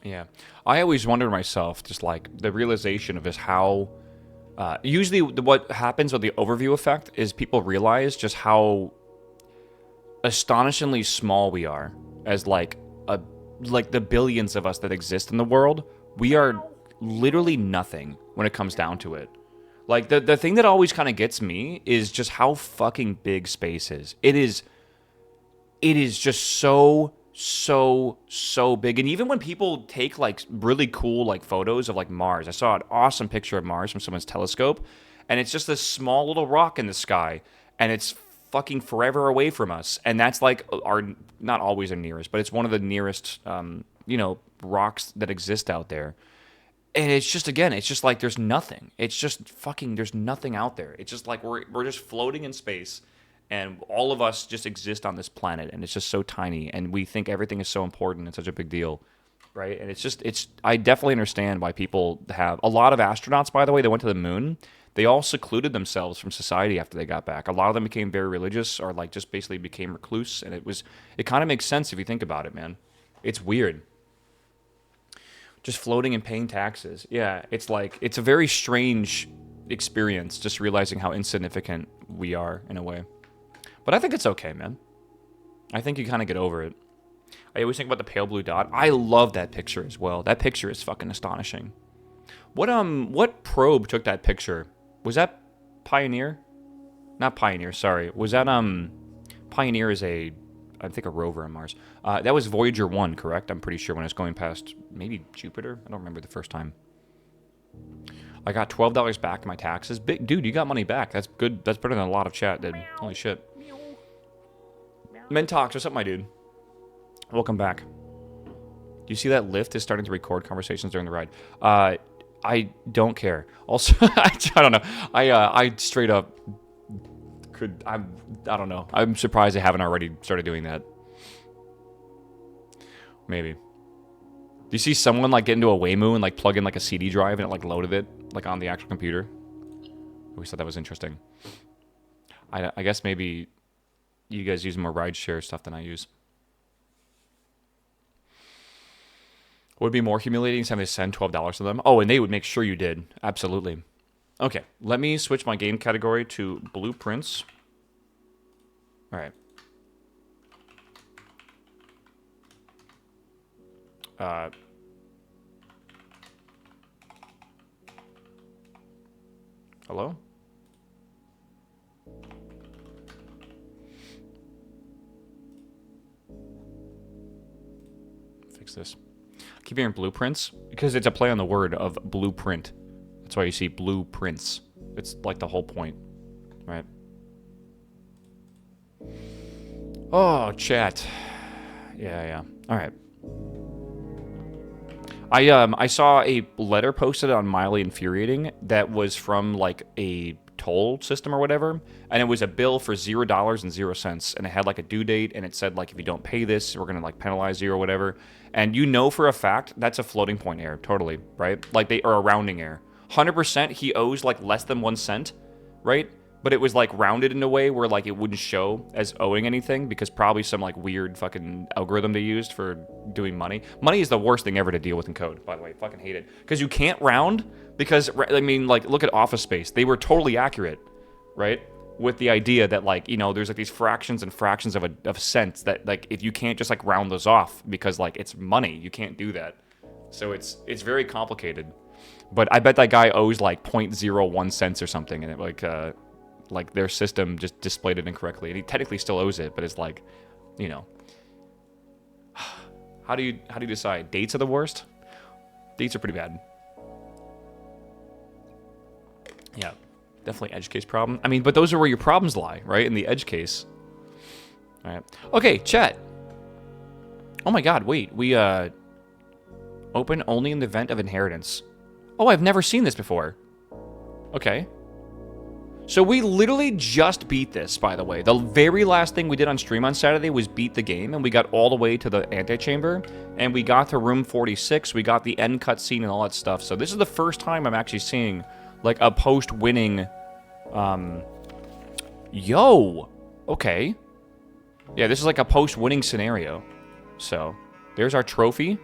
Yeah. I always wonder to myself, just like the realization of just how. Usually, what happens with the overview effect is people realize just how astonishingly small we are as a like the billions of us that exist in the world. We are literally nothing when it comes down to it. Like the thing that always kind of gets me is just how fucking big space is. It is just so big. And even when people take like really cool like photos of like Mars, I saw an awesome picture of Mars from someone's telescope, and it's just this small little rock in the sky, and it's fucking forever away from us. And that's like our, not always our nearest, but it's one of the nearest rocks that exist out there. And it's just, again, it's just like there's nothing. It's just fucking, there's nothing out there. It's just like we're just floating in space, and all of us just exist on this planet, and it's just so tiny, and we think everything is so important and such a big deal, right? And I definitely understand why people have a lot of astronauts, by the way, that went to the moon. They all secluded themselves from society after they got back. A lot of them became very religious, or like just basically became recluse, and it kind of makes sense if you think about it, man. It's weird. Just floating and paying taxes. Yeah, it's a very strange experience, just realizing how insignificant we are in a way. But I think it's okay, man. I think you kind of get over it. I always think about the pale blue dot. I love that picture as well. That picture is fucking astonishing. What probe took that picture? Was that Pioneer? Not Pioneer, sorry. Was that Pioneer is I think a rover on Mars. That was Voyager 1, correct? I'm pretty sure when I was going past maybe Jupiter. I don't remember the first time. I got $12 back in my taxes. Dude, you got money back. That's good. That's better than a lot of chat did. Holy shit. Mentox, what's up, my dude? Welcome back. Do you see that Lyft is starting to record conversations during the ride? I don't care. Also, I don't know. I straight up I don't know. I'm surprised they haven't already started doing that. Maybe. Do you see someone like get into a Waymo and like plug in like a CD drive and it like loaded it like on the actual computer? I always thought that was interesting. I guess maybe you guys use more rideshare stuff than I use. Would it be more humiliating having to send $12 to them? Oh, and they would make sure you did. Absolutely. Okay, let me switch my game category to blueprints. All right. Hello? Fix this. I keep hearing blueprints because it's a play on the word of blueprint. That's why you see blueprints. It's like the whole point, right? Oh, chat. Yeah. All right. I saw a letter posted on Mildly Infuriating that was from like a toll system or whatever, and it was a bill for $0.00, and it had like a due date, and it said like if you don't pay this, we're gonna like penalize you or whatever. And you know for a fact that's a floating point error, totally, right? Like they are a rounding error. 100% he owes like less than 1 cent, right? But it was like rounded in a way where like it wouldn't show as owing anything because probably some like weird fucking algorithm they used for doing money. Money is the worst thing ever to deal with in code, by the way. Fucking hate it. Because you can't round because, I mean, like look at Office Space. They were totally accurate, right? With the idea that like, you know, there's like these fractions and fractions of cents that like if you can't just like round those off because like it's money, you can't do that. So it's very complicated. But I bet that guy owes like 0.01 cents or something, and it like their system just displayed it incorrectly, and he technically still owes it, but it's like, you know, how do you decide? Dates are the worst. Dates are pretty bad. Yeah, definitely edge case problem. I mean, but those are where your problems lie, right? In the edge case. All right. Okay, chat. Oh my God, wait. We open only in the event of inheritance. Oh, I've never seen this before. Okay. So we literally just beat this, by the way. The very last thing we did on stream on Saturday was beat the game, and we got all the way to the antechamber, and we got to room 46, we got the end cutscene and all that stuff. So this is the first time I'm actually seeing, like, a post-winning, Yo! Okay. Yeah, this is like a post-winning scenario. So, there's our trophy.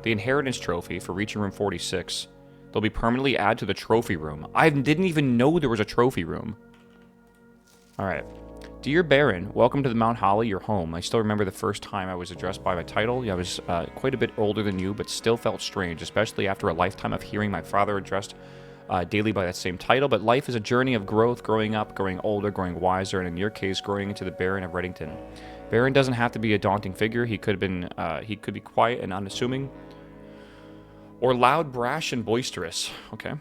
The inheritance trophy for reaching room 46. They'll be permanently added to the trophy room. I didn't even know there was a trophy room. Alright. Dear Baron, welcome to the Mount Holly, your home. I still remember the first time I was addressed by my title. I was quite a bit older than you, but still felt strange, especially after a lifetime of hearing my father addressed daily by that same title. But life is a journey of growth, growing up, growing older, growing wiser, and in your case, growing into the Baron of Reddington. Baron doesn't have to be a daunting figure. He could be quiet and unassuming, or loud, brash, and boisterous. Okay.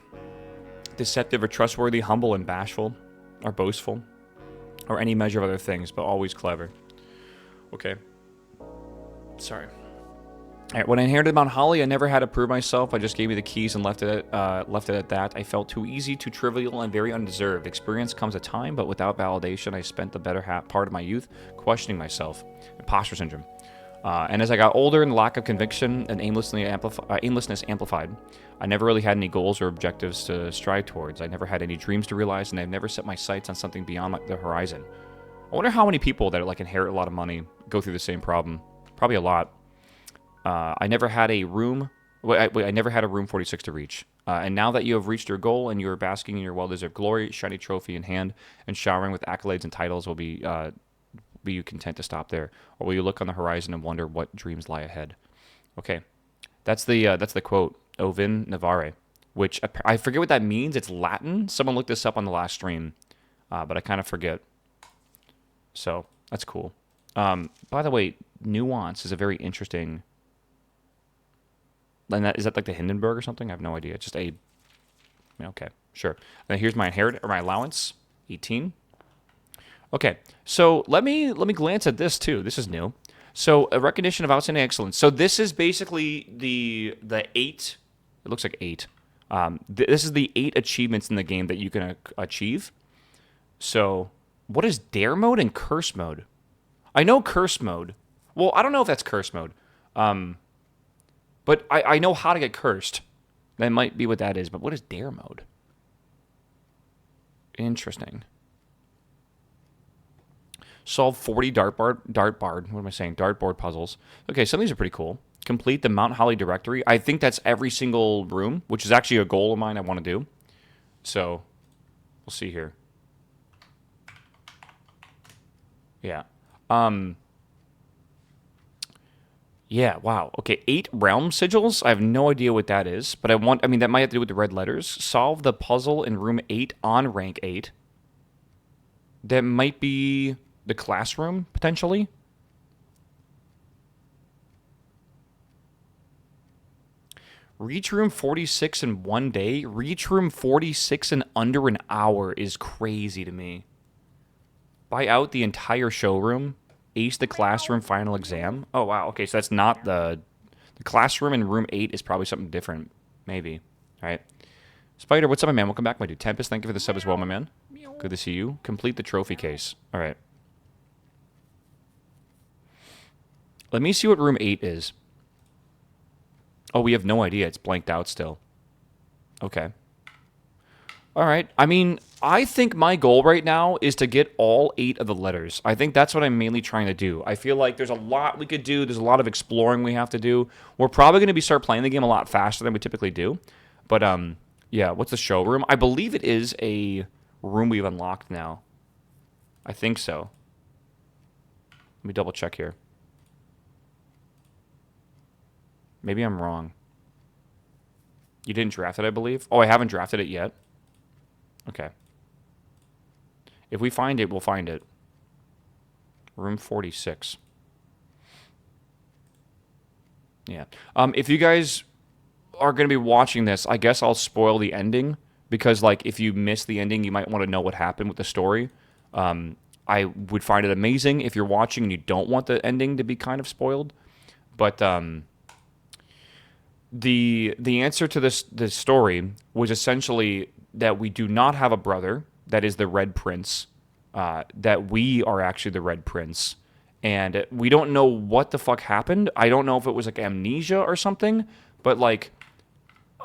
Deceptive or trustworthy, humble and bashful, or boastful, or any measure of other things, but always clever. Okay. Sorry. Alright, when I inherited Mount Holly, I never had to prove myself. I just gave me the keys and left it at that. I felt too easy, too trivial, and very undeserved. Experience comes at time, but without validation, I spent the better part of my youth questioning myself. Imposter syndrome. And as I got older and the lack of conviction and aimlessness amplified, I never really had any goals or objectives to strive towards. I never had any dreams to realize, and I've never set my sights on something beyond the horizon. I wonder how many people that like inherit a lot of money go through the same problem. Probably a lot. I never had a room. I never had a room 46 to reach. And now that you have reached your goal and you are basking in your well-deserved glory, shiny trophy in hand, and showering with accolades and titles, be you content to stop there, or will you look on the horizon and wonder what dreams lie ahead? Okay, that's the quote, Ovin Navarre, which I forget what that means. It's Latin. Someone looked this up on the last stream, but I kind of forget. So that's cool. By the way, nuance is a very interesting. And is that like the Hindenburg or something? I have no idea. It's just a. Okay, sure. And here's my allowance, 18. Okay, so let me glance at this too. This is new. So a recognition of outstanding excellence. So this is basically the 8. It looks like 8. This is the 8 achievements in the game that you can achieve. So what is dare mode and curse mode? I know curse mode. Well, I don't know if that's curse mode. But I know how to get cursed. That might be what that is. But what is dare mode? Interesting. Solve 40 dartboard puzzles. Okay, some of these are pretty cool. Complete the Mount Holly directory. I think that's every single room, which is actually a goal of mine I want to do. So, we'll see here. Yeah. Yeah, wow. Okay, 8 realm sigils. I have no idea what that is, but that might have to do with the red letters. Solve the puzzle in room 8 on rank 8. That might be the classroom, potentially. Reach room 46 in 1 day? Reach room 46 in under an hour is crazy to me. Buy out the entire showroom. Ace the classroom final exam. Oh, wow. Okay, so that's not the classroom in room 8 is probably something different. Maybe. All right. Spider, what's up, my man? Welcome back, my dude. Tempest, thank you for the sub as well, my man. Good to see you. Complete the trophy case. All right. Let me see what room 8 is. Oh, we have no idea. It's blanked out still. Okay. All right. I mean, I think my goal right now is to get all 8 of the letters. I think that's what I'm mainly trying to do. I feel like there's a lot we could do. There's a lot of exploring we have to do. We're probably going to start playing the game a lot faster than we typically do. But, yeah, what's the showroom? I believe it is a room we've unlocked now. I think so. Let me double check here. Maybe I'm wrong. You didn't draft it, I believe? Oh, I haven't drafted it yet? Okay. If we find it, we'll find it. Room 46. Yeah. If you guys are going to be watching this, I guess I'll spoil the ending. Because, like, if you miss the ending, you might want to know what happened with the story. I would find it amazing if you're watching and you don't want the ending to be kind of spoiled. But, the answer to this story was essentially that we do not have a brother that is the Red Prince, that we are actually the Red Prince, and we don't know what the fuck happened. I don't know if it was like amnesia or something, but like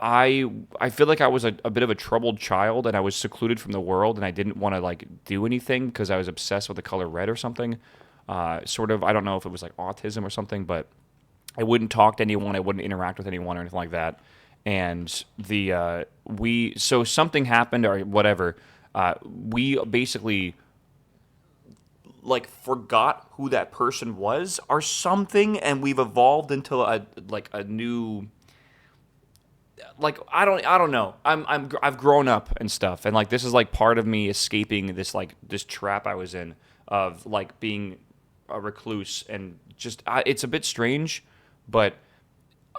I feel like I was a bit of a troubled child, and I was secluded from the world, and I didn't want to like do anything because I was obsessed with the color red or something. Sort of, I don't know if it was like autism or something, but I wouldn't talk to anyone. I wouldn't interact with anyone or anything like that. And so something happened or whatever. We basically like forgot who that person was or something, and we've evolved into a new, like I don't know. I've grown up and stuff, and like this is like part of me escaping this trap I was in of like being a recluse, and just it's a bit strange, but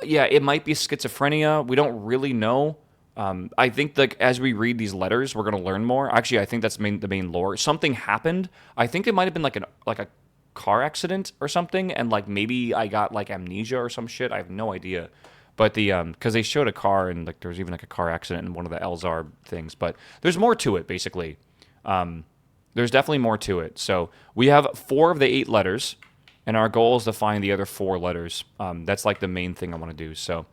yeah, it might be schizophrenia. We don't really know. I think like as we read these letters, we're gonna learn more. Actually, I think that's the main lore. Something happened. I think it might have been like a car accident or something, and like maybe I got like amnesia or some shit. I have no idea. But because they showed a car and like there was even like a car accident in one of the Elzar things. But there's more to it basically. There's definitely more to it. So we have 4 of the 8 letters, and our goal is to find the other 4 letters. That's like the main thing I want to do. So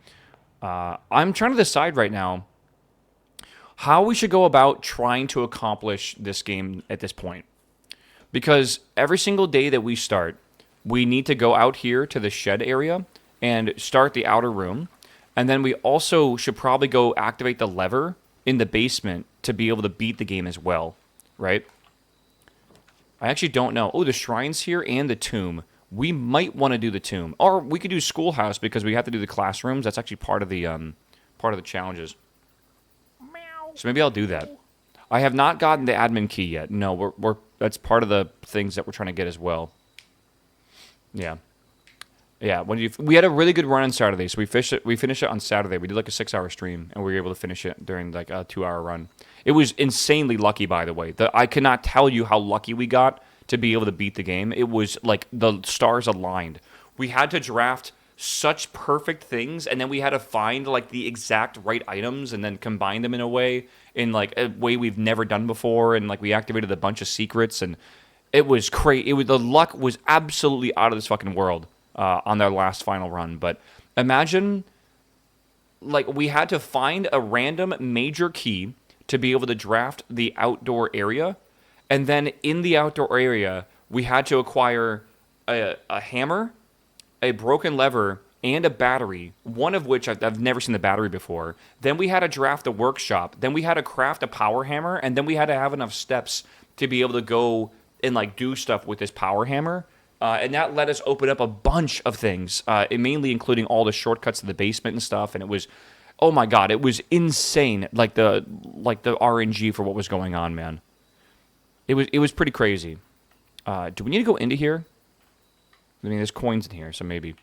I'm trying to decide right now how we should go about trying to accomplish this game at this point. Because every single day that we start, we need to go out here to the shed area and start the outer room. And then we also should probably go activate the lever in the basement to be able to beat the game as well, right? I actually don't know. Oh, the shrine's here and the tomb. We might want to do the tomb. Or we could do schoolhouse because we have to do the classrooms. That's actually part of the challenges. So maybe I'll do that. I have not gotten the admin key yet. No, we're that's part of the things that we're trying to get as well. Yeah. Yeah, we had a really good run on Saturday, so we finished it on Saturday. We did like a 6-hour stream, and we were able to finish it during like a 2-hour run. It was insanely lucky, by the way. I cannot tell you how lucky we got to be able to beat the game. It was like the stars aligned. We had to draft such perfect things, and then we had to find like the exact right items and then combine them in a way we've never done before, and like we activated a bunch of secrets, and it was crazy. The luck was absolutely out of this fucking world on their last final run. But imagine, like, we had to find a random major key to be able to draft the outdoor area, and then in the outdoor area, we had to acquire a hammer, a broken lever, and a battery, one of which I've never seen the battery before. Then we had to draft a workshop. Then we had to craft a power hammer, and then we had to have enough steps to be able to go and like do stuff with this power hammer. And that let us open up a bunch of things, mainly including all the shortcuts to the basement and stuff. And it was, oh my god, it was insane. Like the RNG for what was going on, man. It was pretty crazy. Do we need to go into here? I mean, there's coins in here, so maybe.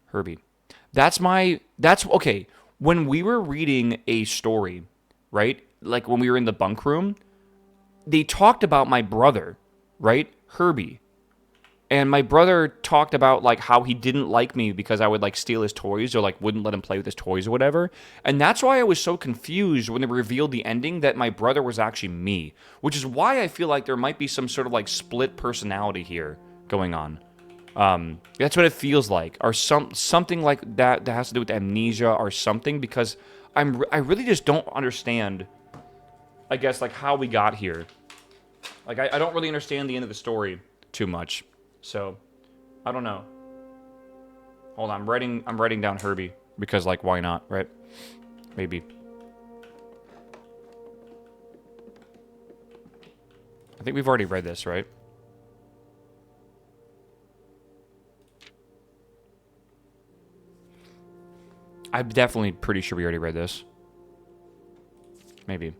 Herbie. That's okay. When we were reading a story, right? Like when we were in the bunk room, they talked about my brother, right? Herbie. And my brother talked about like how he didn't like me because I would like steal his toys or like wouldn't let him play with his toys or whatever. And that's why I was so confused when they revealed the ending that my brother was actually me, which is why I feel like there might be some sort of like split personality here going on. That's what it feels like, or something like that has to do with amnesia or something, because I really just don't understand, I guess, like how we got here. Like I don't really understand the end of the story too much, so I don't know. Hold on, I'm writing down Herbie because like why not, right? Maybe. I think we've already read this, right? I'm definitely pretty sure we already read this. Maybe.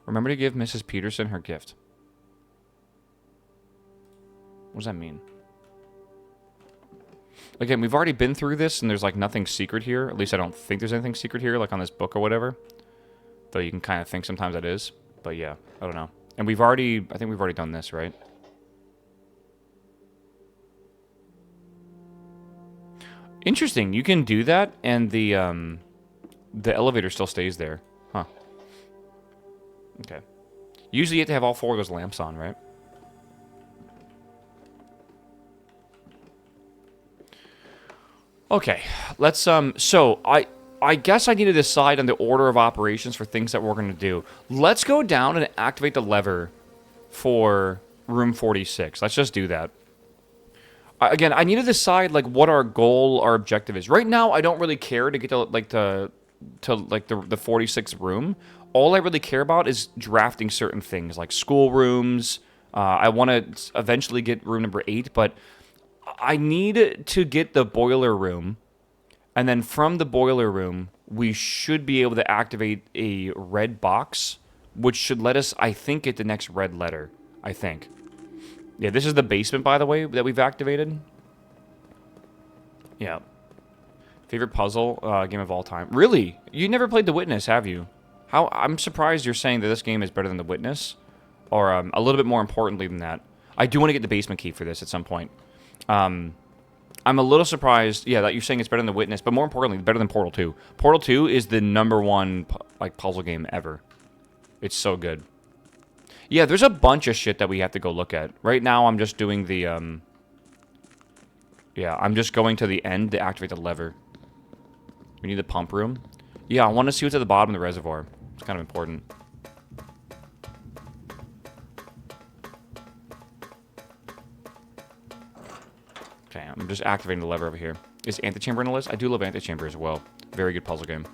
Remember to give Mrs. Peterson her gift. What does that mean? Again, we've already been through this, and there's like nothing secret here. At least I don't think there's anything secret here, like on this book or whatever. Though you can kind of think sometimes that is. But yeah, I don't know. And I think we've already done this, right? Interesting. You can do that, and the elevator still stays there. Huh. Okay. Usually you have to have all 4 of those lamps on, right? Okay. Let's, so, I I guess I need to decide on the order of operations for things that we're going to do. Let's go down and activate the lever for room 46. Let's just do that. Again, I need to decide like what our goal, our objective is. Right now, I don't really care to get to the 46th room. All I really care about is drafting certain things like school rooms. I want to eventually get room number 8, but I need to get the boiler room, and then from the boiler room, we should be able to activate a red box, which should let us, I think, get the next red letter. I think. Yeah, this is the basement, by the way, that we've activated. Yeah. Favorite puzzle game of all time. Really? You never played The Witness, have you? How? I'm surprised you're saying that this game is better than The Witness. Or a little bit more importantly than that. I do want to get the basement key for this at some point. I'm a little surprised, yeah, that you're saying it's better than The Witness, but more importantly, better than Portal 2. Portal 2 is the #1 puzzle game ever. It's so good. Yeah, there's a bunch of shit that we have to go look at. Right now, I'm just doing the, yeah, I'm just going to the end to activate the lever. We need the pump room. Yeah, I want to see what's at the bottom of the reservoir. It's kind of important. Okay, I'm just activating the lever over here. Is Antechamber on the list? I do love Antechamber as well. Very good puzzle game.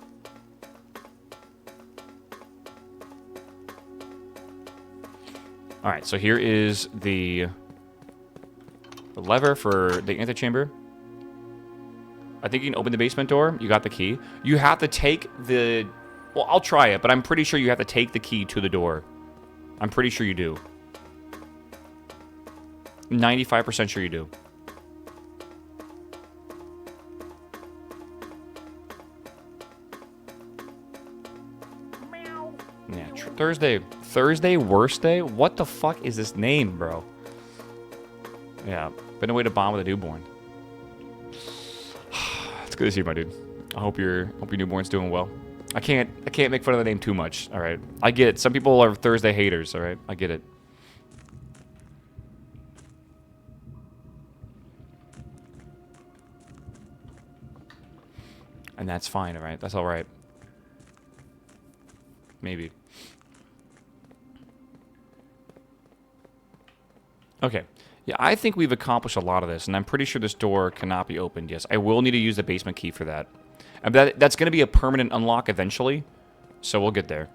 Alright, so here is the lever for the antechamber. I think you can open the basement door. You got the key. You have to take the... Well, I'll try it, but I'm pretty sure you have to take the key to the door. I'm pretty sure you do. 95% sure you do. Yeah, Thursday, worst day? What the fuck is this name, bro? Yeah, been a way to bond with a newborn. It's good to see you, my dude. I hope your newborn's doing well. I can't make fun of the name too much, alright? I get it. Some people are Thursday haters, alright? I get it. And that's fine, alright? That's alright. Maybe. Okay. Yeah, I think we've accomplished a lot of this, and I'm pretty sure this door cannot be opened. Yes, I will need to use the basement key for that. And that's going to be a permanent unlock eventually, so we'll get there.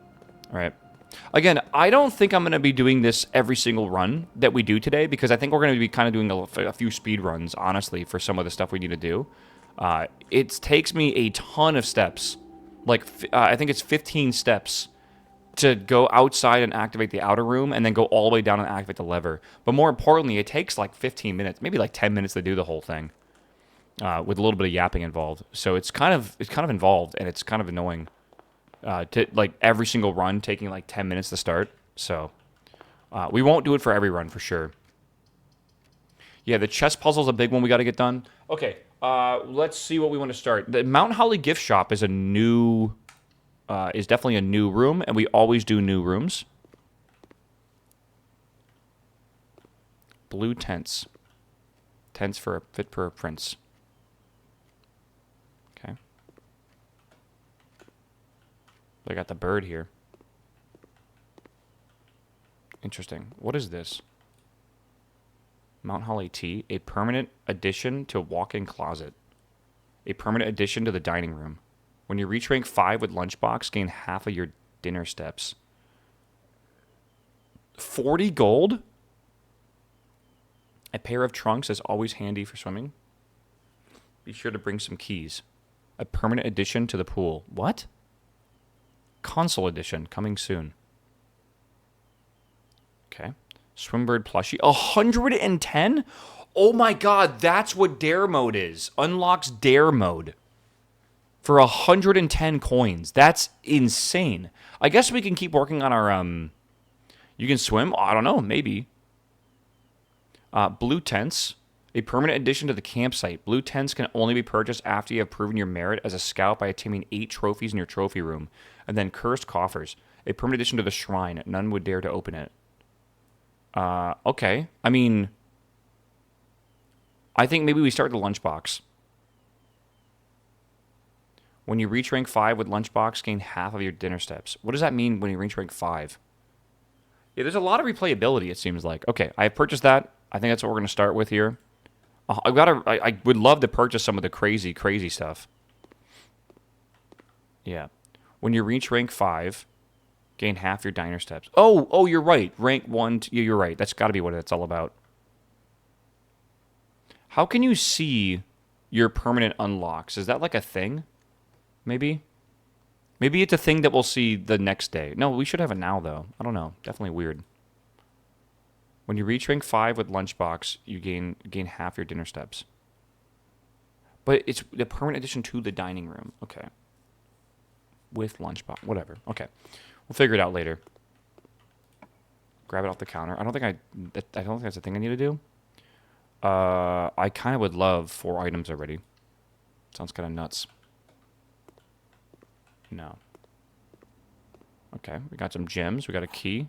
All right. Again, I don't think I'm going to be doing this every single run that we do today, because I think we're going to be kind of doing a few speed runs, honestly, for some of the stuff we need to do. It takes me a ton of steps. Like, I think it's 15 steps to go outside and activate the outer room, and then go all the way down and activate the lever. But more importantly, it takes like 15 minutes, maybe like 10 minutes to do the whole thing, with a little bit of yapping involved. So it's kind of involved, and it's kind of annoying. To like every single run taking like 10 minutes to start. So we won't do it for every run for sure. Yeah, the chess puzzle's a big one we got to get done. Okay, let's see what we want to start. The Mount Holly gift shop is a new. Is definitely a new room, and we always do new rooms. Blue tents. Tents fit for a prince. Okay. I got the bird here. Interesting. What is this? Mount Holly tea. A permanent addition to walk-in closet. A permanent addition to the dining room. When you reach rank 5 with Lunchbox, gain half of your dinner steps. 40 gold? A pair of trunks is always handy for swimming. Be sure to bring some keys. A permanent addition to the pool. What? Console edition, coming soon. Okay. Swimbird plushie. 110? Oh my god, that's what dare mode is. Unlocks dare mode. For 110 coins. That's insane. I guess we can keep working on our, You can swim? I don't know, maybe. Blue tents. A permanent addition to the campsite. Blue tents can only be purchased after you have proven your merit as a scout by attaining 8 trophies in your trophy room. And then cursed coffers. A permanent addition to the shrine. None would dare to open it. Okay. I mean, I think maybe we start the lunchbox. When you reach rank 5 with Lunchbox, gain half of your dinner steps. What does that mean when you reach rank 5? Yeah, there's a lot of replayability, it seems like. Okay, I purchased that. I think that's what we're going to start with here. I would love to purchase some of the crazy, crazy stuff. Yeah. When you reach rank 5, gain half your diner steps. Oh, you're right. Rank 1, you're right. That's got to be what it's all about. How can you see your permanent unlocks? Is that like a thing? Maybe? Maybe it's a thing that we'll see the next day. No, we should have it now, though. I don't know. Definitely weird. When you reach rank 5 with Lunchbox, you gain half your dinner steps. But it's the permanent addition to the dining room. Okay. With Lunchbox. Whatever. Okay. We'll figure it out later. Grab it off the counter. I don't think that's a thing I need to do. I kind of would love 4 items already. Sounds kind of nuts. No. Okay, we got some gems. We got a key.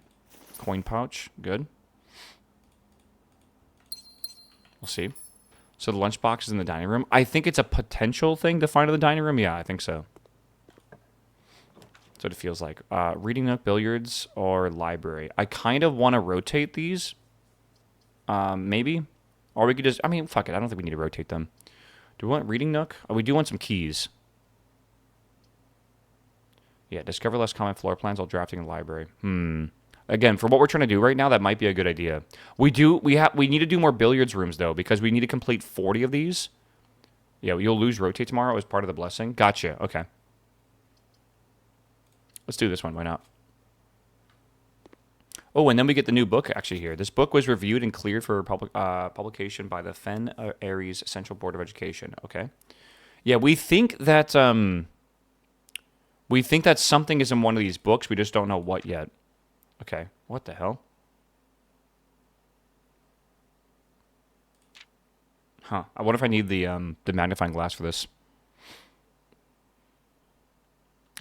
Coin pouch. Good. We'll see. So the lunchbox is in the dining room. I think it's a potential thing to find in the dining room. Yeah, I think so. That's what it feels like. Reading nook, billiards, or library. I kind of want to rotate these. Maybe. Or we could just... I mean, fuck it. I don't think we need to rotate them. Do we want reading nook? Oh, we do want some keys. Yeah, discover less common floor plans while drafting in the library. Again, for what we're trying to do right now, that might be a good idea. We need to do more billiards rooms, though, because we need to complete 40 of these. Yeah, you'll lose rotate tomorrow as part of the blessing. Gotcha. Okay. Let's do this one. Why not? Oh, and then we get the new book, actually, here. This book was reviewed and cleared for publication by the Fen Aries Central Board of Education. Okay. Yeah, we think that... We think that something is in one of these books. We just don't know what yet. Okay. What the hell? Huh. I wonder if I need the magnifying glass for this.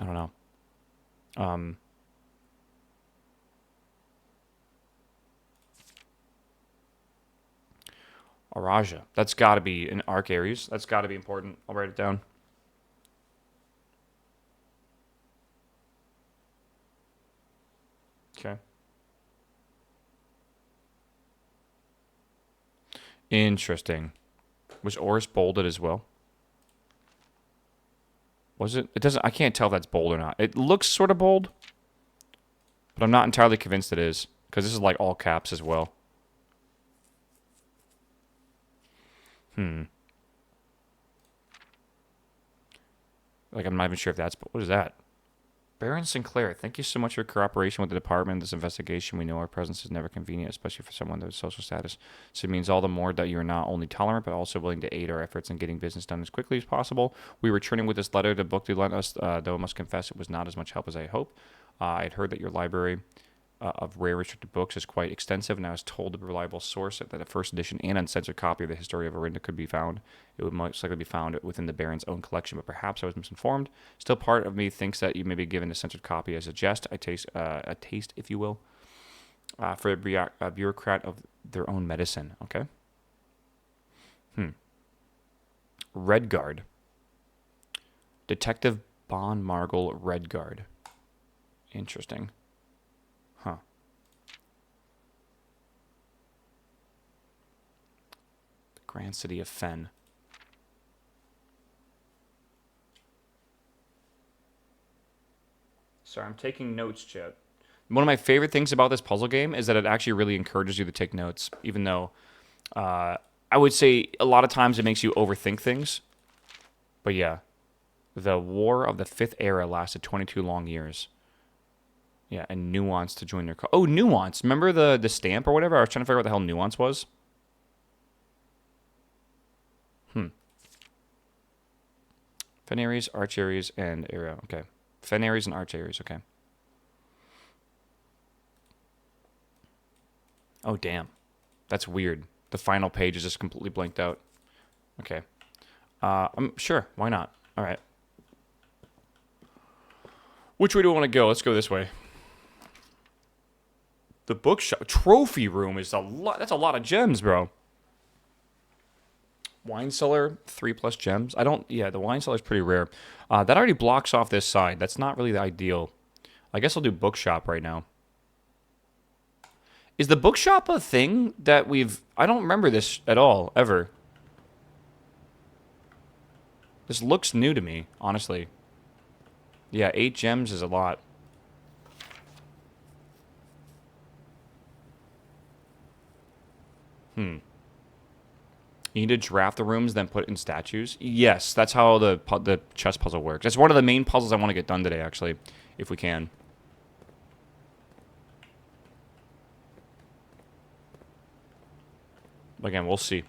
I don't know. Araja. That's got to be an Arc Aries. That's got to be important. I'll write it down. Okay. Interesting. Was Oris bolded as well? Was it? It doesn't. I can't tell if that's bold or not. It looks sort of bold, but I'm not entirely convinced it is because this is like all caps as well. Like I'm not even sure if that's. What is that? Baron Sinclair, thank you so much for your cooperation with the department in this investigation. We know our presence is never convenient, especially for someone with social status. So it means all the more that you are not only tolerant, but also willing to aid our efforts in getting business done as quickly as possible. We were returning with this letter. The book you lent us, though I must confess it was not as much help as I hoped. I had heard that your library of rare restricted books is quite extensive, and I was told a reliable source that a first edition and uncensored copy of the history of Orinda could be found. It would most likely be found within the Baron's own collection, but perhaps I was misinformed. Still, part of me thinks that you may be given a censored copy as a jest, a taste, if you will, for a bureaucrat of their own medicine. Okay. Redguard. Detective Bon Margle Redguard. Interesting. Huh. The Grand City of Fen. Sorry, I'm taking notes, chat. One of my favorite things about this puzzle game is that it actually really encourages you to take notes, even though I would say a lot of times it makes you overthink things. But yeah, the War of the Fifth Era lasted 22 long years. Yeah, and Nuance to join their... Oh, Nuance. Remember the stamp or whatever? I was trying to figure out what the hell Nuance was. Fen Aries, Arch Aries, and Area. Okay. Fen Aries and Arch Aries. Okay. Oh, damn. That's weird. The final page is just completely blanked out. Okay. Sure. Why not? All right. Which way do we want to go? Let's go this way. The bookshop trophy room is a lot. That's a lot of gems, bro. Wine cellar, 3+ gems. I don't. Yeah, the wine cellar is pretty rare. That already blocks off this side. That's not really the ideal. I guess I'll do bookshop right now. Is the bookshop a thing that we've... I don't remember this at all, ever. This looks new to me, honestly. Yeah, 8 gems is a lot. You need to draft the rooms, then put in statues? Yes, that's how the chess puzzle works. That's one of the main puzzles I want to get done today, actually, if we can. Again, we'll see.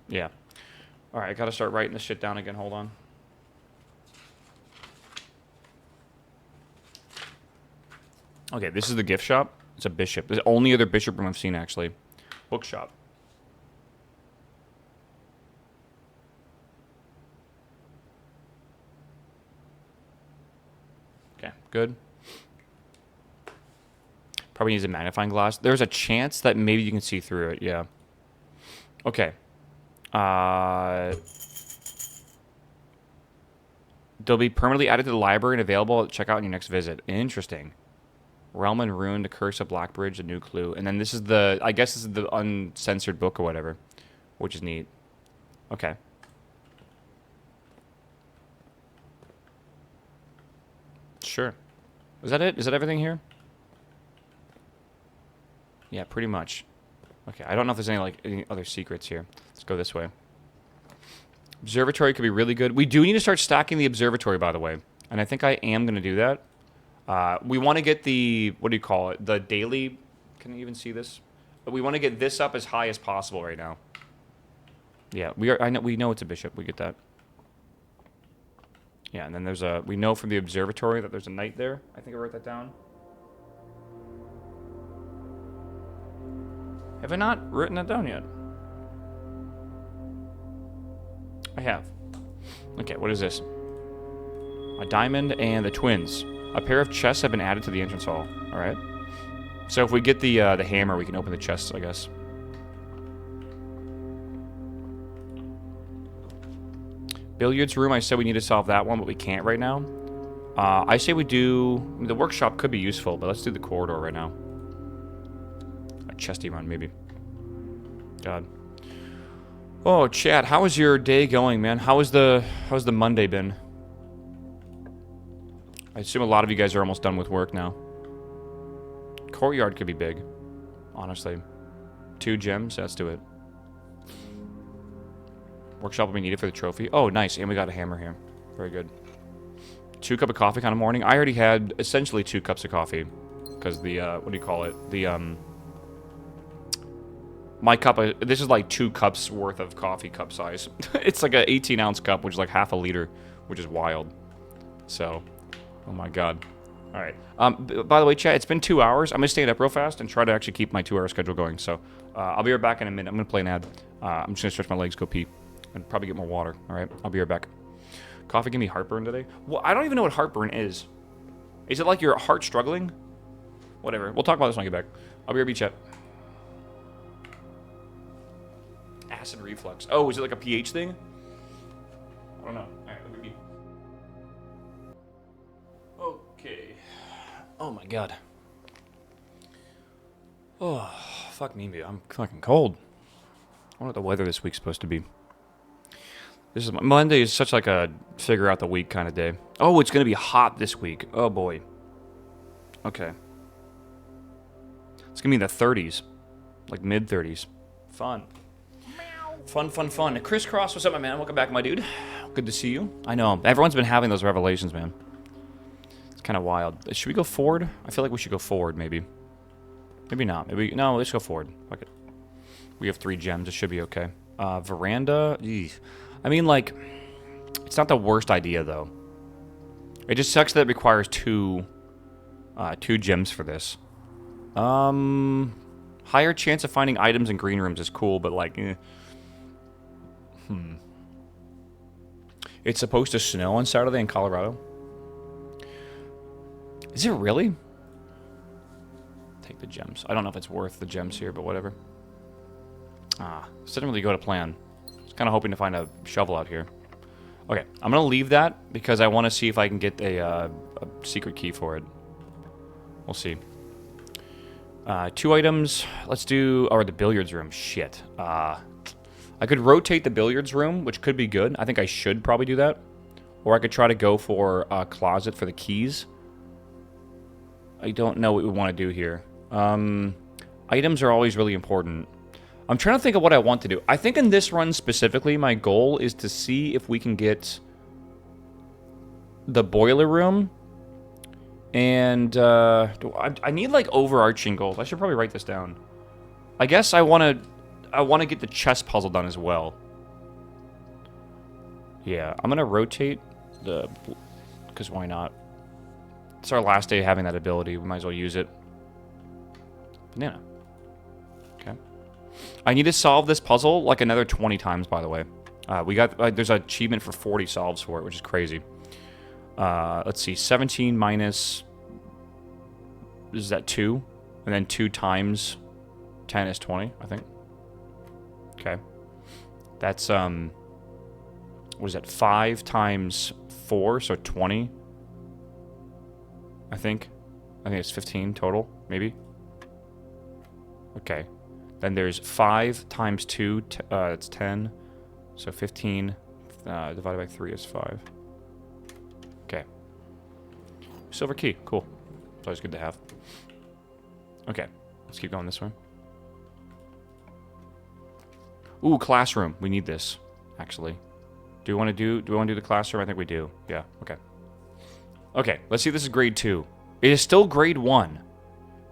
Yeah. Alright, I gotta start writing this shit down again. Hold on. Okay, this is the gift shop. It's a bishop. The only other bishop room I've seen, actually. Bookshop. Okay, good. Probably needs a magnifying glass. There's a chance that maybe you can see through it, yeah. Okay. They'll be permanently added to the library and available at checkout on your next visit. Interesting. Realm and Ruin, The Curse of Blackbridge, A New Clue. And then this is the... I guess this is the uncensored book or whatever. Which is neat. Okay. Sure. Is that it? Is that everything here? Yeah, pretty much. Okay, I don't know if there's any other secrets here. Let's go this way. Observatory could be really good. We do need to start stacking the observatory, by the way. And I think I am going to do that. We want to get the... What do you call it? The daily... Can you even see this? We want to get this up as high as possible right now. Yeah, we know it's a bishop. We get that. Yeah, and then there's a... We know from the observatory that there's a knight there. I think I wrote that down. Have I not written that down yet? I have. Okay, what is this? A diamond and the twins. A pair of chests have been added to the entrance hall. Alright. So if we get the hammer, we can open the chests, I guess. Billiards room, I said we need to solve that one, but we can't right now. I say we do... I mean, the workshop could be useful, but let's do the corridor right now. A chesty run, maybe. God. Oh, chat, how is your day going, man? How's the Monday been? I assume a lot of you guys are almost done with work now. Courtyard could be big, honestly. 2 gems, let's do it. Workshop will be needed for the trophy. Oh, nice, and we got a hammer here. Very good. 2 cups of coffee kind of morning. I already had essentially 2 cups of coffee. Because the, what do you call it? The, my cup, this is like 2 cups worth of coffee cup size. It's like an 18-ounce cup, which is like half a liter, which is wild. So, oh my god. All right. By the way, chat, it's been 2 hours. I'm going to stand up real fast and try to actually keep my 2-hour schedule going. So, I'll be right back in a minute. I'm going to play an ad. I'm just going to stretch my legs, go pee, and probably get more water. All right? I'll be right back. Coffee give me heartburn today? Well, I don't even know what heartburn is. Is it like your heart struggling? Whatever. We'll talk about this when I get back. I'll be right back, chat. Acid reflux. Oh, is it like a pH thing? I don't know. Alright, let me... Okay. Oh my god. Oh, fuck me, dude. I'm fucking cold. I wonder what the weather this week's supposed to be. Monday is such like a figure out the week kind of day. Oh, it's gonna be hot this week. Oh boy. Okay. It's gonna be in the 30s. Like mid-30s. Fun. Fun, fun, fun. Crisscross, what's up, my man? Welcome back, my dude. Good to see you. I know. Everyone's been having those revelations, man. It's kind of wild. Should we go forward? I feel like we should go forward, maybe. Maybe not. Maybe... No, let's go forward. Fuck it. We have 3 gems. It should be okay. Veranda? Eesh. I mean, like... It's not the worst idea, though. It just sucks that it requires 2 gems for this. Higher chance of finding items in green rooms is cool, but, like... It's supposed to snow on Saturday in Colorado. Is it really? Take the gems. I don't know if it's worth the gems here, but whatever. This didn't really go to plan. I was kind of hoping to find a shovel out here. Okay, I'm going to leave that because I want to see if I can get a secret key for it. We'll see. 2 items. Let's do... Or the billiards room. Shit. I could rotate the billiards room, which could be good. I think I should probably do that. Or I could try to go for a closet for the keys. I don't know what we want to do here. Items are always really important. I'm trying to think of what I want to do. I think in this run specifically, my goal is to see if we can get the boiler room. And I need like overarching goals. I should probably write this down. I guess I want to get the chess puzzle done as well. Yeah, I'm going to rotate the... Because why not? It's our last day having that ability. We might as well use it. Banana. Okay. I need to solve this puzzle like another 20 times, by the way. We got... there's an achievement for 40 solves for it, which is crazy. Let's see. 17 minus... Is that 2? And then 2 times 10 is 20, I think. Okay. That's, what is that? 5 times 4, so 20. I think it's 15 total, maybe. Okay. Then there's 5 times 2, it's 10. So 15 divided by 3 is 5. Okay. Silver key, cool. It's always good to have. Okay, let's keep going this way. Ooh, classroom. We need this, actually. Do we want to do the classroom? I think we do. Yeah, okay. Okay, let's see if this is grade 2. It is still grade 1.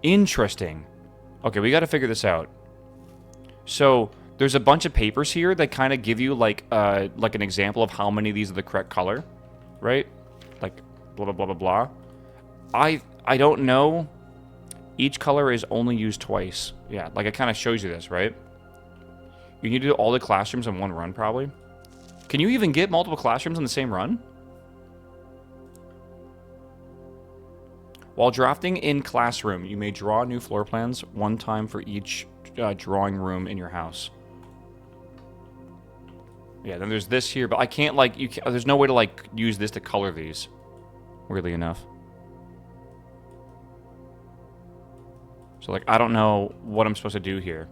Interesting. Okay, we got to figure this out. So, there's a bunch of papers here that kind of give you, like an example of how many of these are the correct color. Right? Like, blah, blah, blah, blah, blah. I don't know. Each color is only used twice. Yeah, like it kind of shows you this, right? You need to do all the classrooms in one run, probably. Can you even get multiple classrooms in the same run? While drafting in classroom, you may draw new floor plans one time for each drawing room in your house. Yeah, then there's this here, but I can't, like, there's no way to, like, use this to color these. Weirdly enough. So, like, I don't know what I'm supposed to do here.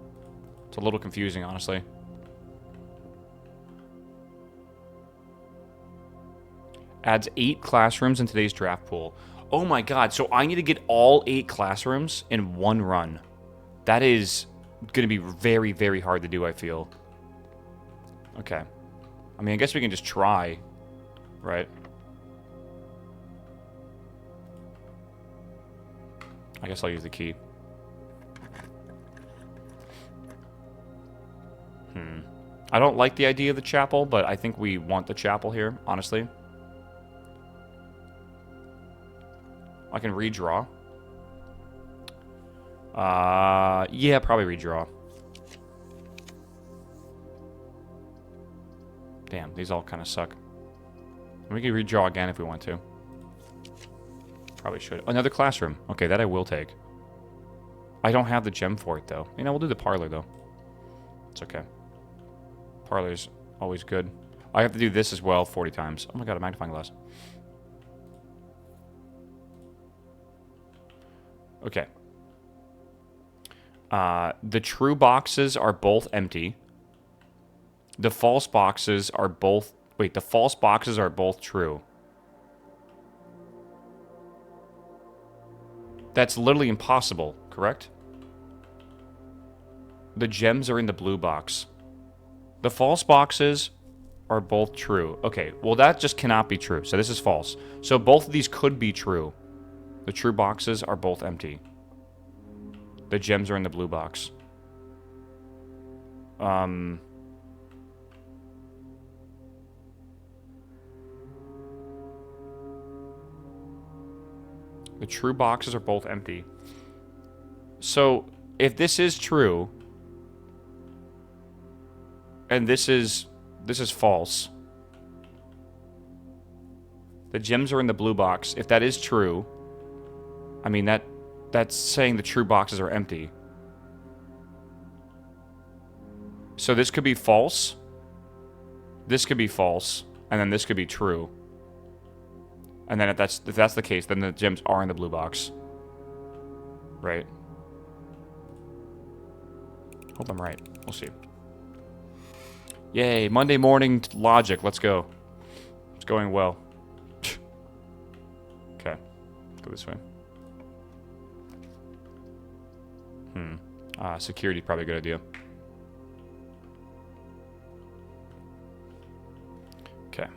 It's a little confusing, honestly. Adds 8 classrooms in today's draft pool. Oh my god, so I need to get all 8 classrooms in one run. That is going to be very, very hard to do, I feel. Okay. I mean, I guess we can just try, right? I guess I'll use the key. I don't like the idea of the chapel, but I think we want the chapel here, honestly. I can redraw. Yeah, probably redraw. Damn, these all kind of suck. We can redraw again if we want to. Probably should. Another classroom. Okay, that I will take. I don't have the gem for it, though. You know, we'll do the parlor, though. It's okay. Parlor's always good. I have to do this as well 40 times. Oh my god, a magnifying glass. Okay. The true boxes are both empty. The false boxes are both... Wait, the false boxes are both true. That's literally impossible, correct? The gems are in the blue box. The false boxes are both true. Okay, well that just cannot be true. So this is false. So both of these could be true. The true boxes are both empty. The gems are in the blue box. The true boxes are both empty. So if this is true, and this is false, the gems are in the blue box. If that is true, I mean that's saying the true boxes are empty. So this could be false. This could be false. And then this could be true. And then if that's the case, then the gems are in the blue box. Right. Hope I'm right. We'll see. Yay, Monday morning logic. Let's go. It's going well. Okay. Let's go this way. Security, probably a good idea. Okay.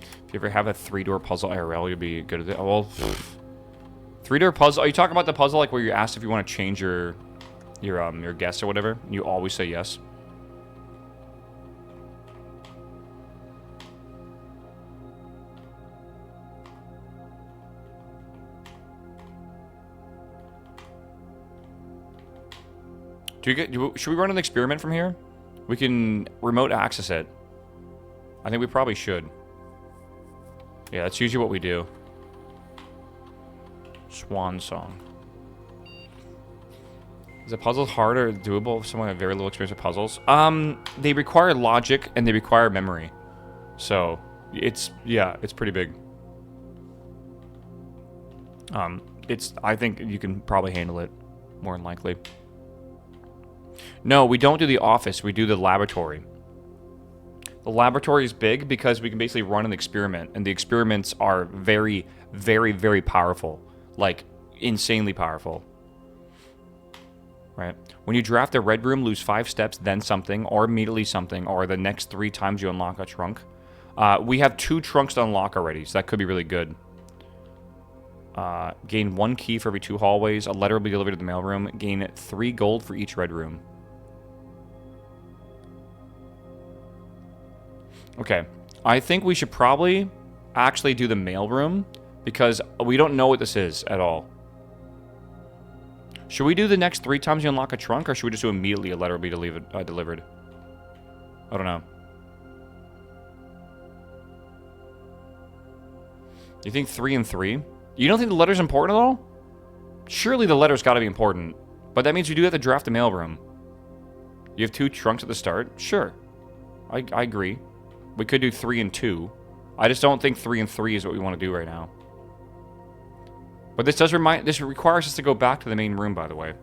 If you ever have a 3-door puzzle IRL, you'll be good at it. Oh, well, 3-door puzzle. Are you talking about the puzzle like where you're asked if you want to change your guess or whatever? And you always say yes. Should we run an experiment from here? We can remote access it. I think we probably should. Yeah, that's usually what we do. Swan song. Is a puzzle hard or doable if someone has very little experience with puzzles? They require logic and they require memory. So, it's pretty big. I think you can probably handle it, more than likely. No, we don't do the office, we do the laboratory. The laboratory is big because we can basically run an experiment, and the experiments are very, very, very powerful. Like, insanely powerful. Right? When you draft a red room, lose 5 steps, then something, or immediately something, or the next 3 times you unlock a trunk. We have 2 trunks to unlock already, so that could be really good. Gain 1 key for every 2 hallways. A letter will be delivered to the mailroom. Gain 3 gold for each red room. Okay. I think we should probably actually do the mailroom because we don't know what this is at all. Should we do the next 3 times you unlock a trunk, or should we just do immediately a letter will be delivered? I don't know. You think 3 and 3? You don't think the letter's important at all? Surely the letter's got to be important. But that means you do have to draft the mailroom. You have 2 trunks at the start? Sure. I agree. We could do 3 and 2. I just don't think 3 and 3 is what we want to do right now. But this requires us to go back to the main room, by the way.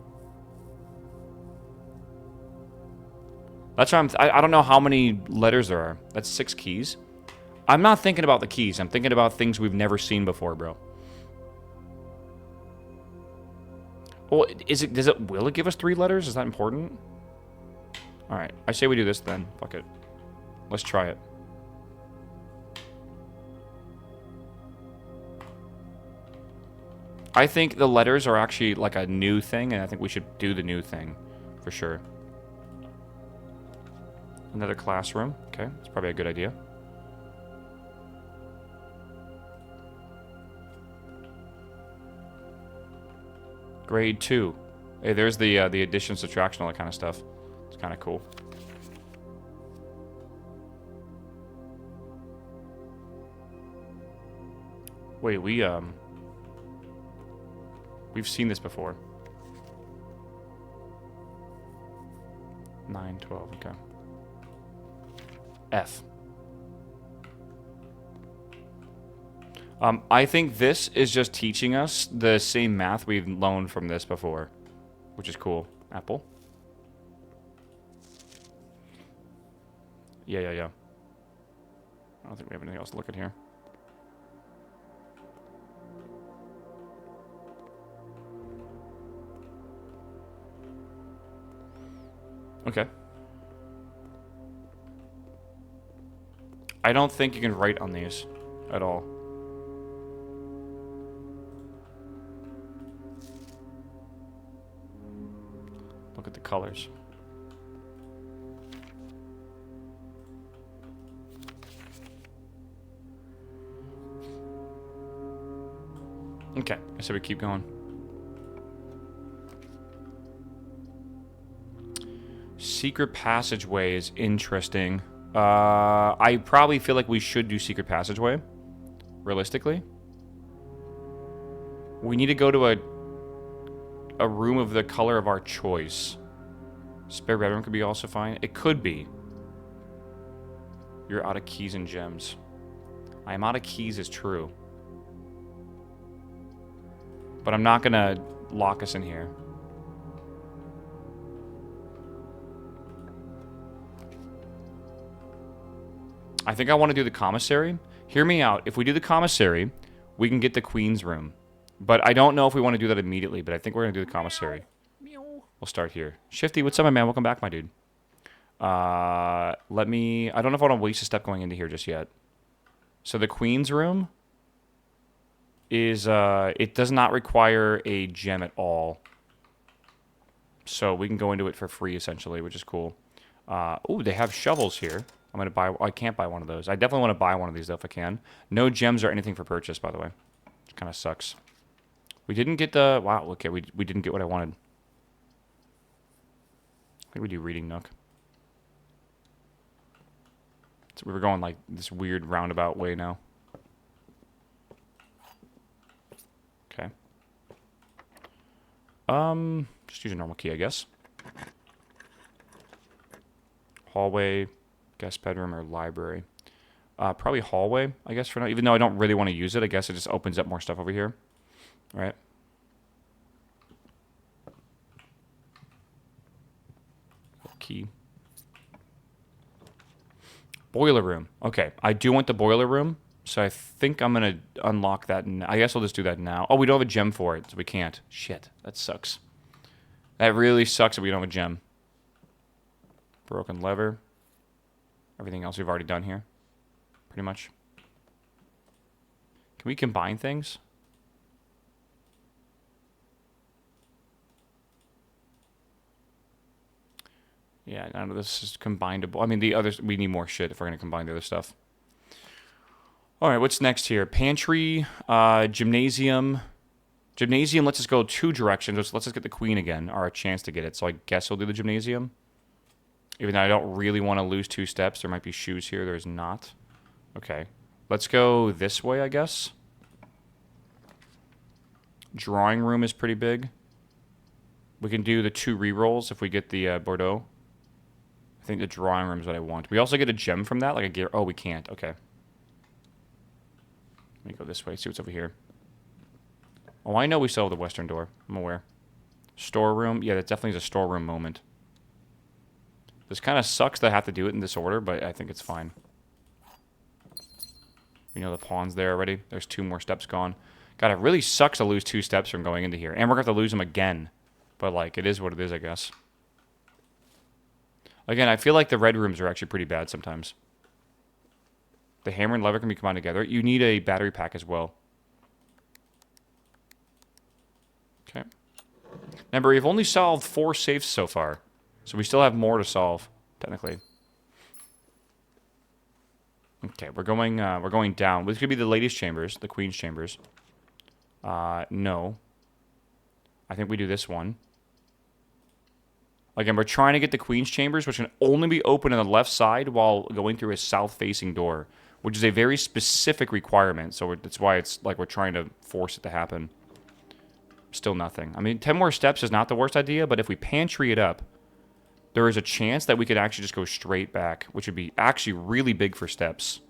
That's why I don't know how many letters there are. That's 6 keys. I'm not thinking about the keys. I'm thinking about things we've never seen before, bro. Well, will it give us 3 letters? Is that important? Alright, I say we do this then. Fuck it. Let's try it. I think the letters are actually like a new thing, and I think we should do the new thing. For sure. Another classroom. Okay, that's probably a good idea. Grade 2. Hey, there's the addition, subtraction, all that kind of stuff. It's kind of cool. Wait, we've seen this before. 9, 12, okay. F. I think this is just teaching us the same math we've learned from this before, which is cool. Apple. Yeah. I don't think we have anything else to look at here. Okay. I don't think you can write on these at all. Look at the colors. Okay, so we keep going. Secret passageway is interesting. I probably feel like we should do secret passageway. Realistically. We need to go to a room of the color of our choice. Spare bedroom could be also fine. It could be. You're out of keys and gems. I am out of keys is true. But I'm not gonna lock us in here. I think I want to do the commissary. Hear me out. If we do the commissary, we can get the queen's room. But I don't know if we want to do that immediately, but I think we're going to do the commissary. We'll start here. Shifty, what's up, my man? Welcome back, my dude. Let me... I don't know if I want to waste a step going into here just yet. So the queen's room is... it does not require a gem at all. So we can go into it for free, essentially, which is cool. Ooh, they have shovels here. I'm going to buy... I can't buy one of those. I definitely want to buy one of these, though, if I can. No gems or anything for purchase, by the way. Which kind of sucks. We didn't get the... Wow, okay, we didn't get what I wanted. I think we do Reading Nook. So we were going, like, this weird roundabout way now. Okay. Just use a normal key, I guess. Hallway... Guest bedroom or library. Probably hallway, I guess, for now. Even though I don't really want to use it, I guess it just opens up more stuff over here. Right? Key. Boiler room. Okay, I do want the boiler room, so I think I'm going to unlock that. I guess I'll just do that now. Oh, we don't have a gem for it, so we can't. Shit, that sucks. That really sucks that we don't have a gem. Broken lever. Everything else we've already done here. Pretty much. Can we combine things? Yeah, none of this is combinable. I mean, the others, we need more shit if we're going to combine the other stuff. Alright, what's next here? Pantry, gymnasium. Gymnasium lets us go two directions. Let's just get the queen again, or a chance to get it. So I guess we'll do the gymnasium. Even though I don't really want to lose two steps. There might be shoes here. There's not. Okay. Let's go this way, I guess. Drawing room is pretty big. We can do the 2 rerolls if we get the Bordeaux. I think the drawing room is what I want. We also get a gem from that, like a gear. Oh, we can't. Okay. Let me go this way, see what's over here. Oh, I know we still have the western door. I'm aware. Storeroom. Yeah, that definitely is a storeroom moment. This kind of sucks that I have to do it in this order, but I think it's fine. You know the pawn's there already. There's 2 more steps gone. God, it really sucks to lose 2 steps from going into here. And we're going to have to lose them again. But, like, it is what it is, I guess. Again, I feel like the red rooms are actually pretty bad sometimes. The hammer and lever can be combined together. You need a battery pack as well. Okay. Remember, we've only solved 4 safes so far. So we still have more to solve, technically. Okay, we're going down. This could be the ladies' chambers, the queen's chambers. No. I think we do this one. Again, we're trying to get the queen's chambers, which can only be open on the left side while going through a south-facing door, which is a very specific requirement. So that's why it's like we're trying to force it to happen. Still nothing. I mean, 10 more steps is not the worst idea, but if we pantry it up, there is a chance that we could actually just go straight back, which would be actually really big for steps.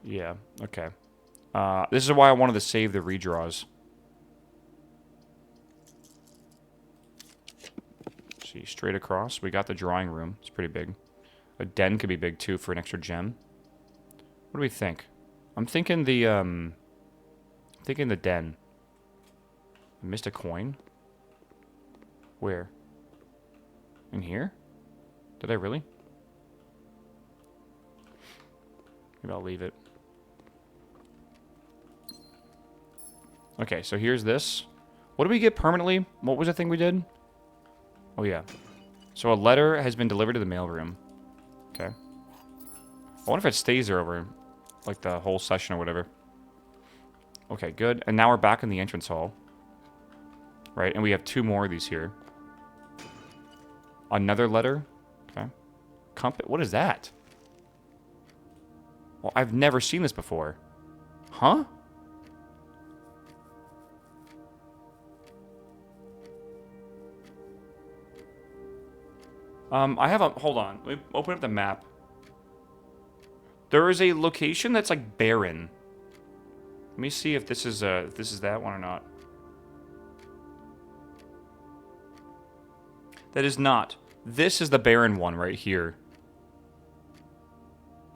Yeah, okay. This is why I wanted to save the redraws. See, straight across. We got the drawing room. It's pretty big. A den could be big, too, for an extra gem. What do we think? I'm thinking the den. I missed a coin. Where? In here? Did I really? Maybe I'll leave it. Okay, so here's this. What did we get permanently? What was the thing we did? Oh, yeah. So a letter has been delivered to the mailroom. Okay. I wonder if it stays there over, like, the whole session or whatever. Okay, good. And now we're back in the entrance hall. Right, and we have 2 more of these here. Another letter. Okay. What is that? Well, I've never seen this before. Huh? I have a... Hold on. Let me open up the map. There is a location that's, like, barren. Let me see if this is that one or not. That is not. This is the barren one right here.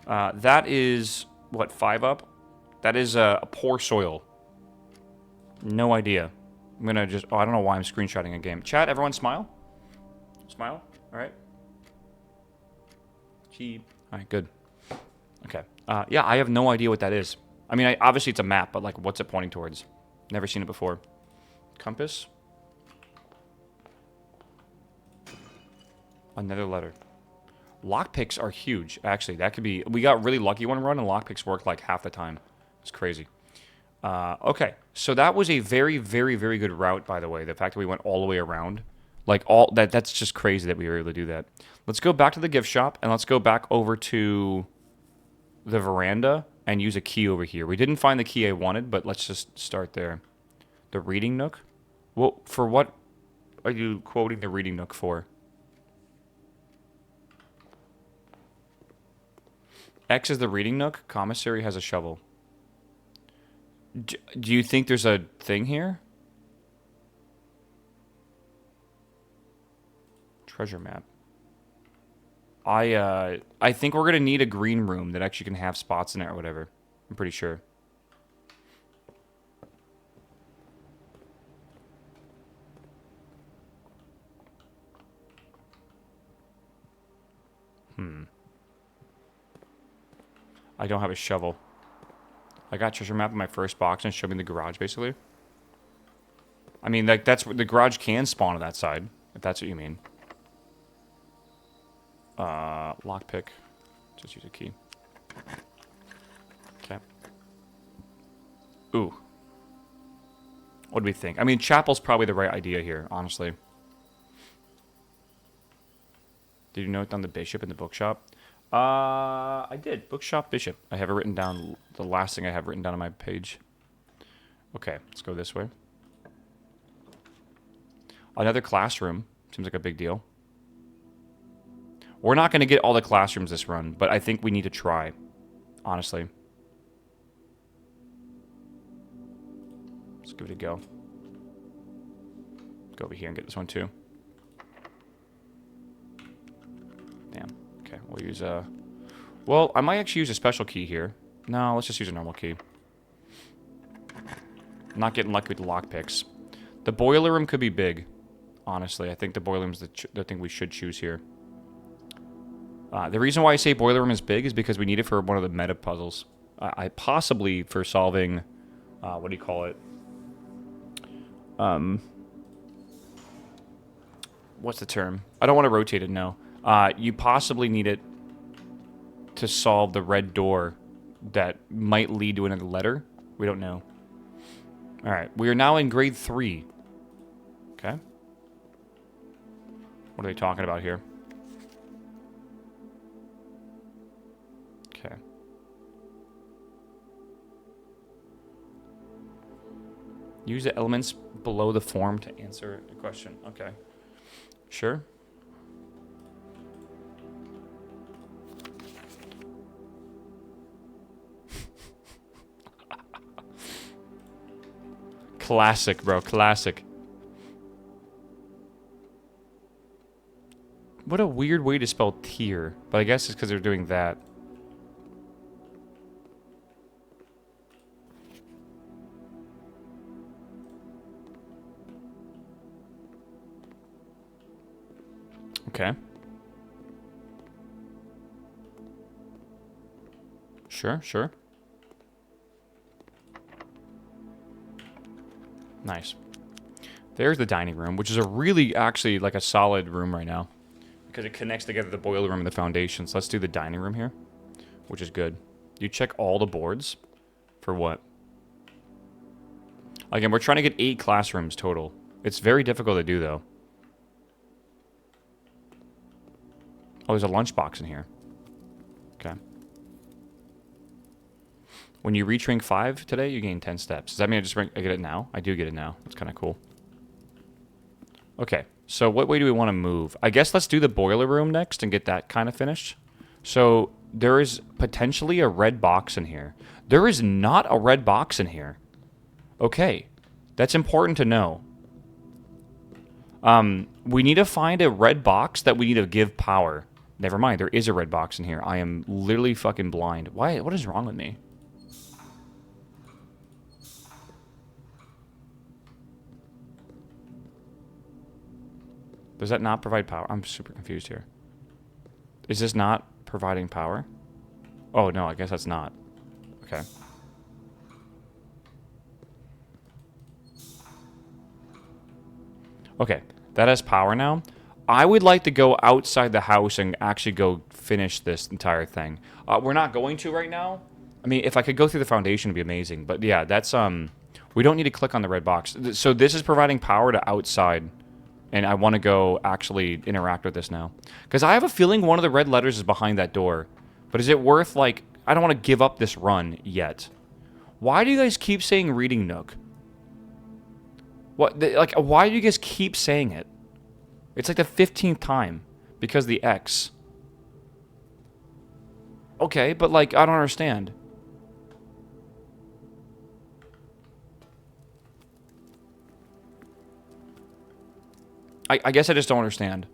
That is, what, 5 up? That is a poor soil. No idea. I'm gonna just... Oh, I don't know why I'm screenshotting a game. Chat, everyone smile? Smile? Alright. Cheap. Alright, good. Okay. Yeah, I have no idea what that is. I mean, obviously it's a map, but, like, what's it pointing towards? Never seen it before. Compass? Another letter. Lockpicks are huge, actually. That could be... We got really lucky one run, and lockpicks worked, like, half the time. It's crazy. Okay. So that was a very, very, very good route, by the way. The fact that we went all the way around. Like, that's just crazy that we were able to do that. Let's go back to the gift shop, and let's go back over to the veranda and use a key over here. We didn't find the key I wanted, but let's just start there. The reading nook? Well, for what are you quoting the reading nook for? X is the reading nook. Commissary has a shovel. Do you think there's a thing here? Treasure map. I think we're gonna need a green room that actually can have spots in it or whatever. I'm pretty sure. I don't have a shovel. I got treasure map in my first box and it showed me the garage, basically. I mean, like, that's where the garage can spawn on that side, if that's what you mean. Lockpick. Just use a key. Okay. Ooh. What do we think? I mean, chapel's probably the right idea here, honestly. Did you note down the bishop in the bookshop? I did. Bookshop bishop. I have it written down. The last thing I have written down on my page. Okay, let's go this way. Another classroom. Seems like a big deal. We're not going to get all the classrooms this run, but I think we need to try. Honestly. Let's give it a go. Go over here and get this one too. Damn. Okay, we'll use a... Well, I might actually use a special key here. No, let's just use a normal key. I'm not getting lucky with the lockpicks. The boiler room could be big. Honestly, I think the boiler room is the thing we should choose here. The reason why I say boiler room is big is because we need it for one of the meta puzzles. I possibly for solving... what do you call it? What's the term? I don't want to rotate it, no. You possibly need it to solve the red door that might lead to another letter. We don't know. Alright, we are now in grade 3. Okay. What are they talking about here? Okay. Use the elements below the form to answer a question. Okay. Sure. Classic, bro. Classic. What a weird way to spell tier. But I guess it's because they're doing that. Okay. Sure, sure. Nice. There's the dining room, which is a really, actually, like a solid room right now. Because it connects together the boiler room and the foundation. So let's do the dining room here, which is good. You check all the boards for what? Again, we're trying to get 8 classrooms total. It's very difficult to do, though. Oh, there's a lunchbox in here. Okay. When you reach rank 5 today, you gain 10 steps. Does that mean I get it now? I do get it now. That's kind of cool. Okay. So what way do we want to move? I guess let's do the boiler room next and get that kind of finished. So there is potentially a red box in here. There is not a red box in here. Okay. That's important to know. We need to find a red box that we need to give power. Never mind, there is a red box in here. I am literally fucking blind. Why? What is wrong with me? Does that not provide power? I'm super confused here. Is this not providing power? Oh, no, I guess that's not. Okay. Okay, that has power now. I would like to go outside the house and actually go finish this entire thing. We're not going to right now. I mean, if I could go through the foundation, it'd be amazing. But yeah, that's, we don't need to click on the red box. So this is providing power to outside. And I want to go actually interact with this now. Because I have a feeling one of the red letters is behind that door. But is it worth, like... I don't want to give up this run yet. Why do you guys keep saying Reading Nook? What? Like, why do you guys keep saying it? It's like the 15th time. Because the X. Okay, but, like, I don't understand. I guess I just don't understand.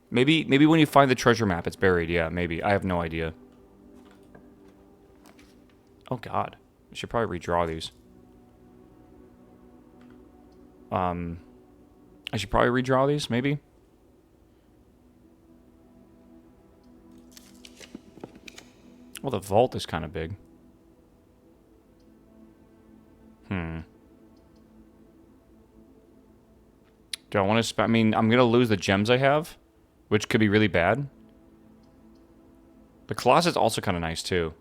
Maybe when you find the treasure map, it's buried. Yeah, maybe. I have no idea. Oh, God. I should probably redraw these. I should probably redraw these, maybe. Well, the vault is kind of big. Do I want to I mean, I'm going to lose the gems I have, which could be really bad. The closet's also kind of nice, too.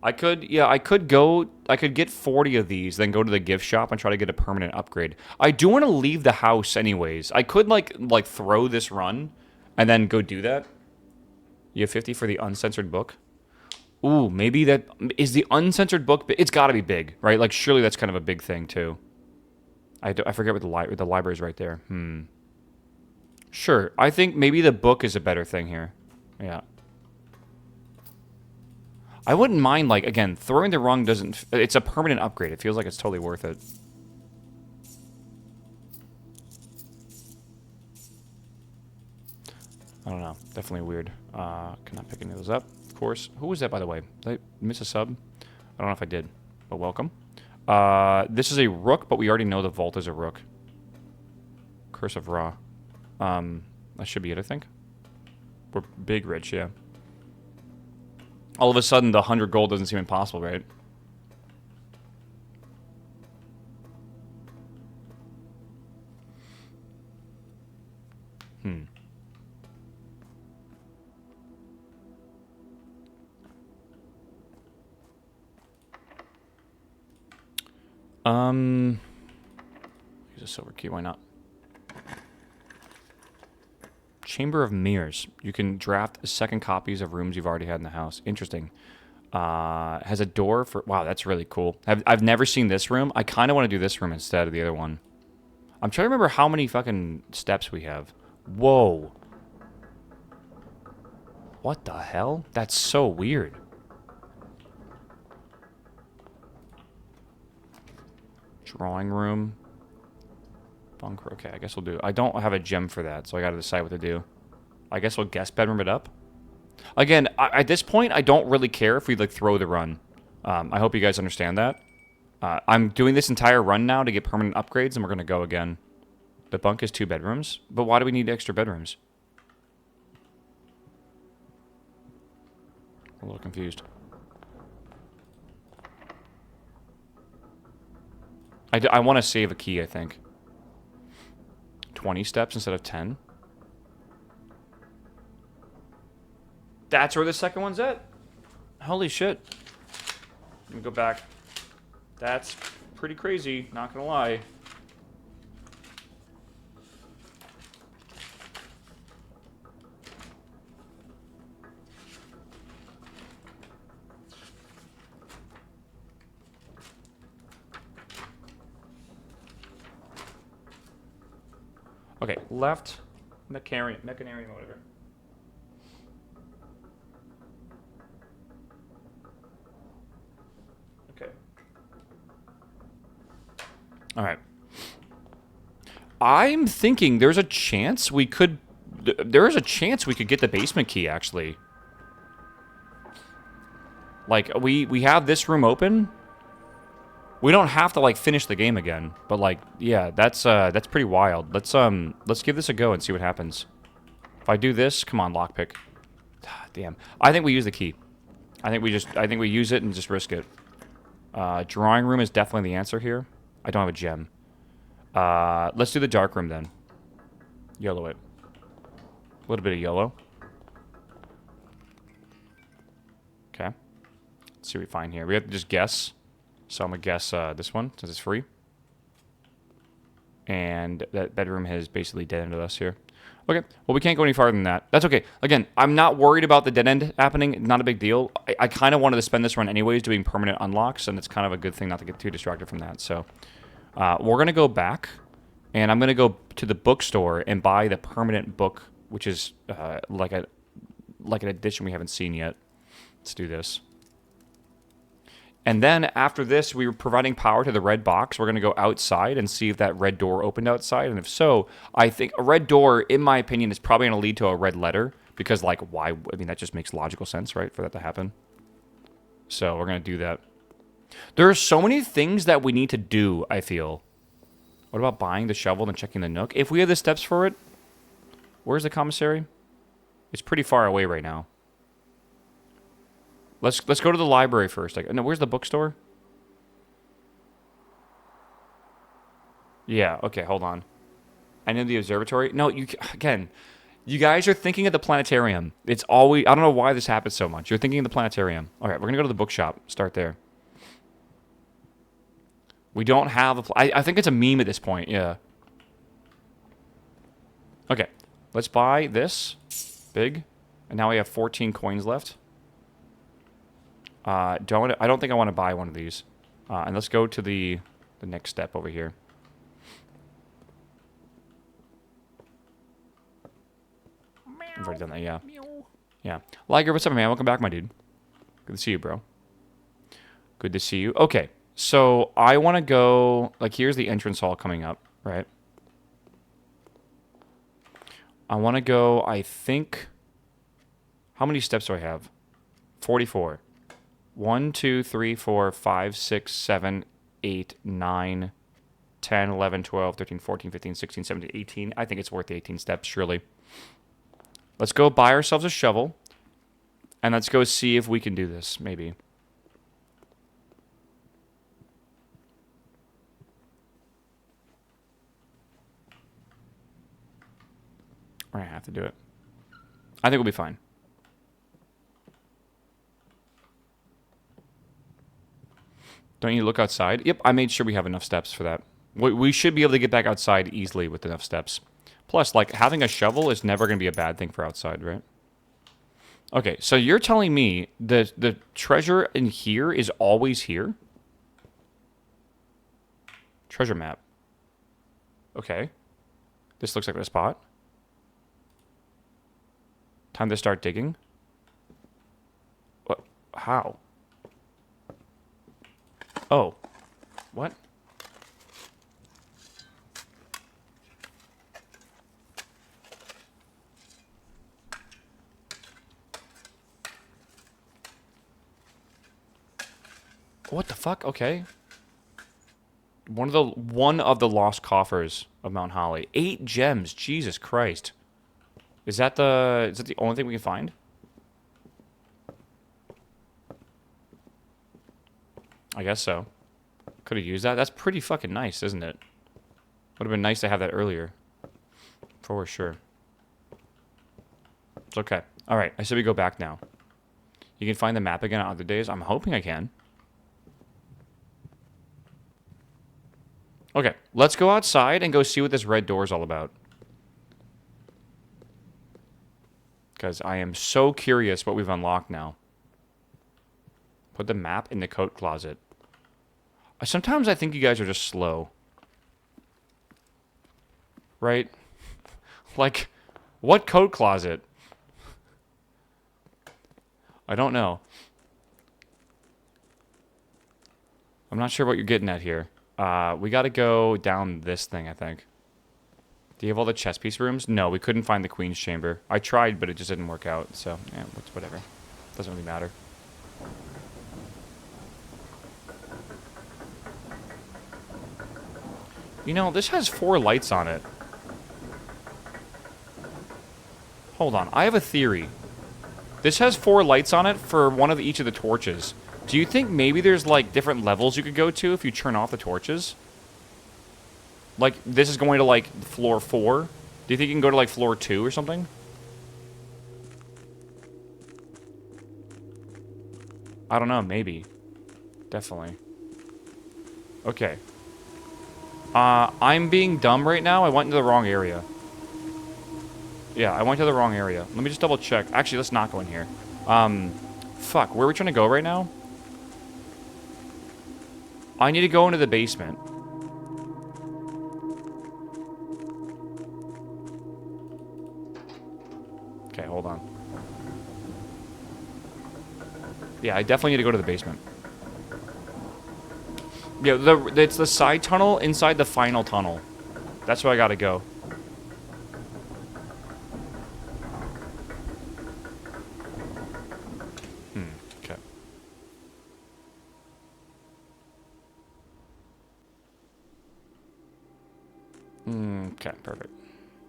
I could get 40 of these, then go to the gift shop and try to get a permanent upgrade. I do want to leave the house anyways. I could, like throw this run and then go do that. You have 50 for the uncensored book. Ooh, maybe that... Is the uncensored book... It's got to be big, right? Like, surely that's kind of a big thing, too. I forget what the library's right there. Sure. I think maybe the book is a better thing here. Yeah. I wouldn't mind, like, again, throwing the rung doesn't... It's a permanent upgrade. It feels like it's totally worth it. I don't know. Definitely weird. Cannot pick any of those up, of course. Who was that, by the way? Did I miss a sub? I don't know if I did, but welcome. This is a rook, but we already know the vault is a rook. Curse of Ra. That should be it, I think. We're big rich, yeah. All of a sudden, the 100 gold doesn't seem impossible, right? Use a silver key, why not? Chamber of Mirrors. You can draft second copies of rooms you've already had in the house. Interesting. Has a door for... Wow, that's really cool. I've never seen this room. I kind of want to do this room instead of the other one. I'm trying to remember how many fucking steps we have. Whoa. What the hell? That's so weird. Drawing room. Bunker. Okay, I guess we'll do... I don't have a gem for that, so I gotta decide what to do. I guess we'll guest bedroom it up. Again, at this point, I don't really care if we, like, throw the run. I hope you guys understand that. I'm doing this entire run now to get permanent upgrades, and we're gonna go again. The bunk is 2 bedrooms, but why do we need extra bedrooms? I'm a little confused. I want to save a key, I think. 20 steps instead of 10. That's where the second one's at? Holy shit. Let me go back. That's pretty crazy, not gonna lie. Okay, left, mechanarium, whatever. Okay. All right. I'm thinking there's a chance we could... There is a chance we could get the basement key, actually. Like, we have this room open. We don't have to, like, finish the game again. But, like, yeah, that's pretty wild. Let's give this a go and see what happens. If I do this, come on, lockpick. Damn. I think we use the key. I think we use it and just risk it. Drawing room is definitely the answer here. I don't have a gem. Let's do the dark room then. Yellow it. A little bit of yellow. Okay. Let's see what we find here. We have to just guess. So I'm going to guess this one, since it's free. And that bedroom has basically dead-ended us here. Okay, well, we can't go any farther than that. That's okay. Again, I'm not worried about the dead end happening. Not a big deal. I kind of wanted to spend this run anyways doing permanent unlocks, and it's kind of a good thing not to get too distracted from that. So we're going to go back, and I'm going to go to the bookstore and buy the permanent book, which is like an edition we haven't seen yet. Let's do this. And then after this, we were providing power to the red box. We're going to go outside and see if that red door opened outside. And if so, I think a red door, in my opinion, is probably going to lead to a red letter. Because, like, why? I mean, that just makes logical sense, right, for that to happen. So we're going to do that. There are so many things that we need to do, I feel. What about buying the shovel and checking the nook? If we have the steps for it, where's the commissary? It's pretty far away right now. Let's go to the library first. No, where's the bookstore? Yeah, okay, hold on. I know the observatory. No, you guys are thinking of the planetarium. It's always... I don't know why this happens so much. You're thinking of the planetarium. All right, we're going to go to the bookshop. Start there. We don't have a... I think it's a meme at this point, yeah. Okay, let's buy this. Big. And now we have 14 coins left. I don't think I want to buy one of these. And let's go to the next step over here. I've already done that, yeah. Yeah. Liger, what's up, man? Welcome back, my dude. Good to see you, bro. Good to see you. Okay, so I want to go... Like, here's the entrance hall coming up, right? I want to go, I think... How many steps do I have? 44. 1, 2, 3, 4, 5, 6, 7, 8, 9, 10, 11, 12, 13, 14, 15, 16, 17, 18. I think it's worth the 18 steps, surely. Let's go buy ourselves a shovel. And let's go see if we can do this, maybe. We're going to have to do it. I think we'll be fine. Don't you look outside? Yep, I made sure we have enough steps for that. We should be able to get back outside easily with enough steps. Plus, like, having a shovel is never going to be a bad thing for outside, right? Okay, so you're telling me the treasure in here is always here? Treasure map. Okay. This looks like a spot. Time to start digging. What? How? Oh. What? What the fuck? Okay. One of the lost coffers of Mount Holly. 8 gems. Jesus Christ. Is that the only thing we can find? I guess so. Could have used that. That's pretty fucking nice, isn't it? Would have been nice to have that earlier. For sure. It's okay. Alright, I said we go back now. You can find the map again on other days? I'm hoping I can. Okay, let's go outside and go see what this red door is all about. Because I am so curious what we've unlocked now. Put the map in the coat closet. Sometimes I think you guys are just slow. Right? Like, what coat closet? I don't know. I'm not sure what you're getting at here. We gotta go down this thing, I think. Do you have all the chess piece rooms? No, we couldn't find the Queen's Chamber. I tried, but it just didn't work out, so, yeah, it's whatever. Doesn't really matter. You know, this has 4 lights on it. Hold on, I have a theory. This has 4 lights on it for one of each of the torches. Do you think maybe there's, like, different levels you could go to if you turn off the torches? Like, this is going to, like, floor 4? Do you think you can go to, like, floor 2 or something? I don't know, maybe. Definitely. Okay. I'm being dumb right now. I went into the wrong area. Yeah, I went to the wrong area. Let me just double check. Actually, let's not go in here. Fuck, where are we trying to go right now? I need to go into the basement. Okay, hold on. Yeah, I definitely need to go to the basement. Yeah, it's the side tunnel inside the final tunnel. That's where I gotta go. Okay. Okay, perfect.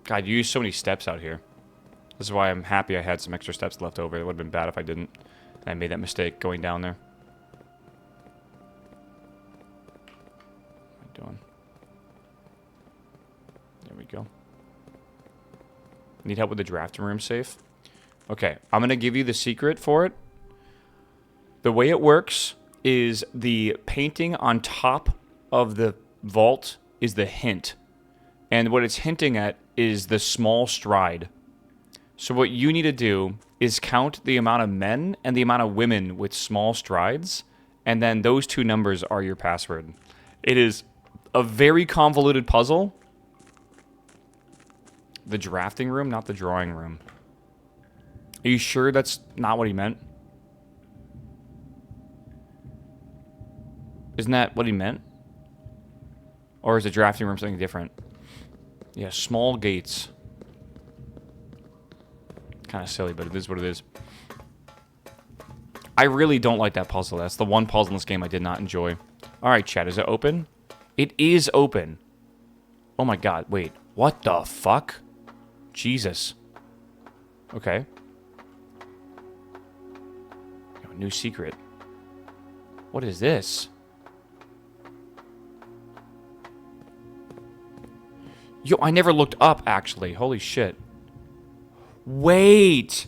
God, you use so many steps out here. This is why I'm happy I had some extra steps left over. It would have been bad if I didn't. I made that mistake going down there. What am I doing? There we go. Need help with the drafting room safe? Okay, I'm going to give you the secret for it. The way it works is the painting on top of the vault is the hint. And what it's hinting at is the small stride. So what you need to do is count the amount of men and the amount of women with small strides, and then those 2 numbers are your password. It is a very convoluted puzzle. The drafting room, not the drawing room. Are you sure that's not what he meant? Isn't that what he meant? Or is the drafting room something different? Yeah, small gates. Kind of silly, but it is what it is. I really don't like that puzzle. That's the one puzzle in this game I did not enjoy. Alright, chat, is it open? It is open. Oh my god, wait. What the fuck? Jesus. Okay. New secret. What is this? Yo, I never looked up, actually. Holy shit. Wait.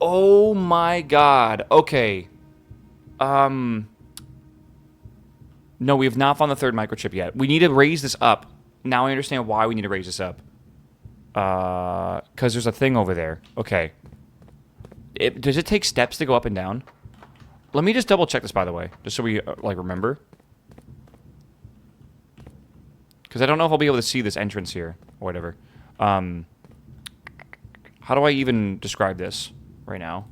Oh my god. Okay. No, we have not found the 3rd microchip yet. We need to raise this up. Now I understand why we need to raise this up. Because there's a thing over there. Okay. Does it take steps to go up and down? Let me just double check this, by the way. Just so we, like, remember. Because I don't know if I'll be able to see this entrance here. Or whatever. How do I even describe this right now?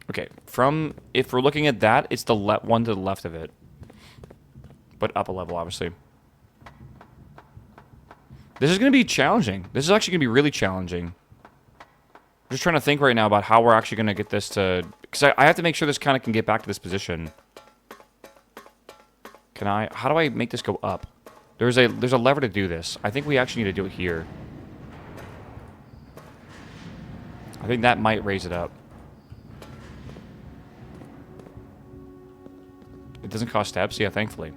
Okay, if we're looking at that, it's the one to the left of it. But up a level, obviously. This is going to be challenging. This is actually going to be really challenging. I'm just trying to think right now about how we're actually going to get this to... Because I have to make sure this kind of can get back to this position. How do I make this go up? There's a lever to do this. I think we actually need to do it here. I think that might raise it up. It doesn't cost steps? Yeah, thankfully.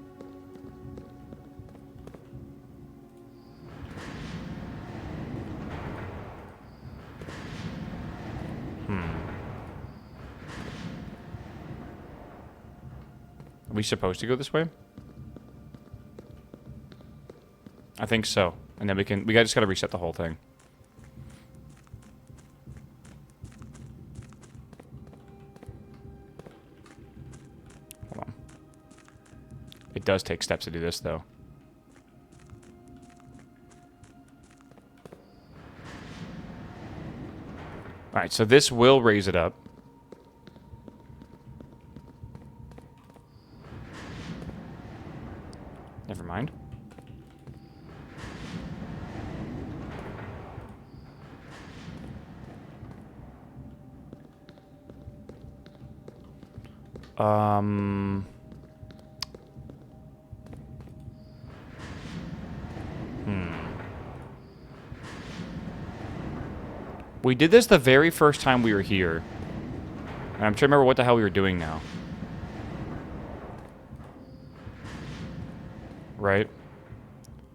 Are we supposed to go this way? I think so. And then we just gotta reset the whole thing. Hold on. It does take steps to do this, though. Alright, so this will raise it up. Never mind. We did this the very first time we were here. And I'm trying to remember what the hell we were doing now. Right?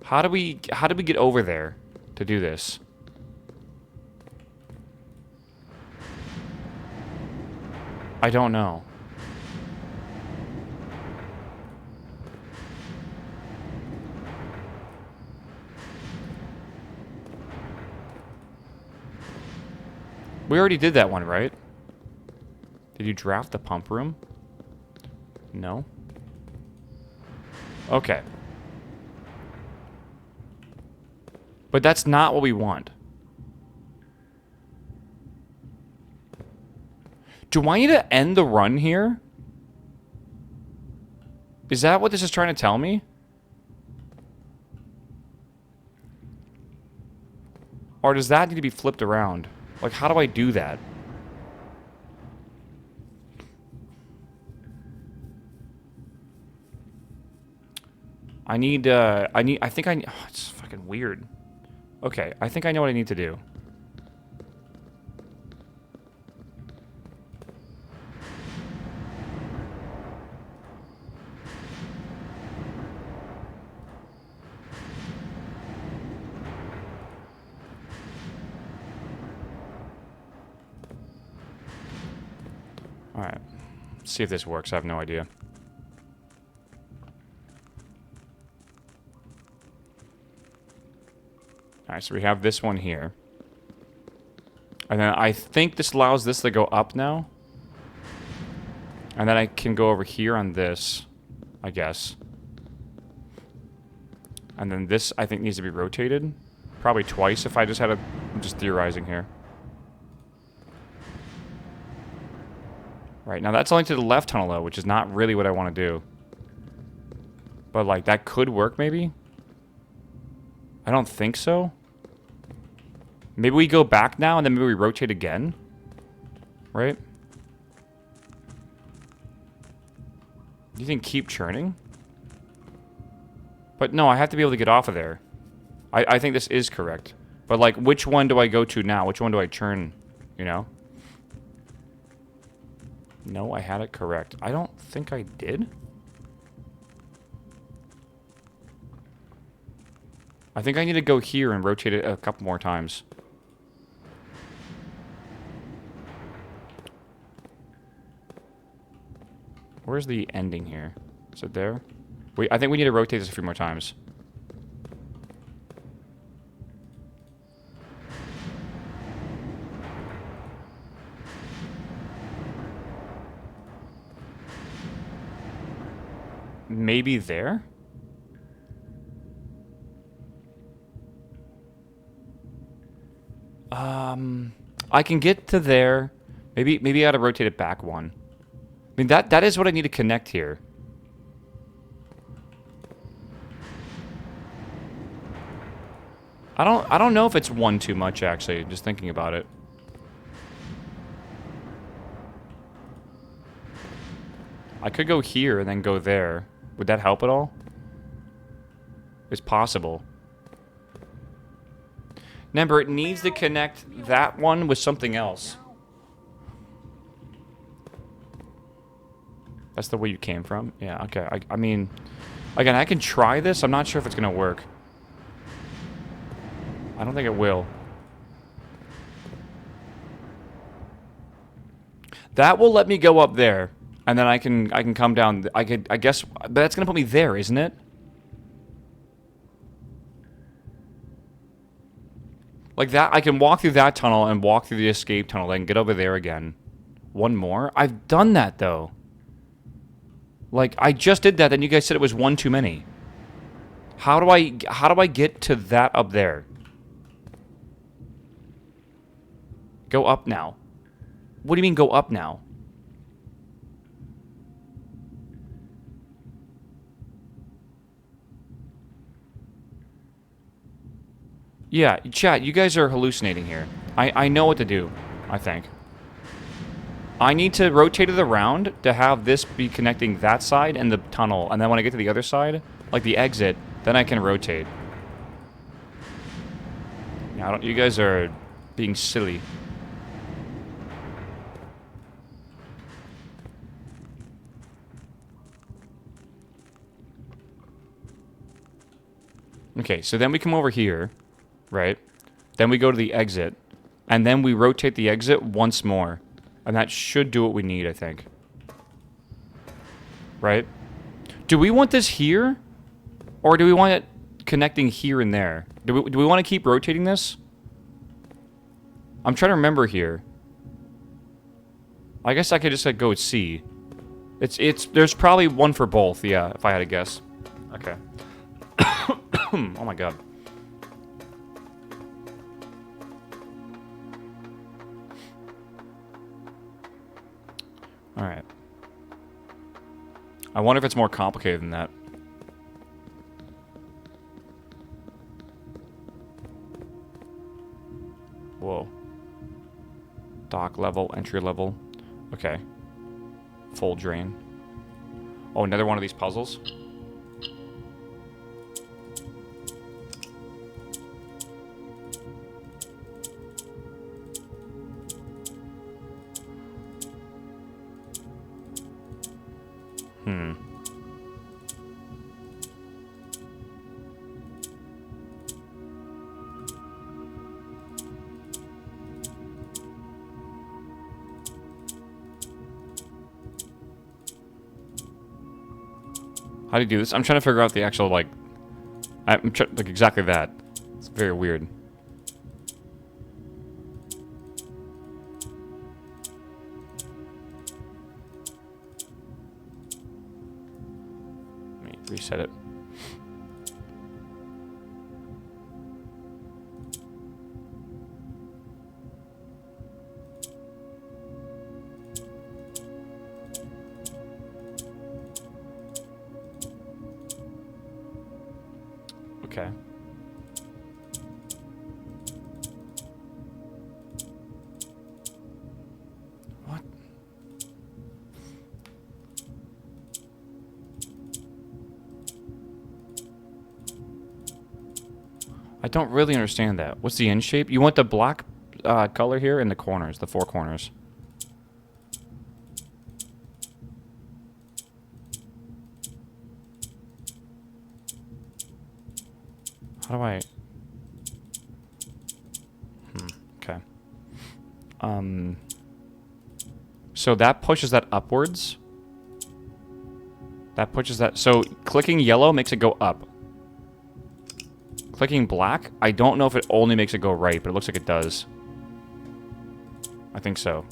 How do we get over there to do this? I don't know. We already did that one, right? Did you draft the pump room? No. Okay. But that's not what we want. Do I need to end the run here? Is that what this is trying to tell me? Or does that need to be flipped around? Like, how do I do that? I think I, oh, it's fucking weird. Okay, I think I know what I need to do. Alright. See if this works. I have no idea. Alright, so we have this one here. And then I think this allows this to go up now. And then I can go over here on this, I guess. And then this, I think, needs to be rotated. Probably twice if I just had a... I'm just theorizing here. Right, now that's only to the left tunnel, though, which is not really what I want to do. But, like, that could work, maybe? I don't think so. Maybe we go back now, and then maybe we rotate again? Right? Do you think keep churning? But no, I have to be able to get off of there. I think this is correct. But, like, which one do I go to now? Which one do I churn, you know? No, I had it correct. I don't think I did. I think I need to go here and rotate it a couple more times. Where's the ending here? Is it there? I think we need to rotate this a few more times. Maybe there? I can get to there. Maybe I gotta rotate it back one. I mean, that is what I need to connect here. I don't know if it's one too much, actually, just thinking about it. I could go here and then go there. Would that help at all? It's possible. Remember, it needs to connect that one with something else. That's the way you came from? Yeah, okay. I mean, again, I can try this. I'm not sure if it's going to work. I don't think it will. That will let me go up there. And then I can come down. I guess, but that's going to put me there, isn't it? Like that, I can walk through that tunnel and walk through the escape tunnel, then get over there again. One more? I've done that, though. Like, I just did that, and you guys said it was one too many. How do I get to that up there? Go up now. What do you mean go up now? Yeah, chat, you guys are hallucinating here. I know what to do, I think. I need to rotate it around to have this be connecting that side and the tunnel, and then when I get to the other side, like the exit, then I can rotate. Yeah, you guys are being silly. Okay, so then we come over here, right? Then we go to the exit, and then we rotate the exit once more. And that should do what we need, I think. Right? Do we want this here? Or do we want it connecting here and there? Do we want to keep rotating this? I'm trying to remember here. I guess I could just like go with C. There's probably one for both, yeah, if I had to guess. Okay. Oh my god. Alright. I wonder if it's more complicated than that. Whoa. Dock level, entry level. Okay. Full drain. Oh, another one of these puzzles? How do you do this? I'm trying to figure out the actual, like... like, exactly that. It's very weird. Let me reset it. Okay. What? I don't really understand that. What's the end shape? You want the black color here in the corners, the four corners. How do I... okay. So that pushes that upwards. That pushes that... So clicking yellow makes it go up. Clicking black, I don't know if it only makes it go right, but it looks like it does. I think so.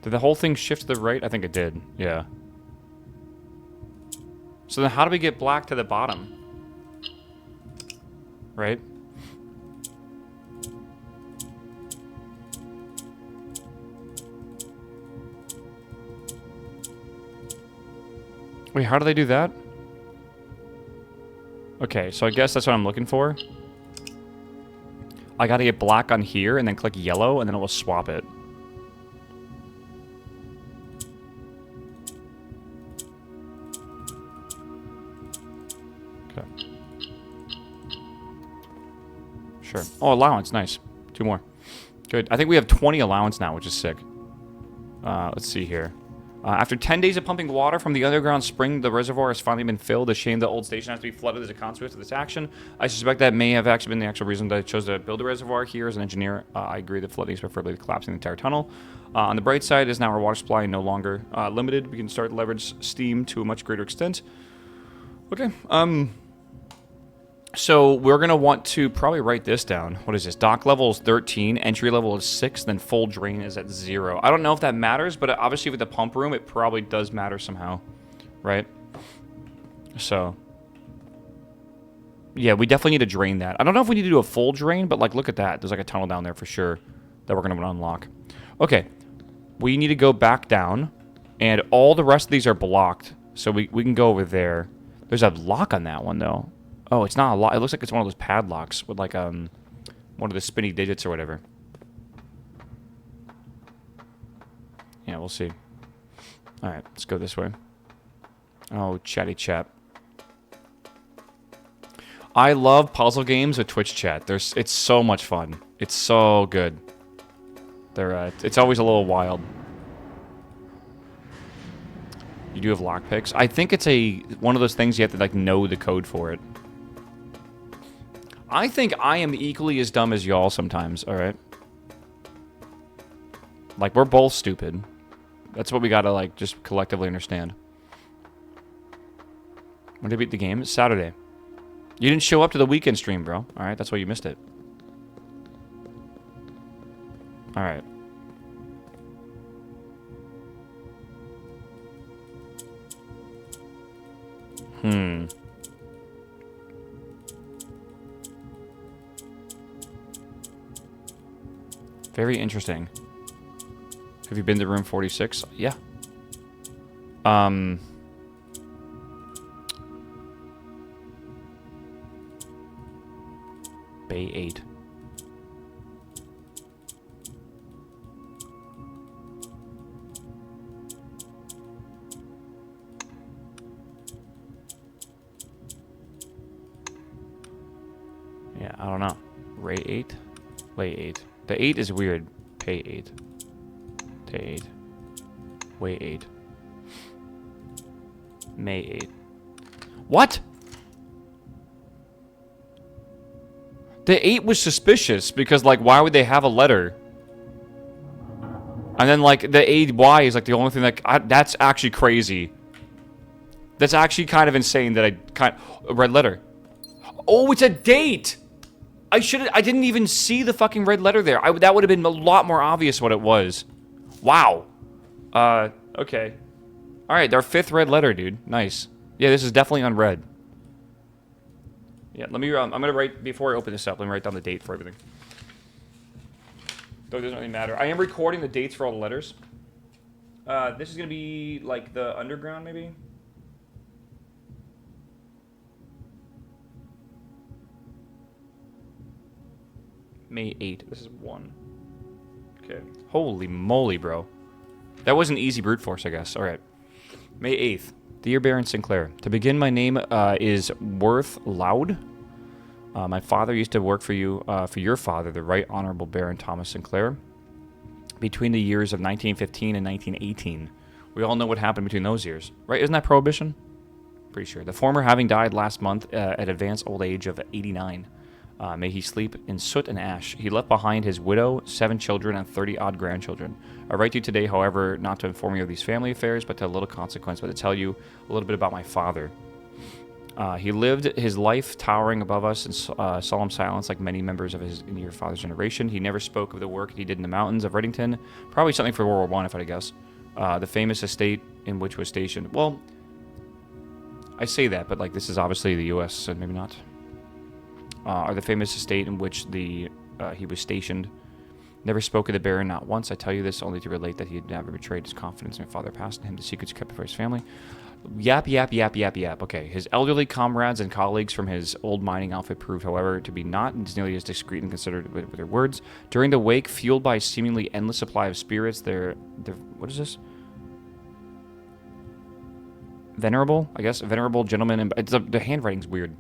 Did the whole thing shift to the right? I think it did. Yeah. So then how do we get black to the bottom? Right? Wait, how do they do that? Okay, so I guess that's what I'm looking for. I gotta get black on here and then click yellow and then it will swap it. Sure. Oh, allowance. Nice. 2 more. Good. I think we have 20 allowance now, which is sick. Let's see here. After 10 days of pumping water from the underground spring, the reservoir has finally been filled. A shame the old station has to be flooded as a consequence of this action. I suspect that may have actually been the actual reason that I chose to build a reservoir here as an engineer. I agree that flooding is preferably collapsing the entire tunnel. On the bright side is now our water supply no longer limited. We can start to leverage steam to a much greater extent. Okay. So we're going to want to probably write this down. What is this? Dock level is 13, entry level is 6, then full drain is at 0. I don't know if that matters, but obviously with the pump room, it probably does matter somehow, right? So. Yeah, we definitely need to drain that. I don't know if we need to do a full drain, but like, look at that. There's like a tunnel down there for sure that we're going to unlock. Okay. We need to go back down, and all the rest of these are blocked, so we can go over there. There's a lock on that one, though. Oh, it's not a lock. It looks like it's one of those padlocks with, like, one of the spinny digits or whatever. Yeah, we'll see. All right, let's go this way. Oh, chatty chat. I love puzzle games with Twitch chat. It's so much fun. It's so good. It's always a little wild. You do have lockpicks. I think it's one of those things you have to like know the code for it. I think I am equally as dumb as y'all sometimes. All right. Like we're both stupid. That's what we gotta like just collectively understand. When did you beat the game? It's Saturday. You didn't show up to the weekend stream, bro. All right, that's why you missed it. All right. Very interesting. Have you been to room 46? Yeah. Bay 8. Yeah, I don't know. Ray 8? Way 8. The 8 is weird. Pay 8. Day 8. Way 8. May 8. What? The 8 was suspicious because, like, why would they have a letter? And then, like, the AY is, like, the only thing that... that's actually crazy. That's actually kind of insane that a red letter. Oh, it's a date! I didn't even see the fucking red letter there. That would have been a lot more obvious what it was. Wow. Okay. Alright, our 5th red letter, dude. Nice. Yeah, this is definitely unread. Yeah, let me, I'm gonna write, before I open this up, let me write down the date for everything. Though it doesn't really matter. I am recording the dates for all the letters. This is gonna be, like, the underground, maybe? May 8. This is 1. Okay. Holy moly, bro. That was an easy brute force, I guess. Alright. May 8th. Dear Baron Sinclair, to begin, my name is Worth Loud. My father used to work for your father, the Right Honorable Baron Thomas Sinclair, between the years of 1915 and 1918. We all know what happened between those years, right? Isn't that Prohibition? Pretty sure. The former having died last month at advanced old age of 89. May he sleep in soot and ash. He left behind his widow, 7 children, and 30-odd grandchildren. I write to you today, however, not to inform you of these family affairs, but to a little consequence, but to tell you a little bit about my father. He lived his life towering above us in solemn silence like many members of his your father's generation. He never spoke of the work he did in the mountains of Reddington. Probably something for World War I, if I had to guess. The famous estate in which was stationed. Well, I say that, but like this is obviously the U.S., so maybe not. Or the famous estate in which he was stationed. Never spoke of the Baron, not once. I tell you this only to relate that he had never betrayed his confidence in my father passed him. The secrets kept for his family. Yap, yap, yap, yap, yap. Okay, his elderly comrades and colleagues from his old mining outfit proved, however, to be not nearly as discreet and considerate with their words. During the wake, fueled by a seemingly endless supply of spirits, their what is this? Venerable, I guess. Venerable gentleman. And the handwriting's weird.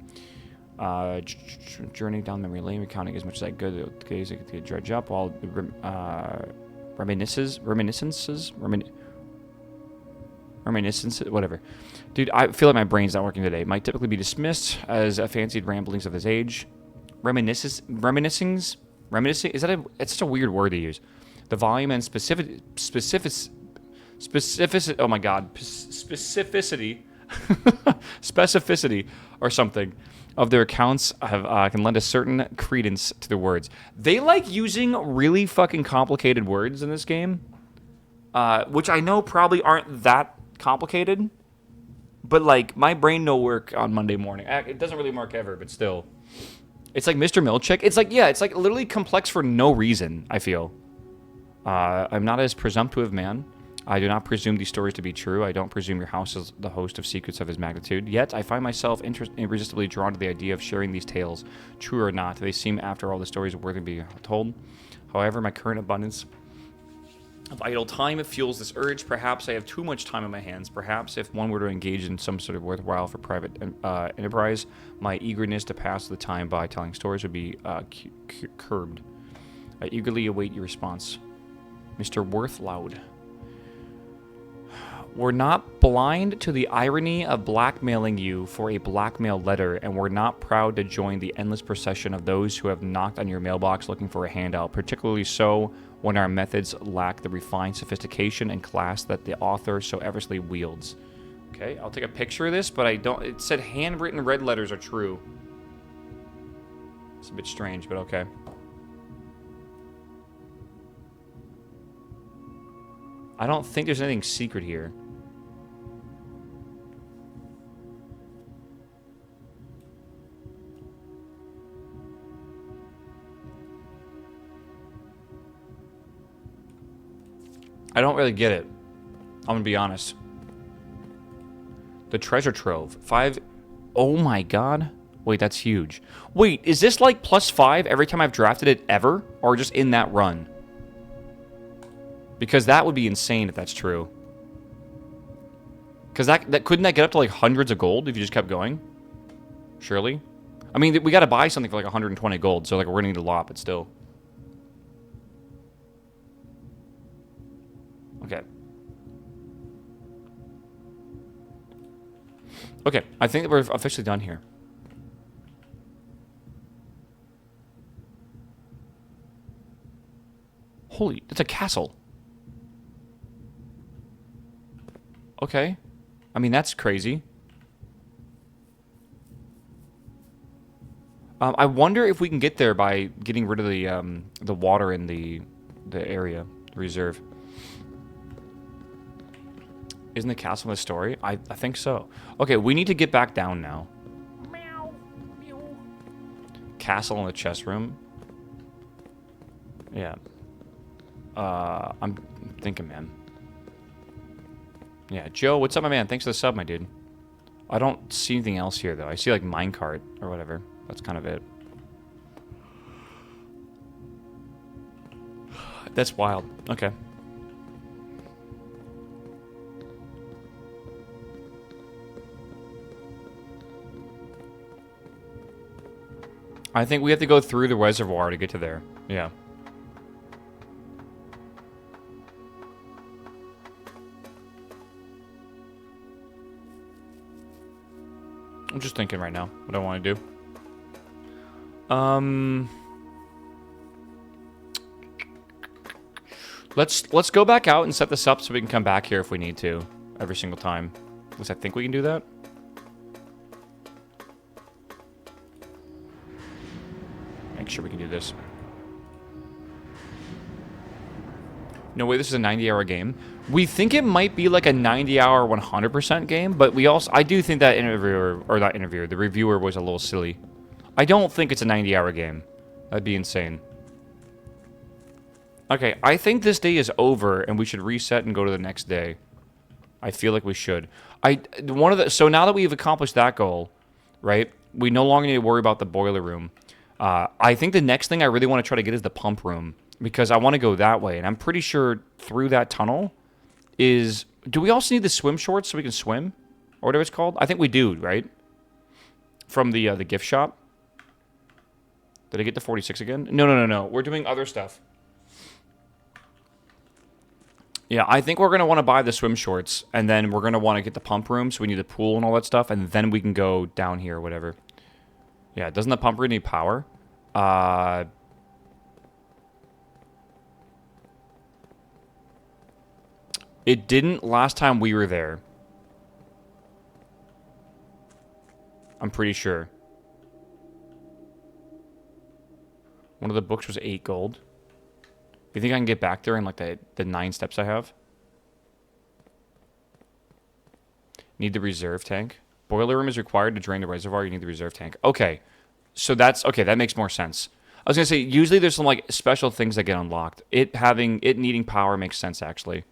Journey down memory lane, recounting as much as I could, to dredge up while reminiscences, whatever. Dude, I feel like my brain's not working today. Might typically be dismissed as a fancied ramblings of his age. Reminiscing, is that it's such a weird word to use. The volume and specificity, oh my god, specificity or something of their accounts can lend a certain credence to the words. They like using really fucking complicated words in this game, which I know probably aren't that complicated, But like my brain no work on Monday morning. It doesn't really work ever, but still. It's like Mr. Milchick. It's like, yeah, it's like literally complex for no reason, I feel. I'm not as presumptive man. I do not presume these stories to be true. I don't presume your house is the host of secrets of his magnitude. Yet, I find myself irresistibly drawn to the idea of sharing these tales. True or not, they seem, after all, the stories worthy of being told. However, my current abundance of idle time fuels this urge. Perhaps I have too much time on my hands. Perhaps if one were to engage in some sort of worthwhile for private enterprise, my eagerness to pass the time by telling stories would be curbed. I eagerly await your response. Mr. Worthloud. We're not blind to the irony of blackmailing you for a blackmail letter, and we're not proud to join the endless procession of those who have knocked on your mailbox looking for a handout, particularly so when our methods lack the refined sophistication and class that the author so effortlessly wields. Okay, I'll take a picture of this, but I don't... It said handwritten red letters are true. It's a bit strange, but okay. I don't think there's anything secret here. I don't really get it. I'm gonna be honest. The treasure trove. 5... Oh my god. Wait, that's huge. Wait, is this like +5 every time I've drafted it ever? Or just in that run? Because that would be insane if that's true. Because that couldn't that get up to like hundreds of gold if you just kept going? Surely? I mean, we gotta buy something for like 120 gold, so like we're gonna need a lot, but still. Okay. Okay, I think that we're officially done here. Holy, that's a castle. Okay. I mean, that's crazy. I wonder if we can get there by getting rid of the water in the area, the reserve. Isn't the castle in the story? I think so. Okay, we need to get back down now. Meow. Meow. Castle in the chest room. Yeah. I'm thinking, man. Yeah, Joe, what's up, my man? Thanks for the sub, my dude. I don't see anything else here, though. I see, like, minecart or whatever. That's kind of it. That's wild. Okay. I think we have to go through the reservoir to get to there. Yeah. I'm just thinking right now what I want to do. Let's go back out and set this up so we can come back here if we need to every single time. At least I think we can do that. Make sure we can do this. No way, this is a 90-hour game. We think it might be like a 90-hour 100% game, but I do think that the reviewer was a little silly. I don't think it's a 90-hour game. That'd be insane. Okay, I think this day is over, and we should reset and go to the next day. I feel like we should. So now that we've accomplished that goal, right? We no longer need to worry about the boiler room. I think the next thing I really want to try to get is the pump room, because I want to go that way, and I'm pretty sure through that tunnel is... Do we also need the swim shorts so we can swim? Or whatever it's called? I think we do, right? From the gift shop. Did I get to 46 again? No. We're doing other stuff. Yeah, I think we're going to want to buy the swim shorts, and then we're going to want to get the pump room, so we need the pool and all that stuff, and then we can go down here or whatever. Yeah, doesn't the pump room need power? It didn't last time we were there. I'm pretty sure. One of the books was 8 gold. You think I can get back there in like the 9 steps I have? Need the reserve tank. Boiler room is required to drain the reservoir. You need the reserve tank. Okay. So that's okay. That makes more sense. I was gonna say usually there's some like special things that get unlocked. It needing power makes sense actually.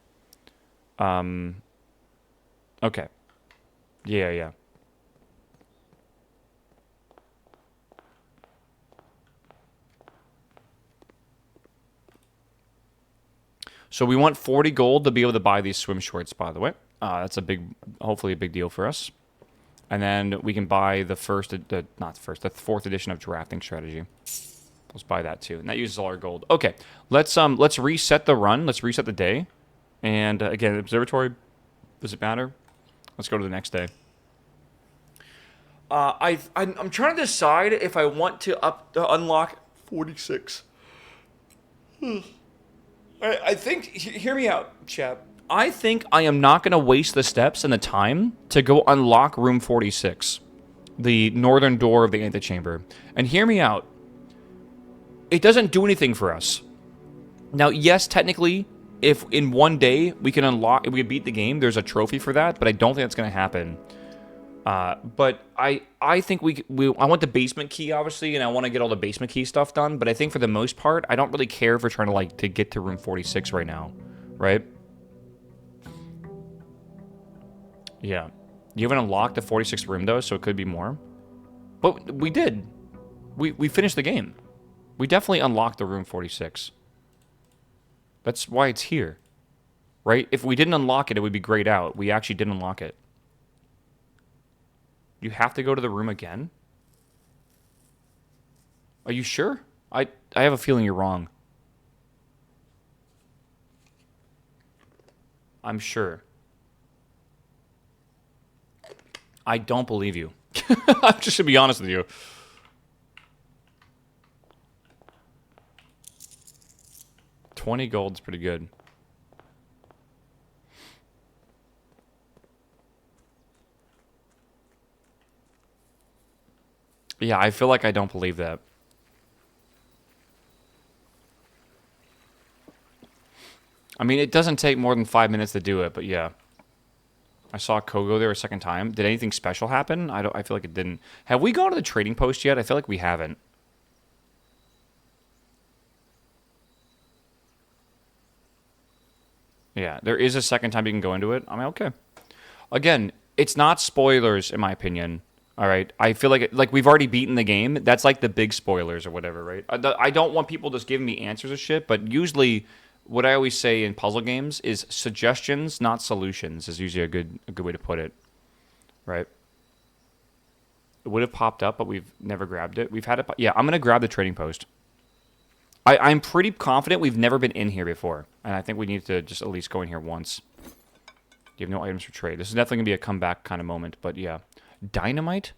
Okay. Yeah, yeah. So we want 40 gold to be able to buy these swim shorts, by the way. That's hopefully a big deal for us. And then we can buy the the fourth edition of drafting strategy. Let's buy that too, and that uses all our gold. Okay, let's reset the run. Let's reset the day, and again, observatory. Does it matter? Let's go to the next day. I'm trying to decide if I want to unlock 46. I think, hear me out, chap. I think I am not going to waste the steps and the time to go unlock room 46, the northern door of the antechamber. And hear me out. It doesn't do anything for us. Now, yes, technically, if in one day we beat the game, there's a trophy for that, but I don't think that's going to happen. But I think I want the basement key, obviously, and I want to get all the basement key stuff done, but I think for the most part, I don't really care if we're trying to get to room 46 right now, right? Yeah. You haven't unlocked the 46th room, though, so it could be more. But we did. We finished the game. We definitely unlocked the room 46. That's why it's here, right? If we didn't unlock it, it would be grayed out. We actually didn't unlock it. You have to go to the room again? Are you sure? I have a feeling you're wrong. I'm sure. I don't believe you. I'm just to be honest with you. $20 gold's pretty good. Yeah, I feel like I don't believe that. I mean, it doesn't take more than 5 minutes to do it, but yeah. I saw Kogo there a second time. Did anything special happen? I feel like it didn't. Have we gone to the trading post yet? I feel like we haven't. Yeah, there is a second time you can go into it. I mean, okay. Again, it's not spoilers in my opinion. All right, I feel like we've already beaten the game. That's like the big spoilers or whatever, right? I don't want people just giving me answers of shit, but usually, what I always say in puzzle games is suggestions, not solutions. Is usually a good way to put it, right? It would have popped up, but we've never grabbed it. We've had it. Yeah, I'm gonna grab the trading post. I'm pretty confident we've never been in here before, and I think we need to just at least go in here once. You have no items for trade. This is definitely gonna be a comeback kind of moment, but yeah. Dynamite?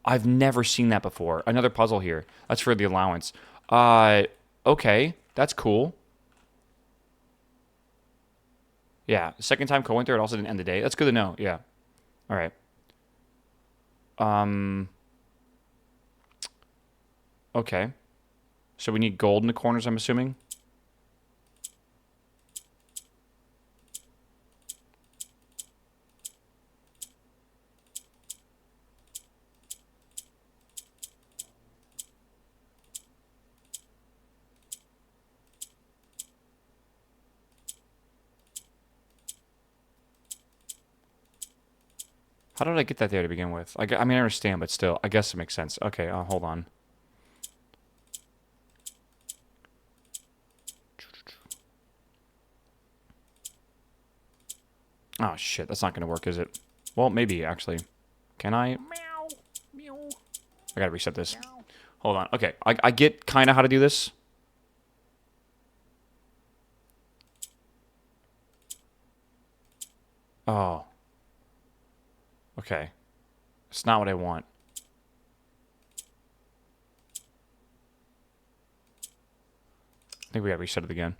I've never seen that before. Another puzzle here. That's for the allowance. Okay. That's cool. Yeah. Second time Ko went there, it also didn't end the day. That's good to know. Yeah. All right. Okay. So we need gold in the corners, I'm assuming? How did I get that there to begin with? I mean, I understand, but still, I guess it makes sense. Okay, hold on. Oh, shit. That's not going to work, is it? Well, maybe, actually. Can I? Meow. Meow. I got to reset this. Meow. Hold on. Okay, I get kind of how to do this. Oh. Okay. It's not what I want. I think we gotta reset it again.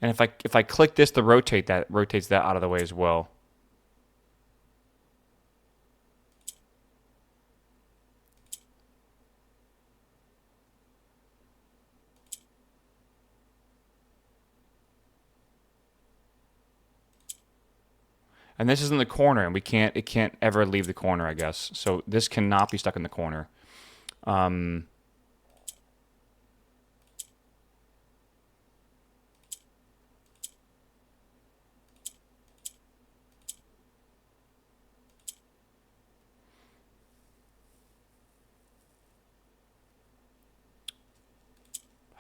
And if I click this to rotate that, it rotates that out of the way as well. And this is in the corner, and it can't ever leave the corner, I guess. So this cannot be stuck in the corner.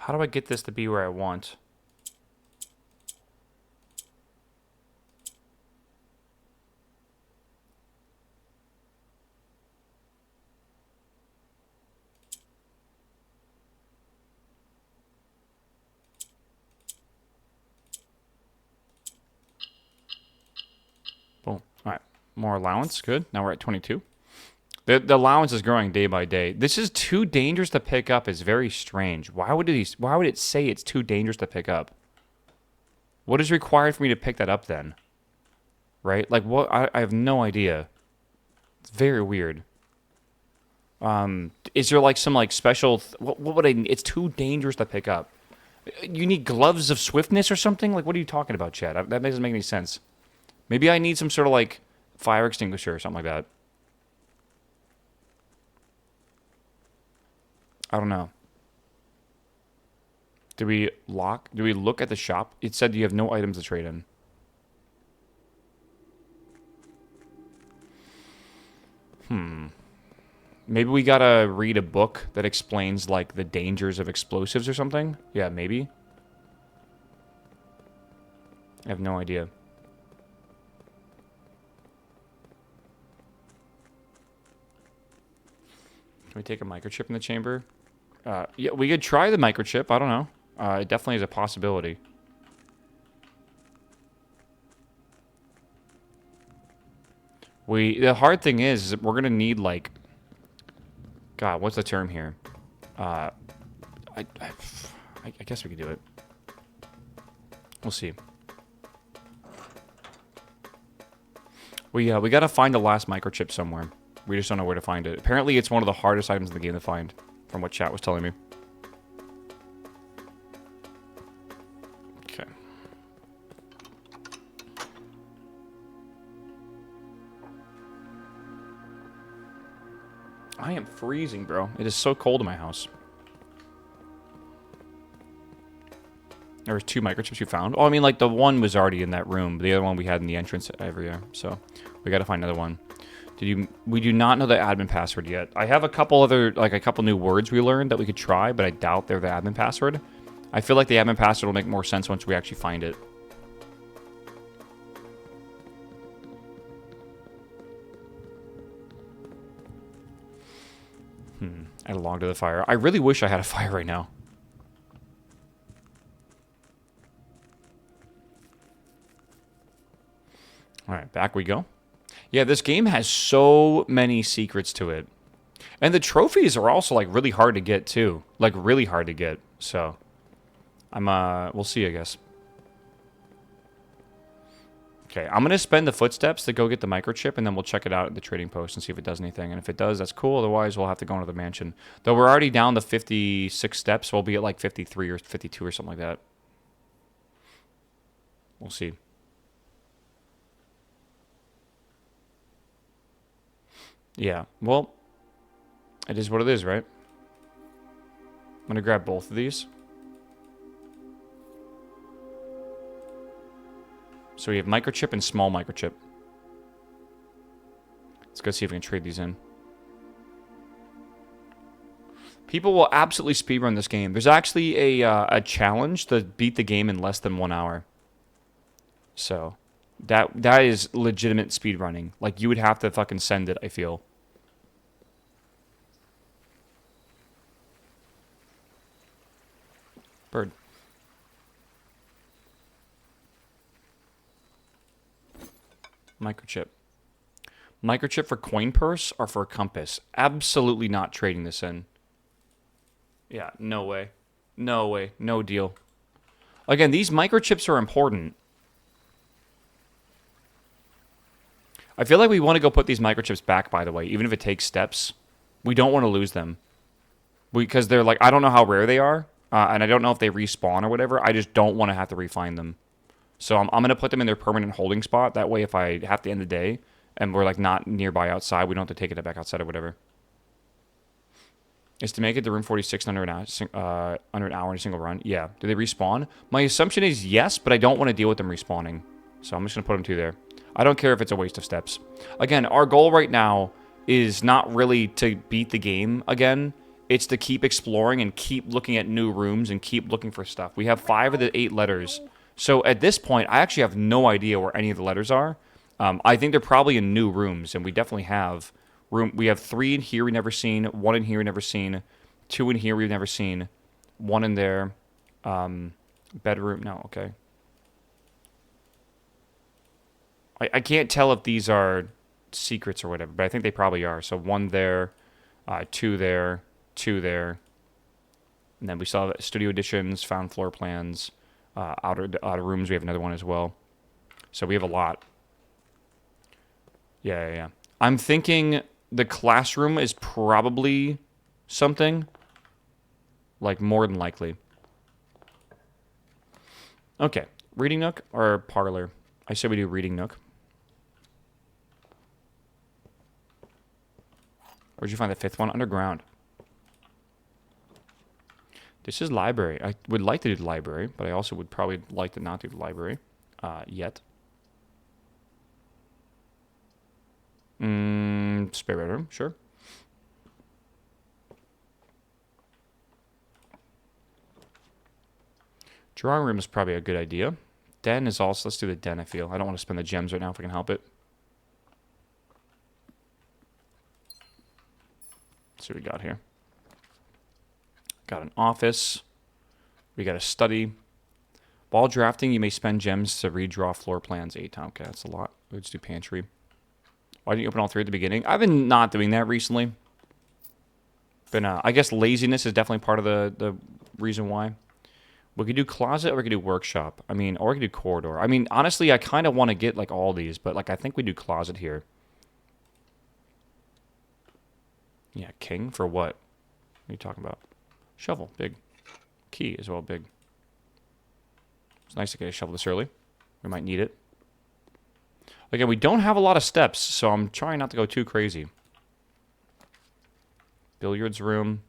How do I get this to be where I want? Boom. All right. More allowance. Good. Now we're at 22. The allowance is growing day by day. This is too dangerous to pick up. Is very strange. Why would it say it's too dangerous to pick up? What is required for me to pick that up then? Right? Like what? I have no idea. It's very weird. Is there like some like special? What would I? It's too dangerous to pick up. You need gloves of swiftness or something? Like what are you talking about, Chad? That doesn't make any sense. Maybe I need some sort of like fire extinguisher or something like that. I don't know. Do we look at the shop? It said you have no items to trade in. Maybe we gotta read a book that explains, like, the dangers of explosives or something? Yeah, maybe. I have no idea. Can we take a microchip in the chamber? Yeah, we could try the microchip. I don't know. It definitely is a possibility. The hard thing is we're gonna need, like... God, what's the term here? I guess we could do it. We'll see. We gotta find the last microchip somewhere. We just don't know where to find it. Apparently, it's one of the hardest items in the game to find, from what chat was telling me. Okay. I am freezing, bro. It is so cold in my house. There was 2 microchips you found. Oh, I mean, like, the one was already in that room. The other one we had in the entrance area. So, we gotta find another one. We do not know the admin password yet. I have a couple new words we learned that we could try, but I doubt they're the admin password. I feel like the admin password will make more sense once we actually find it. Add a log to the fire. I really wish I had a fire right now. Alright, back we go. Yeah, this game has so many secrets to it. And the trophies are also, like, really hard to get, too. Like, really hard to get. So, we'll see, I guess. Okay, I'm going to spend the footsteps to go get the microchip, and then we'll check it out at the trading post and see if it does anything. And if it does, that's cool. Otherwise, we'll have to go into the mansion. Though we're already down to 56 steps, so we'll be at, like, 53 or 52 or something like that. We'll see. Yeah, well, it is what it is, right? I'm going to grab both of these. So we have microchip and small microchip. Let's go see if we can trade these in. People will absolutely speedrun this game. There's actually a challenge to beat the game in less than 1 hour. So, that is legitimate speedrunning. Like, you would have to fucking send it, I feel. Bird. Microchip. Microchip for coin purse or for a compass? Absolutely not trading this in. Yeah, no way. No way. No deal. Again, these microchips are important. I feel like we want to go put these microchips back, by the way, even if it takes steps. We don't want to lose them. Because they're like, I don't know how rare they are. And I don't know if they respawn or whatever. I just don't want to have to refine them. So I'm going to put them in their permanent holding spot. That way, if I have to end the day and we're like not nearby outside, we don't have to take it back outside or whatever. Is to make it to room 46 under an hour in a single run. Yeah. Do they respawn? My assumption is yes, but I don't want to deal with them respawning. So I'm just going to put them 2 there. I don't care if it's a waste of steps. Again, our goal right now is not really to beat the game again. It's to keep exploring and keep looking at new rooms and keep looking for stuff. We have 5 of the 8 letters. So at this point, I actually have no idea where any of the letters are. I think they're probably in new rooms, and we definitely have room. We have 3 in here we've never seen, 1 in here we've never seen, 2 in here we've never seen, 1 in there. Bedroom, no, okay. I can't tell if these are secrets or whatever, but I think they probably are. So 1 there, 2 there, 2 there. And then we saw studio additions, found floor plans, outer rooms. We have another one as well. So we have a lot. Yeah. I'm thinking the classroom is probably something. Like, more than likely. Okay. Reading nook or parlor? I say we do reading nook. Where'd you find the 5th one? Underground. This is library. I would like to do the library, but I also would probably like to not do the library yet. Spare bedroom, sure. Drawing room is probably a good idea. Den is also, let's do the den, I feel. I don't want to spend the gems right now if I can help it. Let's see what we got here. Got an office. We got a study. While drafting, you may spend gems to redraw floor plans 8 times. Okay, that's a lot. Let's do pantry. Why didn't you open all 3 at the beginning? I've been not doing that recently. I guess laziness is definitely part of the reason why. We could do closet or we could do workshop. I mean, or we could do corridor. I mean, honestly, I kind of want to get like all these, but like I think we do closet here. Yeah, king for what? What are you talking about? Shovel, big. Key as well, big. It's nice to get a shovel this early. We might need it. Again, we don't have a lot of steps, so I'm trying not to go too crazy. Billiards room.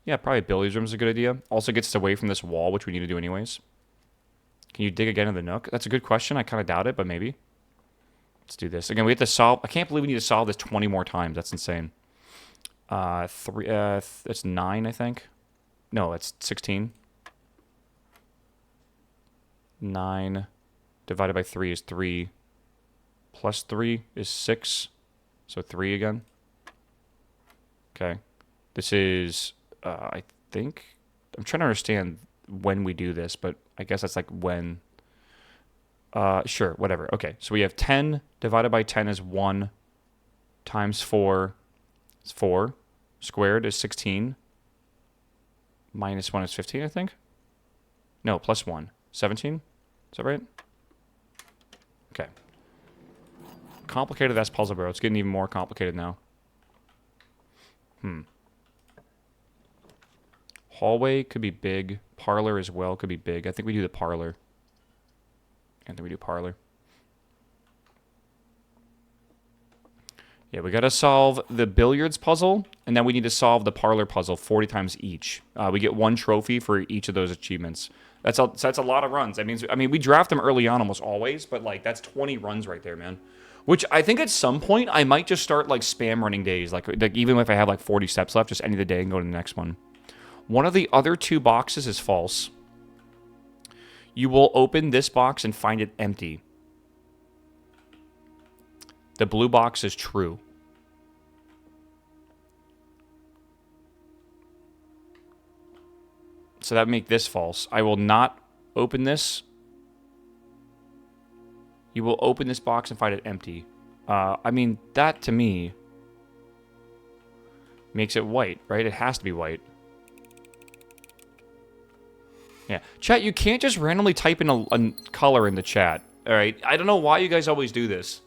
Yeah, probably billiards room is a good idea. Also gets us away from this wall, which we need to do anyways. Can you dig again in the nook? That's a good question. I kind of doubt it, but maybe. Let's do this. Again, we have to solve... I can't believe we need to solve this 20 more times. That's insane. 3... it's 9, I think. No, it's 16. 9 divided by 3 is 3. Plus 3 is 6. So 3 again. Okay. This is... I think... I'm trying to understand when we do this, but I guess that's like when... sure, whatever. Okay, so we have 10 divided by 10 is 1 times 4 is 4. Squared is 16. Minus 1 is 15, I think. No, plus 1. 17? Is that right? Okay. Complicated as puzzle, bro. It's getting even more complicated now. Hallway could be big. Parlor as well could be big. I think we do the parlor. I think we do parlor. Yeah, we got to solve the billiards puzzle, and then we need to solve the parlor puzzle 40 times each. We get 1 trophy for each of those achievements. That's a lot of runs. That means, I mean, we draft them early on almost always, but like that's 20 runs right there, man. Which I think at some point I might just start like spam running days, like even if I have like 40 steps left, just end of the day and go to the next one. One of the other 2 boxes is false. You will open this box and find it empty. The blue box is true. So that would make this false. I will not open this. You will open this box and find it empty. I mean, that to me makes it white, right? It has to be white. Yeah. Chat, you can't just randomly type in a color in the chat. All right. I don't know why you guys always do this.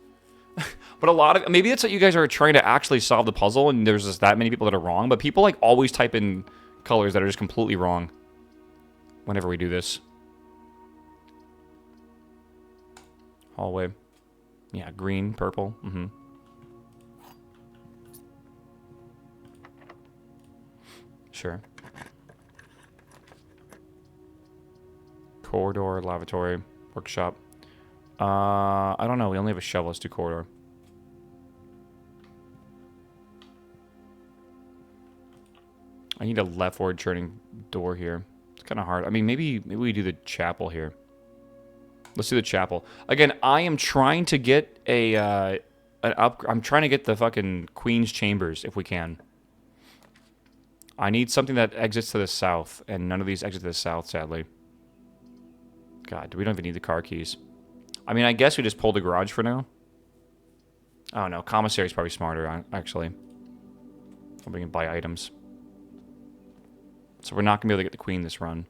But a lot of... Maybe it's that you guys are trying to actually solve the puzzle and there's just that many people that are wrong. But people like always type in colors that are just completely wrong whenever we do this. Hallway. Yeah, green, purple. Mm-hmm. Sure. Corridor, lavatory, workshop. I don't know. We only have a shovel. Let's do corridor. I need a leftward turning door here. It's kind of hard. I mean, maybe we do the chapel here. Let's do the chapel. Again, I am trying to get I'm trying to get the fucking Queen's Chambers if we can. I need something that exits to the south, and none of these exit to the south, sadly. God, we don't even need the car keys. I mean, I guess we just pull the garage for now. Oh no, commissary's probably smarter, actually. We can buy items. So we're not going to be able to get the Queen this run.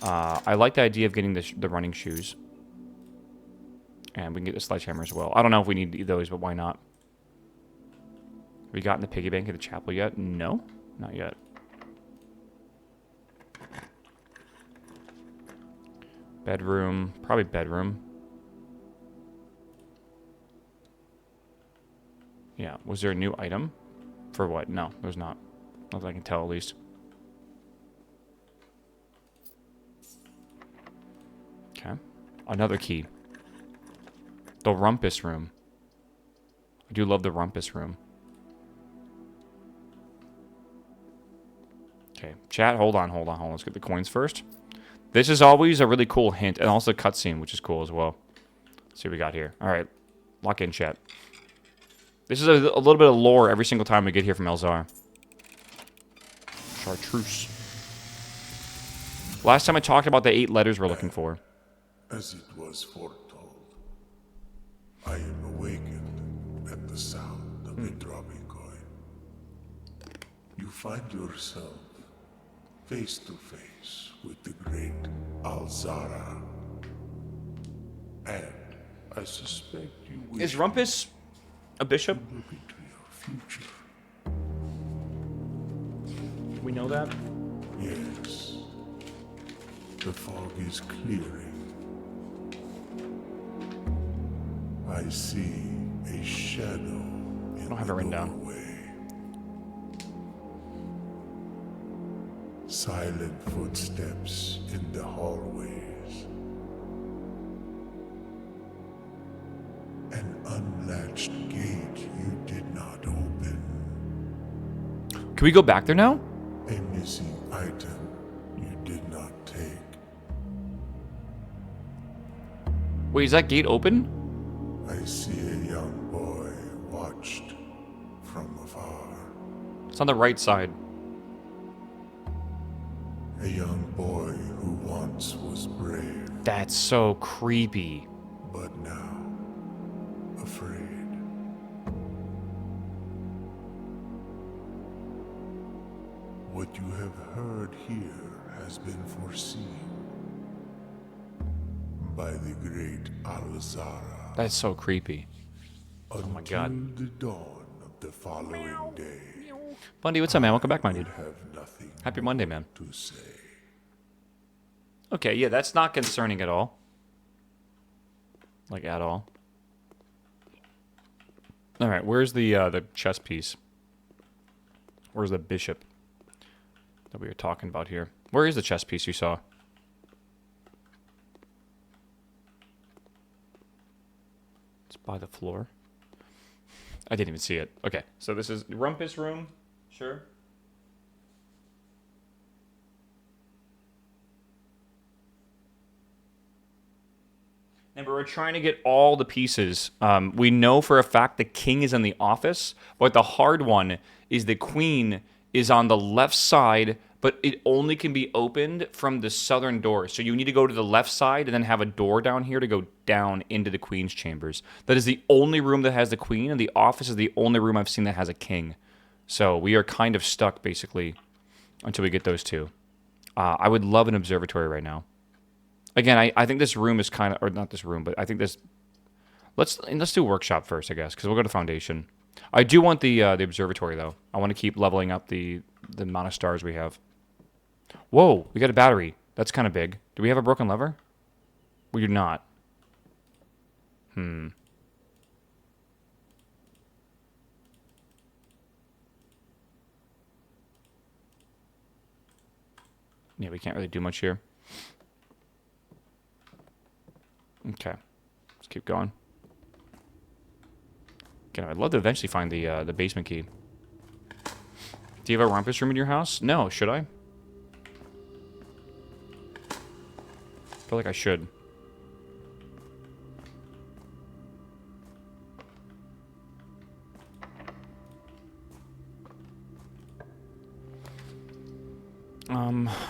I like the idea of getting the running shoes. And we can get the sledgehammer as well. I don't know if we need those, but why not? Have we gotten the piggy bank at the chapel yet? No, not yet. Bedroom, probably bedroom. Yeah, was there a new item? For what? No, there's not. Not that I can tell, at least. Okay. Another key. The rumpus room. I do love the rumpus room. Okay, chat, hold on. Let's get the coins first. This is always a really cool hint, and also a cutscene, which is cool as well. Let's see what we got here. All right, lock in, chat. This is a little bit of lore every single time we get here from Elzar. Chartreuse. Last time I talked about the 8 letters we're looking for. As it was foretold, I am awakened at the sound of a dropping coin. You find yourself face to face with the great Alzara. And I suspect you wish Is Rumpus a bishop? to look into your future. We know that. Yes. The fog is clearing. I see a shadow in I don't have it written down. doorway. Silent footsteps in the hallways. An unlatched gate you did not open. Can we go back there now? A missing item you did not take. Wait, is that gate open? I see a young boy watched from afar. It's on the right side. A young boy who once was brave, That's so creepy. but now afraid. What you have heard here has been foreseen by the great Alzara. That's so creepy. Oh my God. Until the dawn of the following day, Bundy, what's up, man? Welcome back, my dude. have nothing Happy Monday, man. to say. Okay, yeah, that's not concerning at all. Like, at all. Alright, where's the chess piece? Where's the bishop that we were talking about here? Where is the chess piece you saw? It's by the floor. I didn't even see it. Okay, so this is Rumpus room. Sure. Remember, we're trying to get all the pieces. We know for a fact the king is in the office, but the hard one is the queen is on the left side, but it only can be opened from the southern door. So you need to go to the left side and then have a door down here to go down into the queen's chambers. That is the only room that has the queen, and the office is the only room I've seen that has a king. So we are kind of stuck, basically, until we get those two. I would love an observatory right now. Again, I think this room is kind of, or not this room, but I think this. Let's do workshop first, I guess, because we'll go to foundation. I do want the observatory though. I want to keep leveling up the amount of stars we have. Whoa, we got a battery. That's kind of big. Do we have a broken lever? We do not. Yeah, we can't really do much here. Okay. Let's keep going. Okay, I'd love to eventually find the basement key. Do you have a rumpus room in your house? No, should I? I feel like I should.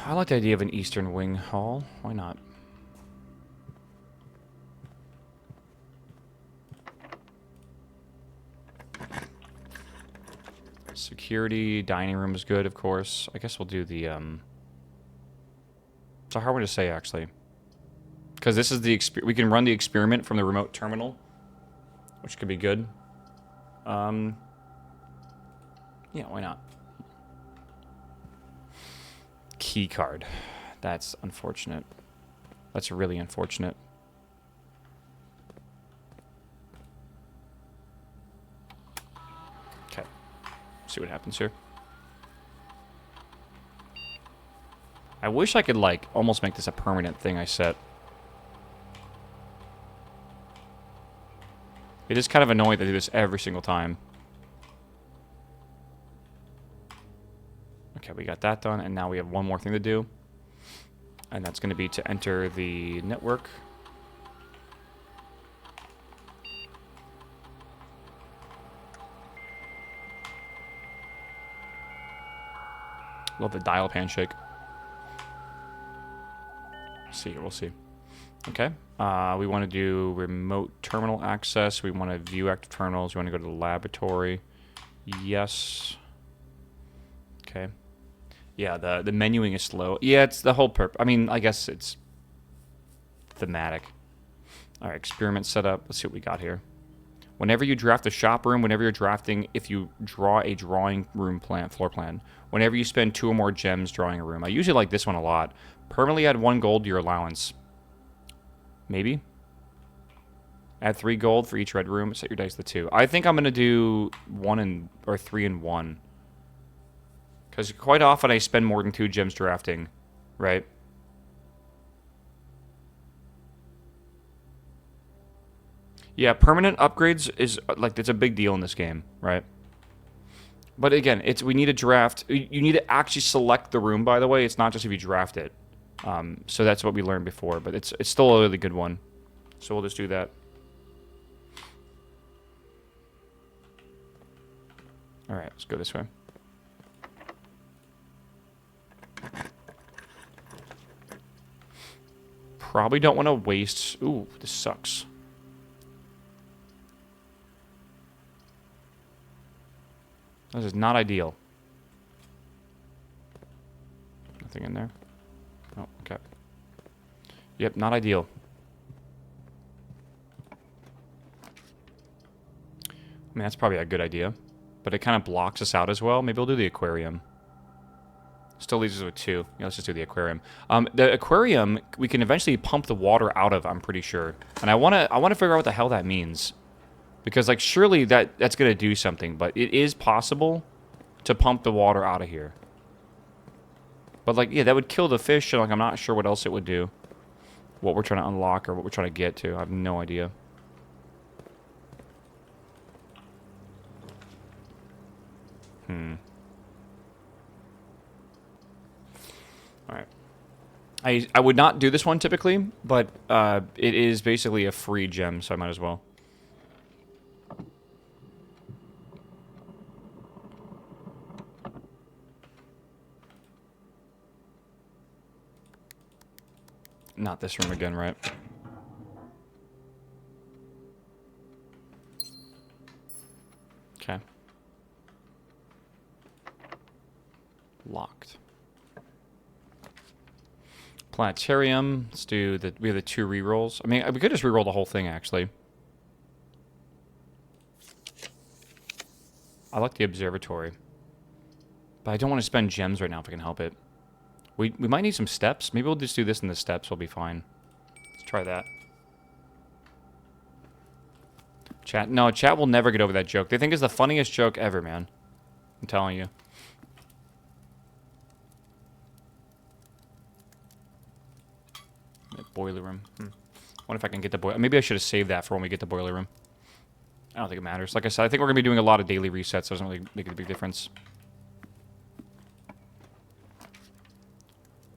I like the idea of an eastern wing hall. Why not? Security, dining room is good, of course. I guess we'll do the, It's a hard one to say, actually. Because this is the we can run the experiment from the remote terminal, which could be good. Yeah, why not? Key card. That's unfortunate. That's really unfortunate. Okay. See what happens here. I wish I could, like, almost make this a permanent thing I set. It is kind of annoying to do this every single time. Okay, we got that done, and now we have one more thing to do. And that's going to be to enter the network. Love the dial handshake. See, we'll see. Okay. We want to do remote terminal access. We want to view active terminals. We want to go to the laboratory. Yes. Okay. Yeah, the menuing is slow. Yeah, it's the whole I mean, I guess it's thematic. All right, experiment setup. Let's see what we got here. Whenever you draft a shop room, whenever you're drafting, if you draw a drawing room floor plan, whenever you spend 2 or more gems drawing a room. I usually like this one a lot. Permanently add 1 gold to your allowance. Maybe. Add 3 gold for each red room. Set your dice to 2. I think I'm gonna do 3 and 1. Because quite often I spend more than 2 gems drafting, right? Yeah, permanent upgrades is, like, it's a big deal in this game, right? But again, we need to draft. You need to actually select the room, by the way. It's not just if you draft it. So that's what we learned before, but it's still a really good one. So we'll just do that. All right, let's go this way. Probably don't want to waste... Ooh, this sucks. This is not ideal. Nothing in there. Oh, okay. Yep, not ideal. I mean, that's probably a good idea. But it kind of blocks us out as well. Maybe we'll do the aquarium. Still leaves us with 2. Yeah, let's just do the aquarium. The aquarium, we can eventually pump the water out of, I'm pretty sure. And I wanna figure out what the hell that means. Because, like, surely that's gonna do something. But it is possible to pump the water out of here. But, like, yeah, that would kill the fish. So, like, I'm not sure what else it would do. What we're trying to unlock or what we're trying to get to. I have no idea. Alright. I would not do this one typically, but it is basically a free gem, so I might as well. Not this room again, right? Okay. Locked. Planetarium. Let's do we have the 2 rerolls. I mean, we could just reroll the whole thing, actually. I like the observatory. But I don't want to spend gems right now if I can help it. We might need some steps. Maybe we'll just do this in the steps. We'll be fine. Let's try that. Chat, no, chat will never get over that joke. They think it's the funniest joke ever, man. I'm telling you. Boiler room. Wonder if I can get the boiler. Maybe I should have saved that for when we get the boiler room. I don't think it matters. Like I said, I think we're going to be doing a lot of daily resets, so it doesn't really make a big difference.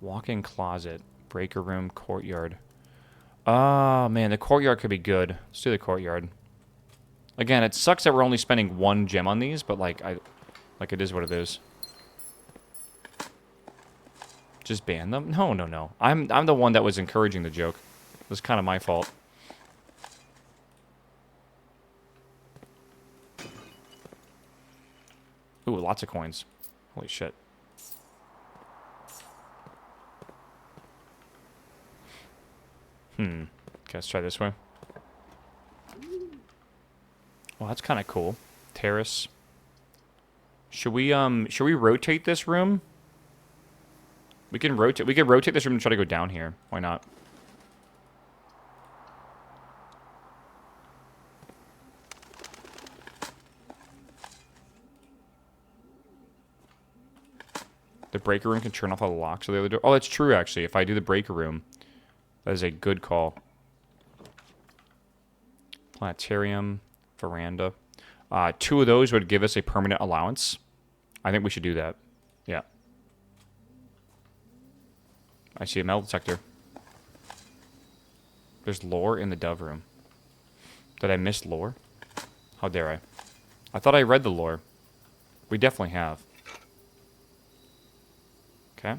Walk-in closet. Breaker room. Courtyard. Oh, man. The courtyard could be good. Let's do the courtyard. Again, it sucks that we're only spending 1 gem on these, but, like, it is what it is. Just ban them? No, no, no. I'm the one that was encouraging the joke. It was kind of my fault. Ooh, lots of coins. Holy shit. Okay, let's try this way. Well, that's kind of cool. Terrace. Should we rotate this room? We can rotate this room and try to go down here. Why not? The breaker room can turn off all the locks of the other door. Oh, that's true, actually. If I do the breaker room, that is a good call. Planetarium, veranda. 2 of those would give us a permanent allowance. I think we should do that. Yeah. I see a metal detector. There's lore in the dove room. Did I miss lore? How dare I? I thought I read the lore. We definitely have. Okay.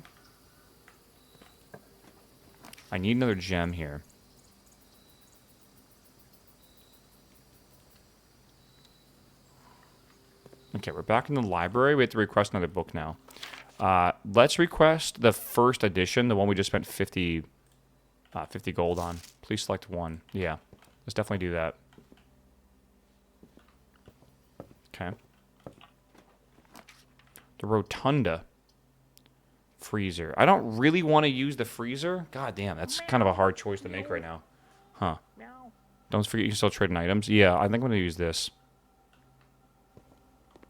I need another gem here. Okay, we're back in the library. We have to request another book now. Let's request the first edition, the one we just spent 50 gold on. Please select one. Yeah, let's definitely do that. Okay. The Rotunda. Freezer. I don't really want to use the freezer. God damn, that's kind of a hard choice to make right now. Huh. Don't forget you can still trade in items. Yeah, I think I'm going to use this.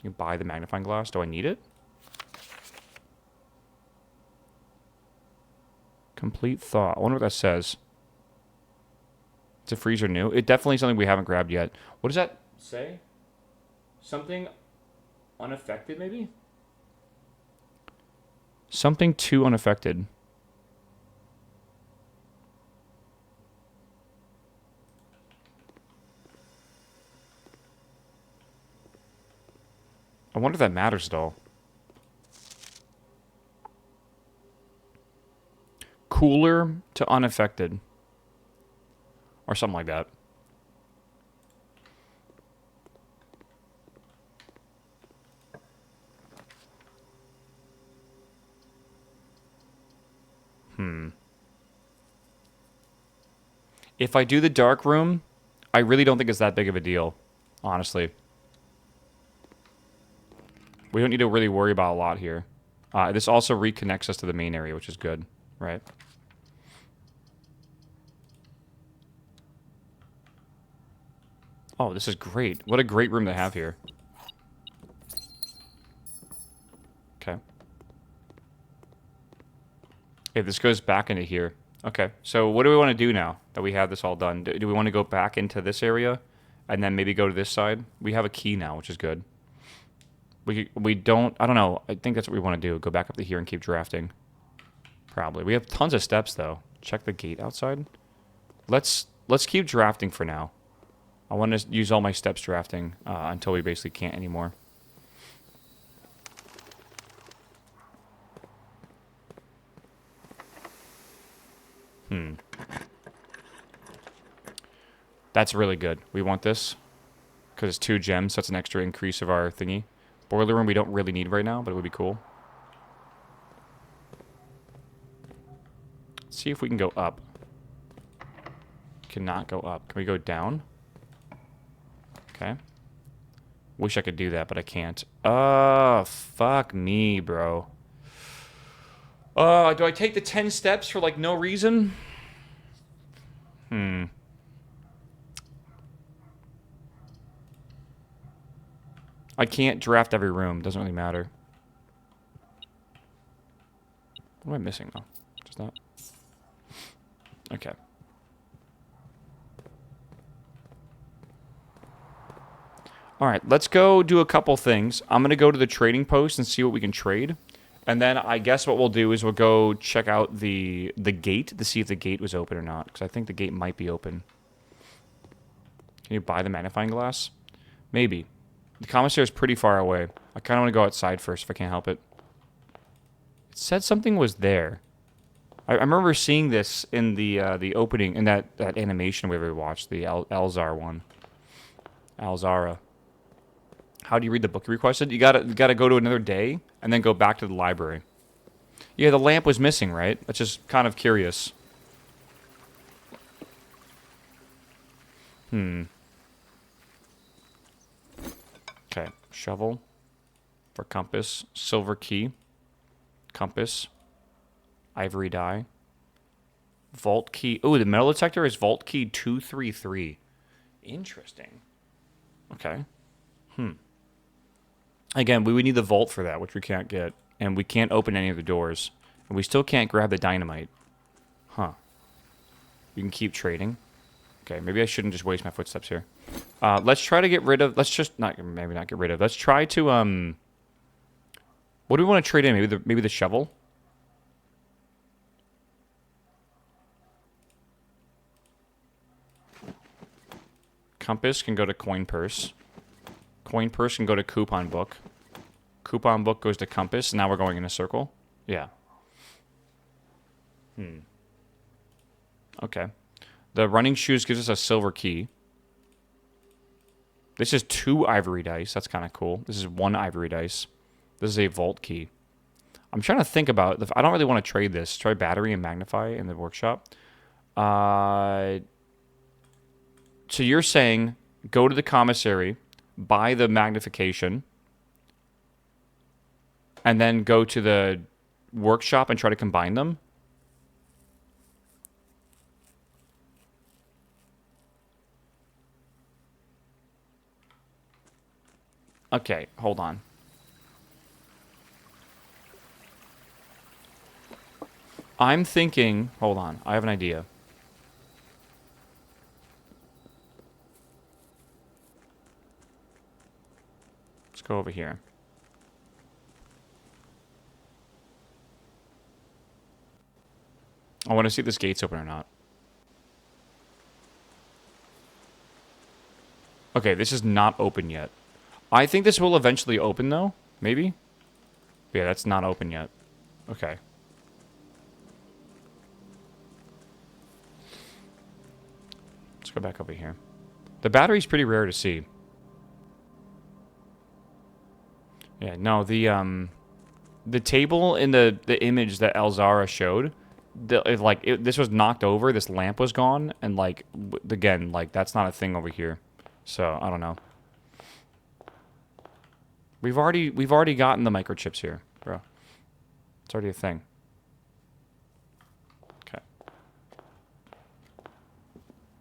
You can buy the magnifying glass. Do I need it? Complete thought. I wonder what that says. It's a freezer new. It definitely is something we haven't grabbed yet. What does that say? Something unaffected, maybe? Something too unaffected. I wonder if that matters at all. Cooler to unaffected. Or something like that. If I do the dark room, I really don't think it's that big of a deal, honestly. We don't need to really worry about a lot here. This also reconnects us to the main area, which is good, right? Oh, this is great. What a great room to have here. Okay. Okay, this goes back into here. Okay, so what do we want to do now that we have this all done? Do we want to go back into this area and then maybe go to this side? We have a key now, which is good. We don't... I don't know. I think that's what we want to do. Go back up to here and keep drafting. Probably. We have tons of steps, though. Check the gate outside. Let's keep drafting for now. I want to use all my steps drafting until we basically can't anymore. That's really good. We want this because it's 2 gems. So that's an extra increase of our thingy. Boiler room we don't really need right now, but it would be cool. Let's see if we can go up. Cannot go up. Can we go down? Okay. Wish I could do that, but I can't. Oh, fuck me, bro. Do I take the 10 steps for, like, no reason? I can't draft every room. Doesn't really matter. What am I missing, though? Just that? Okay. Alright, let's go do a couple things. I'm going to go to the trading post and see what we can trade. And then I guess what we'll do is we'll go check out the gate to see if the gate was open or not. Because I think the gate might be open. Can you buy the magnifying glass? Maybe. The commissary is pretty far away. I kind of want to go outside first if I can't help it. It said something was there. I remember seeing this in the opening, in that animation we ever watched, the Alzar one. Alzara. How do you read the book you requested? You gotta go to another day and then go back to the library. Yeah, the lamp was missing, right? That's just kind of curious. Okay, shovel for compass, silver key, compass, ivory dye, vault key. Oh, the metal detector is vault key 233. Interesting. Okay. Again, we would need the vault for that, which we can't get. And we can't open any of the doors. And we still can't grab the dynamite. Huh. You can keep trading. Okay, maybe I shouldn't just waste my footsteps here. Let's try to get rid of... Let's just... maybe not get rid of. Let's try to... What do we want to trade in? Maybe the shovel? Compass can go to coin purse. Coin purse can go to coupon book. Coupon book goes to compass. Now we're going in a circle. Yeah. Okay. The running shoes gives us a silver key. This is 2 ivory dice. That's kind of cool. This is 1 ivory dice. This is a vault key. I'm trying to think about... I don't really want to trade this. Try battery and magnify in the workshop. So you're saying go to the commissary, buy the magnification, and then go to the workshop and try to combine them? Okay, hold on. I'm thinking... Hold on, I have an idea. Let's go over here. I want to see if this gate's open or not. Okay, this is not open yet. I think this will eventually open, though. Maybe? Yeah, that's not open yet. Okay. Let's go back over here. The battery's pretty rare to see. Yeah, no, the table in the image that Elzara showed, this was knocked over, this lamp was gone, and, like, again, like, that's not a thing over here. So, I don't know. We've already gotten the microchips here, bro. It's already a thing. Okay.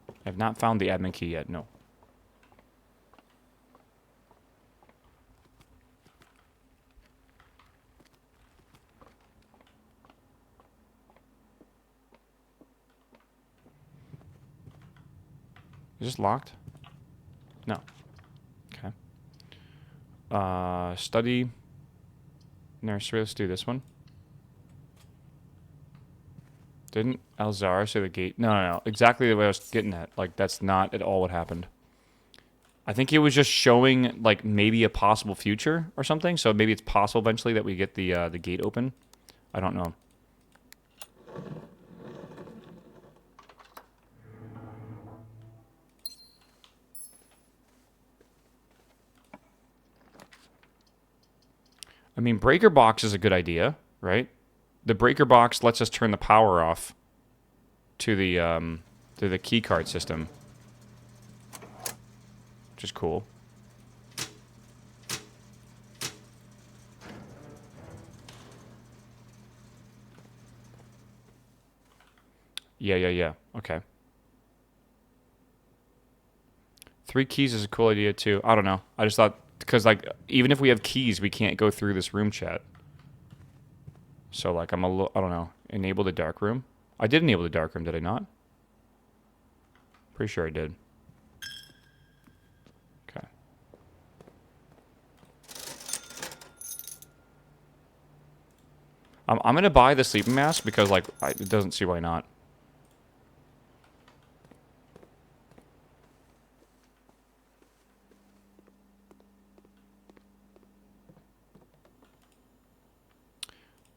I have not found the admin key yet, no. Is this locked? No. Okay. Study. Nursery. Let's do this one. Didn't Alzara say the gate? No. Exactly the way I was getting at. Like, that's not at all what happened. I think it was just showing, like, maybe a possible future or something. So maybe it's possible eventually that we get the gate open. I don't know. I mean, breaker box is a good idea, right? The breaker box lets us turn the power off to the key card system, which is cool. Yeah. Okay. 3 keys is a cool idea too. I don't know. I just thought Because, like, even if we have keys, we can't go through this room chat. So, like, I'm a little... I don't know. Enable the dark room? I did enable the dark room, did I not? Pretty sure I did. Okay. I'm going to buy the sleeping mask because, like, it doesn't see why not.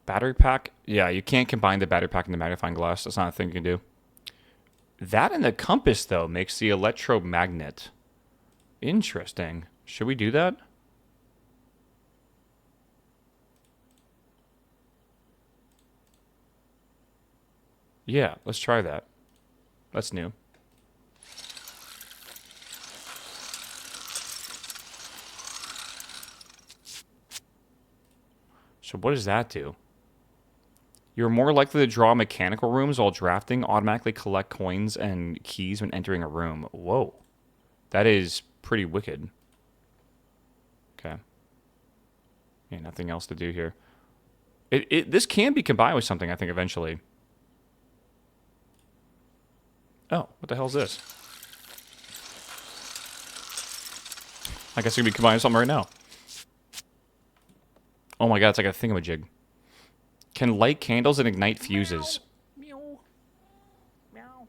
Battery pack? Yeah, you can't combine the battery pack and the magnifying glass. That's not a thing you can do. That and the compass, though, makes the electromagnet. Interesting. Should we do that? Yeah, let's try that. That's new. So what does that do? You're more likely to draw mechanical rooms while drafting, automatically collect coins and keys when entering a room. Whoa. That is pretty wicked. Okay. Yeah, nothing else to do here. This can be combined with something, I think, eventually. Oh, what the hell is this? I guess it can be combined with something right now. Oh my god, it's like a thingamajig. Can light candles and ignite fuses. Meow. Meow.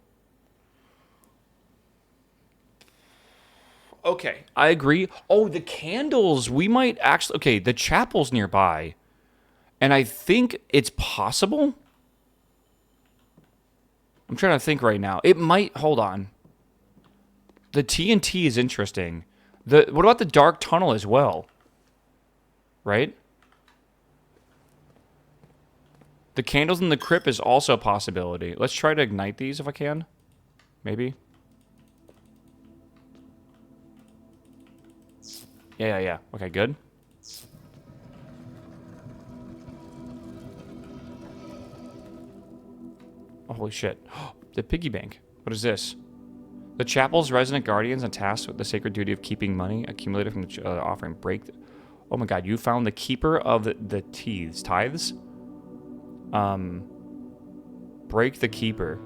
Okay, I agree. Oh, the candles. We might actually... Okay, the chapel's nearby. And I think it's possible. I'm trying to think right now. It might... Hold on. The TNT is interesting. What about the dark tunnel as well? Right? The candles in the crypt is also a possibility. Let's try to ignite these if I can. Maybe. Yeah. Okay, good. Oh, holy shit. The piggy bank. What is this? The chapel's resident guardians and tasked with the sacred duty of keeping money accumulated from the offering. Break. Oh my god, you found the keeper of the tithes? Break the keeper.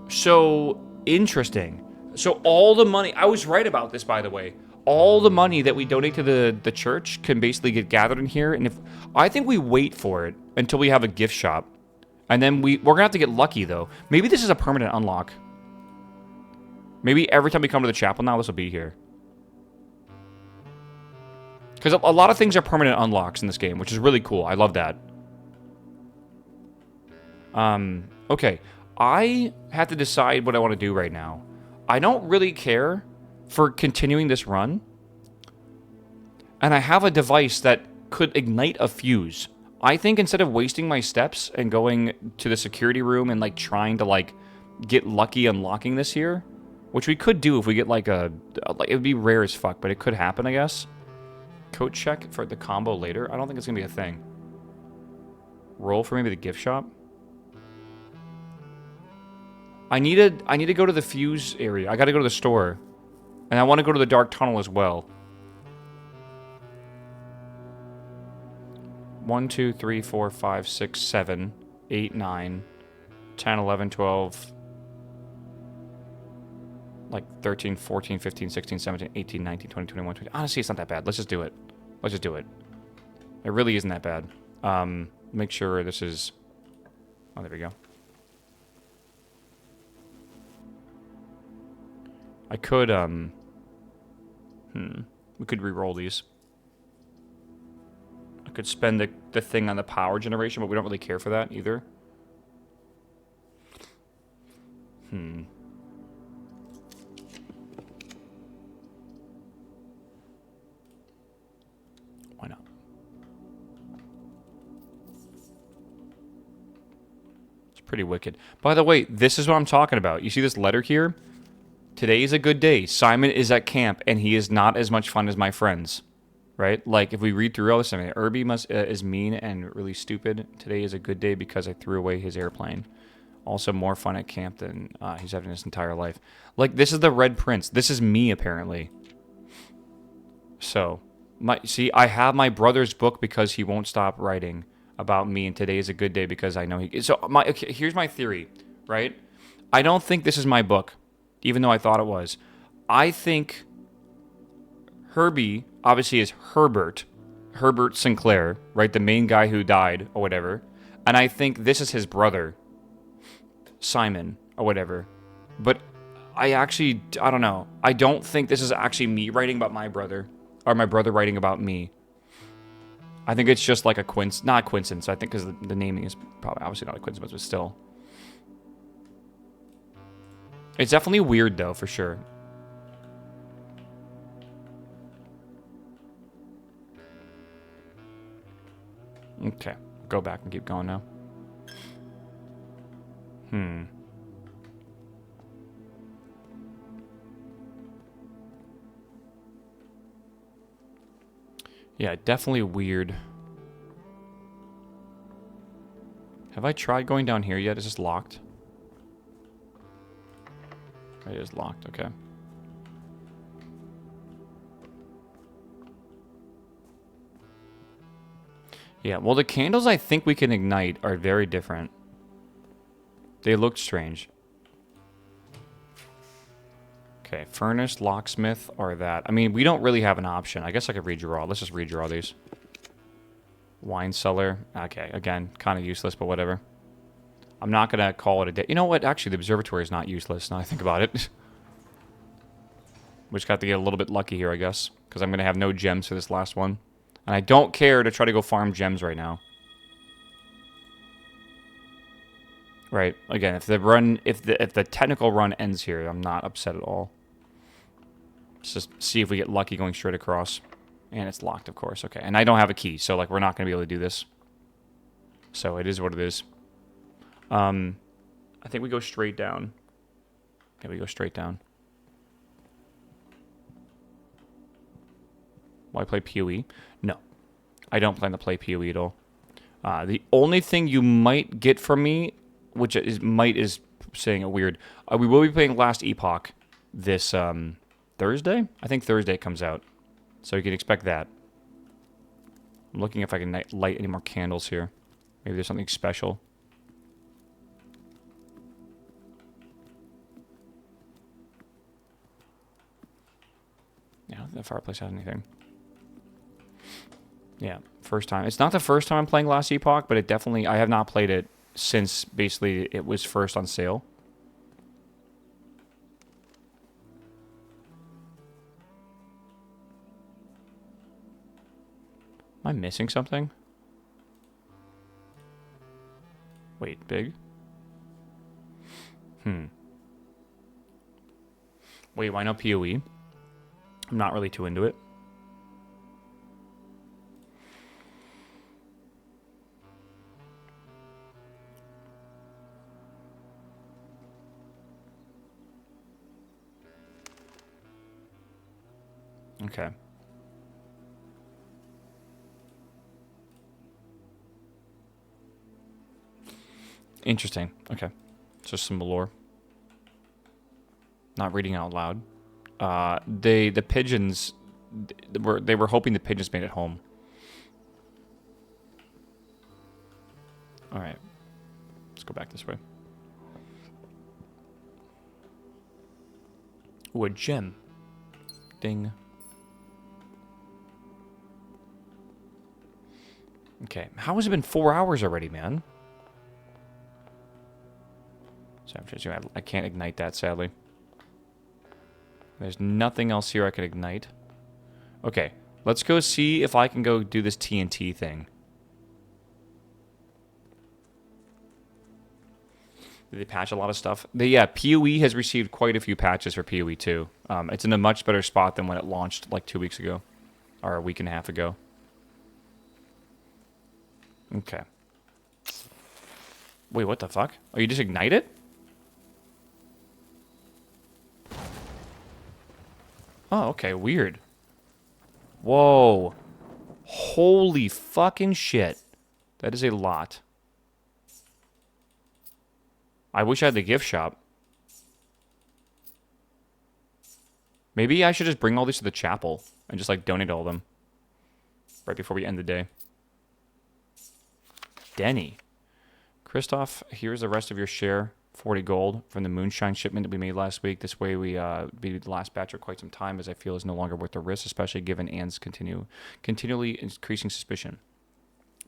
So, interesting. So all the money... I was right about this, by the way. All the money that we donate to the church can basically get gathered in here. And if I think we wait for it until we have a gift shop. And then we're going to have to get lucky, though. Maybe this is a permanent unlock. Maybe every time we come to the chapel now, this will be here. Because a lot of things are permanent unlocks in this game, which is really cool. I love that. Okay. I have to decide what I want to do right now. I don't really care for continuing this run. And I have a device that could ignite a fuse. I think instead of wasting my steps and going to the security room and, like, trying to, like, get lucky unlocking this here, which we could do if we get, like, it would be rare as fuck, but it could happen, I guess. Code check for the combo later. I don't think it's going to be a thing. Roll for maybe the gift shop. I need to go to the fuse area. I got to go to the store. And I want to go to the dark tunnel as well. 1, 2, 3, 4, 5, 6, 7, 8, 9, 10, 11, 12, like 13, 14, 15, 16, 17, 18, 19, 20, 21, 20. Honestly, it's not that bad. Let's just do it. Let's just do it. It really isn't that bad. Make sure this is... Oh, there we go. I could, we could re-roll these. I could spend the thing on the power generation, but we don't really care for that either. Why not? It's pretty wicked. By the way, this is what I'm talking about. You see this letter here? Today is a good day. Simon is at camp, and he is not as much fun as my friends. Right? Like, if we read through all this, I mean, Irby is mean and really stupid. Today is a good day because I threw away his airplane. Also more fun at camp than he's having his entire life. Like, this is the Red Prince. This is me, apparently. So, see, I have my brother's book because he won't stop writing about me, and today is a good day because I know he. So, okay, here's my theory, right? I don't think this is my book, even though I thought it was. I think Herbie obviously is Herbert Sinclair, right? The main guy who died or whatever. And I think this is his brother, Simon or whatever. But I don't know. I don't think this is actually me writing about my brother or my brother writing about me. I think it's just like a not a coincidence. I think because the naming is probably obviously not a coincidence, but still. It's definitely weird though, for sure. Okay, go back and keep going now. Yeah, definitely weird. Have I tried going down here yet? Is this locked? It is locked, okay. Yeah, well, the candles I think we can ignite are very different. They look strange. Okay, furnace, locksmith, or that. I mean, we don't really have an option. I guess I could redraw. Let's just redraw these. Wine cellar. Okay, again, kind of useless, but whatever. I'm not going to call it a day. You know what? Actually, the observatory is not useless, now I think about it. We just got to get a little bit lucky here, I guess. Because I'm going to have no gems for this last one. And I don't care to try to go farm gems right now. Right. Again, if the technical run ends here, I'm not upset at all. Let's just see if we get lucky going straight across. And it's locked, of course. Okay. And I don't have a key, so like we're not going to be able to do this. So it is what it is. I think we go straight down. Yeah, we go straight down. Will I play PoE? No. I don't plan to play PoE at all. The only thing you might get from me, which is saying it weird, we will be playing Last Epoch this Thursday? I think Thursday it comes out. So you can expect that. I'm looking if I can light any more candles here. Maybe there's something special. Yeah, I don't think the fireplace has anything. Yeah, first time. It's not the first time I'm playing Last Epoch, but it definitely... I have not played it since, basically, it was first on sale. Am I missing something? Wait, big? Wait, why no PoE? I'm not really too into it. Okay. Interesting. Okay. Just some lore. Not reading out loud. The pigeons they were hoping the pigeons made it home. All right. Let's go back this way. Ooh, a gem. Ding. Okay. How has it been 4 hours already, man? So I can't ignite that, sadly. There's nothing else here I can ignite. Okay, let's go see if I can go do this TNT thing. Did they patch a lot of stuff? Yeah, PoE has received quite a few patches for PoE 2. It's in a much better spot than when it launched like 2 weeks ago. Or a week and a half ago. Okay. Wait, what the fuck? Oh, you just ignite it? Oh, okay, weird. Whoa. Holy fucking shit. That is a lot. I wish I had the gift shop. Maybe I should just bring all these to the chapel. and just like donate all of them right before we end the day. Denny. Christoph, here's the rest of your share. 40 gold from the moonshine shipment that we made last week. This way we beat the last batch for quite some time, as I feel is no longer worth the risk, especially given Anne's continually increasing suspicion.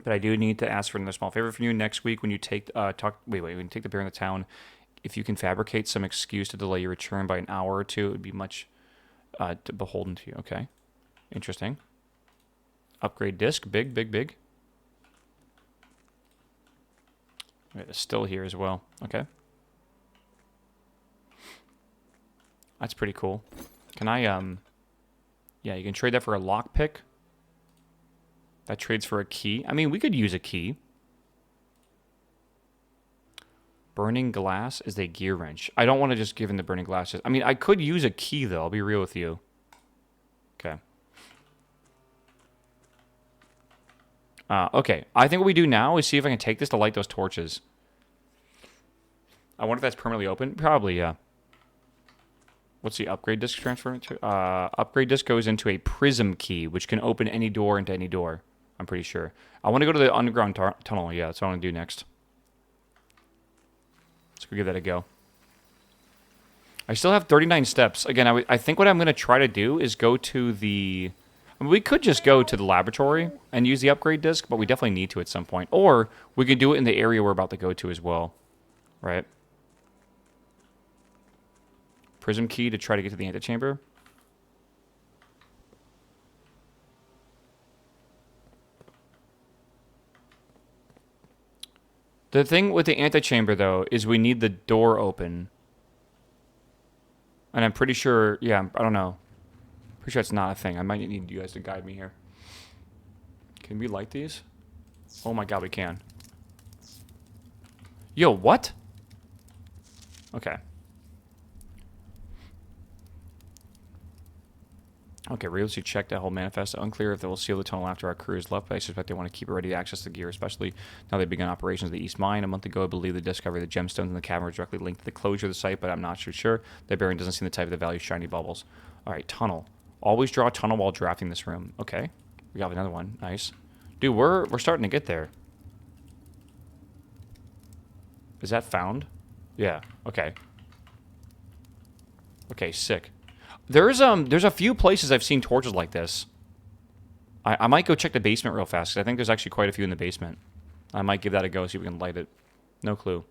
But I do need to ask for another small favor from you next week when you take when you take the bear in the town. If you can fabricate some excuse to delay your return by an hour or two, it would be much beholden to you. Okay, interesting. Upgrade disc, big. It's still here as well. Okay. That's pretty cool. Can I, yeah, you can trade that for a lockpick. That trades for a key. I mean, we could use a key. Burning glass is a gear wrench. I don't want to just give him the burning glasses. I mean, I could use a key, though. I'll be real with you. Okay. Okay. I think what we do now is see if I can take this to light those torches. I wonder if that's permanently open. Probably, yeah. What's the upgrade disc transfer into? Upgrade disc goes into a prism key, which can open any door into any door. I'm pretty sure. I want to go to the underground tunnel. Yeah, that's what I want to do next. Let's go give that a go. I still have 39 steps. Again, I think what I'm going to try to do is go to the... I mean, we could just go to the laboratory and use the upgrade disc, but we definitely need to at some point. Or we could do it in the area we're about to go to as well. Right? Prism key to try to get to the antechamber. The thing with the antechamber, though, is we need the door open. And I'm pretty sure... Yeah, I don't know. Pretty sure it's not a thing. I might need you guys to guide me here. Can we light these? Oh my god, we can. Yo, what? Okay. Okay, previously checked that whole manifest. Unclear if they will seal the tunnel after our crew is left, but I suspect they want to keep it ready to access the gear, especially now they've begun operations of the East Mine. A month ago, I believe the discovery of the gemstones in the cavern was directly linked to the closure of the site, but I'm not sure. The bearing doesn't seem the type of the value shiny bubbles. Alright, tunnel. Always draw a tunnel while drafting this room. Okay. We got another one. Nice. Dude, we're starting to get there. Is that found? Yeah. Okay. Okay, sick. There's a few places I've seen torches like this. I might go check the basement real fast, because I think there's actually quite a few in the basement. I might give that a go, see if we can light it. No clue.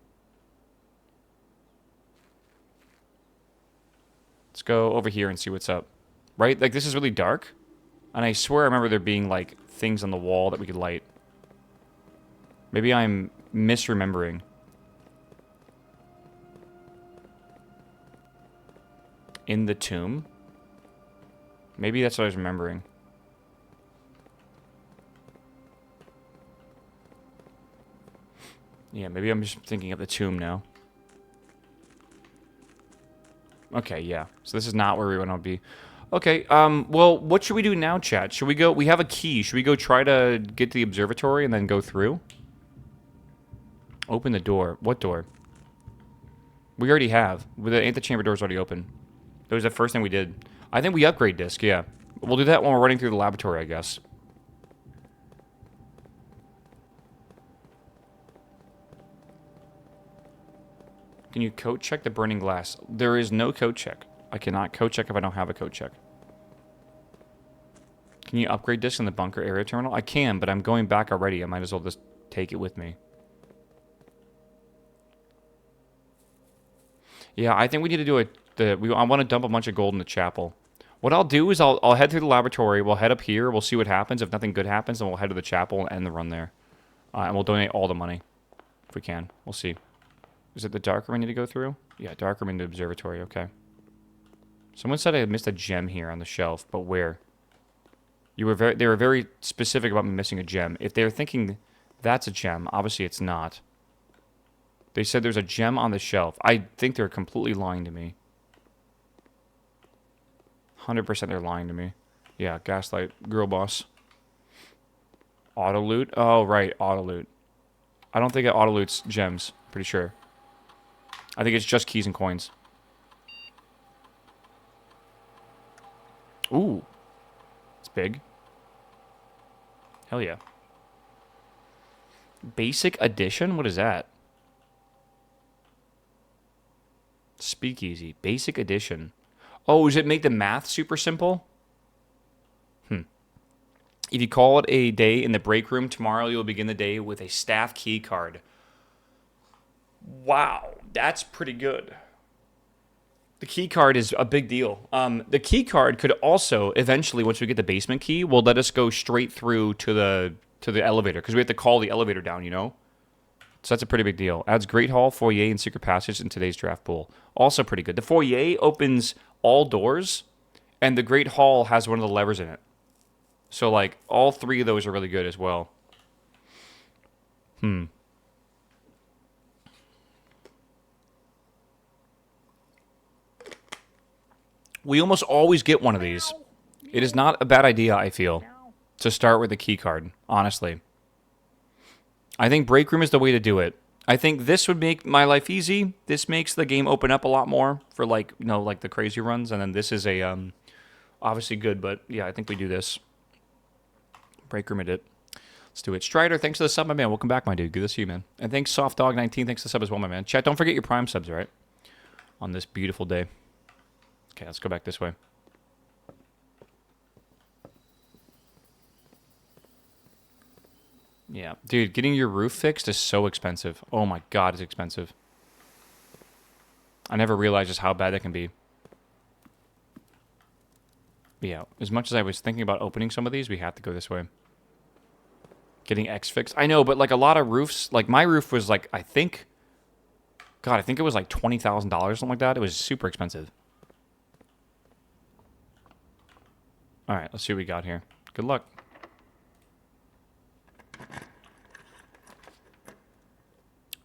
Let's go over here and see what's up. Right? Like, this is really dark. And I swear I remember there being, like, things on the wall that we could light. Maybe I'm misremembering. In the tomb? Maybe that's what I was remembering. Yeah, maybe I'm just thinking of the tomb now. Okay, yeah. So this is not where we want to be. Okay, well, what should we do now, chat? Should we go... We have a key. Should we go try to get to the observatory and then go through? Open the door. What door? We already have. The antechamber door's already open. That was the first thing we did. I think we upgrade disc, yeah. We'll do that when we're running through the laboratory, I guess. Can you code check the burning glass? There is no code check. I cannot code check if I don't have a code check. Can you upgrade disc in the bunker area terminal? I can, but I'm going back already. I might as well just take it with me. Yeah, I think we need to do I want to dump a bunch of gold in the chapel. What I'll do is I'll head through the laboratory. We'll head up here. We'll see what happens. If nothing good happens, then we'll head to the chapel and end the run there. And we'll donate all the money. If we can. We'll see. Is it the dark room I need to go through? Yeah, dark room in the observatory. Okay. Someone said I missed a gem here on the shelf, but where? They were very specific about me missing a gem. If they're thinking that's a gem, obviously it's not. They said there's a gem on the shelf. I think they're completely lying to me. 100% they're lying to me. Yeah, gaslight. Girl boss. Auto loot? Oh, right. Auto loot. I don't think it auto loots gems. Pretty sure. I think it's just keys and coins. Ooh. big. Hell yeah. Basic Edition? What is that? Speakeasy. Basic Edition. Oh, does it make the math super simple? If you call it a day in the break room, tomorrow you'll begin the day with a staff key card. Wow, that's pretty good. The key card is a big deal. The key card could also, eventually, once we get the basement key, will let us go straight through to the elevator, because we have to call the elevator down, you know? So that's a pretty big deal. Adds Great Hall, Foyer, and Secret Passage in today's draft pool. Also pretty good. The Foyer opens all doors, and the Great Hall has one of the levers in it. So, like, all three of those are really good as well. We almost always get one of these. It is not a bad idea, I feel, to start with a key card, honestly. I think break room is the way to do it. I think this would make my life easy. This makes the game open up a lot more for, like, you know, like the crazy runs. And then this is a, obviously good, but yeah, I think we do this. Break room it. Let's do it. Strider, thanks for the sub, my man. Welcome back, my dude. Good to see you, man. And thanks, SoftDog19. Thanks for the sub as well, my man. Chat, don't forget your Prime subs, right? On this beautiful day. Okay, let's go back this way. Yeah. Dude, getting your roof fixed is so expensive. Oh my god, it's expensive. I never realized just how bad that can be. But yeah, as much as I was thinking about opening some of these, we have to go this way. Getting X fixed. I know, but like a lot of roofs, like my roof was like, I think it was like $20,000, something like that. It was super expensive. All right, let's see what we got here. Good luck.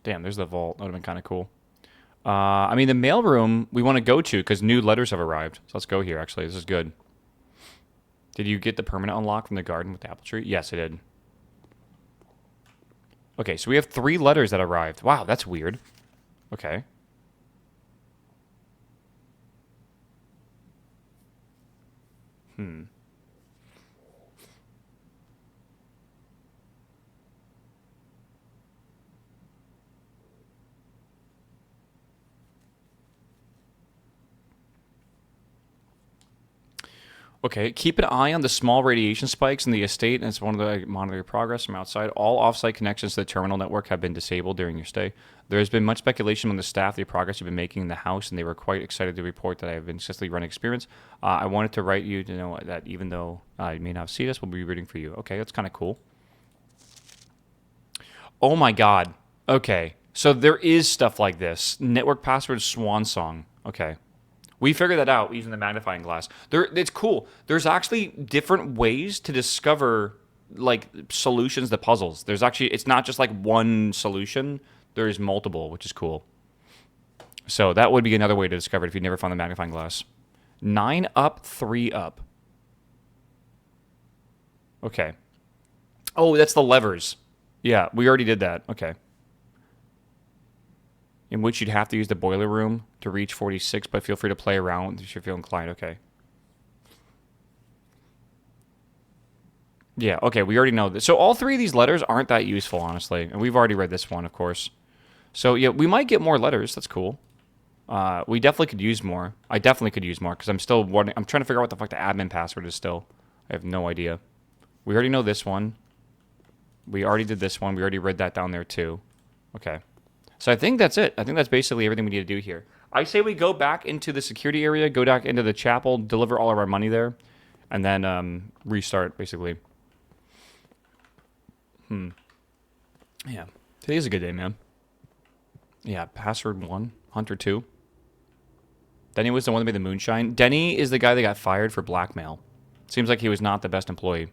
Damn, there's the vault. That would have been kind of cool. I mean, the mailroom we want to go to because new letters have arrived. So let's go here, actually. This is good. Did you get the permanent unlock from the garden with the apple tree? Yes, I did. Okay, so we have 3 letters that arrived. Wow, that's weird. Okay. Okay, keep an eye on the small radiation spikes in the estate, and it's one of the monitor your progress from outside. All off-site connections to the terminal network have been disabled during your stay. There has been much speculation among the staff the progress you've been making in the house, and they were quite excited to report that I have been successfully running experience. I wanted to write you to know that even though you may not have seen us, we'll be rooting for you. Okay, that's kind of cool. Oh my god. Okay, so there is stuff like this. Network password swan song. Okay. We figured that out using the magnifying glass. It's cool. There's actually different ways to discover like solutions to puzzles. There's actually, it's not just like one solution. There's multiple, which is cool. So that would be another way to discover it if you never found the magnifying glass. 9 up, 3 up. Okay. Oh, that's the levers. Yeah, we already did that. Okay. In which you'd have to use the boiler room to reach 46, but feel free to play around if you feel inclined. Okay. Yeah, okay, we already know this. So all 3 of these letters aren't that useful, honestly. And we've already read this one, of course. So, yeah, we might get more letters. That's cool. We definitely could use more. I definitely could use more, because I'm still wondering. I'm trying to figure out what the fuck the admin password is still. I have no idea. We already know this one. We already did this one. We already read that down there, too. Okay. So I think that's it. I think that's basically everything we need to do here. I say we go back into the security area, go back into the chapel, deliver all of our money there, and then restart, basically. Yeah. Today's a good day, man. Yeah, password 1, Hunter 2. Denny was the one that made the moonshine. Denny is the guy that got fired for blackmail. Seems like he was not the best employee.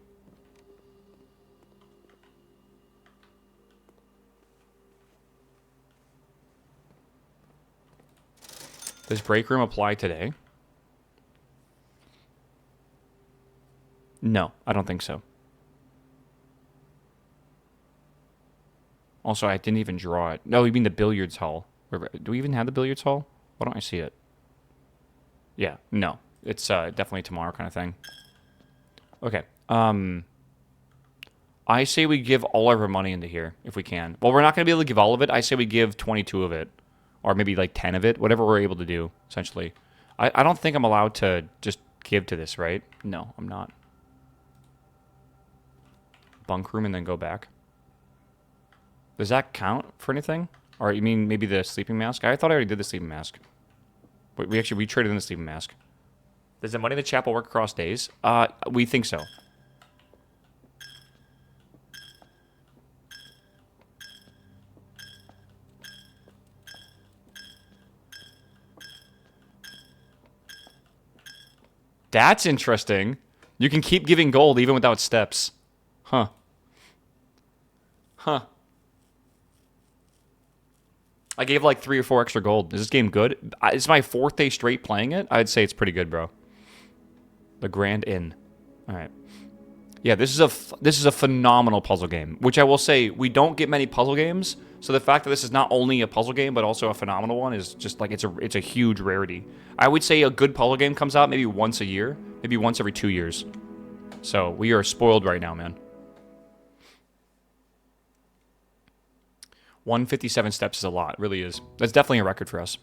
Does break room apply today? No, I don't think so. Also, I didn't even draw it. No, you mean the billiards hall. Do we even have the billiards hall? Why don't I see it? Yeah, no. It's definitely tomorrow kind of thing. Okay. I say we give all of our money into here if we can. Well, we're not going to be able to give all of it. I say we give 22 of it, or maybe like 10 of it, whatever we're able to do. Essentially, I don't think I'm allowed to just give to this, right? No, I'm not. Bunk room and then go back. Does that count for anything? Or you mean maybe the sleeping mask? I thought I already did the sleeping mask. We traded in the sleeping mask. Does the money in the chapel work across days? We think so. That's interesting. You can keep giving gold even without steps. Huh. Huh. I gave like 3 or 4 extra gold. Is this game good? It's my 4th day straight playing it. I'd say it's pretty good, bro. The Grand Inn. All right. Yeah, this is a phenomenal puzzle game, which I will say we don't get many puzzle games. So the fact that this is not only a puzzle game but also a phenomenal one is just like it's a huge rarity. I would say a good puzzle game comes out maybe once a year, maybe once every 2 years. So we are spoiled right now, man. 157 steps is a lot, it really is. That's definitely a record for us.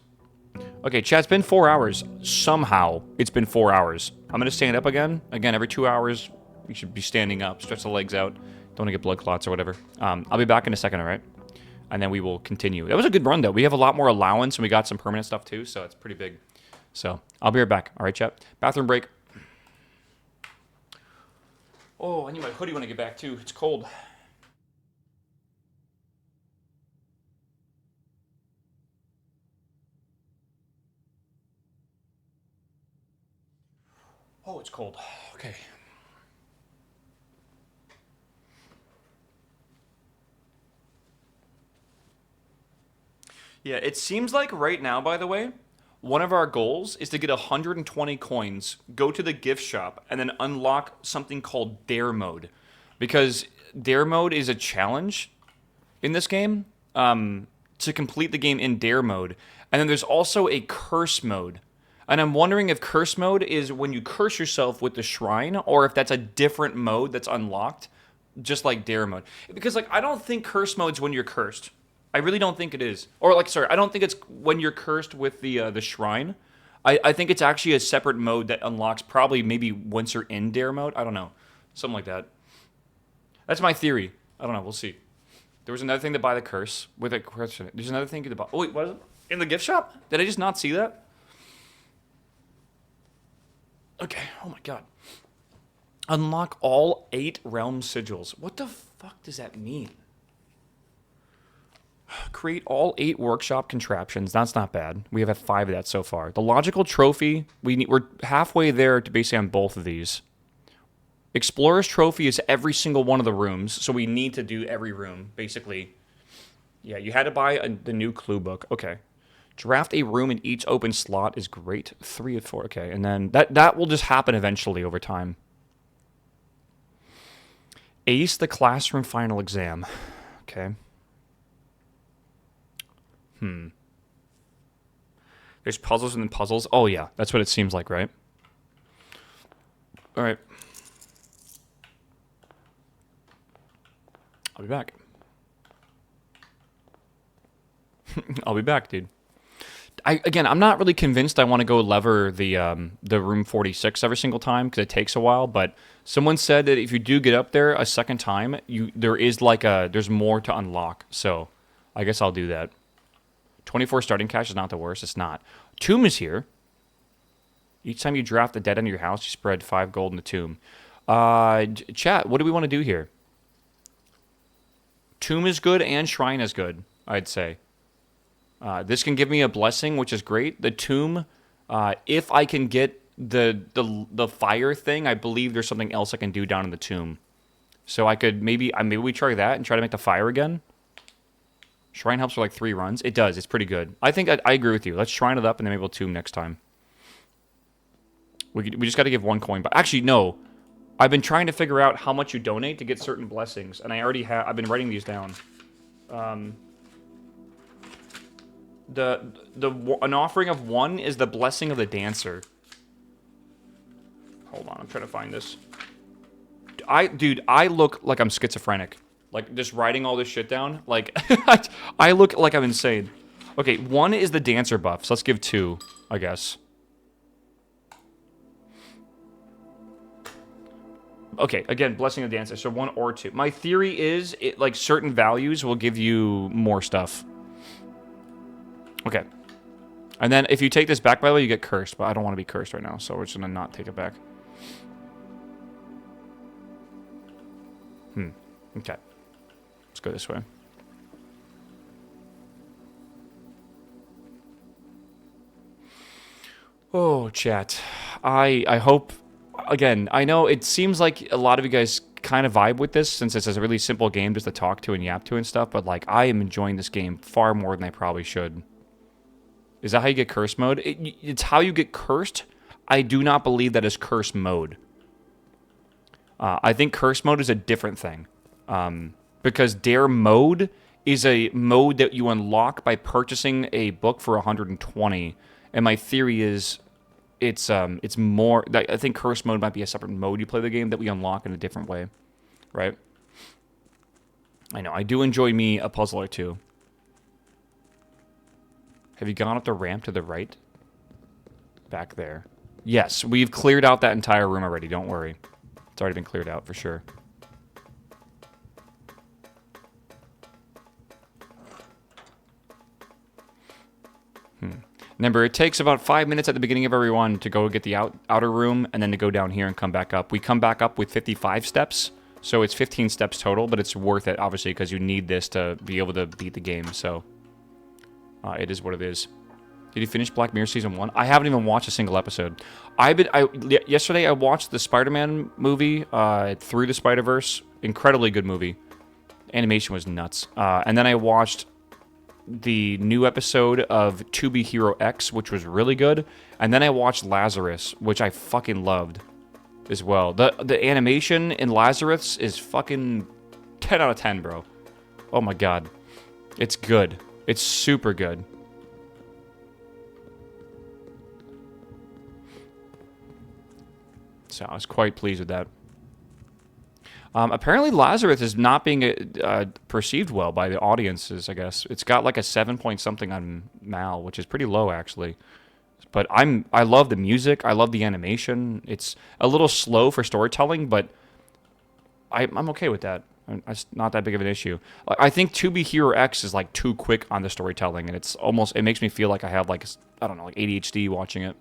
Okay, chat, it's been 4 hours. Somehow, it's been 4 hours. I'm going to stand up again. Again, every 2 hours, you should be standing up. Stretch the legs out. Don't want to get blood clots or whatever. I'll be back in a second, all right? And then we will continue. That was a good run, though. We have a lot more allowance, and we got some permanent stuff, too, so it's pretty big. So, I'll be right back. All right, chat? Bathroom break. Oh, I need my hoodie when I get back, too. It's cold. Oh, it's cold. Okay. Yeah, it seems like right now, by the way, one of our goals is to get 120 coins, go to the gift shop, and then unlock something called Dare Mode. Because Dare Mode is a challenge in this game to complete the game in Dare Mode. And then there's also a Curse Mode. And I'm wondering if Curse Mode is when you curse yourself with the shrine, or if that's a different mode that's unlocked, just like Dare Mode. Because, like, I don't think Curse Mode's when you're cursed. I really don't think it is. Or, like, sorry, I don't think it's when you're cursed with the shrine. I think it's actually a separate mode that unlocks probably maybe once you're in Dare Mode. I don't know. Something like that. That's my theory. I don't know. We'll see. There was another thing to buy the curse with a question. There's another thing to buy. Oh, wait, what is it? In the gift shop? Did I just not see that? Okay, oh my god. Unlock all 8 realm sigils. What the fuck does that mean? Create all 8 workshop contraptions. That's not bad. We have had 5 of that so far. The logical trophy, we're halfway there to basically on both of these. Explorer's trophy is every single one of the rooms, so we need to do every room, basically. Yeah, you had to buy the new clue book. Okay. Draft a room in each open slot is great. 3 of 4. Okay, and then that will just happen eventually over time. Ace the classroom final exam. Okay. There's puzzles and then puzzles. Oh, yeah. That's what it seems like, right? All right. I'll be back. I'll be back, dude. I'm not really convinced I want to go lever the room 46 every single time because it takes a while. But someone said that if you do get up there a second time, there's more to unlock. So I guess I'll do that. 24 starting cash is not the worst. It's not. Tomb is here. Each time you draft the dead under your house, you spread 5 gold in the tomb. Chat, what do we want to do here? Tomb is good and shrine is good, I'd say. This can give me a blessing, which is great. The tomb, if I can get the fire thing, I believe there's something else I can do down in the tomb. So I could maybe we try that and try to make the fire again. Shrine helps for like 3 runs. It does. It's pretty good. I think I agree with you. Let's shrine it up and then maybe we'll tomb next time. We just got to give 1 coin. But actually, no. I've been trying to figure out how much you donate to get certain blessings, and I already have. I've been writing these down. An offering of 1 is the blessing of the dancer. Hold on, I'm trying to find this. dude, I look like I'm schizophrenic. Like, just writing all this shit down. Like, I look like I'm insane. Okay, 1 is the dancer buff, so let's give 2, I guess. Okay, again, blessing of dancer, so 1 or 2. My theory is, like, certain values will give you more stuff. Okay. And then if you take this back, by the way, you get cursed, but I don't want to be cursed right now, so we're just going to not take it back. Okay. Let's go this way. Oh, chat. I hope... Again, I know it seems like a lot of you guys kind of vibe with this, since it's a really simple game just to talk to and yap to and stuff, but, like, I am enjoying this game far more than I probably should. Is that how you get curse mode? It's how you get cursed. I do not believe that is curse mode. I think curse mode is a different thing. Because Dare mode is a mode that you unlock by purchasing a book for 120. And my theory is it's more... I think curse mode might be a separate mode you play the game that we unlock in a different way. Right? I know. I do enjoy me a puzzle or two. Have you gone up the ramp to the right? Back there. Yes, we've cleared out that entire room already. Don't worry. It's already been cleared out for sure. Remember, it takes about 5 minutes at the beginning of every one to go get the outer room and then to go down here and come back up. We come back up with 55 steps, so it's 15 steps total, but it's worth it, obviously, because you need this to be able to beat the game, so... it is what it is. Did you finish Black Mirror Season 1? I haven't even watched a single episode. Yesterday, I watched the Spider-Man movie, Through the Spider-Verse. Incredibly good movie. Animation was nuts. And then I watched the new episode of To Be Hero X, which was really good. And then I watched Lazarus, which I fucking loved as well. The animation in Lazarus is fucking 10 out of 10, bro. Oh my god. It's good. It's super good. So I was quite pleased with that. Apparently Lazarus is not being perceived well by the audiences, I guess. It's got like a 7 point something on Mal, which is pretty low actually. But I love the music, I love the animation. It's a little slow for storytelling, but I'm okay with that. It's not that big of an issue. I think To Be Hero X is like too quick on the storytelling, and it makes me feel like I have like, I don't know, like ADHD watching it.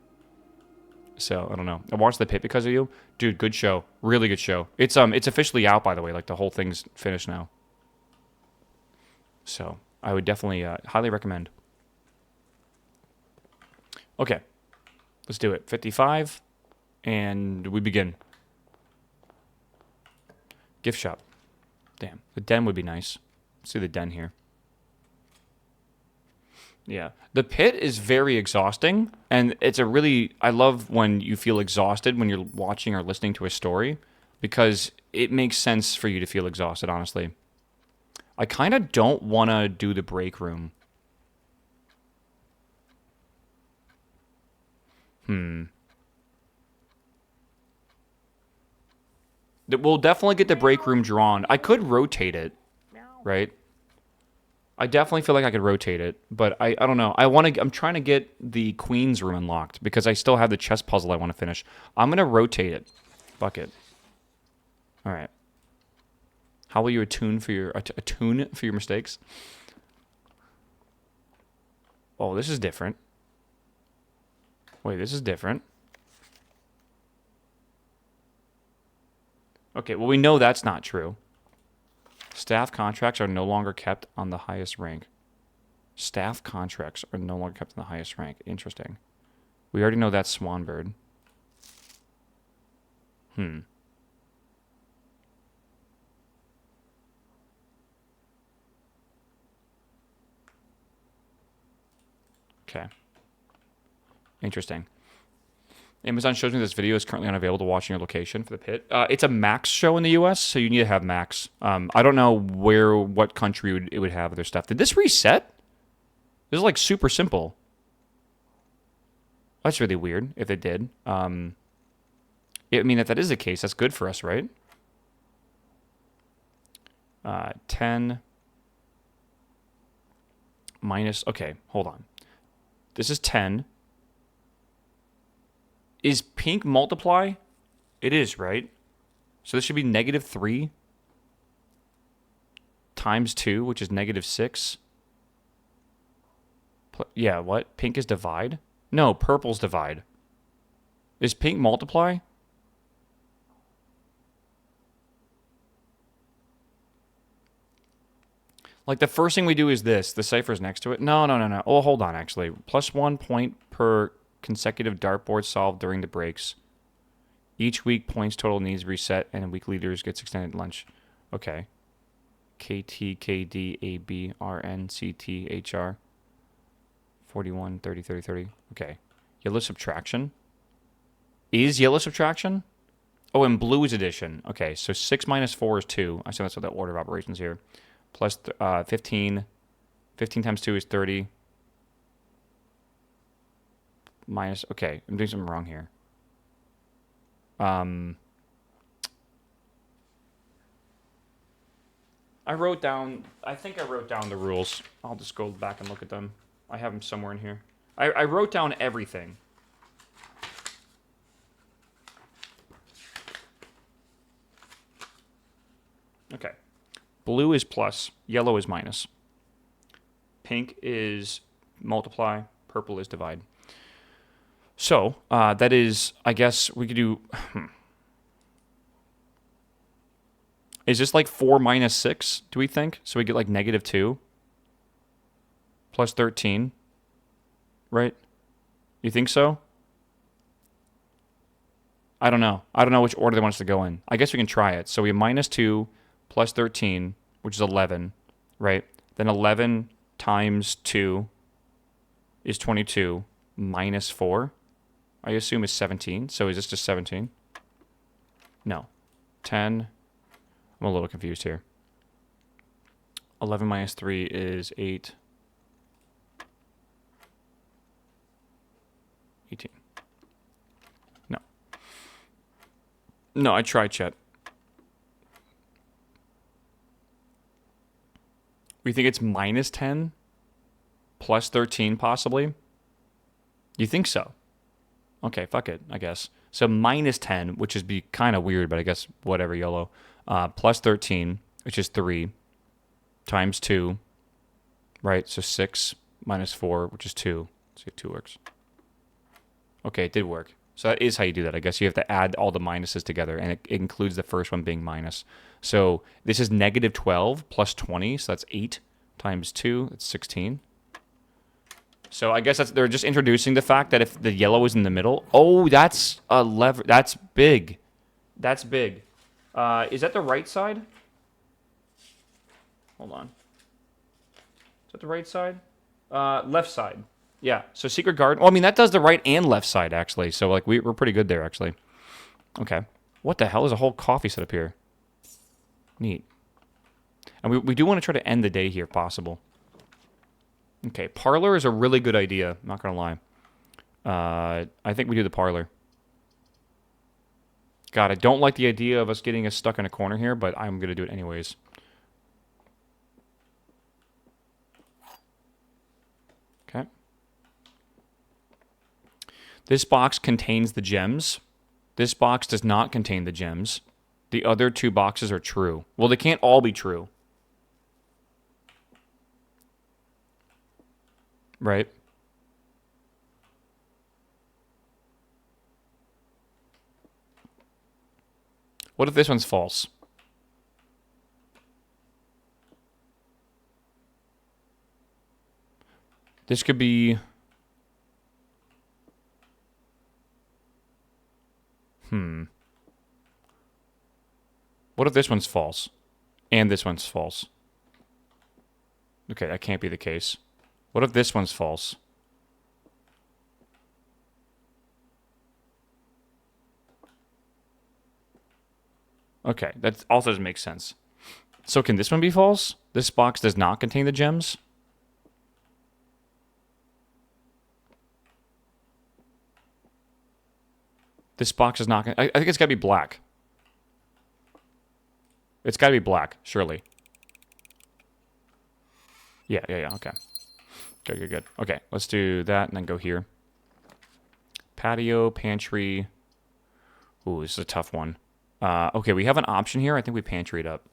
So I don't know. I watched The Pit because of you, dude. Good show, really good show. It's officially out, by the way. Like the whole thing's finished now. So I would definitely highly recommend. Okay, let's do it. 55, and we begin. Gift shop. Damn, the den would be nice. Let's do the den here. Yeah. The Pit is very exhausting, and I love when you feel exhausted when you're watching or listening to a story, because it makes sense for you to feel exhausted, honestly. I kind of don't want to do the break room. We'll definitely get the break room drawn. I could rotate it, right? I definitely feel like I could rotate it, but I don't know. I'm trying to get the Queen's room unlocked because I still have the chess puzzle I want to finish. I'm going to rotate it. Fuck it. All right. How will you attune for your mistakes? Oh, this is different. Wait, this is different. Okay, well, we know that's not true. Staff contracts are no longer kept on the highest rank. Staff contracts are no longer kept on the highest rank. Interesting. We already know that's Swanbird. Okay. Interesting. Amazon shows me this video is currently unavailable to watch in your location for The Pit. It's a Max show in the U.S., so you need to have Max. I don't know what country it would have their stuff. Did this reset? This is like super simple. That's really weird if it did. I mean, if that is the case, that's good for us, right? 10 minus... Okay, hold on. This is 10. Is pink multiply? It is, right? So this should be negative 3 times 2, which is negative 6. Yeah, what? Pink is divide? No, purple's divide. Is pink multiply? Like, the first thing we do is this. The cipher's next to it. No. Oh, hold on, actually. Plus 1 point per consecutive dartboard solved during the breaks. Each week, points total needs reset, and week leaders gets extended lunch. Okay. KT, KD, AB, RN, CT, HR. 41, 30, 30, 30. Okay. Yellow subtraction. Is yellow subtraction? Oh, and blue is addition. Okay, so 6 minus 4 is 2. I assume that's what the order of operations here. Plus 15. 15 times 2 is 30. Minus... Okay, I'm doing something wrong here. I think I wrote down the rules. I'll just go back and look at them. I have them somewhere in here. I wrote down everything. Okay. Blue is plus, yellow is minus. Pink is multiply, purple is divide. So, that is, I guess we could do... Is this like 4 minus 6, do we think? So we get like negative 2 plus 13, right? You think so? I don't know. I don't know which order they want us to go in. I guess we can try it. So we have minus 2 plus 13, which is 11, right? Then 11 times 2 is 22 minus 4, I assume is 17. So is this just 17? No. 10. I'm a little confused here. 11 minus 3 is 8. 18. No. No, I tried, Chet. We think it's minus 10 plus 13 possibly? You think so? Okay, fuck it, I guess. So minus 10, which is be kind of weird, but I guess whatever, YOLO. Plus 13, which is 3, times 2, right? So 6 minus 4, which is 2. Let's see if 2 works. Okay, it did work. So that is how you do that. I guess you have to add all the minuses together, and it includes the first one being minus. So this is negative 12 plus 20, so that's 8 times 2, that's 16. So I guess they're just introducing the fact that if the yellow is in the middle... Oh, that's a lever. That's big. That's big. Is that the right side? Hold on. Is that the right side? Left side. Yeah, so Secret Garden. Well, I mean, that does the right and left side, actually. So, like, we're pretty good there, actually. Okay. What the hell? There's a whole coffee set up here. Neat. And we do want to try to end the day here, if possible. Okay, parlor is a really good idea. I'm not going to lie. I think we do the parlor. God, I don't like the idea of us getting us stuck in a corner here, but I'm going to do it anyways. Okay. This box contains the gems. This box does not contain the gems. The other 2 boxes are true. Well, they can't all be true. Right? What if this one's false? This could be... What if this one's false? And this one's false? Okay, that can't be the case. What if this one's false? Okay, that also doesn't make sense. So can this one be false? This box does not contain the gems? This box is not... I think it's got to be black. It's got to be black, surely. Yeah. Okay. Good. Okay, let's do that and then go here. Patio, pantry. Ooh, this is a tough one. Okay, we have an option here. I think we pantry it up.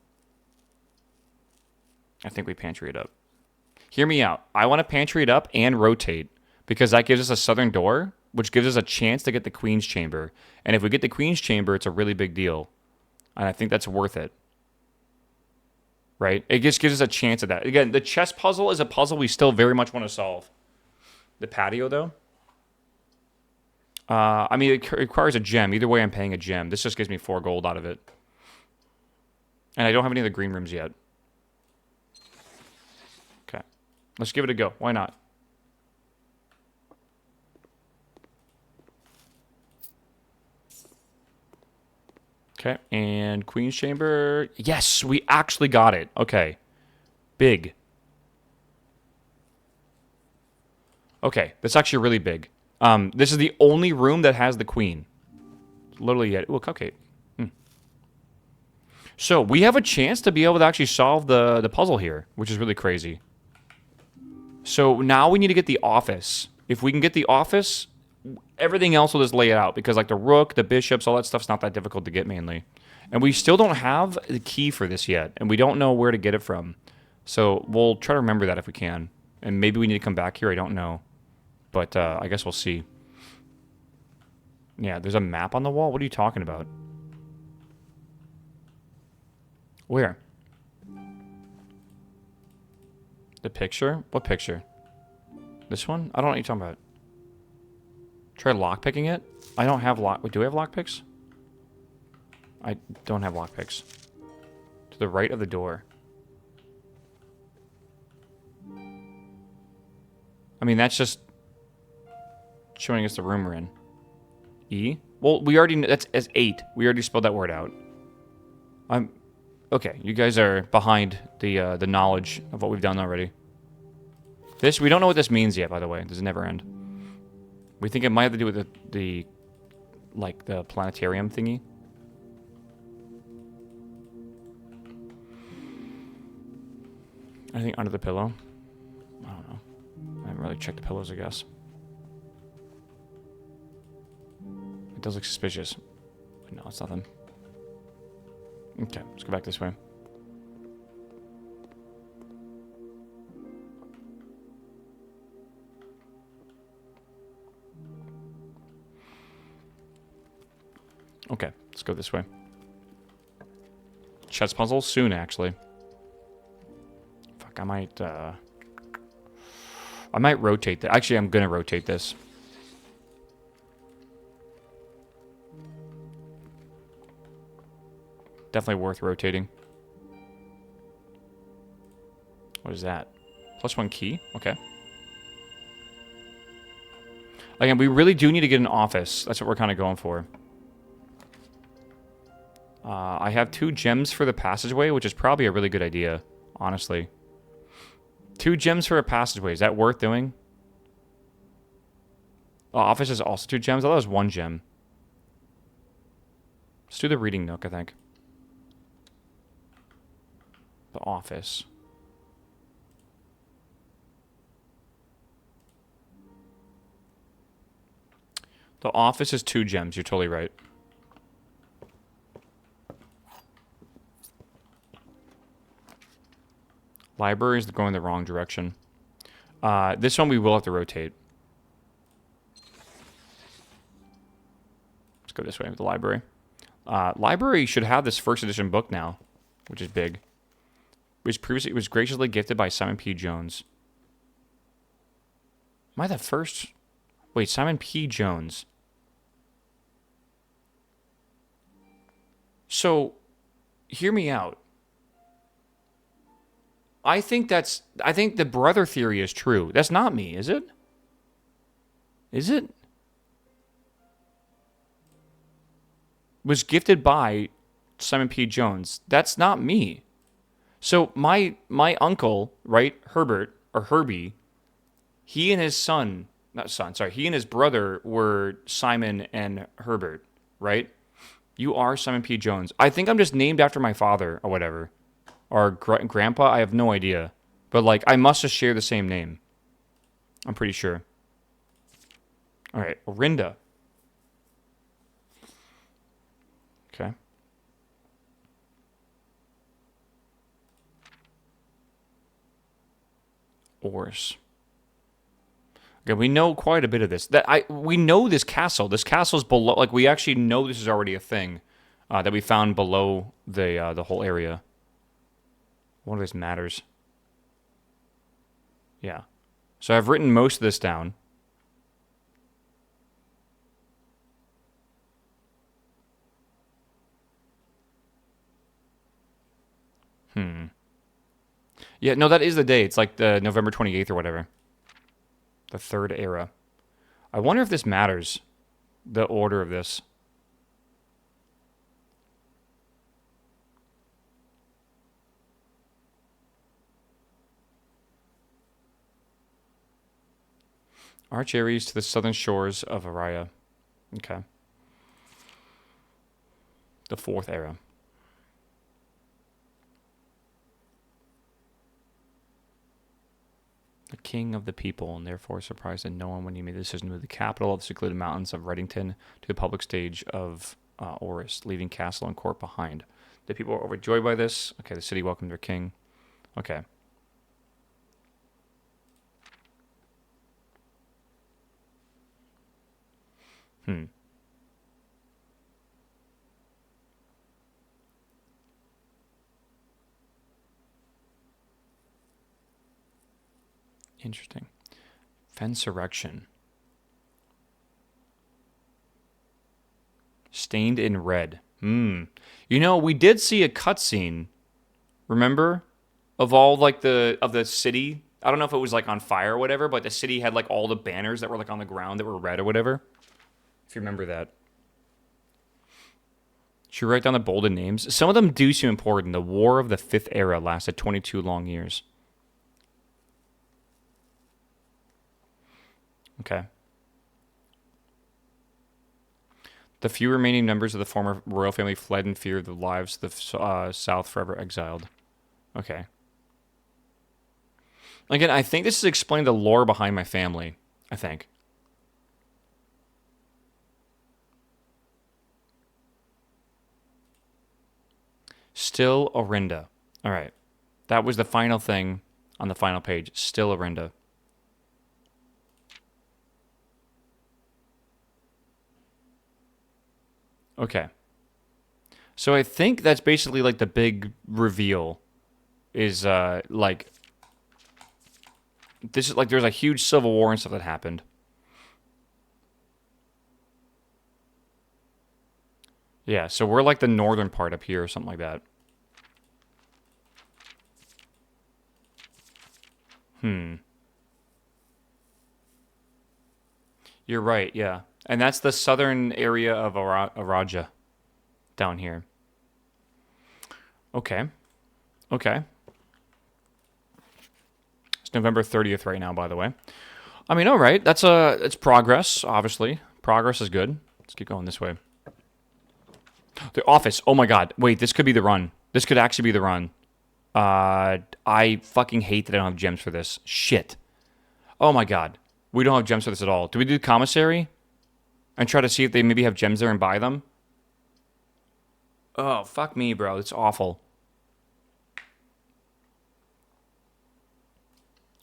Hear me out. I want to pantry it up and rotate because that gives us a southern door, which gives us a chance to get the Queen's Chamber. And if we get the Queen's Chamber, it's a really big deal. And I think that's worth it. Right? It just gives us a chance at that. Again, the chess puzzle is a puzzle we still very much want to solve. The patio, though? I mean, it requires a gem. Either way, I'm paying a gem. This just gives me 4 gold out of it. And I don't have any of the green rooms yet. Okay. Let's give it a go. Why not? Okay. And Queen's Chamber. Yes, we actually got it. Okay. Big. Okay. That's actually really big. This is the only room that has the queen. Literally yet. Ooh, a cupcake. So we have a chance to be able to actually solve the puzzle here, which is really crazy. So now we need to get the office. If we can get the office, everything else will just lay it out. Because like the rook, the bishops, all that stuff's not that difficult to get mainly. And we still don't have the key for this yet. And we don't know where to get it from. So we'll try to remember that if we can. And maybe we need to come back here. I don't know. But I guess we'll see. Yeah, there's a map on the wall? What are you talking about? Where? The picture? What picture? This one? I don't know what you're talking about. Try lockpicking it? I don't have lock... Wait, do we have lockpicks? I don't have lockpicks. To the right of the door. I mean, that's just... showing us the room we're in. E? Well, we already... That's as 8. We already spelled that word out. Okay, you guys are behind the knowledge of what we've done already. This, we don't know what this means yet, by the way. Does it never end? We think it might have to do with the planetarium thingy. Anything under the pillow? I don't know. I haven't really checked the pillows, I guess. It does look suspicious. But no, it's nothing. Okay, let's go back this way. Okay, let's go this way. Chess puzzle soon, actually. Fuck, I might rotate that. Actually, I'm gonna rotate this. Definitely worth rotating. What is that? +1 key? Okay. Again, we really do need to get an office. That's what we're kind of going for. I have 2 gems for the passageway, which is probably a really good idea, honestly. 2 gems for a passageway. Is that worth doing? Oh, office is also 2 gems? I thought it was 1 gem. Let's do the reading nook, I think. The office. The office is 2 gems. You're totally right. Library is going the wrong direction. This one we will have to rotate. Let's go this way with the library. Library should have this first edition book now, which is big. Which previously was graciously gifted by Simon P. Jones. Am I the first? Wait, Simon P. Jones. So, hear me out. I think the brother theory is true. That's not me, is it? Is it? Was gifted by Simon P. Jones. That's not me. So my uncle, right, Herbert, or Herbie, he and his he and his brother were Simon and Herbert, right? You are Simon P. Jones. I think I'm just named after my father or whatever. Or grandpa, I have no idea. But, like, I must just share the same name. I'm pretty sure. All right, Orinda. Okay. Oris. Okay, we know quite a bit of this. We know this castle. This castle's below. Like, we actually know this is already a thing that we found below the whole area. One of this matters. Yeah. So I've written most of this down. Yeah, no, that is the day. It's like the November 28th or whatever. The third era. I wonder if this matters. The order of this. Arch Ares to the southern shores of Araya. Okay. The fourth era. The king of the people, and therefore surprised that no one when he made the decision to move the capital of the secluded mountains of Reddington to the public stage of Oris, leaving castle and court behind. The people were overjoyed by this. Okay, the city welcomed their king. Okay. Interesting. Fensurrection. Stained in red. You know, we did see a cutscene, remember? Of all, like, of the city. I don't know if it was, like, on fire or whatever, but the city had, like, all the banners that were, like, on the ground that were red or whatever. If you remember that. Should we write down the bolded names? Some of them do seem important. The War of the Fifth Era lasted 22 long years. Okay. The few remaining members of the former royal family fled in fear of the lives of the south, forever exiled. Okay. Again, I think this is explaining the lore behind my family, I think. Still Orinda. All right. That was the final thing on the final page. Still Orinda. Okay. So I think that's basically like the big reveal is like this is like there's a huge civil war and stuff that happened. Yeah, so we're like the northern part up here or something like that. You're right, yeah. And that's the southern area of Araja down here. Okay. Okay. It's November 30th right now, by the way. I mean, all right. It's progress, obviously. Progress is good. Let's keep going this way. The office. Oh my god. Wait, this could be the run. This could actually be the run. I fucking hate that I don't have gems for this. Shit. Oh my god. We don't have gems for this at all. Do we do commissary? And try to see if they maybe have gems there and buy them? Oh, fuck me, bro. It's awful.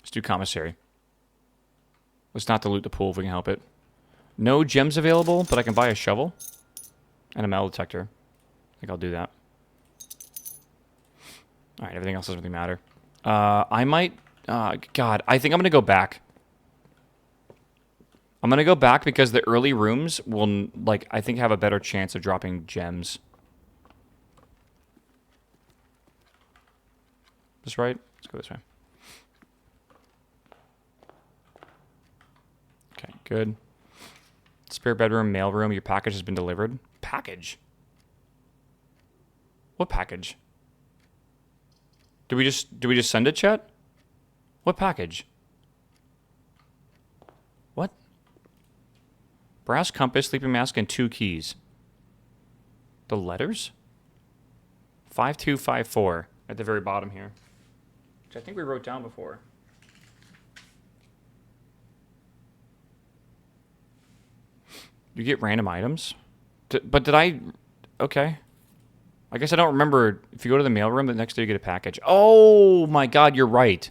Let's do commissary. Let's not dilute the pool if we can help it. No gems available, but I can buy a shovel. And a metal detector. I think I'll do that. Alright, everything else doesn't really matter. I might... God, I think I'm going to go back. I'm going to go back because the early rooms will, like, I think have a better chance of dropping gems. This right? Let's go this way. Okay, good. Spare bedroom, mail room. Your package has been delivered. Package? What package? Do we just send it, chat? What package? What? Brass compass, sleeping mask, and 2 keys. The letters? 5254 at the very bottom here. which I think we wrote down before. You get random items? But did I... Okay. I guess I don't remember. If you go to the mailroom, the next day you get a package. Oh my god, you're right.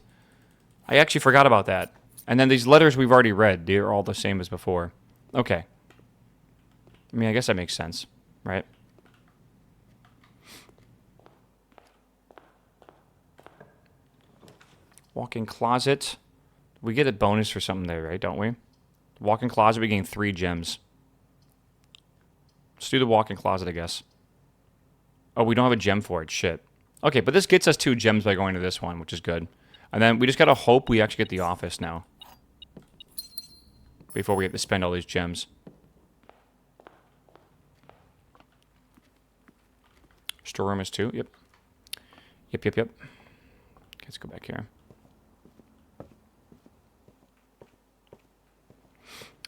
I actually forgot about that. And then these letters we've already read, they're all the same as before. Okay. I mean, I guess that makes sense, right? Walk-in closet. We get a bonus for something there, right? Don't we? Walk-in closet, we gain 3 gems. Let's do the walk-in closet, I guess. Oh, we don't have a gem for it. Shit. Okay, but this gets us 2 gems by going to this one, which is good. And then we just gotta hope we actually get the office now. Before we have to spend all these gems. Storeroom is 2. Yep. Yep. Okay, let's go back here.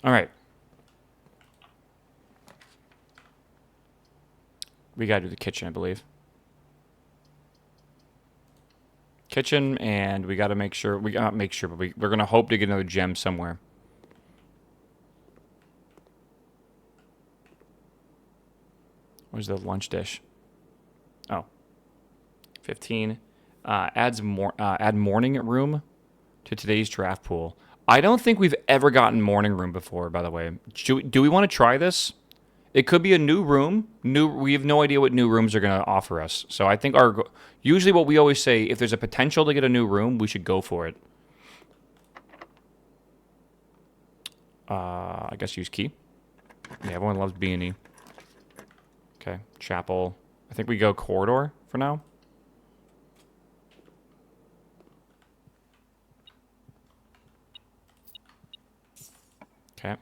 Alright. We gotta do the kitchen, I believe. Kitchen, and we gotta make sure... We gotta make sure, but we're gonna hope to get another gem somewhere. Where's the lunch dish? Oh. 15. Add morning room to today's draft pool. I don't think we've ever gotten morning room before, by the way. Do we want to try this? It could be a new room. We have no idea what new rooms are going to offer us. So I think usually what we always say, if there's a potential to get a new room, we should go for it. I guess use key. Yeah, everyone loves B&E. Okay, chapel. I think we go corridor for now. Okay.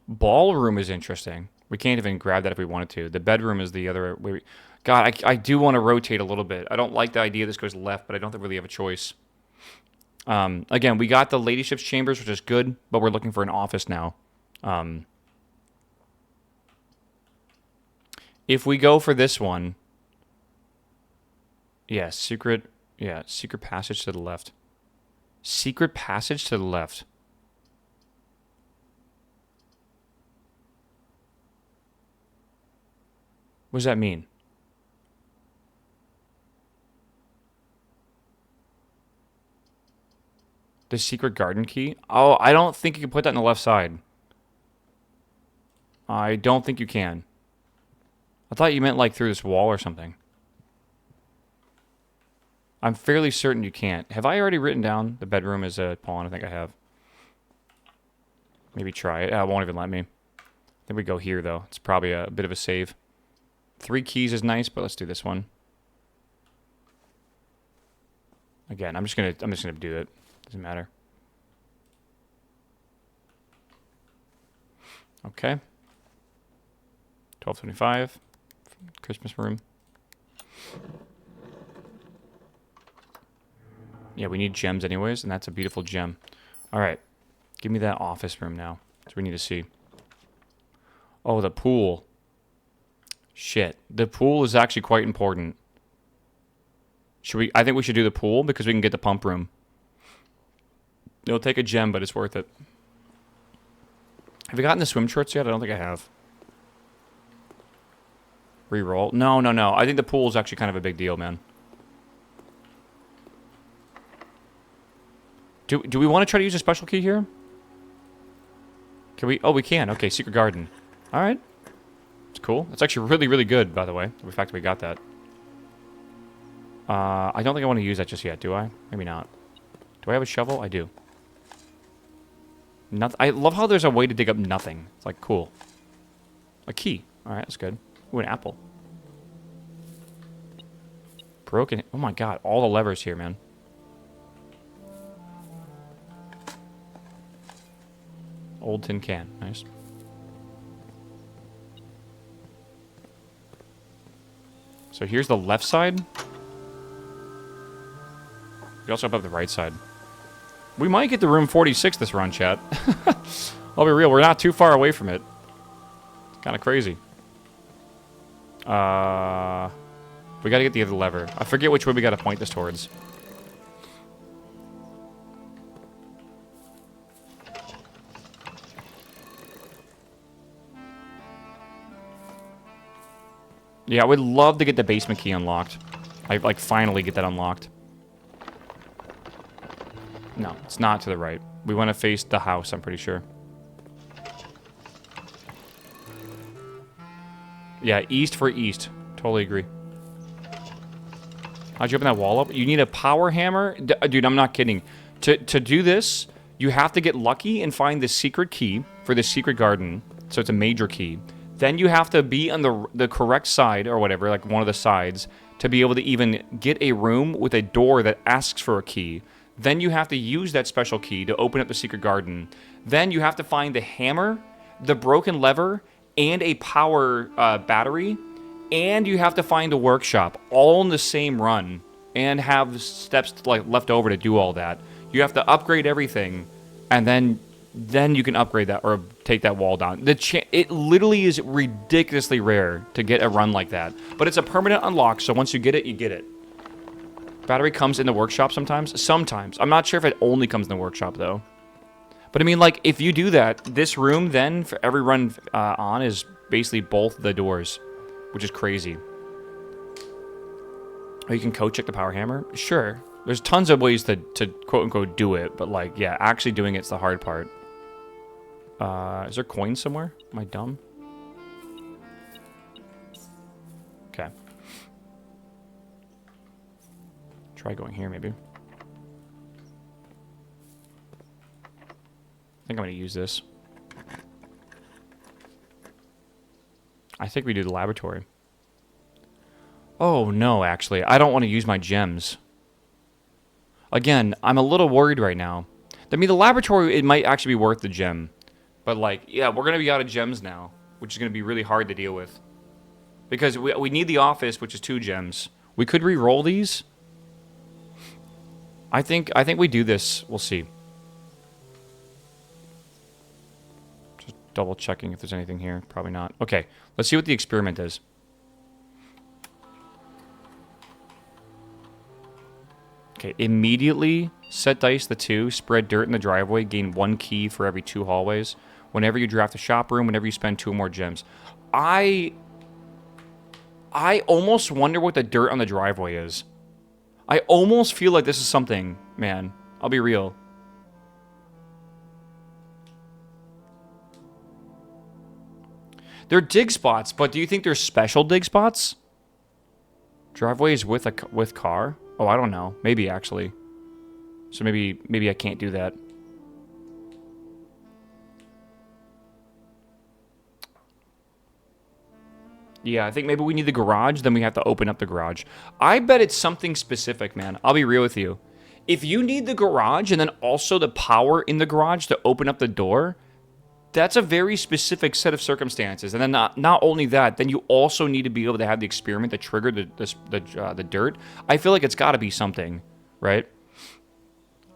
Ballroom is interesting. We can't even grab that if we wanted to. The bedroom is the other... God, I do want to rotate a little bit. I don't like the idea this goes left, but I don't really have a choice. Again, we got the ladyship's chambers, which is good, but we're looking for an office now. If we go for this one... Yeah, secret passage to the left. Secret passage to the left. What does that mean? The secret garden key? Oh, I don't think you can put that on the left side. I don't think you can. I thought you meant like through this wall or something. I'm fairly certain you can't. Have I already written down the bedroom as a pawn? I think I have. Maybe try it. It won't even let me. I think we go here, though. It's probably a bit of a save. 3 keys is nice, but let's do this one. Again, I'm just gonna do it. Doesn't matter. Okay. 1225. Christmas room. Yeah, we need gems anyways, and that's a beautiful gem. Alright. Give me that office room now. That's what we need to see. Oh, the pool. Shit. The pool is actually quite important. I think we should do the pool because we can get the pump room. It'll take a gem, but it's worth it. Have you gotten the swim shorts yet? I don't think I have. Reroll. No. I think the pool is actually kind of a big deal, man. Do we want to try to use a special key here? Can we? Oh, we can. Okay, secret garden. All right. It's cool. It's actually really, really good, by the way. The fact that we got that. I don't think I want to use that just yet, do I? Maybe not. Do I have a shovel? I do. I love how there's a way to dig up nothing. It's like, cool. A key. All right, that's good. Ooh, an apple. Broken. Oh my god, all the levers here, man. Old tin can. Nice. So here's the left side. We also have the right side. We might get to room 46 this run, chat. I'll be real, we're not too far away from it. It's kind of crazy. We gotta get the other lever. I forget which way we gotta point this towards. Yeah, I would love to get the basement key unlocked. I like finally get that unlocked. No, it's not to the right. We want to face the house, I'm pretty sure. Yeah, east for east. Totally agree. How'd you open that wall up? You need a power hammer? Dude, I'm not kidding. To do this, you have to get lucky and find the secret key for the secret garden. So it's a major key. Then you have to be on the correct side or whatever, like one of the sides, to be able to even get a room with a door that asks for a key. Then you have to use that special key to open up the secret garden. Then you have to find the hammer, the broken lever, and a power battery. And you have to find a workshop, all in the same run, and have steps like left over to do all that. You have to upgrade everything, and then you can upgrade that or take that wall down. It literally is ridiculously rare to get a run like that, but it's a permanent unlock. So once you get it, you get it. Battery comes in the workshop sometimes. Sometimes I'm not sure if it only comes in the workshop though. But I mean, like if you do that, this room then for every run on is basically both the doors. Which is crazy. Oh, you can code check the power hammer? Sure. There's tons of ways to quote-unquote do it, but, like, yeah, actually doing it's the hard part. Is there coins somewhere? Am I dumb? Okay. Try going here, maybe. I think I'm going to use this. I think we do the laboratory. Oh, no, actually. I don't want to use my gems. Again, I'm a little worried right now. I mean, the laboratory, it might actually be worth the gem. But, like, yeah, we're going to be out of gems now, which is going to be really hard to deal with. Because we need the office, which is 2 gems. We could re-roll these. I think we do this. We'll see. Just double checking if there's anything here. Probably not. Okay. Let's see what the experiment is. Okay, immediately set dice the 2, spread dirt in the driveway, gain 1 key for every 2 hallways. Whenever you draft a shop room, whenever you spend 2 or more gems. I almost wonder what the dirt on the driveway is. I almost feel like this is something, man. I'll be real. They're dig spots, but do you think they're special dig spots? Driveways with car? Oh, I don't know. Maybe, actually. So maybe I can't do that. Yeah, I think maybe we need the garage, then we have to open up the garage. I bet it's something specific, man. I'll be real with you. If you need the garage and then also the power in the garage to open up the door, that's a very specific set of circumstances. And then not only that, then you also need to be able to have the experiment to trigger the dirt. I feel like it's got to be something, right?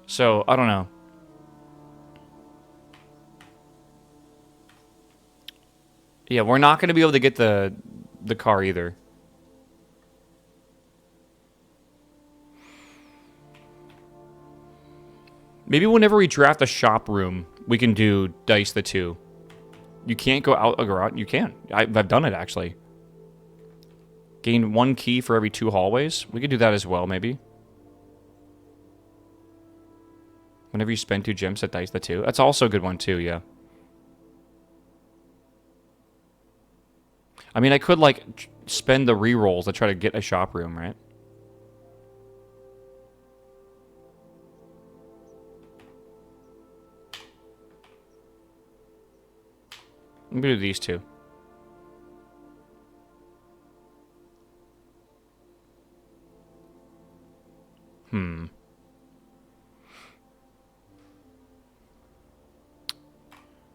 So, I don't know. Yeah, we're not going to be able to get the car either. Maybe whenever we draft a shop room, we can do dice the 2. You can't go out a garage. You can. I've done it, actually. Gain 1 key for every 2 hallways. We could do that as well, maybe. Whenever you spend 2 gems, set dice the 2. That's also a good one, too, yeah. I mean, I could, like, spend the rerolls to try to get a shop room, right? I'm gonna do these 2.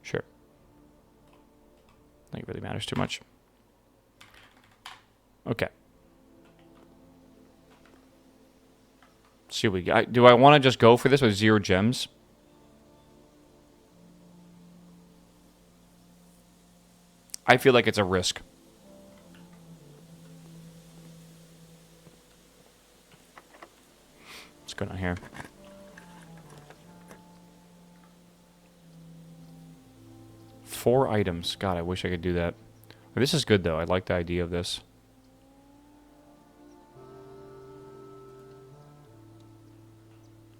Sure. I think it really matters too much. Okay. Let's see what we got. Do I want to just go for this with 0 gems? I feel like it's a risk. What's going on here? Four items. God, I wish I could do that. This is good, though. I like the idea of this.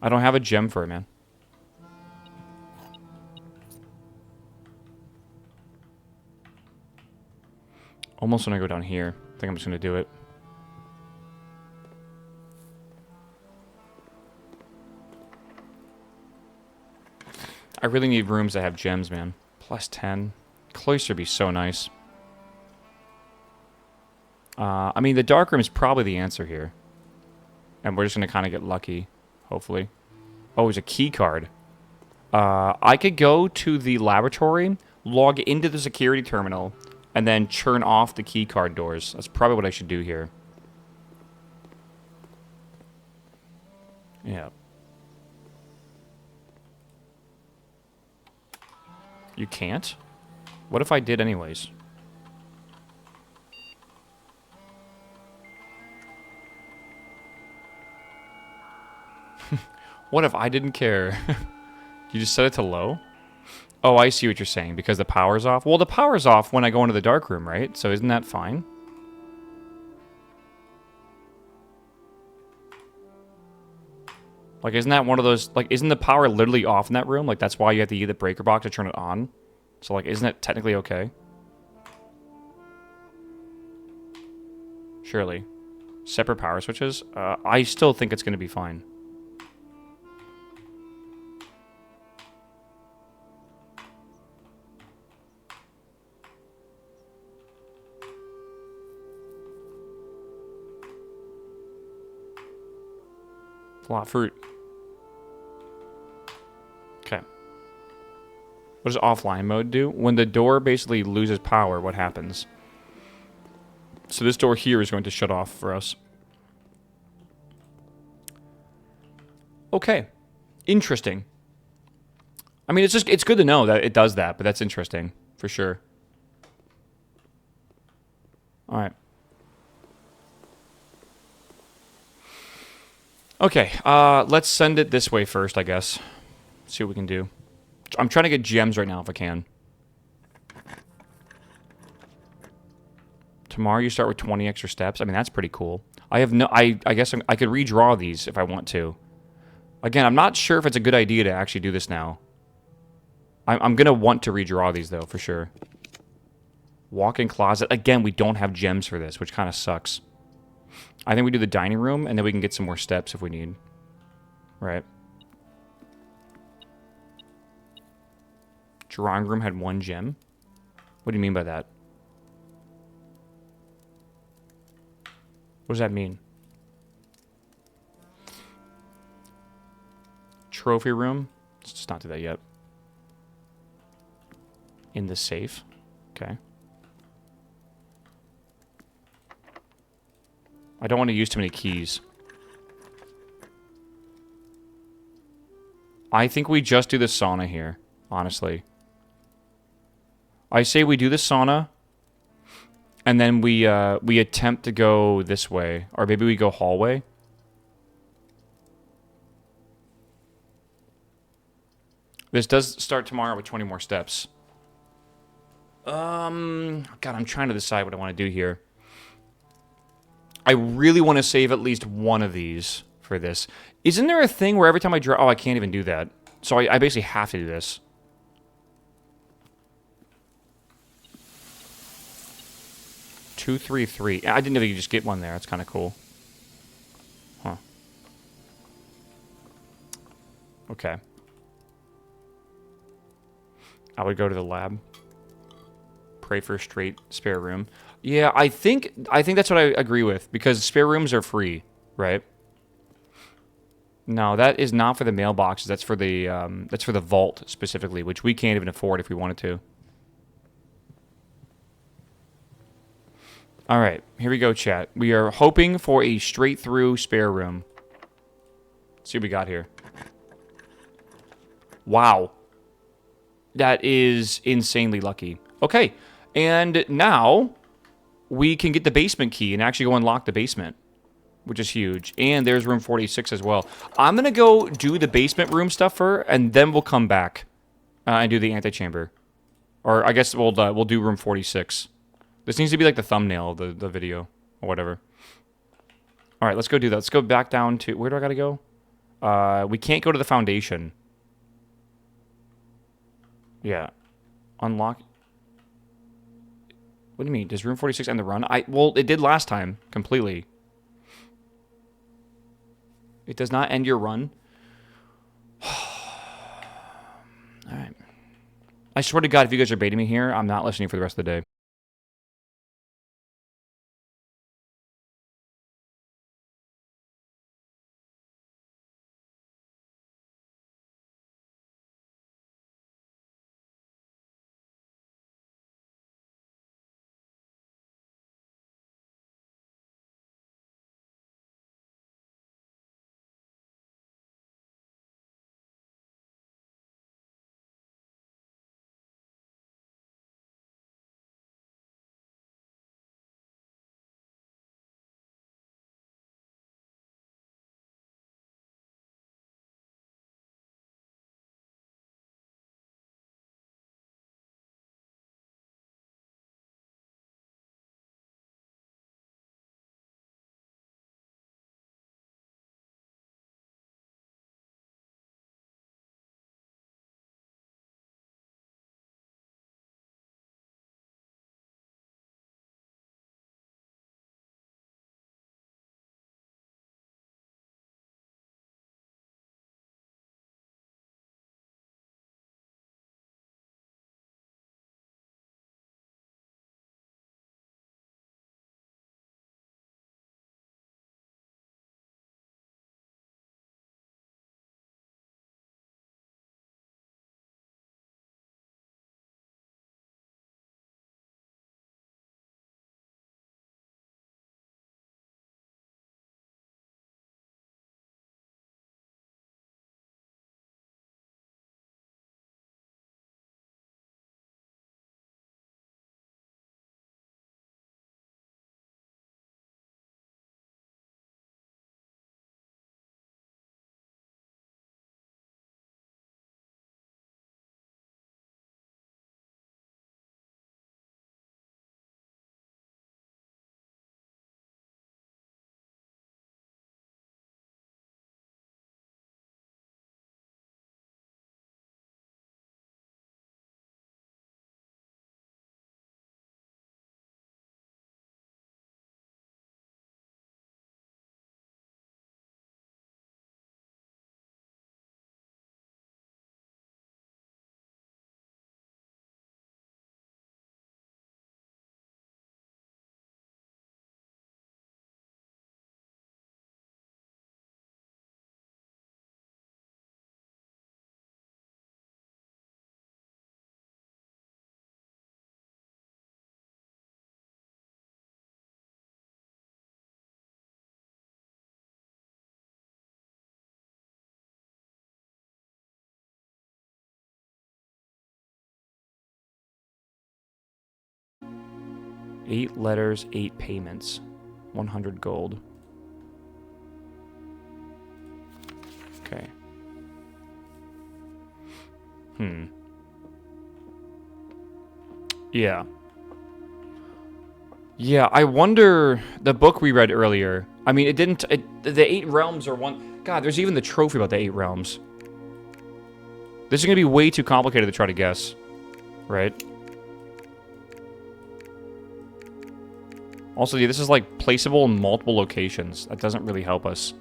I don't have a gem for it, man. Almost when I go down here. I think I'm just going to do it. I really need rooms that have gems, man. Plus 10. Cloister would be so nice. I mean, the dark room is probably the answer here. And we're just going to kind of get lucky, hopefully. Oh, there's a key card. I could go to the laboratory, log into the security terminal, and then turn off the key card doors. That's probably what I should do here. Yeah. You can't? What if I did anyways? What if I didn't care? You just set it to low? Oh, I see what you're saying, because the power's off. Well, the power's off when I go into the dark room, right? So isn't that fine? Like, isn't that one of those... Like, isn't the power literally off in that room? Like, that's why you have to use the breaker box to turn it on? So, like, isn't it technically okay? Surely. Separate power switches? I still think it's going to be fine. A lot of fruit. Okay. What does offline mode do? When the door basically loses power, what happens? So this door here is going to shut off for us. Okay. Interesting. I mean, it's good to know that it does that, but that's interesting, for sure. Alright. Okay, let's send it this way first, I guess. See what we can do. I'm trying to get gems right now if I can. Tomorrow you start with 20 extra steps. I mean, that's pretty cool. I have no... I guess I could redraw these if I want to. Again, I'm not sure if it's a good idea to actually do this now. I'm going to want to redraw these, though, for sure. Walk-in closet. Again, we don't have gems for this, which kind of sucks. I think we do the dining room, and then we can get some more steps if we need. Right. Drawing room had 1 gem? What do you mean by that? What does that mean? Trophy room? Let's just not do that yet. In the safe. Okay. I don't want to use too many keys. I think we just do the sauna here, honestly. I say we do the sauna, and then we attempt to go this way. Or maybe we go hallway. This does start tomorrow with 20 more steps. God, I'm trying to decide what I want to do here. I really want to save at least one of these for this. Isn't there a thing where every time I draw... Oh, I can't even do that. So I basically have to do this. Two, three, three. I didn't know you could just get one there. That's kind of cool. Huh. Okay. I would go to the lab. Pray for a straight spare room. Yeah, I think that's what I agree with, because spare rooms are free, right? No, that is not for the mailboxes. That's for the vault specifically, which we can't even afford if we wanted to. All right, here we go, chat. We are hoping for a straight through spare room. Let's see what we got here. Wow. That is insanely lucky. Okay, and now we can get the basement key and actually go unlock the basement, which is huge. And there's room 46 as well. I'm going to go do the basement room stuff first, and then we'll come back and do the antechamber. Or I guess we'll do room 46. This needs to be like the thumbnail of the video or whatever. All right, let's go do that. Let's go back down to... Where do I got to go? We can't go to the foundation. Yeah. Unlock. What do you mean? Does room 46 end the run? Well, it did last time completely. It does not end your run. Alright. I swear to God, if you guys are baiting me here, I'm not listening for the rest of the day. Eight letters, 8 payments. 100 gold. Okay. Yeah. Yeah, I wonder... The book we read earlier... I mean, it didn't... the 8 realms are one... God, there's even the trophy about the 8 realms. This is going to be way too complicated to try to guess. Right? Also, yeah, this is, like, placeable in multiple locations. That doesn't really help us.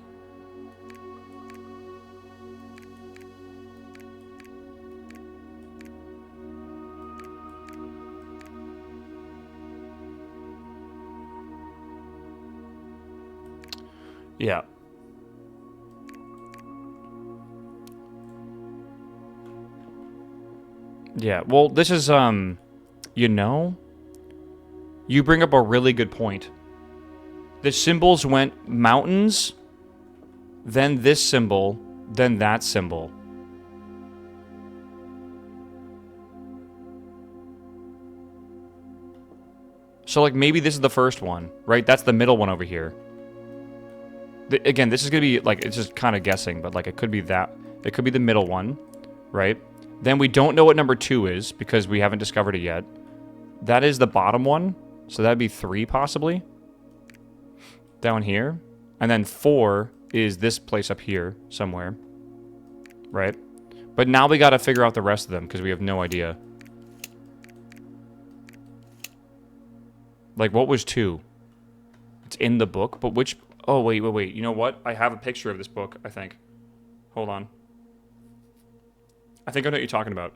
Yeah. Yeah, well, this is, you know... You bring up a really good point. The symbols went mountains, then this symbol, then that symbol. So, like, maybe this is the first one, right? That's the middle one over here. Again, this is going to be, like, it's just kind of guessing, but, like, it could be that. It could be the middle one, right? Then we don't know what number 2 is, because we haven't discovered it yet. That is the bottom one, so that'd be 3, possibly. Down here. And then 4 is this place up here somewhere. Right? But now we gotta figure out the rest of them, because we have no idea. Like, what was 2? It's in the book, but which... Oh, wait. You know what? I have a picture of this book, I think. Hold on. I think I know what you're talking about.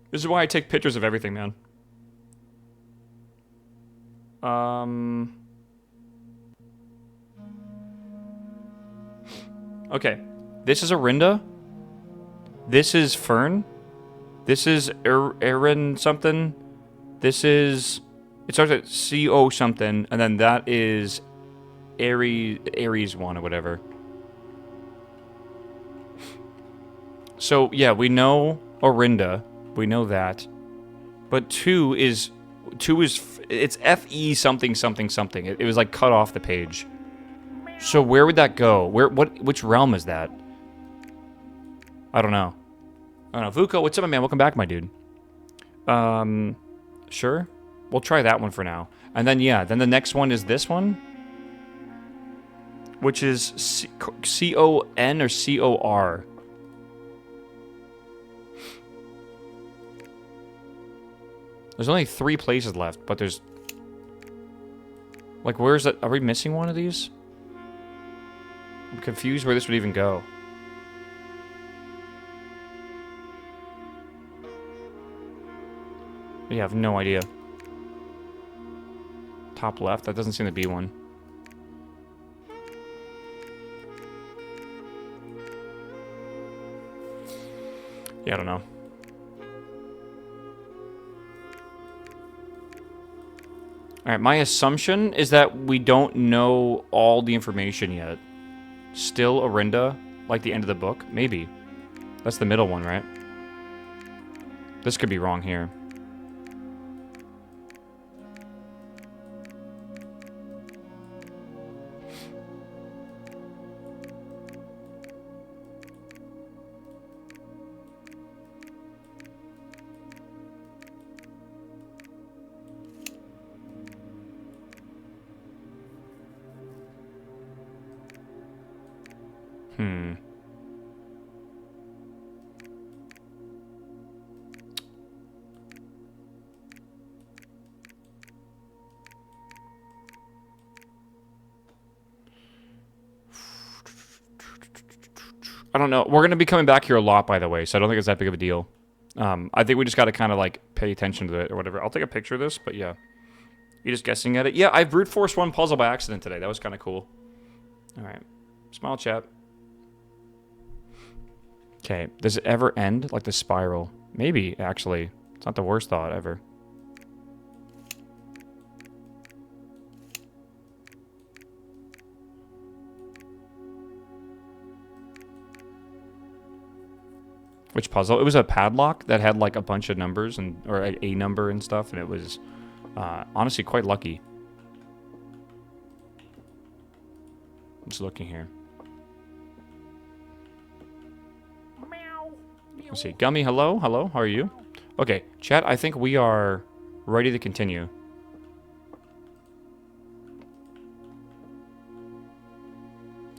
This is why I take pictures of everything, man. Okay. This is Arinda. This is Fern. This is Erin something. This is... It starts at C-O something, and then that is Aries 1 or whatever. So, yeah, we know Orinda. We know that. But 2 is... It's F-E something something something. It was, like, cut off the page. So where would that go? Which realm is that? I don't know. Vuko, what's up, man? Welcome back, my dude. Sure. We'll try that one for now. And then, yeah, then the next one is this one. Which is C-O-N or C-O-R. There's only 3 places left, but there's... Like, where's that? Are we missing one of these? I'm confused where this would even go. We have no idea. Top left? That doesn't seem to be one. Yeah, I don't know. Alright, my assumption is that we don't know all the information yet. Still Orinda, like the end of the book? Maybe. That's the middle one, right? This could be wrong here. I don't know. We're going to be coming back here a lot, by the way, so I don't think it's that big of a deal. I think we just got to kind of, like, pay attention to it or whatever. I'll take a picture of this, but yeah. You're just guessing at it? Yeah, I brute forced one puzzle by accident today. That was kind of cool. All right. Smile chat. Okay. Does it ever end? Like the spiral? Maybe, actually. It's not the worst thought ever. Which puzzle? It was a padlock that had like a bunch of numbers and or a number and stuff, and it was honestly quite lucky. I'm just looking here. Let's see. Gummy, hello? Hello? How are you? Okay, chat, I think we are ready to continue.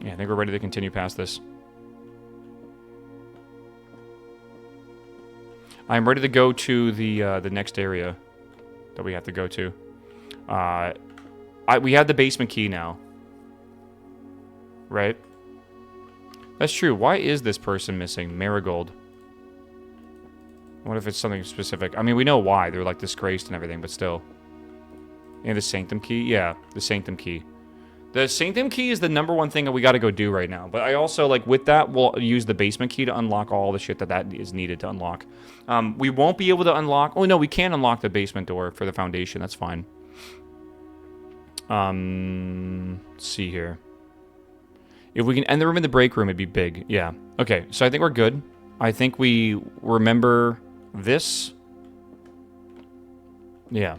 Yeah, I think we're ready to continue past this. I'm ready to go to the next area that we have to go to. We have the basement key now. Right? That's true. Why is this person missing? Marigold. What if it's something specific? I mean, we know why. They're, like, disgraced and everything, but still. And the Sanctum key? Yeah, the Sanctum key. The Sanctum key is the #1 thing that we gotta go do right now. But I also, like, with that, we'll use the basement key to unlock all the shit that is needed to unlock. We won't be able to unlock... Oh, no, we can unlock the basement door for the foundation. That's fine. Let's see here. If we can end the room in the break room, it'd be big. Yeah. Okay, so I think we're good. I think we remember this. Yeah.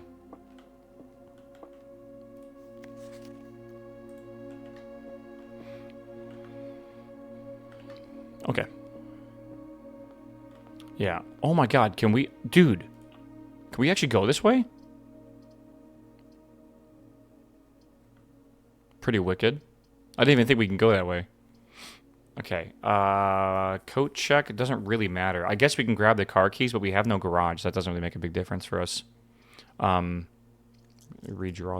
Okay. Yeah. Oh my god, can we... Dude. Can we actually go this way? Pretty wicked. I didn't even think we can go that way. Okay. Coat check. It doesn't really matter. I guess we can grab the car keys, but we have no garage. That doesn't really make a big difference for us. Redraw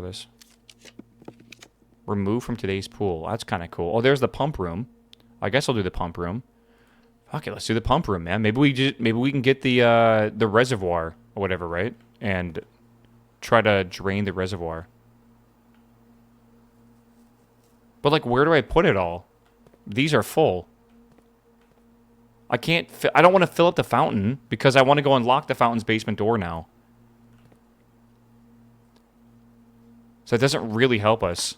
this. Remove from today's pool. That's kind of cool. Oh, there's the pump room. I guess I'll do the pump room. Okay, let's do the pump room, man. Maybe we can get the reservoir or whatever, right? And try to drain the reservoir. But like, where do I put it all? These are full. I can't. I don't want to fill up the fountain because I want to go unlock the fountain's basement door now. So it doesn't really help us.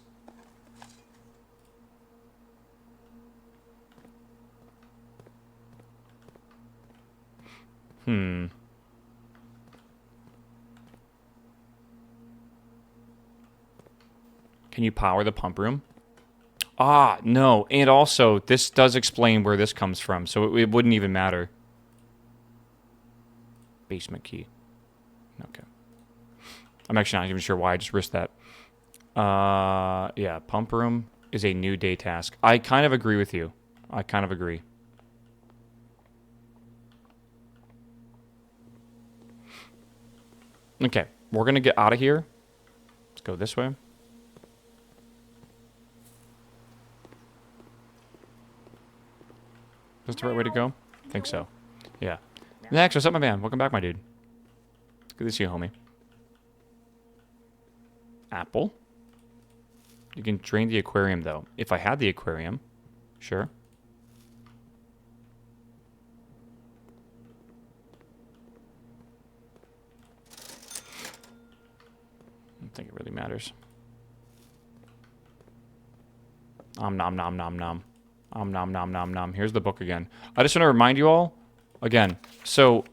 Can you power the pump room? Ah, no. And also, this does explain where this comes from, so it wouldn't even matter. Basement key. Okay. I'm actually not even sure why I just risked that. Yeah, pump room is a new day task. I kind of agree with you. I kind of agree. Okay, we're going to get out of here. Let's go this way. Is this the right way to go? I think so. Yeah. Next, what's up, my man? Welcome back, my dude. Good to see you, homie. Apple. You can drain the aquarium, though. If I had the aquarium, sure. I don't think it really matters. Nom nom nom nom nom. Nom nom nom nom. Here's the book again. I just want to remind you all, again, so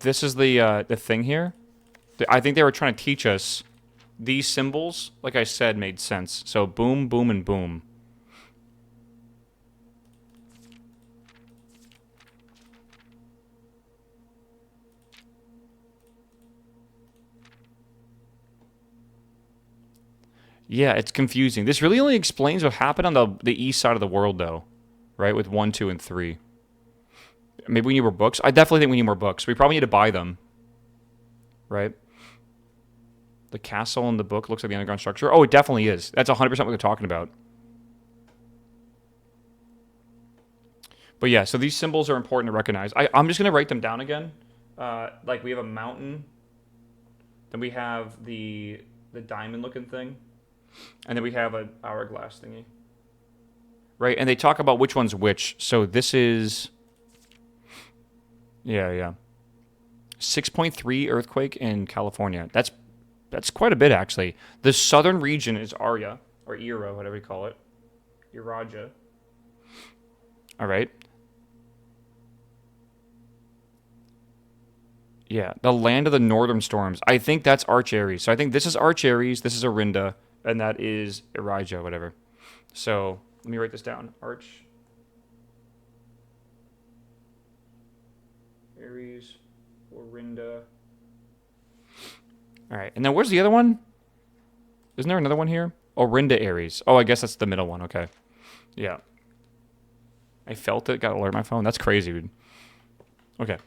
this is the thing here. I think they were trying to teach us these symbols, like I said, made sense. So boom, boom, and boom. Yeah, it's confusing. This really only explains what happened on the east side of the world, though. Right? With 1, 2, and 3. Maybe we need more books. I definitely think we need more books. We probably need to buy them. Right? The castle in the book looks like the underground structure. Oh, it definitely is. That's 100% what they're talking about. But yeah, so these symbols are important to recognize. I'm just going to write them down again. Like we have a mountain. Then we have the diamond-looking thing. And then we have an hourglass thingy. Right, and they talk about which one's which. So this is... Yeah. 6.3 earthquake in California. That's quite a bit, actually. The southern region is Arya, or Ira, whatever you call it. Iraja. All right. Yeah, the land of the northern storms. I think that's Arch Aries. So I think this is Arch Aries, this is Arinda, and that is Elijah, whatever. So let me write this down. Arch Aries, Arinda. All right, and then where's the other one? Isn't there another one here? Orinda Aries. Oh, I guess that's the middle one. Okay. Yeah. I felt it. Got to alert my phone. That's crazy, dude. Okay.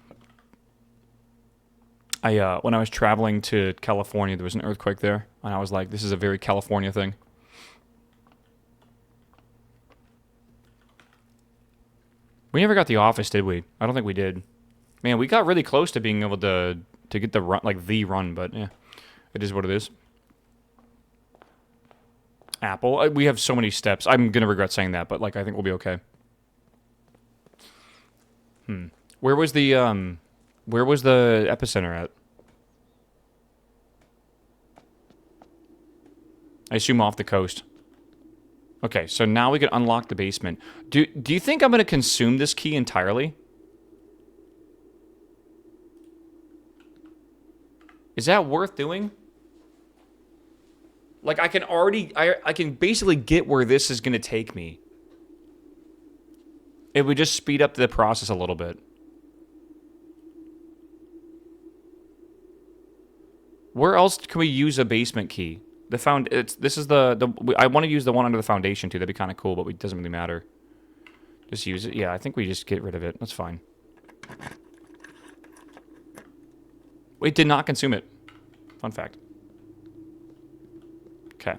When I was traveling to California, there was an earthquake there, and I was like, this is a very California thing. We never got the office, did we? I don't think we did. Man, we got really close to being able to get the run, like the run, but yeah, it is what it is. Apple. We have so many steps. I'm gonna regret saying that, but like I think we'll be okay. Where was the epicenter at? I assume off the coast. Okay, so now we can unlock the basement. Do you think I'm gonna consume this key entirely? Is that worth doing? Like, I can already... I can basically get where this is going to take me. It would just speed up the process a little bit. Where else can we use a basement key? This is the I want to use the one under the foundation too. That'd be kind of cool, but it doesn't really matter. Just use it. Yeah, I think we just get rid of it. That's fine. It did not consume it. Fun fact. Okay.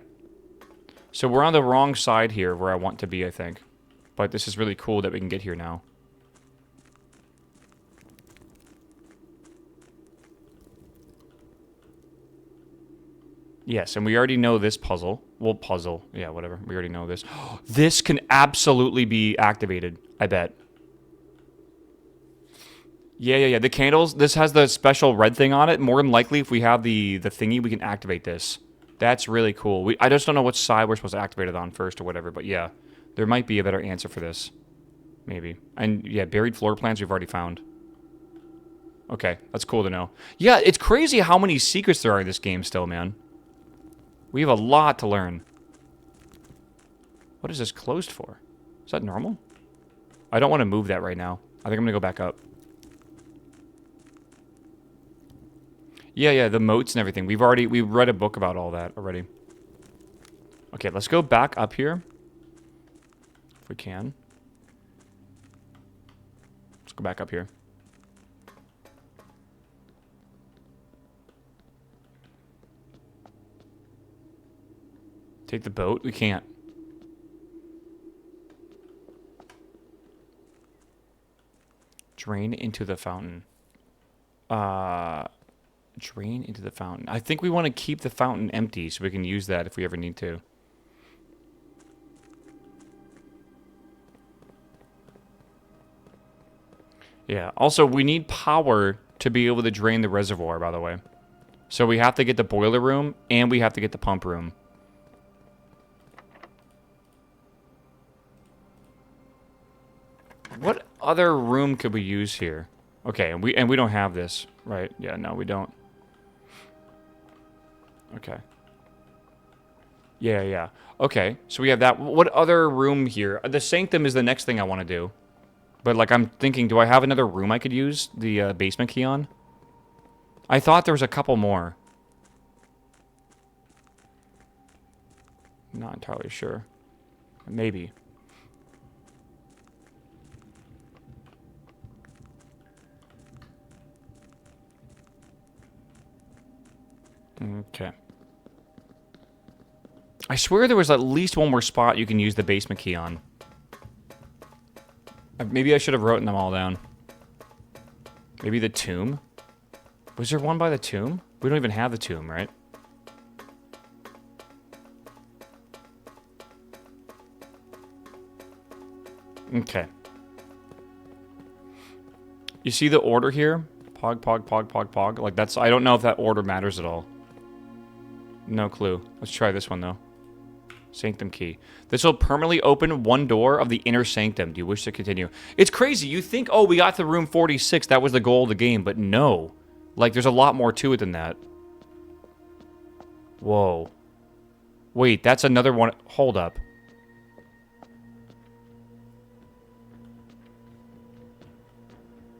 So we're on the wrong side here where I want to be, I think. But this is really cool that we can get here now. Yes, and we already know this puzzle. Well, puzzle. Yeah, whatever. We already know this. This can absolutely be activated, I bet. Yeah. The candles, this has the special red thing on it. More than likely, if we have the thingy, we can activate this. That's really cool. I just don't know which side we're supposed to activate it on first or whatever, but yeah. There might be a better answer for this. Maybe. And yeah, buried floor plans we've already found. Okay, that's cool to know. Yeah, it's crazy how many secrets there are in this game still, man. We have a lot to learn. What is this closed for? Is that normal? I don't want to move that right now. I think I'm going to go back up. Yeah, the moats and everything. We've read a book about all that already. Okay, let's go back up here. If we can. Let's go back up here. Take the boat? We can't. Drain into the fountain. Drain into the fountain. I think we want to keep the fountain empty so we can use that if we ever need to. Yeah. Also, we need power to be able to drain the reservoir, by the way. So we have to get the boiler room and we have to get the pump room. What other room could we use here? Okay, and we don't have this, right? Yeah, no, we don't. Okay. Yeah. Okay, so we have that. What other room here? The sanctum is the next thing I want to do. But, like, I'm thinking, do I have another room I could use the basement key on? I thought there was a couple more. Not entirely sure. Maybe. Okay. I swear there was at least one more spot you can use the basement key on. Maybe I should have written them all down. Maybe the tomb? Was there one by the tomb? We don't even have the tomb, right? Okay. You see the order here? Pog. Like, that's... I don't know if that order matters at all. No clue. Let's try this one, though. Sanctum key. This will permanently open one door of the inner sanctum. Do you wish to continue? It's crazy. You think, oh, we got to room 46. That was the goal of the game. But no. Like, there's a lot more to it than that. Whoa. Wait, that's another one. Hold up.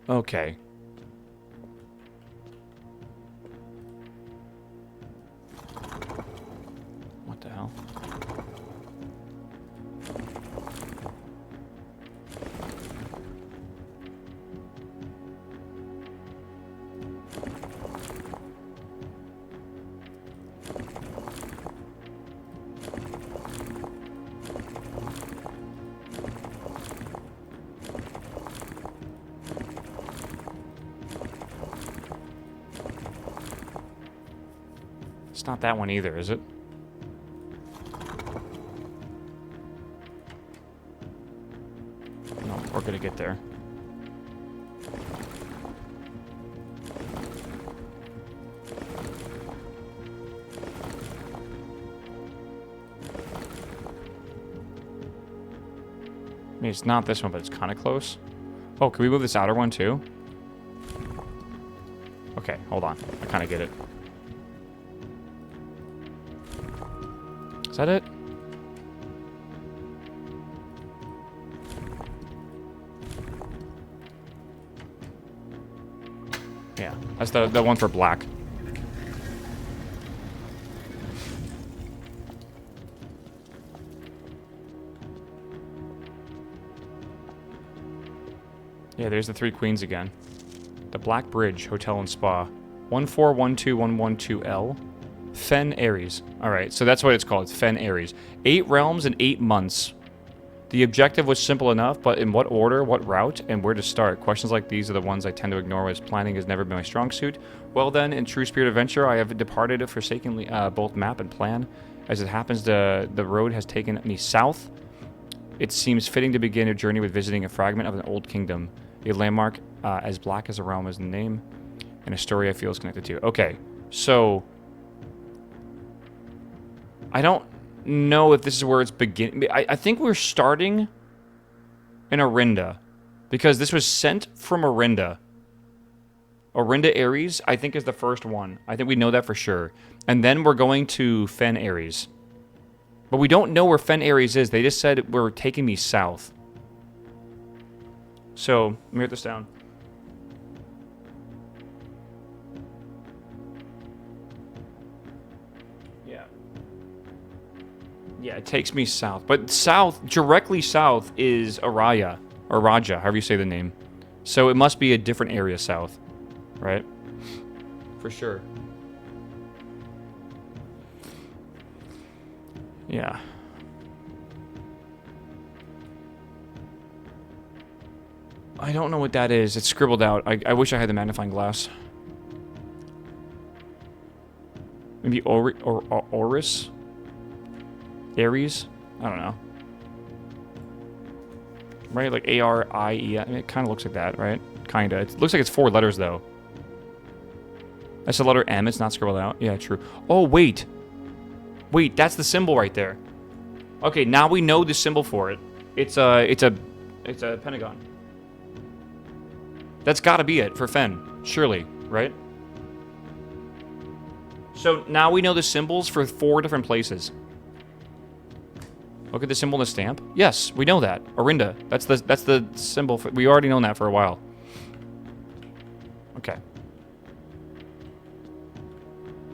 Okay. What the hell? It's not that one either, is it? No, we're gonna get there. I mean, it's not this one, but it's kind of close. Oh, can we move this outer one too? Okay, hold on. I kind of get it. Is that it? Yeah, that's the one for black. Yeah, there's the Three Queens again. The Black Bridge Hotel and Spa. 1412112L. Fen Ares. Alright, so that's what it's called. It's Fen Ares. 8 realms in 8 months. The objective was simple enough, but in what order, what route, and where to start? Questions like these are the ones I tend to ignore, as planning has never been my strong suit. Well then, in true spirit adventure, I have departed forsakenly both map and plan. As it happens, the road has taken me south. It seems fitting to begin a journey with visiting a fragment of an old kingdom. A landmark as black as a realm is the name, and a story I feel is connected to. Okay, so I don't know if this is where it's beginning. I think we're starting in Orinda, because this was sent from Orinda. Orinda Ares, I think, is the first one. I think we know that for sure. And then we're going to Fen Ares. But we don't know where Fen Ares is. They just said we're taking me south. So, let me write this down. Yeah. Yeah, it takes me south. But south, directly south is Araya. Or Raja, however you say the name. So it must be a different area south. Right? For sure. Yeah. I don't know what that is. It's scribbled out. I wish I had the magnifying glass. Maybe Oris? Aries? I don't know. Right? Like A-R-I-E. I mean, it kind of looks like that, right? Kind of. It looks like it's 4 letters, though. That's the letter M. It's not scribbled out. Yeah, true. Oh, wait. Wait, that's the symbol right there. Okay, now we know the symbol for it. It's a pentagon. That's got to be it for Fen, surely, right? So now we know the symbols for 4 different places. Look at the symbol in the stamp. Yes, we know that. Orinda. That's the symbol. We already known that for a while. Okay.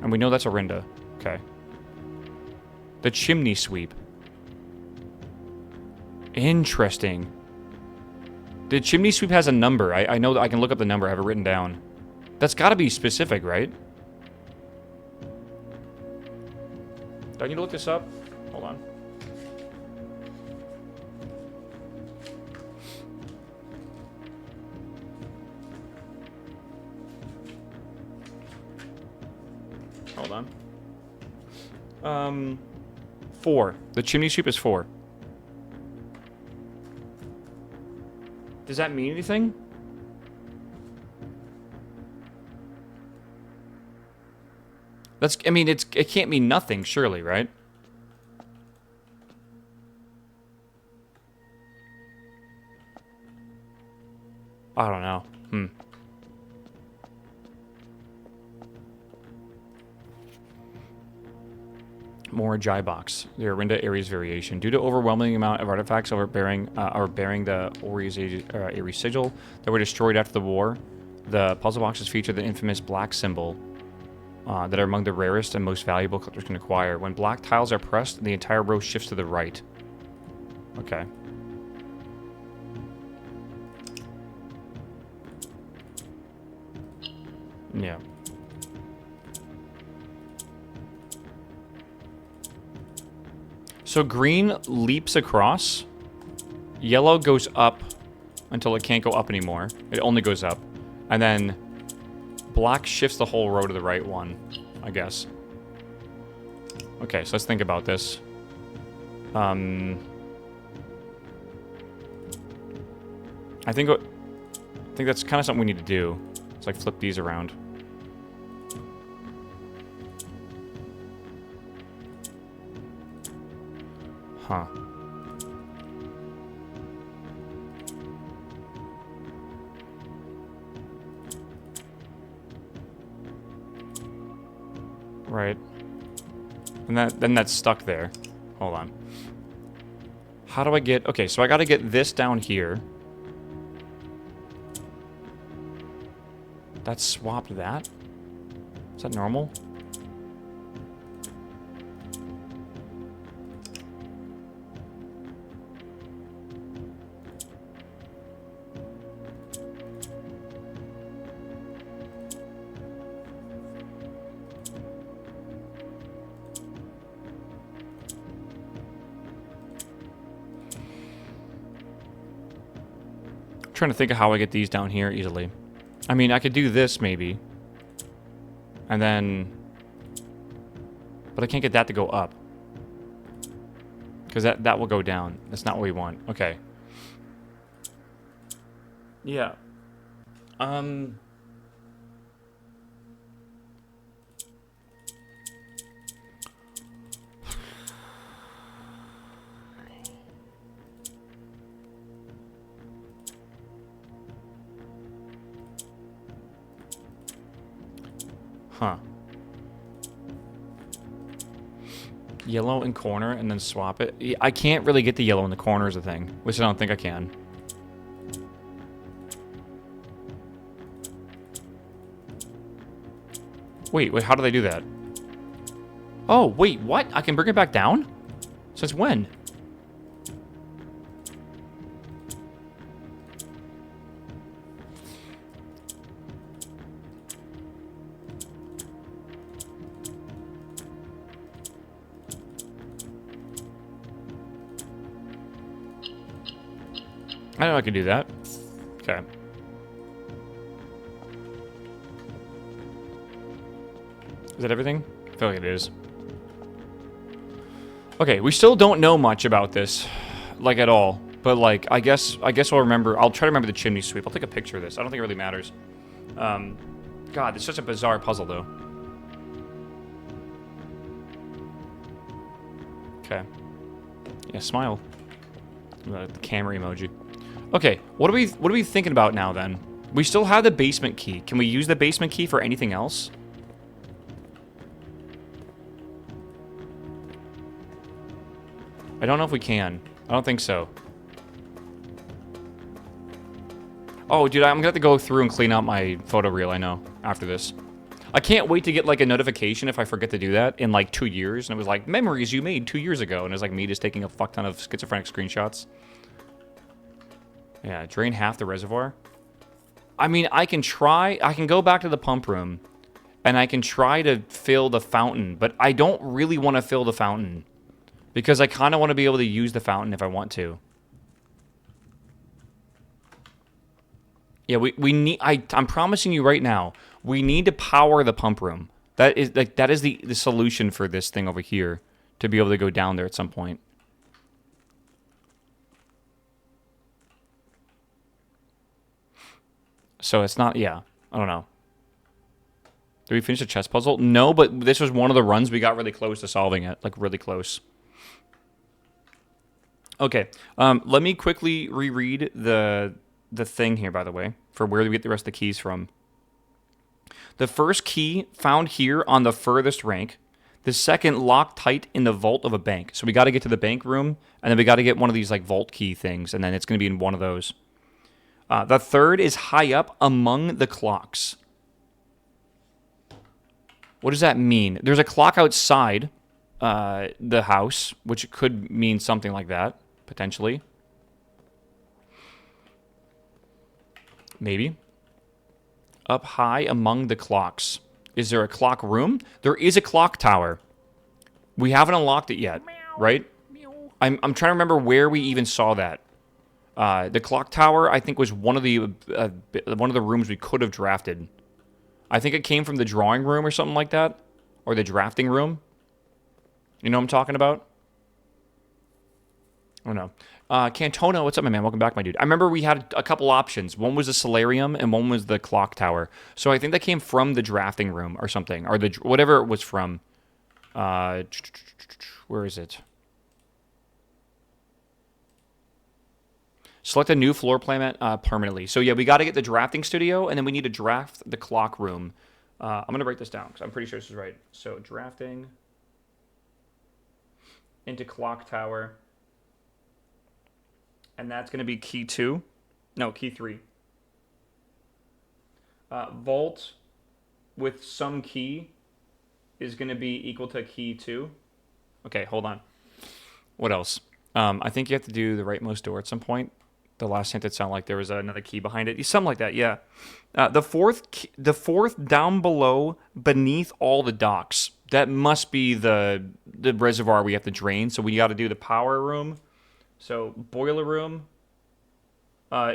And we know that's Orinda. Okay. The chimney sweep. Interesting. The chimney sweep has a number. I know that I can look up the number. I have it written down. That's got to be specific, right? Do I need to look this up? Hold on. Hold on. 4. The chimney sweep is 4. Does that mean anything? That's, I mean, it can't mean nothing, surely, right? I don't know. More Jaibox, the Orinda Ares variation. Due to overwhelming amount of artifacts bearing the Ares sigil that were destroyed after the war, the puzzle boxes feature the infamous black symbol that are among the rarest and most valuable collectors can acquire. When black tiles are pressed, the entire row shifts to the right. Okay. Yeah. So green leaps across. Yellow goes up until it can't go up anymore. It only goes up. And then black shifts the whole row to the right one, I guess. Okay, so let's think about this. I think that's kind of something we need to do. It's like flip these around. Huh. Right. And then that's stuck there. Hold on. How do I get... Okay, so I gotta get this down here. That swapped that? Is that normal? trying to think of how I get these down here easily. I mean, I could do this maybe. And then... But I can't get that to go up. Because that will go down. That's not what we want. Okay. Yeah. Huh. Yellow in corner and then swap it. I can't really get the yellow in the corner is the thing, which I don't think I can. Wait, how do they do that? Oh, wait, what? I can bring it back down? Since when? I know I can do that. Okay. Is that everything? I feel like it is. Okay, we still don't know much about this, like at all. But like, I guess I'll remember. I'll try to remember the chimney sweep. I'll take a picture of this. I don't think it really matters. God, it's such a bizarre puzzle though. Okay. Yeah, smile. The camera emoji. Okay, what are we thinking about now then? We still have the basement key. Can we use the basement key for anything else? I don't know if we can. I don't think so. Oh, dude, I'm gonna have to go through and clean out my photo reel, I know, after this. I can't wait to get, like, a notification if I forget to do that in, like, 2 years. And it was like, memories you made 2 years ago. And it was like me just taking a fuck ton of schizophrenic screenshots. Yeah, drain half the reservoir. I mean, I can try. I can go back to the pump room. And I can try to fill the fountain. But I don't really want to fill the fountain. Because I kind of want to be able to use the fountain if I want to. Yeah, we need... I'm promising you right now, we need to power the pump room. That is the solution for this thing over here. To be able to go down there at some point. So it's not... Yeah, I don't know. Did we finish the chess puzzle? No, but this was one of the runs we got really close to solving it. Like, really close. Okay, let me quickly reread the thing here, by the way, for where we get the rest of the keys from. The first key found here on the furthest rank. The second locked tight in the vault of a bank. So we got to get to the bank room, and then we got to get one of these like vault key things, and then it's going to be in one of those. The third is high up among the clocks. What does that mean? There's a clock outside the house, which could mean something like that, potentially. Maybe. Up high among the clocks. Is there a clock room? There is a clock tower. We haven't unlocked it yet, right? I'm trying to remember where we even saw that. The clock tower, I think, was one of the rooms we could have drafted. I think it came from the drawing room or something like that, or the drafting room. You know what I'm talking about? Oh no. Cantona, what's up, my man? Welcome back, my dude. I remember we had a couple options. One was the solarium, and one was the clock tower. So I think that came from the drafting room or something, or the whatever it was from. Where is it? Select a new floor plan permanently. So yeah, we got to get the drafting studio, and then we need to draft the clock room. I'm going to write this down, because I'm pretty sure this is right. So drafting into clock tower. And that's going to be key 2. No, key 3. Vault with some key is going to be equal to key 2. Okay, hold on. What else? I think you have to do the rightmost door at some point. The last hint, it sounded like there was another key behind it. Something like that, yeah. The fourth down below, beneath all the docks. That must be the reservoir we have to drain. So we got to do the power room. So boiler room.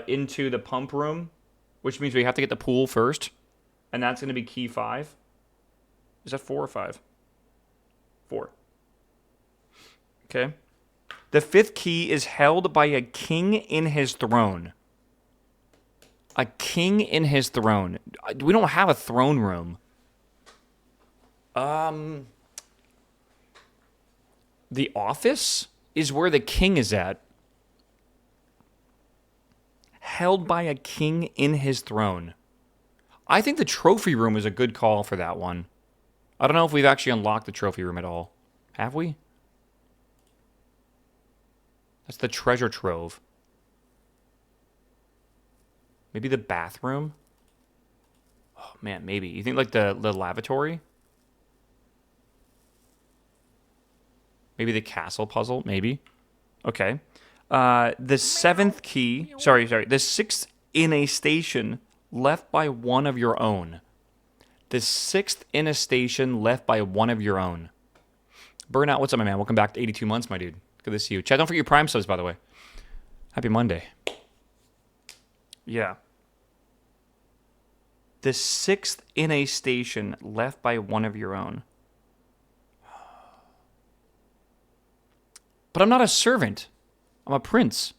into the pump room, which means we have to get the pool first, and that's going to be key 5. Is that 4 or 5? 4. Okay. The 5th key is held by a king in his throne. A king in his throne. We don't have a throne room. The office is where the king is at. Held by a king in his throne. I think the trophy room is a good call for that one. I don't know if we've actually unlocked the trophy room at all. Have we? That's the treasure trove. Maybe the bathroom? Oh, man, maybe. You think like the lavatory? Maybe the castle puzzle? Maybe. Okay. The 7th key... Sorry. The 6th in a station left by one of your own. The 6th in a station left by one of your own. Burnout, what's up, my man? Welcome back to 82 months, my dude. Good to see you. Chat, don't forget your Prime subs, by the way. Happy Monday. Yeah. The 6th in a station left by one of your own. But I'm not a servant. I'm a prince.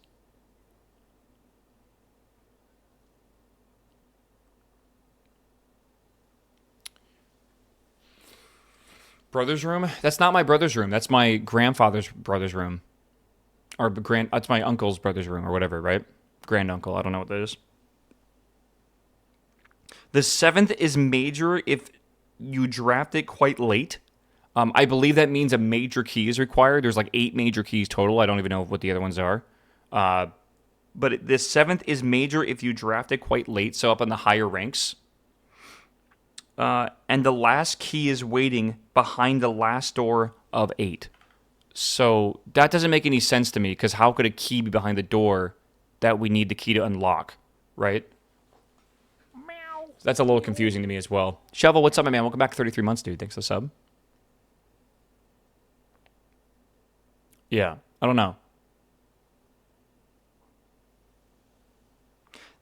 Brother's room? That's not my brother's room. That's my grandfather's brother's room. Or that's my uncle's brother's room or whatever, right? Granduncle. I don't know what that is. The 7th is major if you draft it quite late. I believe that means a major key is required. There's like 8 major keys total. I don't even know what the other ones are. But the 7th is major if you draft it quite late, so up in the higher ranks. And the last key is waiting behind the last door of 8. So that doesn't make any sense to me, because how could a key be behind the door that we need the key to unlock, right? Meow. That's a little confusing to me as well. Shovel, what's up, my man? Welcome back to 33 months, dude. Thanks for the sub. Yeah, I don't know.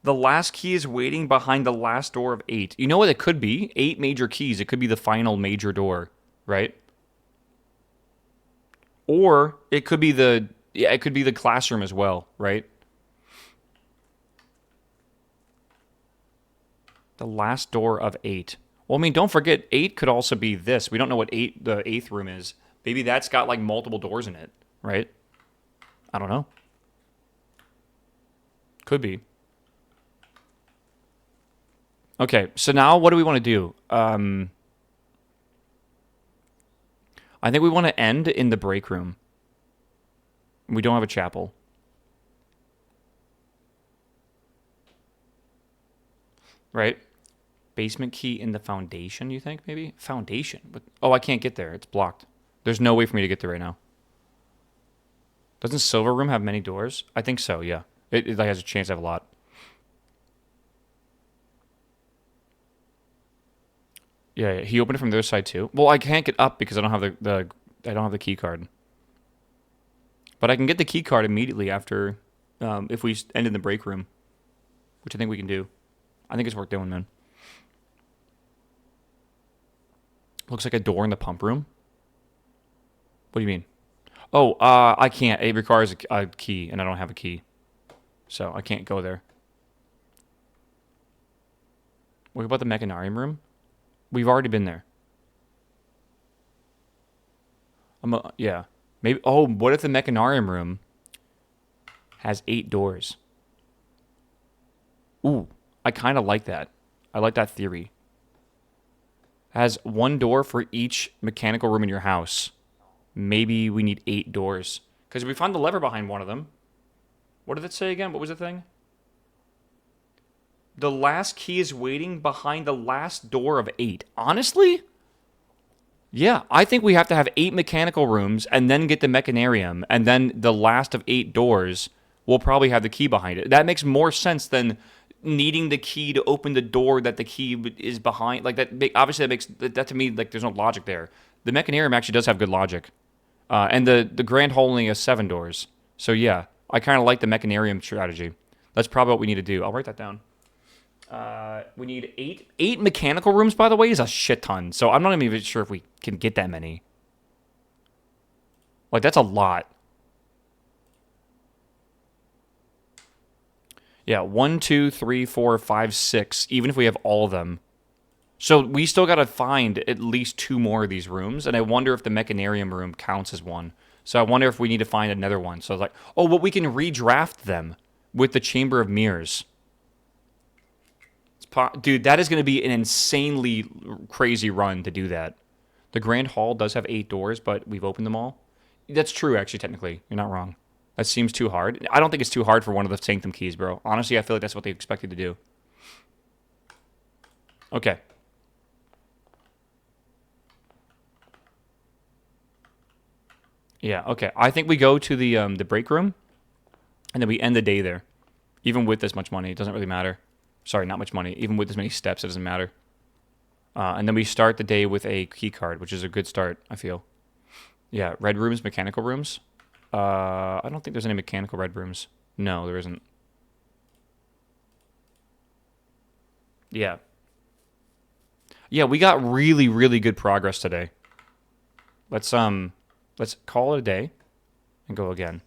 The last key is waiting behind the last door of 8. You know what it could be? 8 major keys. It could be the final major door, right? Or it could be it could be the classroom as well, right? The last door of 8. Well, I mean, don't forget, 8 could also be this. We don't know what the 8th room is. Maybe that's got like multiple doors in it, right? I don't know. Could be. Okay, so now what do we want to do? I think we want to end in the break room. We don't have a chapel. Right? Basement key in the foundation, you think, maybe? Foundation? But, oh, I can't get there. It's blocked. There's no way for me to get there right now. Doesn't Silver Room have many doors? I think so, yeah. It has a chance to have a lot. Yeah, he opened it from the other side too. Well, I can't get up because I don't have I don't have the key card. But I can get the key card immediately after if we end in the break room, which I think we can do. I think it's worth doing, man. Looks like a door in the pump room. What do you mean? Oh, I can't. It requires a key, and I don't have a key, so I can't go there. What about the mechanarium room? We've already been there. Yeah. Maybe. Oh, what if the mechanarium room has 8 doors? Ooh, I kind of like that. I like that theory. Has 1 door for each mechanical room in your house. Maybe we need 8 doors. Because we found the lever behind one of them. What did it say again? What was the thing? The last key is waiting behind the last door of 8. Honestly? Yeah, I think we have to have 8 mechanical rooms and then get the mechanarium, and then the last of 8 doors will probably have the key behind it. That makes more sense than needing the key to open the door that the key is behind. Like that, obviously that makes that to me like there's no logic there. The mechanarium actually does have good logic, and the grand hall only has 7 doors. So yeah, I kind of like the mechanarium strategy. That's probably what we need to do. I'll write that down. We need eight mechanical rooms, by the way, is a shit ton. So I'm not even sure if we can get that many. Like, that's a lot. Yeah, 1, 2, 3, 4, 5, 6, even if we have all of them. So we still got to find at least 2 more of these rooms, and I wonder if the Mechanarium room counts as one. So I wonder if we need to find another one. So it's like, oh, well, we can redraft them with the Chamber of Mirrors. Dude, that is going to be an insanely crazy run to do that. The Grand Hall does have 8 doors, but we've opened them all. That's true, actually, technically. You're not wrong. That seems too hard. I don't think it's too hard for one of the Sanctum keys, bro. Honestly, I feel like that's what they expected to do. Okay. Yeah, okay. I think we go to the break room, and then we end the day there. Even with this much money, it doesn't really matter. Sorry, not much money. Even with this many steps, it doesn't matter. And then we start the day with a key card, which is a good start, I feel. Yeah, red rooms, mechanical rooms. I don't think there's any mechanical red rooms. No, there isn't. Yeah. Yeah, we got really, really good progress today. Let's call it a day and go again.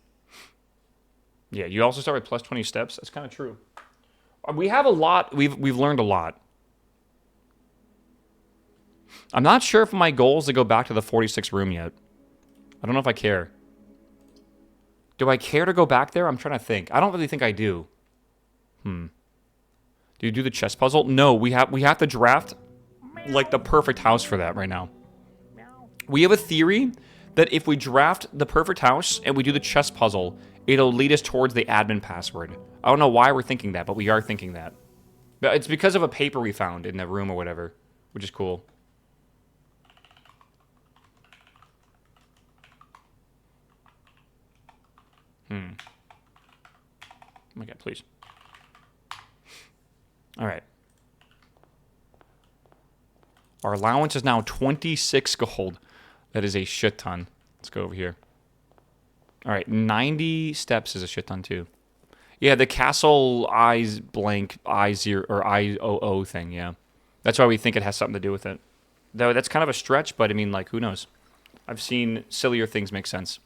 Yeah, you also start with plus 20 steps. That's kind of true. We have a lot. We've learned a lot. I'm not sure if my goal is to go back to the 46 room yet. I don't know if I care. Do I care to go back there? I'm trying to think. I don't really think I do. Do you do the chess puzzle? No, we have to draft like the perfect house for that right now. We have a theory that if we draft the perfect house and we do the chess puzzle, it'll lead us towards the admin password. I don't know why we're thinking that, but we are thinking that. But it's because of a paper we found in the room or whatever, which is cool. Oh my god, please. All right. Our allowance is now 26 gold. That is a shit ton. Let's go over here. All right, 90 steps is a shit ton too. Yeah, the castle eyes blank I0 or IOO thing, yeah. That's why we think it has something to do with it. Though that's kind of a stretch, but I mean, like, who knows? I've seen sillier things make sense.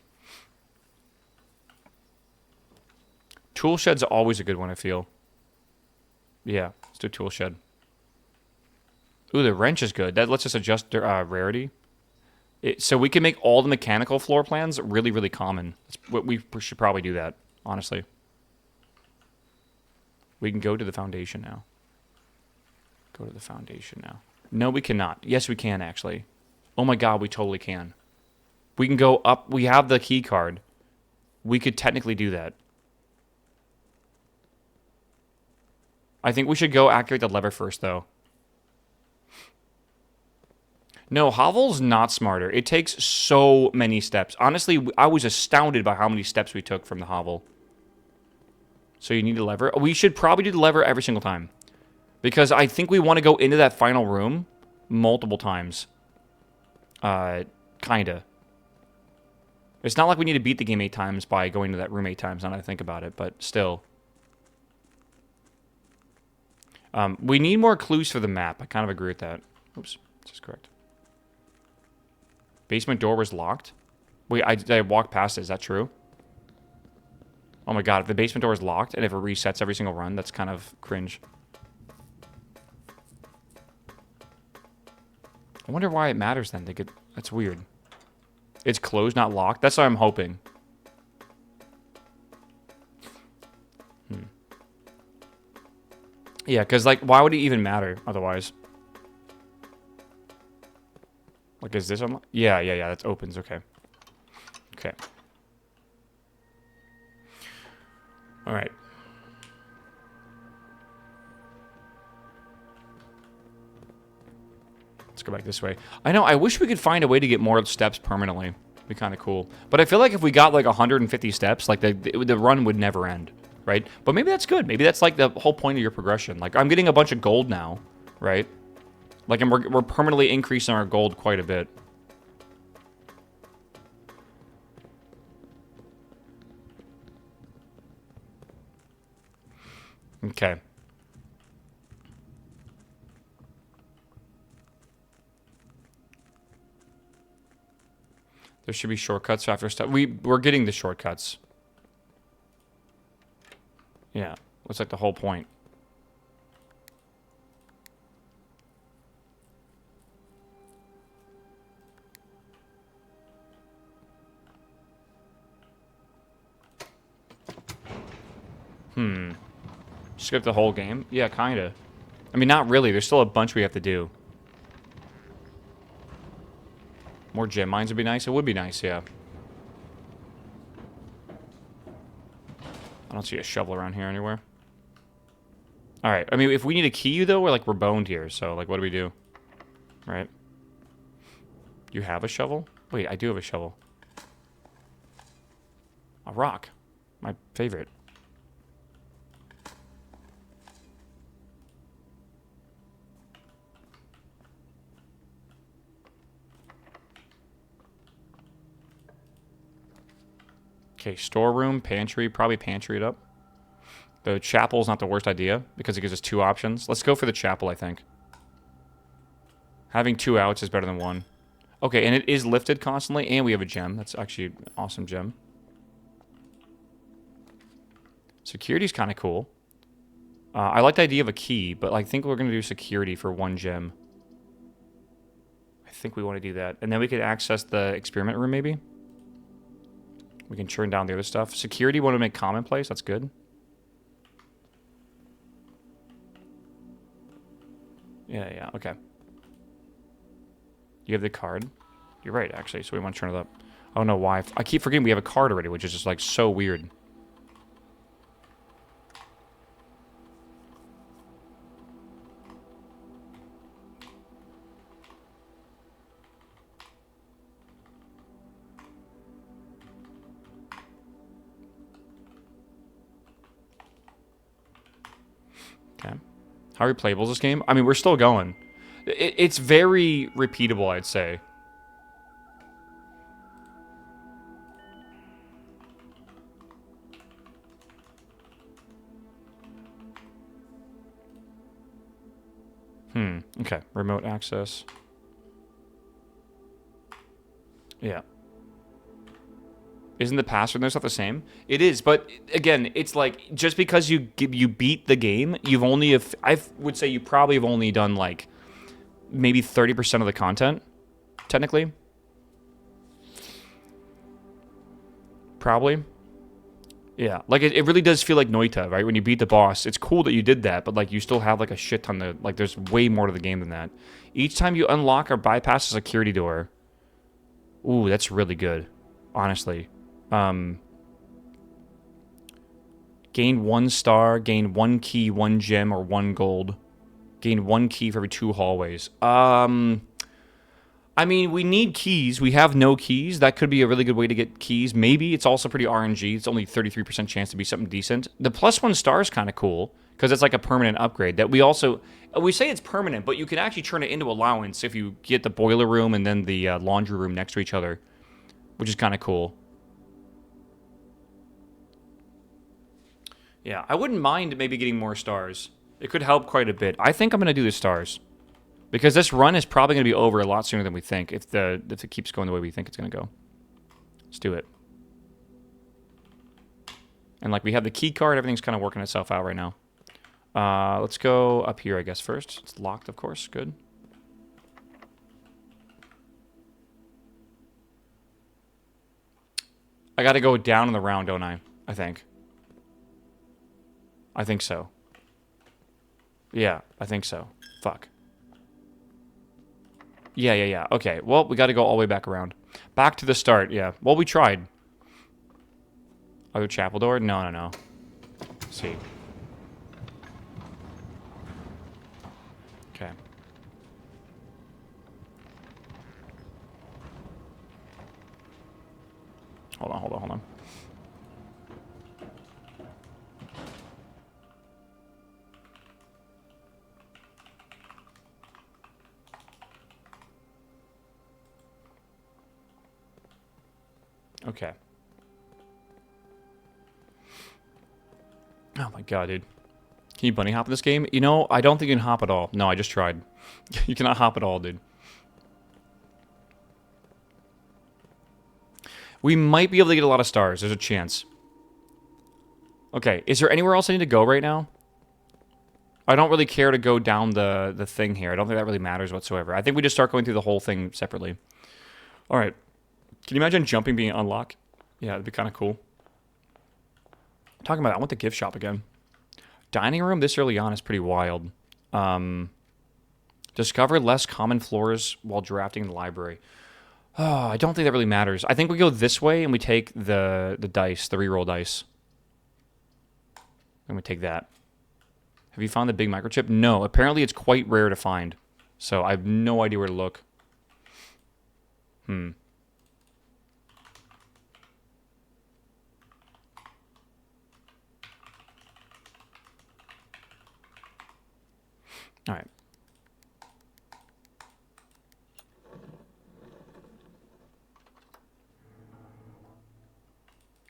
Tool shed's always a good one, I feel. Yeah, let's do tool shed. Ooh, the wrench is good. That lets us adjust rarity. So we can make all the mechanical floor plans really, really common. We should probably do that, honestly. We can go to the foundation now. Go to the foundation now. No, we cannot. Yes, we can, actually. Oh my god, we totally can. We can go up. We have the key card. We could technically do that. I think we should go activate the lever first, though. No, hovel's not smarter. It takes so many steps. Honestly, I was astounded by how many steps we took from the hovel. So you need a lever. We should probably do the lever every single time. Because I think we want to go into that final room multiple times. Kinda. It's not like we need to beat the game 8 times by going to that room 8 times, now that I think about it, but still. We need more clues for the map. I kind of agree with that. Oops, this is correct. Basement door was locked. Wait, I walked past it. Is that true? Oh my god, if the basement door is locked and if it resets every single run, that's kind of cringe. I wonder why it matters then. That's weird. It's closed, not locked. That's what I'm hoping. Yeah, because, like, why would it even matter otherwise? Like, is this unlocked? Yeah, that opens. Okay. Okay. All right. Let's go back this way. I know, I wish we could find a way to get more steps permanently. It'd be kind of cool. But I feel like if we got, like, 150 steps, like, the run would never end. Right? But maybe that's good. Maybe that's like the whole point of your progression. Like, I'm getting a bunch of gold now, right? Like, and we're permanently increasing our gold quite a bit. Okay. There should be shortcuts after stuff. We're getting the shortcuts. Yeah. Looks like the whole point. Skip the whole game? Yeah, kinda. I mean, not really. There's still a bunch we have to do. More gem mines would be nice. It would be nice, yeah. I don't see a shovel around here anywhere. Alright, I mean, if we need a key, though, we're boned here. So, like, what do we do? Right? You have a shovel? Wait, I do have a shovel. A rock. My favorite. Okay, storeroom, pantry. Probably pantry it up. The chapel's not the worst idea because it gives us 2 options. Let's go for the chapel, I think. Having 2 outs is better than 1. Okay, and it is lifted constantly, and we have a gem. That's actually an awesome gem. Security's kind of cool. I like the idea of a key, but I think we're going to do security for 1 gem. I think we want to do that. And then we could access the experiment room, maybe? We can churn down the other stuff. Security, want to make commonplace. That's good. Yeah, okay. You have the card. You're right, actually, so we want to turn it up. I don't know why. I keep forgetting we have a card already, which is just, like, so weird. Okay. How replayable is this game? I mean, we're still going. It's very repeatable, I'd say. Okay. Remote access. Yeah. Isn't the password and their stuff the same? It is, but again, it's like just because you beat the game, you've only I would say you probably have only done like maybe 30% of the content, technically. Probably. Yeah, like it really does feel like Noita, right? When you beat the boss, it's cool that you did that, but like you still have like a shit ton of like there's way more to the game than that. Each time you unlock or bypass a security door, ooh, that's really good, honestly. Gain 1 star, gain 1 key, 1 gem, or 1 gold. Gain 1 key for every 2 hallways. I mean, we need keys. We have no keys. That could be a really good way to get keys. Maybe it's also pretty RNG. It's only 33% chance to be something decent. The +1 star is kind of cool because it's like a permanent upgrade that we say it's permanent, but you can actually turn it into allowance if you get the boiler room and then the laundry room next to each other, which is kind of cool. Yeah, I wouldn't mind maybe getting more stars. It could help quite a bit. I think I'm going to do the stars. Because this run is probably going to be over a lot sooner than we think if it keeps going the way we think it's going to go. Let's do it. And like we have the key card, everything's kind of working itself out right now. Let's go up here, I guess, first. It's locked, of course. Good. I got to go down in the round, don't I? I think. I think so. Yeah, I think so. Fuck. Yeah. Okay, well, we got to go all the way back around. Back to the start, yeah. Well, we tried. Other chapel door? No. Let's see. Okay. Hold on. Okay. Oh my god, dude. Can you bunny hop in this game? You know, I don't think you can hop at all. No, I just tried. You cannot hop at all, dude. We might be able to get a lot of stars. There's a chance. Okay, is there anywhere else I need to go right now? I don't really care to go down the thing here. I don't think that really matters whatsoever. I think we just start going through the whole thing separately. All right. Can you imagine jumping being unlocked? Yeah, that'd be kind of cool. Talking about, I want the gift shop again. Dining room this early on is pretty wild. Discover less common floors while drafting in the library. Oh, I don't think that really matters. I think we go this way and we take the dice, the reroll dice. And we take that. Have you found the big microchip? No. Apparently it's quite rare to find. So I have no idea where to look. Alright.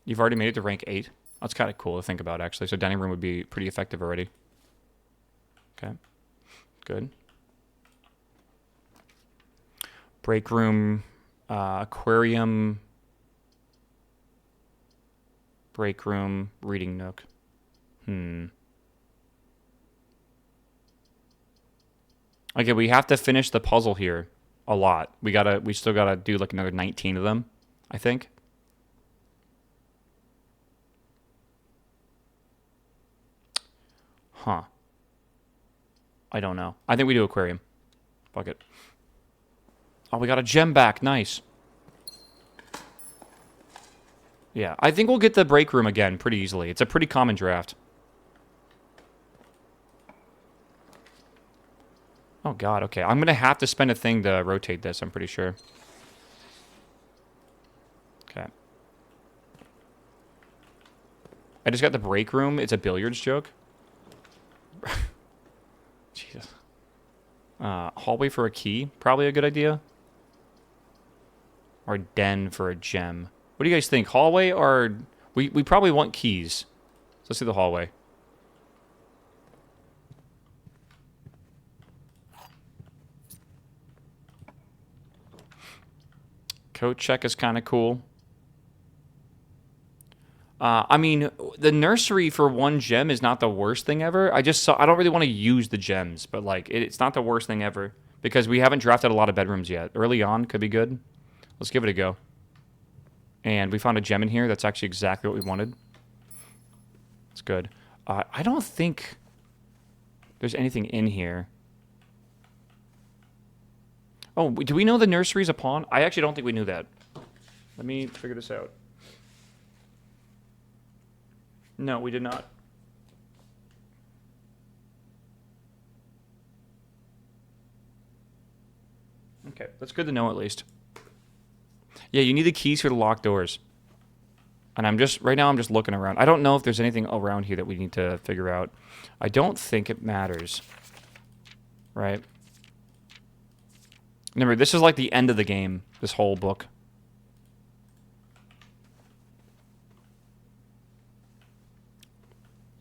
You've already made it to rank 8? That's kind of cool to think about, actually. So dining room would be pretty effective already. Okay. Good. Break room, aquarium, break room, reading nook. Okay, we have to finish the puzzle here a lot. We still gotta do like another 19 of them, I think. Huh. I don't know. I think we do aquarium. Fuck it. Oh, we got a gem back. Nice. Yeah, I think we'll get the break room again pretty easily. It's a pretty common draft. Oh, God. Okay, I'm going to have to spend a thing to rotate this, I'm pretty sure. Okay. I just got the break room. It's a billiards joke. Jesus. Hallway for a key. Probably a good idea. Or den for a gem. What do you guys think? Hallway or... We probably want keys. So let's do the hallway. Coat check is kind of cool. I mean, the nursery for 1 gem is not the worst thing ever. I don't really want to use the gems, but like, it's not the worst thing ever. Because we haven't drafted a lot of bedrooms yet. Early on could be good. Let's give it a go. And we found a gem in here. That's actually exactly what we wanted. It's good. I don't think there's anything in here. Oh, do we know the nursery's a pawn? I actually don't think we knew that. Let me figure this out. No, we did not. Okay, that's good to know at least. Yeah, you need the keys for the locked doors. And right now I'm just looking around. I don't know if there's anything around here that we need to figure out. I don't think it matters. Right? Remember, this is like the end of the game, this whole book.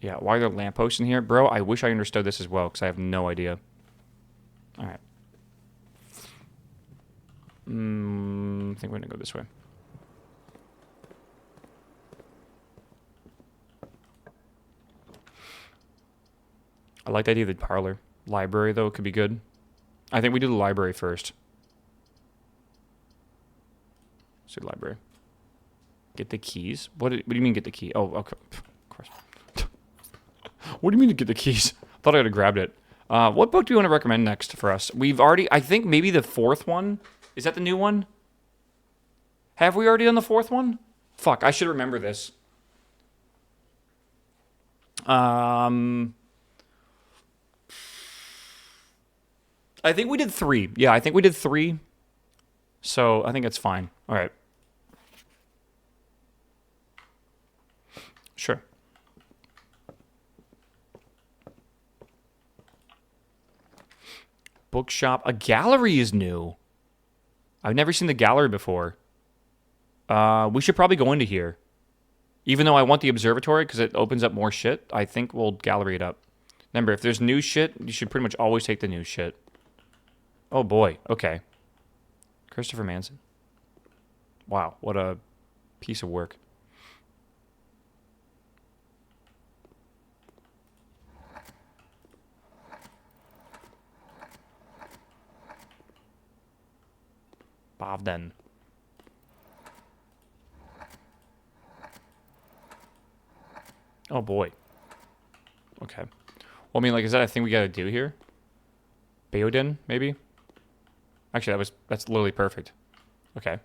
Yeah, why are there lampposts in here? Bro, I wish I understood this as well, because I have no idea. Alright. I think we're going to go this way. I like the idea of the parlor. Library, though, could be good. I think we do the library first. Let's do the library. Get the keys? What do you mean get the key? Oh, okay. Of course. What do you mean to get the keys? I thought I would have grabbed it. What book do you want to recommend next for us? We've already... I think maybe the 4th one. Is that the new one? Have we already done the 4th one? Fuck, I should remember this. I think we did 3. Yeah, I think we did 3. So I think it's fine. All right. Sure. Bookshop. A gallery is new. I've never seen the gallery before. We should probably go into here. Even though I want the observatory because it opens up more shit, I think we'll gallery it up. Remember, if there's new shit, you should pretty much always take the new shit. Oh boy. Okay. Christopher Manson. Wow, what a piece of work. Bavden. Oh boy. Okay. Well, I mean, like, is that a thing we gotta do here? Baodin, maybe? Actually, that's literally perfect. Okay.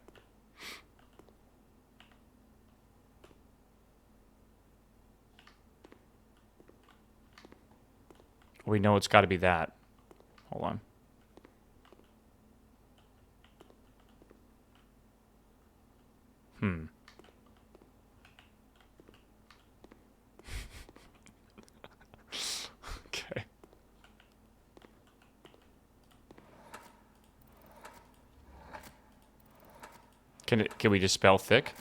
We know it's got to be that. Hold on. Okay. Can we just spell thick?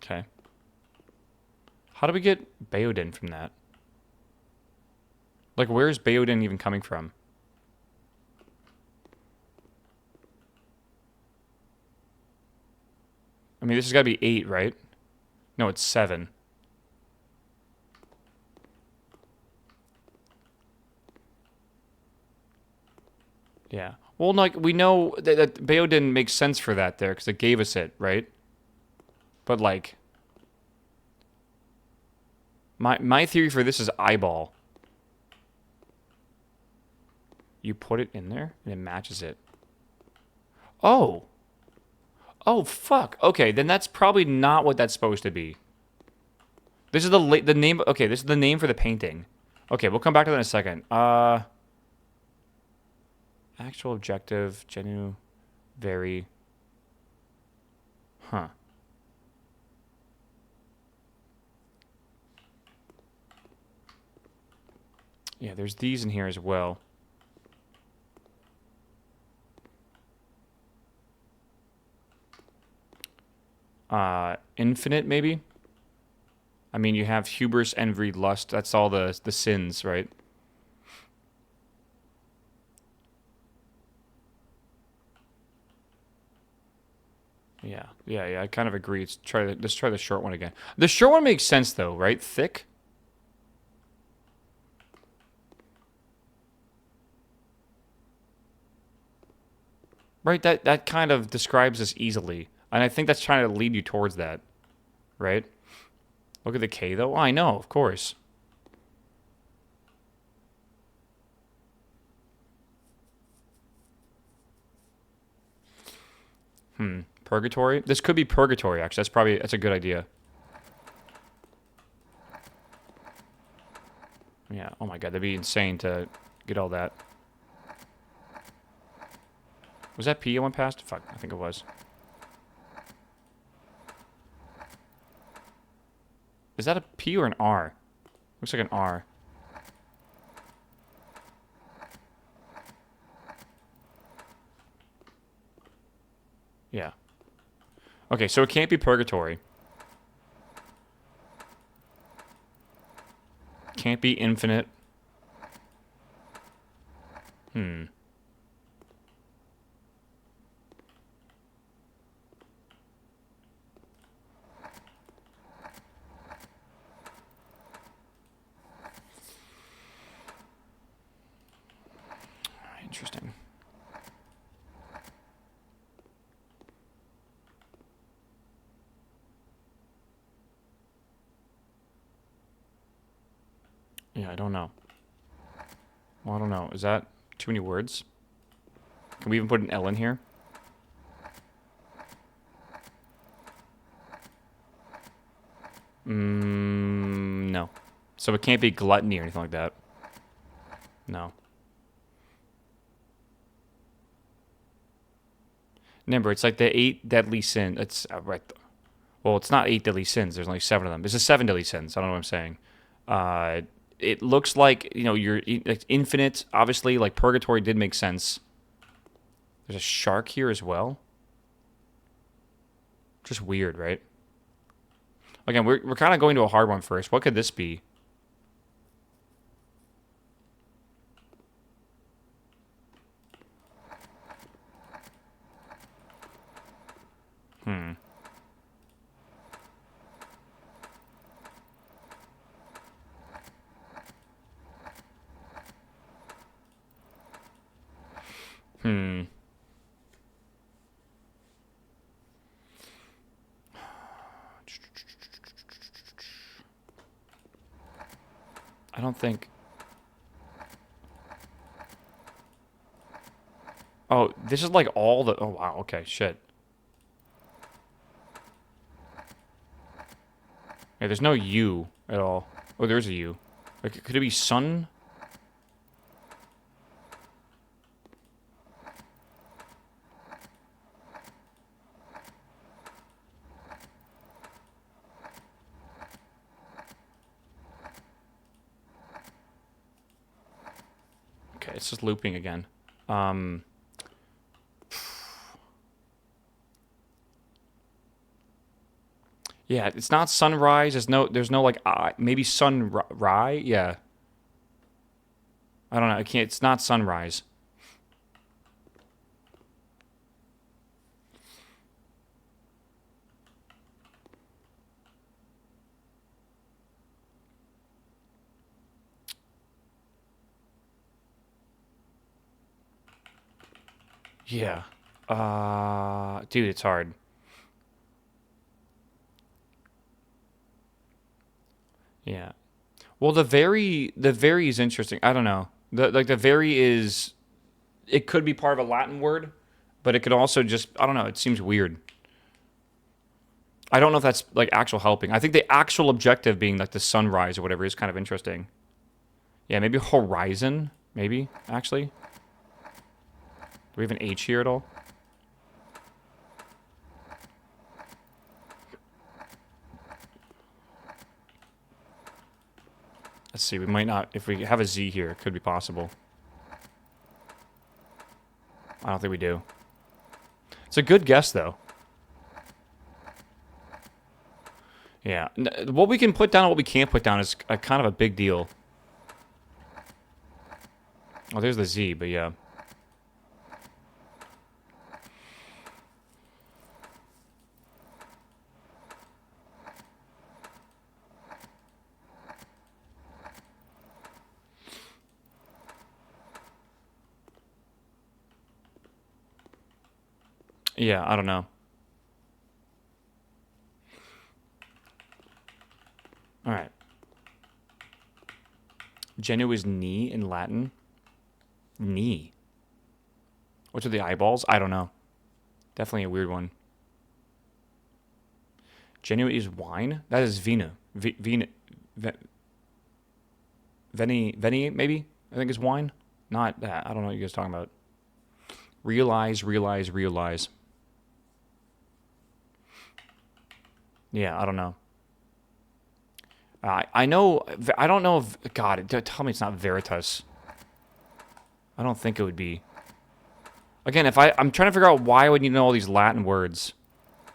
Okay. How do we get Baodin from that? Like, where is Baodin even coming from? I mean, this has got to be 8, right? No, it's 7. Yeah. Well, like, we know that Baodin makes sense for that there, because it gave us it, right? But, like... My theory for this is eyeball. You put it in there, and it matches it. Oh! Oh, fuck. Okay, then that's probably not what that's supposed to be. This is the name... Okay, this is the name for the painting. Okay, we'll come back to that in a second. Actual objective, genu, very... Huh. Yeah, there's these in here as well. Infinite, maybe? I mean, you have hubris, envy, lust. That's all the sins, right? Yeah. I kind of agree. Let's try the short one again. The short one makes sense, though, right? Thick. Right, that kind of describes this easily. And I think that's trying to lead you towards that. Right? Look at the K, though. Oh, I know, of course. Purgatory? This could be purgatory, actually. That's a good idea. Yeah, oh my god, that'd be insane to get all that. Was that P I went past? Fuck, I think it was. Is that a P or an R? Looks like an R. Yeah. Okay, so it can't be purgatory. Can't be infinite. Interesting. Yeah, I don't know. Well, I don't know. Is that too many words? Can we even put an L in here? No. So it can't be gluttony or anything like that. No. Remember, it's like the 8 deadly sins. It's right. Well, it's not 8 deadly sins. There's only 7 of them. It's the 7 deadly sins. I don't know what I'm saying. It looks like, you're like infinite. Obviously, like purgatory did make sense. There's a shark here as well. Just weird, right? Again, we're kind of going to a hard one first. What could this be? Hmm. Hmm. I don't think... Oh, this is like all the... Oh, wow. Okay, shit. Yeah, there's no U at all. Oh, there's a U. Like, could it be sun? Okay, it's just looping again. Yeah, it's not sunrise. There's no like maybe sunrise. Yeah, I don't know. I can't. It's not sunrise. Yeah. Dude, it's hard. Yeah. Well, the very is interesting. I don't know. The very is it could be part of a Latin word, but it could also just I don't know. It seems weird. I don't know if that's like actual helping. I think the actual objective being like the sunrise or whatever is kind of interesting. Yeah, maybe horizon. Maybe actually. Do we have an H here at all? Let's see. We might not. If we have a Z here, it could be possible. I don't think we do. It's a good guess, though. Yeah. What we can put down and what we can't put down is kind of a big deal. Oh, there's the Z, but yeah. Yeah, I don't know. All right. Genu is knee in Latin. Knee. Which are the eyeballs? I don't know. Definitely a weird one. Genu is wine? That is vina. Vina. Veni, maybe? I think is wine. Not that. I don't know what you guys are talking about. Realize. Yeah, I don't know. I know. I don't know if. God, tell me it's not Veritas. I don't think it would be. Again, I'm trying to figure out why I would need to know all these Latin words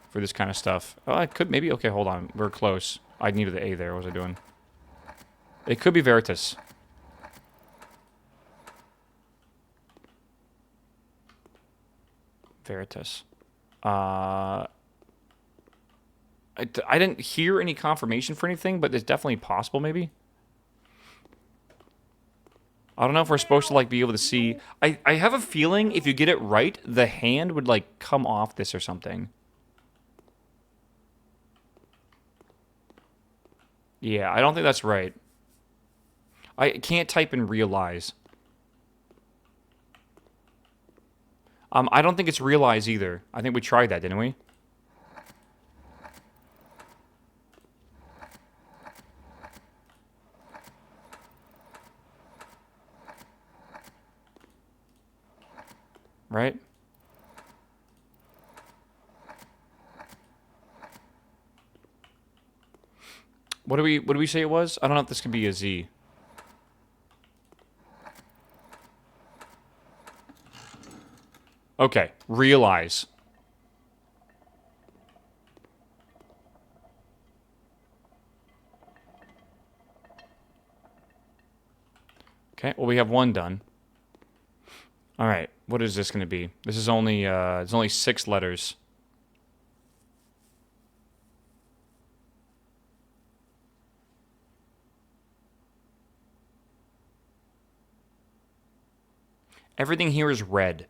for this kind of stuff. Oh, I could maybe. Okay, hold on. We're close. I needed the A there. What was I doing? It could be Veritas. Veritas. I didn't hear any confirmation for anything, but it's definitely possible, maybe. I don't know if we're supposed to, like, be able to see. I have a feeling if you get it right, the hand would, like, come off this or something. Yeah, I don't think that's right. I can't type in realize. I don't think it's realize either. I think we tried that, didn't we? Right? What do we say it was? I don't know if this could be a Z. Okay, realize. Okay, well, we have one done. All right, what is this going to be? This is only, it's only 6 letters. Everything here is red.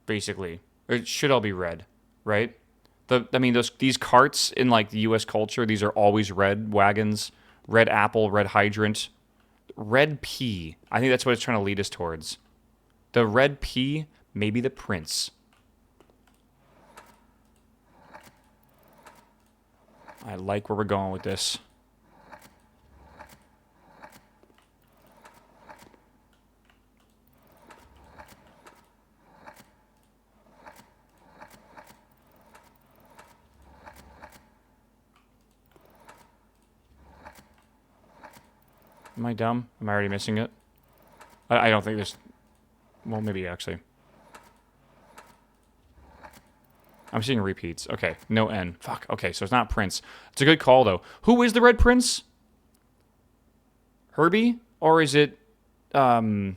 Basically. It should all be red, right? I mean, these carts in, like, the U.S. culture, these are always red wagons. Red apple, red hydrant. Red pea. I think that's what it's trying to lead us towards. The red pea, maybe the prince. I like where we're going with this. Am I dumb? Am I already missing it? I don't think this... Well, maybe actually. I'm seeing repeats. Okay, no N. Fuck. Okay, so it's not Prince. It's a good call, though. Who is the Red Prince? Herbie? Or is it... What's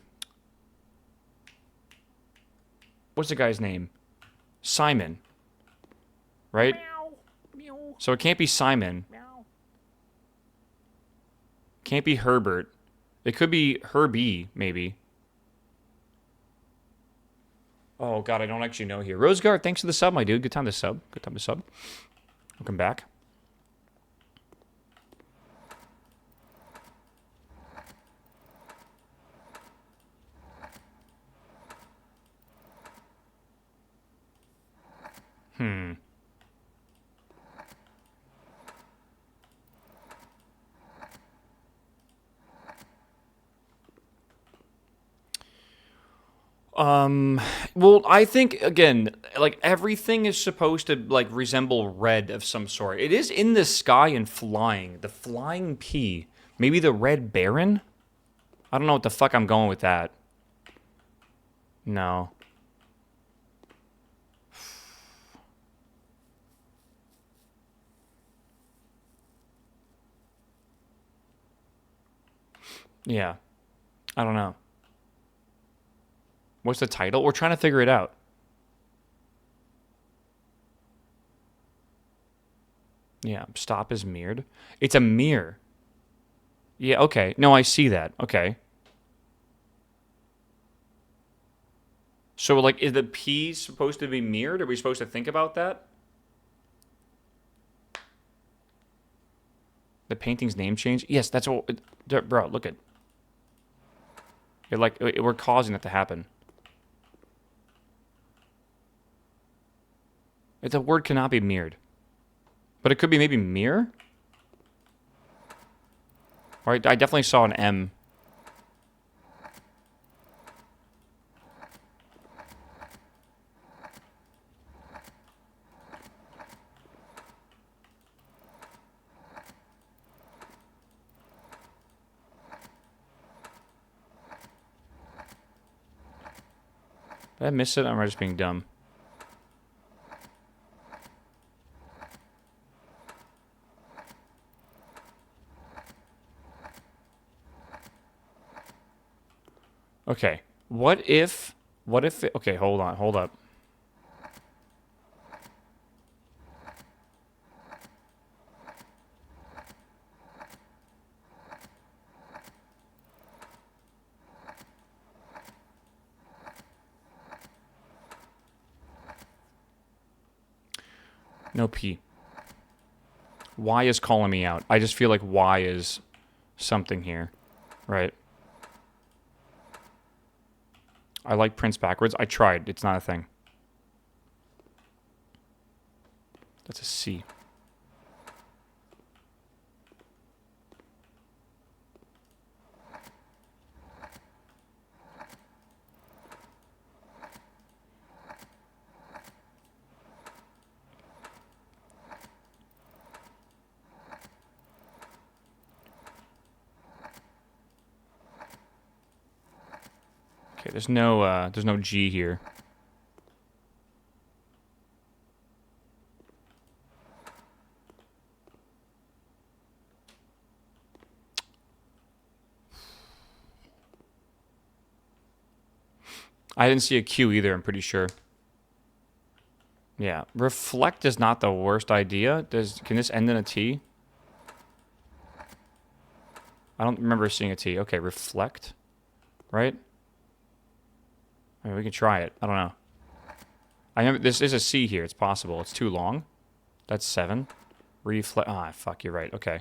the guy's name? Simon. Right? Meow. Meow. So it can't be Simon. Meow. Can't be Herbert. It could be Herbie, maybe. Oh, God, I don't actually know here. Roseguard, thanks for the sub, my dude. Good time to sub. Good time to sub. Welcome back. Well, I think, again, like, everything is supposed to, like, resemble red of some sort. It is in the sky and flying. The flying pea. Maybe the Red Baron? I don't know what the fuck I'm going with that. No. Yeah. I don't know. What's the title? We're trying to figure it out. Yeah, stop is mirrored. It's a mirror. Yeah, okay. No, I see that. Okay. So, like, is the P supposed to be mirrored? Are we supposed to think about that? The painting's name change? Yes, that's what... Bro, look at... we're causing that to happen. The word cannot be mirrored. But it could be maybe mirror? All right, I definitely saw an M. Did I miss it? Or am I just being dumb? Okay. What if... Okay, hold on. Hold up. No P. Y is calling me out. I just feel like Y is something here. Right? I like Prince backwards. I tried. It's not a thing. That's a C. Okay, there's no G here. I didn't see a Q either, I'm pretty sure. Yeah, reflect is not the worst idea. Can this end in a T? I don't remember seeing a T. Okay, reflect, right? I mean, we can try it. I don't know. I remember this is a C here. It's possible. It's too long. That's 7. Reflect. Ah, fuck. You're right. Okay.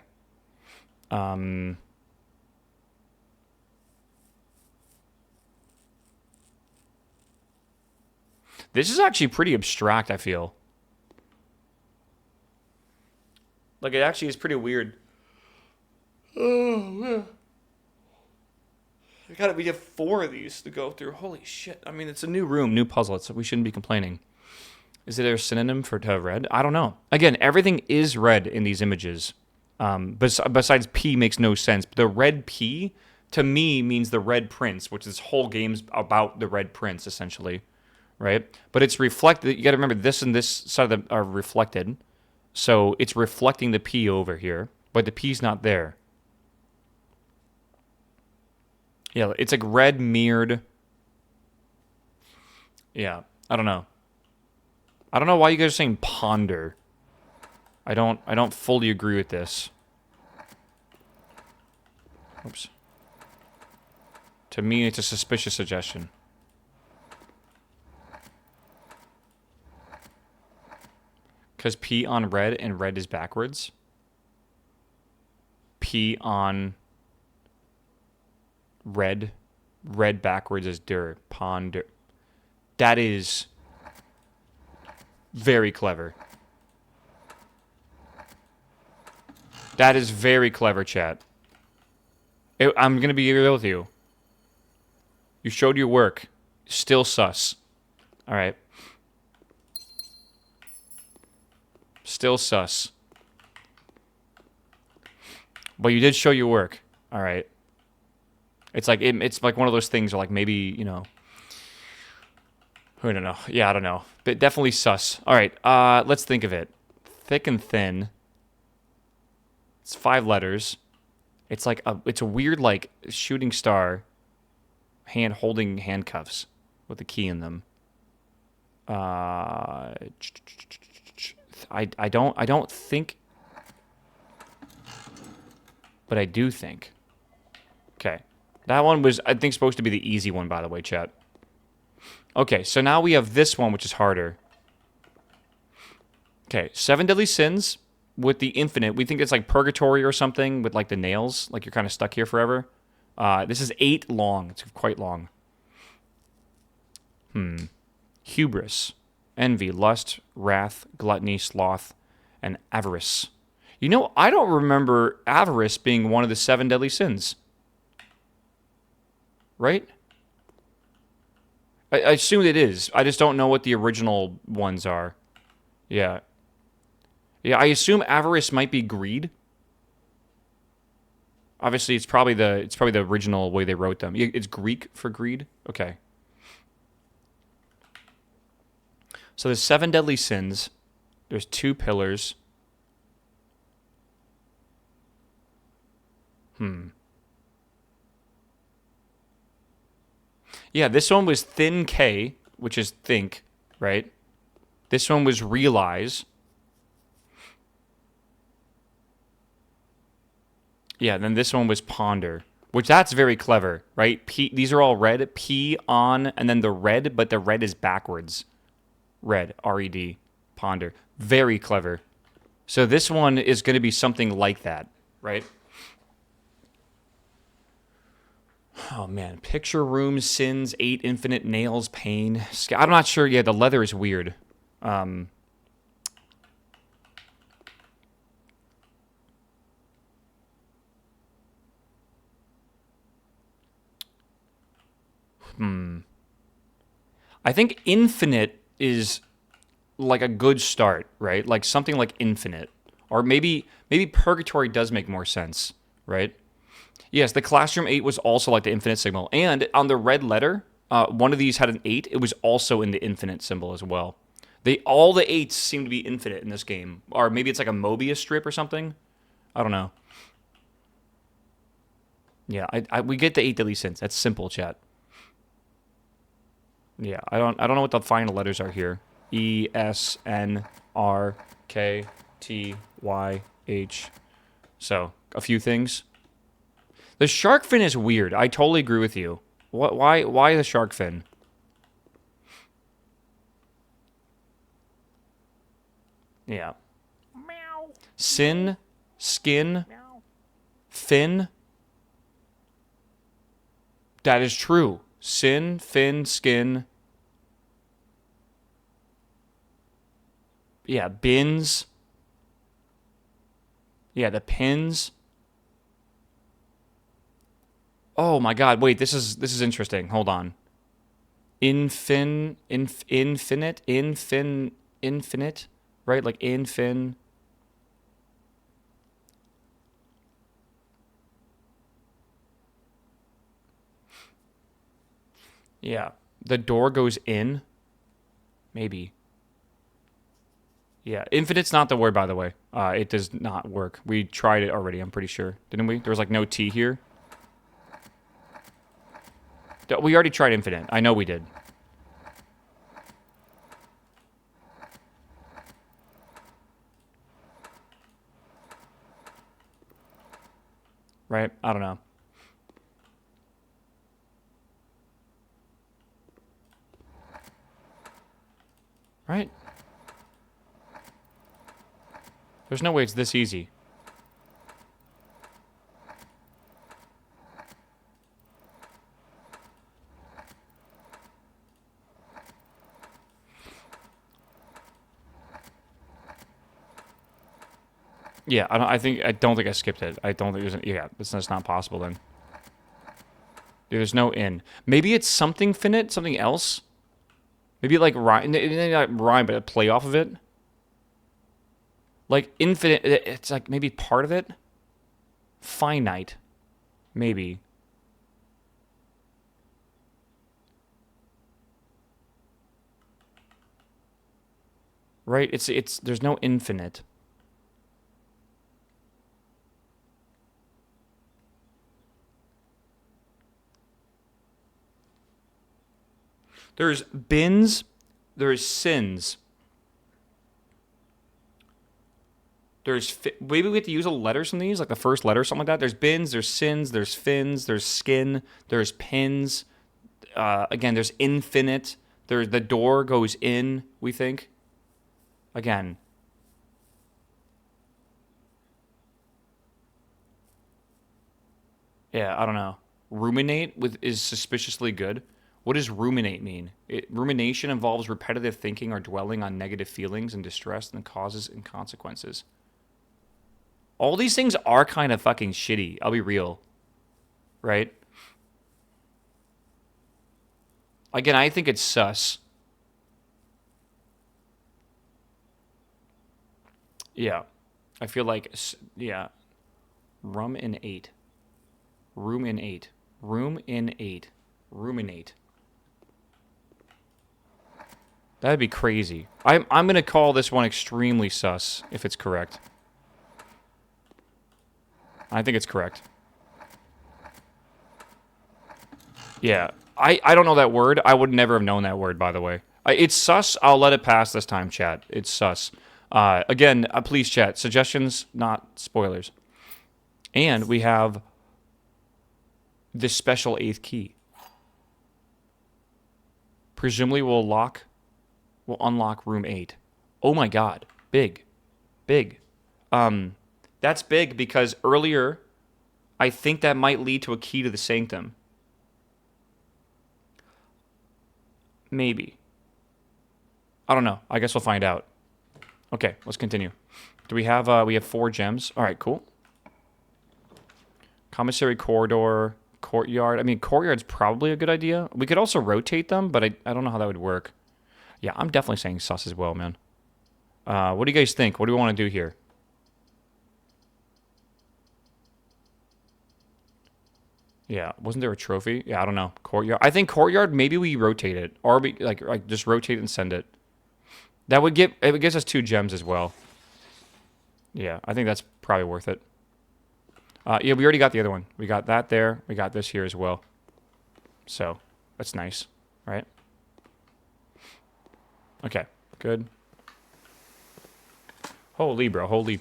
This is actually pretty abstract, I feel. Like, it actually is pretty weird. Oh, yeah. We have 4 of these to go through. Holy shit. I mean, it's a new room, new puzzle. We shouldn't be complaining. Is it a synonym for red? I don't know. Again, everything is red in these images. Besides P makes no sense. The red P, to me, means the Red Prince, which this whole game's about the Red Prince, essentially. Right? But it's reflected. You got to remember, this and this side of are reflected. So it's reflecting the P over here. But the P's not there. Yeah, it's like red mirrored. Yeah, I don't know. I don't know why you guys are saying ponder. I don't fully agree with this. Oops. To me, it's a suspicious suggestion. Because P on red and red is backwards. P on red backwards is der. Ponder. That is very clever. That is very clever, chat. I'm going to be real with you. You showed your work. Still sus. All right. Still sus. But you did show your work. All right. It's like it's like one of those things where like maybe, you know, I don't know. Yeah, I don't know. But definitely sus. All right. Let's think of it. Thick and thin. It's 5 letters. It's like it's a weird like shooting star hand holding handcuffs with a key in them. I don't think, but I do think. Okay. That one was, I think, supposed to be the easy one, by the way, chat. Okay, so now we have this one, which is harder. Okay, 7 deadly sins with the infinite. We think it's like purgatory or something with like the nails, like you're kind of stuck here forever. This is 8 long. It's quite long. Hubris, envy, lust, wrath, gluttony, sloth, and avarice. You know, I don't remember avarice being one of the 7 deadly sins. Right? I assume it is. I just don't know what the original ones are. Yeah. Yeah, I assume avarice might be greed. Obviously, it's probably the original way they wrote them. It's Greek for greed. Okay. So there's 7 deadly sins. There's 2 pillars. Yeah, this one was thin K, which is think, right? This one was realize. Yeah, then this one was ponder, which that's very clever, right? These are all red. P on, and then the red, but the red is backwards. Red, R-E-D, ponder. Very clever. So this one is going to be something like that, right? Oh, man. Picture room, sins, 8, infinite, nails, pain. I'm not sure. Yeah, the leather is weird. I think infinite is like a good start, right? Like something like infinite. Or maybe purgatory does make more sense, right? Yes, the classroom 8 was also like the infinite signal. And on the red letter, one of these had an 8. It was also in the infinite symbol as well. All the 8s seem to be infinite in this game. Or maybe it's like a Mobius strip or something. I don't know. Yeah, we get the 8 deadly sins. That's simple, chat. Yeah, I don't know what the final letters are here. E, S, N, R, K, T, Y, H. So, a few things. The shark fin is weird. I totally agree with you. Why the shark fin? Yeah. Meow. Sin, skin, Meow. fin. That is true. Sin, fin, skin. Yeah, bins. Yeah, the pins. Oh my god, wait, this is interesting. Hold on. Infinite, right? Like infin. Yeah. The door goes in. Maybe. Yeah. Infinite's not the word, by the way. It does not work. We tried it already, I'm pretty sure. Didn't we? There was like no T here. We already tried infinite. I know we did. Right? I don't know. Right? There's no way it's this easy. Yeah, I don't think I skipped it. I don't think there's yeah, that's not possible then. Dude, there's no in. Maybe it's something finite, something else. Maybe like rhyme, not rhyme, but a play off of it. Like infinite, it's like maybe part of it. Finite, maybe. Right? It's there's no infinite. There's bins, there's sins. Maybe we have to use a letters from these, like the first letter or something like that. There's bins, there's sins, there's fins, there's skin, there's pins. Again, there's infinite. There's the door goes in, we think. Again. Yeah, I don't know. Ruminate is suspiciously good. What does ruminate mean? Rumination involves repetitive thinking or dwelling on negative feelings and distress and causes and consequences. All these things are kind of fucking shitty. I'll be real. Right? Again, I think it's sus. Yeah. I feel like, yeah. Rum in 8. Room in 8. Room in 8. Ruminate. That'd be crazy. I'm going to call this one extremely sus, if it's correct. I think it's correct. Yeah. I don't know that word. I would never have known that word, by the way. It's sus. I'll let it pass this time, chat. It's sus. Again, please, chat. Suggestions, not spoilers. And we have this special 8th key. Presumably will unlock room 8. Oh my god. Big. Big. That's big because earlier I think that might lead to a key to the sanctum. Maybe. I don't know. I guess we'll find out. Okay, let's continue. Do we have 4 gems? All right, cool. Commissary corridor, courtyard. I mean, courtyard's probably a good idea. We could also rotate them, but I don't know how that would work. Yeah, I'm definitely saying sus as well, man. What do you guys think? What do we want to do here? Yeah, wasn't there a trophy? Yeah, I don't know. Courtyard. I think courtyard. Maybe we rotate it, or we like just rotate and send it. That would get it gives us 2 gems as well. Yeah, I think that's probably worth it. Yeah, we already got the other one. We got that there. We got this here as well. So that's nice, right? Okay, good. Holy, bro, holy.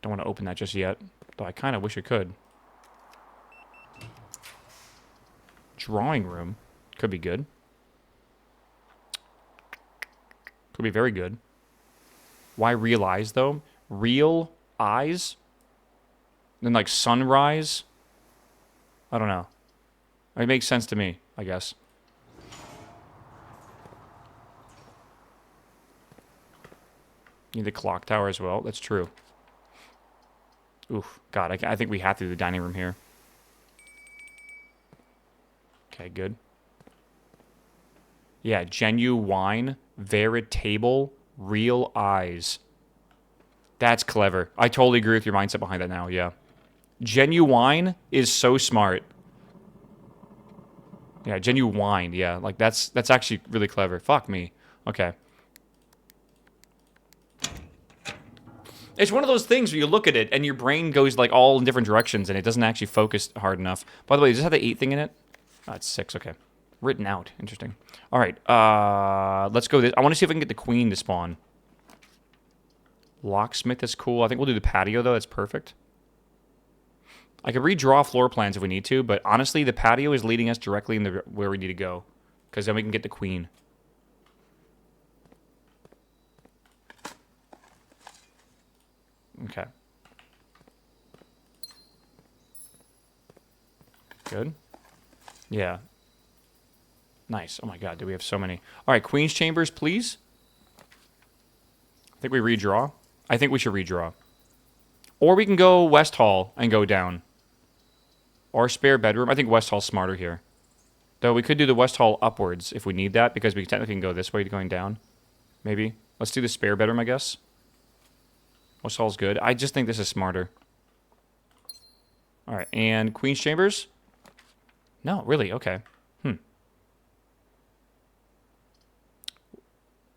Don't want to open that just yet, though I kind of wish I could. Drawing room. Could be good. Could be very good. Why real eyes, though? Real eyes? Then, like, sunrise? I don't know. It makes sense to me, I guess. Need the clock tower as well. That's true. Oof. God, I think we have to do the dining room here. Okay, good. Yeah, genuine, veritable, real eyes. That's clever. I totally agree with your mindset behind that now, yeah. Genuine is so smart. Yeah, genuine, yeah. Like, that's actually really clever. Fuck me. Okay. It's one of those things where you look at it and your brain goes, like, all in different directions and it doesn't actually focus hard enough. By the way, does this have the 8 thing in it? Oh, it's 6, okay. Written out. Interesting. All right, let's go this. I want to see if I can get the queen to spawn. Locksmith is cool. I think we'll do the patio, though. That's perfect. I could redraw floor plans if we need to, but honestly, the patio is leading us directly in the where we need to go, because then we can get the queen. Okay. Good. Yeah. Nice. Oh my god, do we have so many? All right, Queen's Chambers, please. I think we redraw. I think we should redraw. Or we can go West Hall and go down. Or spare bedroom. I think West Hall's smarter here. Though we could do the West Hall upwards if we need that, because we technically can go this way to going down. Maybe. Let's do the spare bedroom, I guess. West Hall's good. I just think this is smarter. Alright, and Queen's Chambers? No, really? Okay.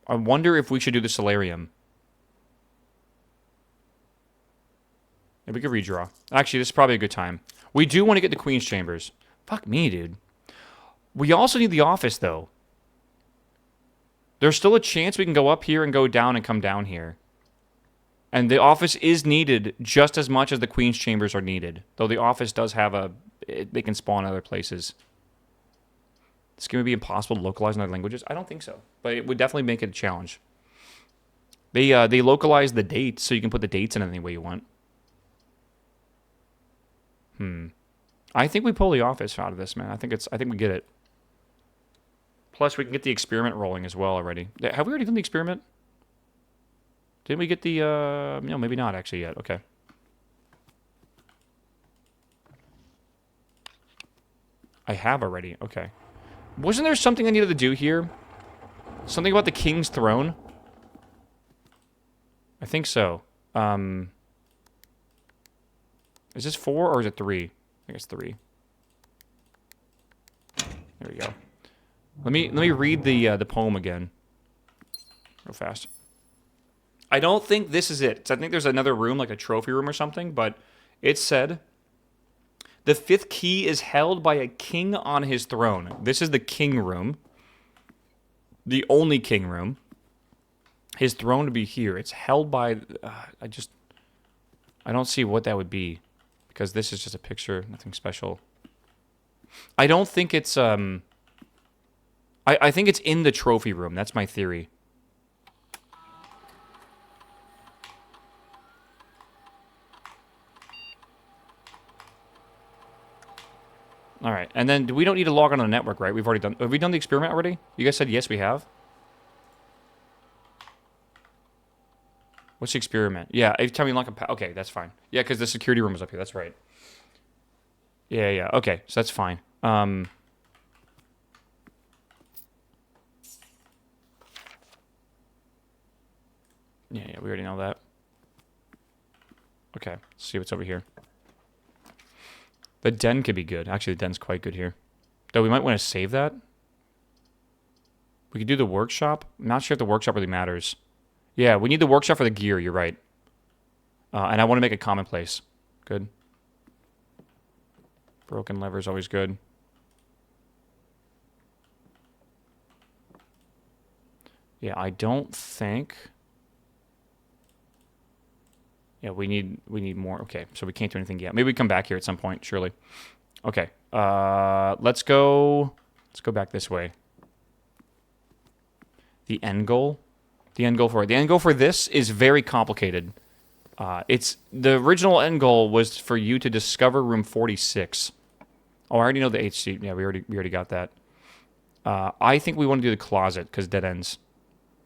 I wonder if we should do the solarium. Yeah, we could redraw. Actually, this is probably a good time. We do want to get the Queen's Chambers. Fuck me, dude. We also need the office, though. There's still a chance we can go up here and go down and come down here. And the office is needed just as much as the Queen's Chambers are needed. Though the office does have a... They can spawn other places. It's going to be impossible to localize in other languages? I don't think so. But it would definitely make it a challenge. They localize the dates, so you can put the dates in any way you want. I think we pull the office out of this, man. I think we get it. Plus, we can get the experiment rolling as well already. Have we already done the experiment? Didn't we get the, no, maybe not actually yet. Okay. I have already. Okay. Wasn't there something I needed to do here? Something about the king's throne? I think so. Is this 4 or is it 3? I think it's 3. There we go. Let me read the poem again. Real fast. I don't think this is it. I think there's another room, like a trophy room or something, but it said, the 5th key is held by a king on his throne. This is the king room. The only king room. His throne to be here. It's held by... I don't see what that would be. Because this is just a picture. Nothing special. I don't think it's... I think it's in the trophy room. That's my theory. All right, and then we don't need to log on to the network, right? We've already done... Have we done the experiment already? You guys said yes, we have? What's the experiment? Yeah, every time we lock a... Okay, that's fine. Yeah, because the security room is up here. That's right. Yeah. Okay, so that's fine. Yeah, we already know that. Okay, let's see what's over here. The den could be good. Actually, the den's quite good here. Though we might want to save that. We could do the workshop. I'm not sure if the workshop really matters. Yeah, we need the workshop for the gear. You're right. And I want to make it commonplace. Good. Broken lever is always good. Yeah, I don't think... Yeah, we need more. Okay, so we can't do anything yet. Maybe we come back here at some point, surely. Okay. Let's go back this way. The end goal. The end goal for this is very complicated. It's the original end goal was for you to discover room 46. Oh, I already know the HC. Yeah, we already got that. I think we want to do the closet because dead ends.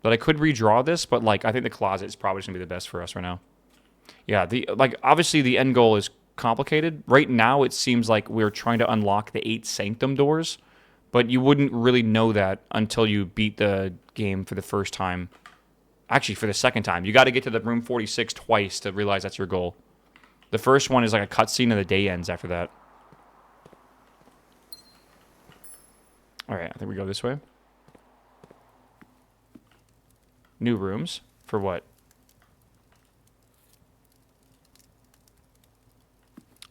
But I could redraw this, but like I think the closet is probably just gonna be the best for us right now. Yeah, obviously the end goal is complicated. Right now it seems like we're trying to unlock the 8 sanctum doors, but you wouldn't really know that until you beat the game for the first time. Actually, for the second time. You got to get to the room 46 twice to realize that's your goal. The first one is like a cutscene and the day ends after that. Alright, I think we go this way. New rooms? For what?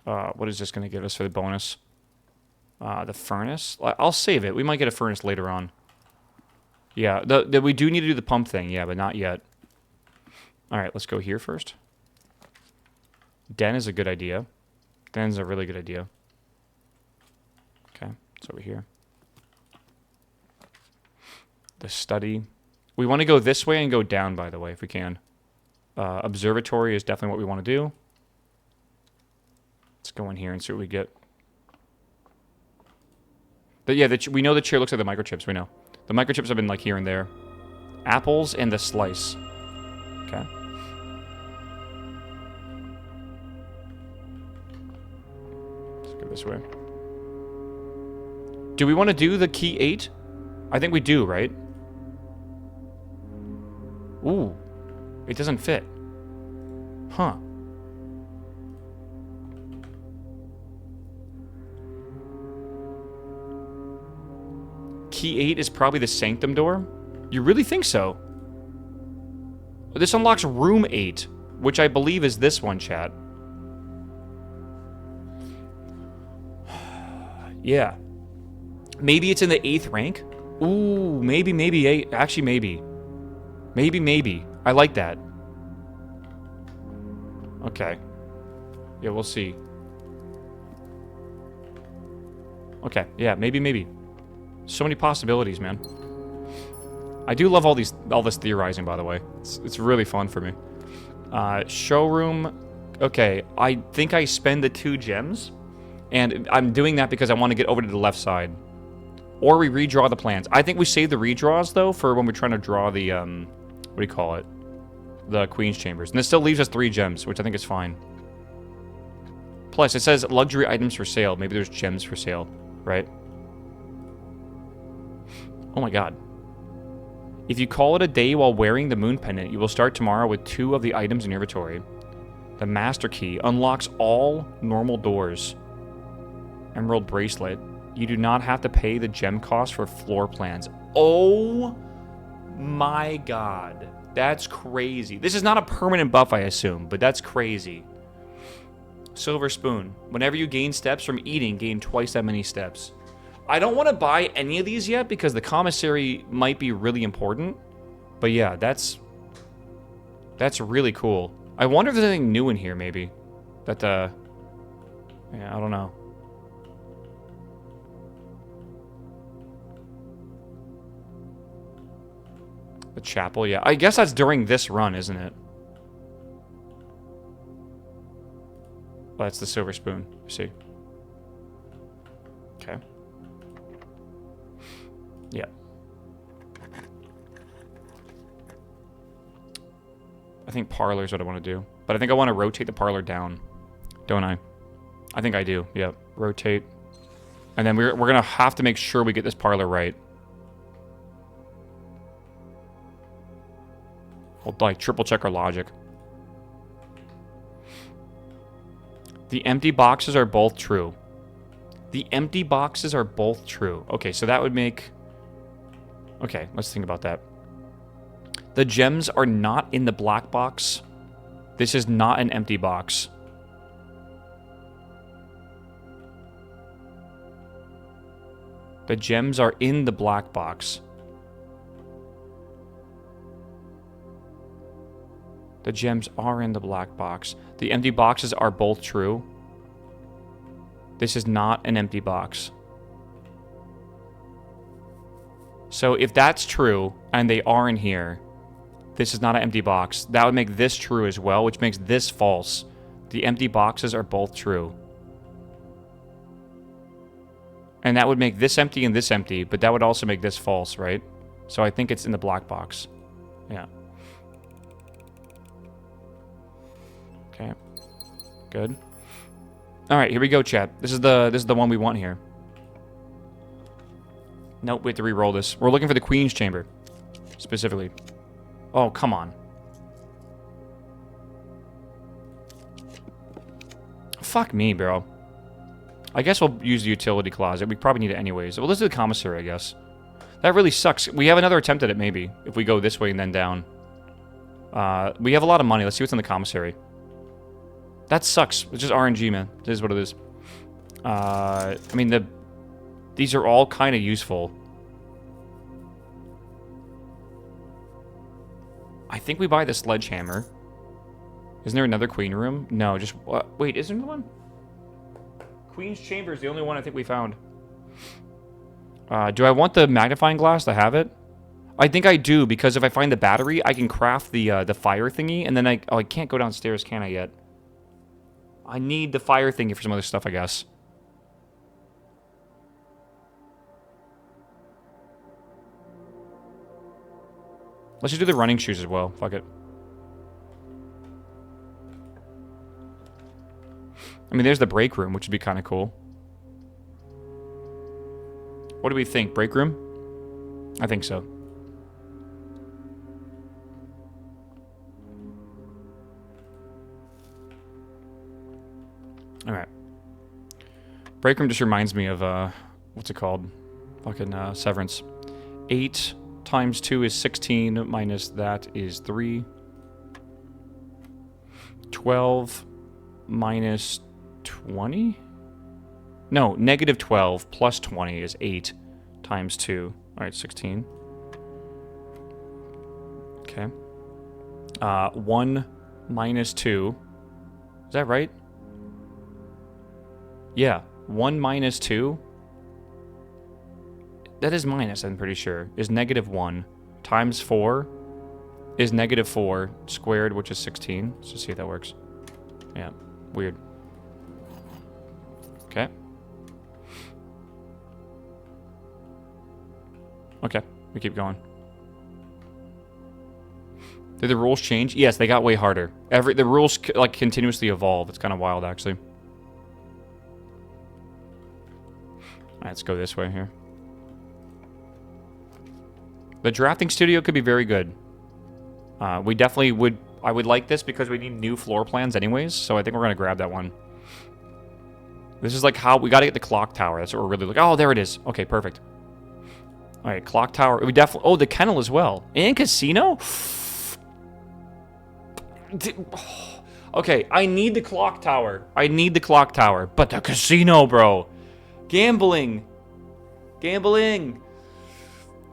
What is this going to give us for the bonus? The furnace? I'll save it. We might get a furnace later on. Yeah, we do need to do the pump thing. Yeah, but not yet. Alright, let's go here first. Den is a good idea. Den's a really good idea. Okay, it's over here. The study. We want to go this way and go down, by the way, if we can. Observatory is definitely what we want to do. Let's go in here and see what we get. But yeah, we know the chair looks like the microchips. We know. The microchips have been like here and there. Apples and the slice. Okay. Let's go this way. Do we want to do the key 8? I think we do, right? Ooh. It doesn't fit. Huh. Key 8 is probably the sanctum door? You really think so? This unlocks room 8, which I believe is this one, chat. Yeah. Maybe it's in the 8th rank? Ooh, maybe 8. Actually, maybe. Maybe. I like that. Okay. Yeah, we'll see. Okay, yeah, maybe. So many possibilities, man. I do love all this theorizing, by the way. It's really fun for me. Showroom. Okay, I think I spend the 2 gems, and I'm doing that because I want to get over to the left side. Or we redraw the plans. I think we save the redraws, though, for when we're trying to draw the, what do you call it? The Queen's Chambers. And this still leaves us 3 gems, which I think is fine. Plus, it says luxury items for sale. Maybe there's gems for sale, right? Oh my god. If you call it a day while wearing the moon pendant, you will start tomorrow with 2 of the items in your inventory. The master key unlocks all normal doors. Emerald bracelet. You do not have to pay the gem cost for floor plans. Oh my god. That's crazy. This is not a permanent buff, I assume, but that's crazy. Silver spoon. Whenever you gain steps from eating, gain twice that many steps. I don't want to buy any of these yet because the commissary might be really important. But yeah, that's really cool. I wonder if there's anything new in here, maybe. That, yeah, I don't know. The chapel, yeah. I guess that's during this run, isn't it? Oh, that's the silver spoon. See? Okay. Yeah. I think parlor is what I want to do. But I think I want to rotate the parlor down. Don't I? I think I do. Yeah. Rotate. And then we're going to have to make sure we get this parlor right. We'll like triple check our logic. The empty boxes are both true. The empty boxes are both true. Okay, so that would make... Okay, let's think about that. The gems are not in the black box. This is not an empty box. The gems are in the black box. The gems are in the black box. The empty boxes are both true. This is not an empty box. So if that's true, and they are in here, this is not an empty box. That would make this true as well, which makes this false. The empty boxes are both true. And that would make this empty and this empty, but that would also make this false, right? So I think it's in the black box. Yeah. Okay. Good. All right, here we go, chat. This is the one we want here. Nope, we have to re-roll this. We're looking for the Queen's Chamber, specifically. Oh, come on. Fuck me, bro. I guess we'll use the utility closet. We probably need it anyways. Well, this is the commissary, I guess. That really sucks. We have another attempt at it, maybe, if we go this way and then down. We have a lot of money. Let's see what's in the commissary. That sucks. It's just RNG, man. It is what it is. I mean, these are all kind of useful. I think we buy the sledgehammer. Isn't there another queen room? No, just... Wait, isn't there one? Queen's Chamber is the only one I think we found. Do I want the magnifying glass to have it? I think I do, because if I find the battery, I can craft the fire thingy, and then I... Oh, I can't go downstairs, can I yet? I need the fire thingy for some other stuff, I guess. Let's just do the running shoes as well. Fuck it. I mean, there's the break room, which would be kind of cool. What do we think? Break room? I think so. Alright. Break room just reminds me of, what's it called? Fucking, Severance. 8 times 2 is 16, minus that is 3. 12 minus 20? No, negative 12 plus 20 is 8 times 2. Alright, 16. Okay. 1 minus 2. Is that right? Yeah. 1 minus 2. That is minus, I'm pretty sure. Is negative 1. Times 4 is negative 4 squared, which is 16. Let's just see if that works. Yeah. Weird. Okay. Okay. We keep going. Did the rules change? Yes, they got way harder. The rules, like, continuously evolve. It's kind of wild, actually. Alright, let's go this way here. The drafting studio could be very good. We definitely would... I would like this because we need new floor plans anyways, so I think we're going to grab that one. This is like how... We got to get the clock tower. That's what we're really looking... Oh, there it is. Okay, perfect. Alright, clock tower. We definitely... Oh, the kennel as well. And casino? Okay, I need the clock tower. I need the clock tower. But the casino, bro. Gambling. Gambling.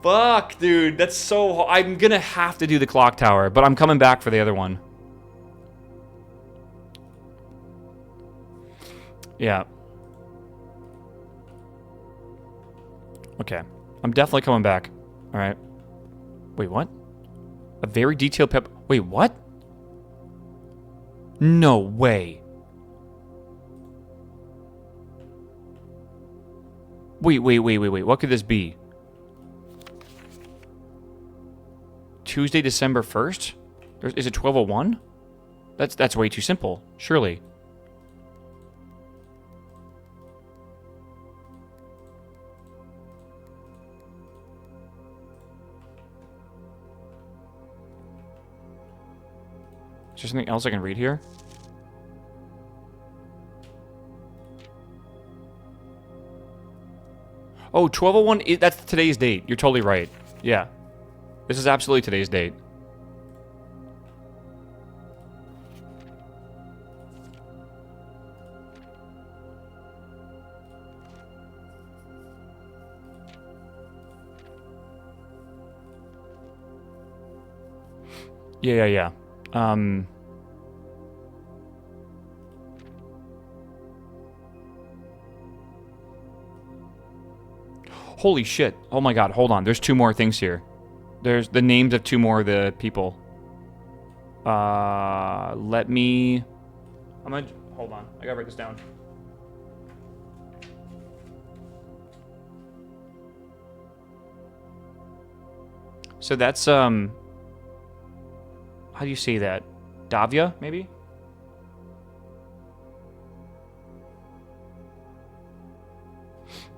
Fuck, dude. That's so... I'm gonna have to do the clock tower, but I'm coming back for the other one. Yeah. Okay. I'm definitely coming back. Alright. Wait, what? A very detailed pep... Wait, what? No way. Wait. What could this be? Tuesday, December 1st? Is it 12:01? That's way too simple. Surely. Is there something else I can read here? Oh, 1201, that's today's date. You're totally right. Yeah. This is absolutely today's date. Yeah. Holy shit. Oh my god, hold on. There's 2 more things here. There's the names of 2 more of the people. Let me... Hold on. I gotta write this down. So that's, how do you say that? Davia, maybe?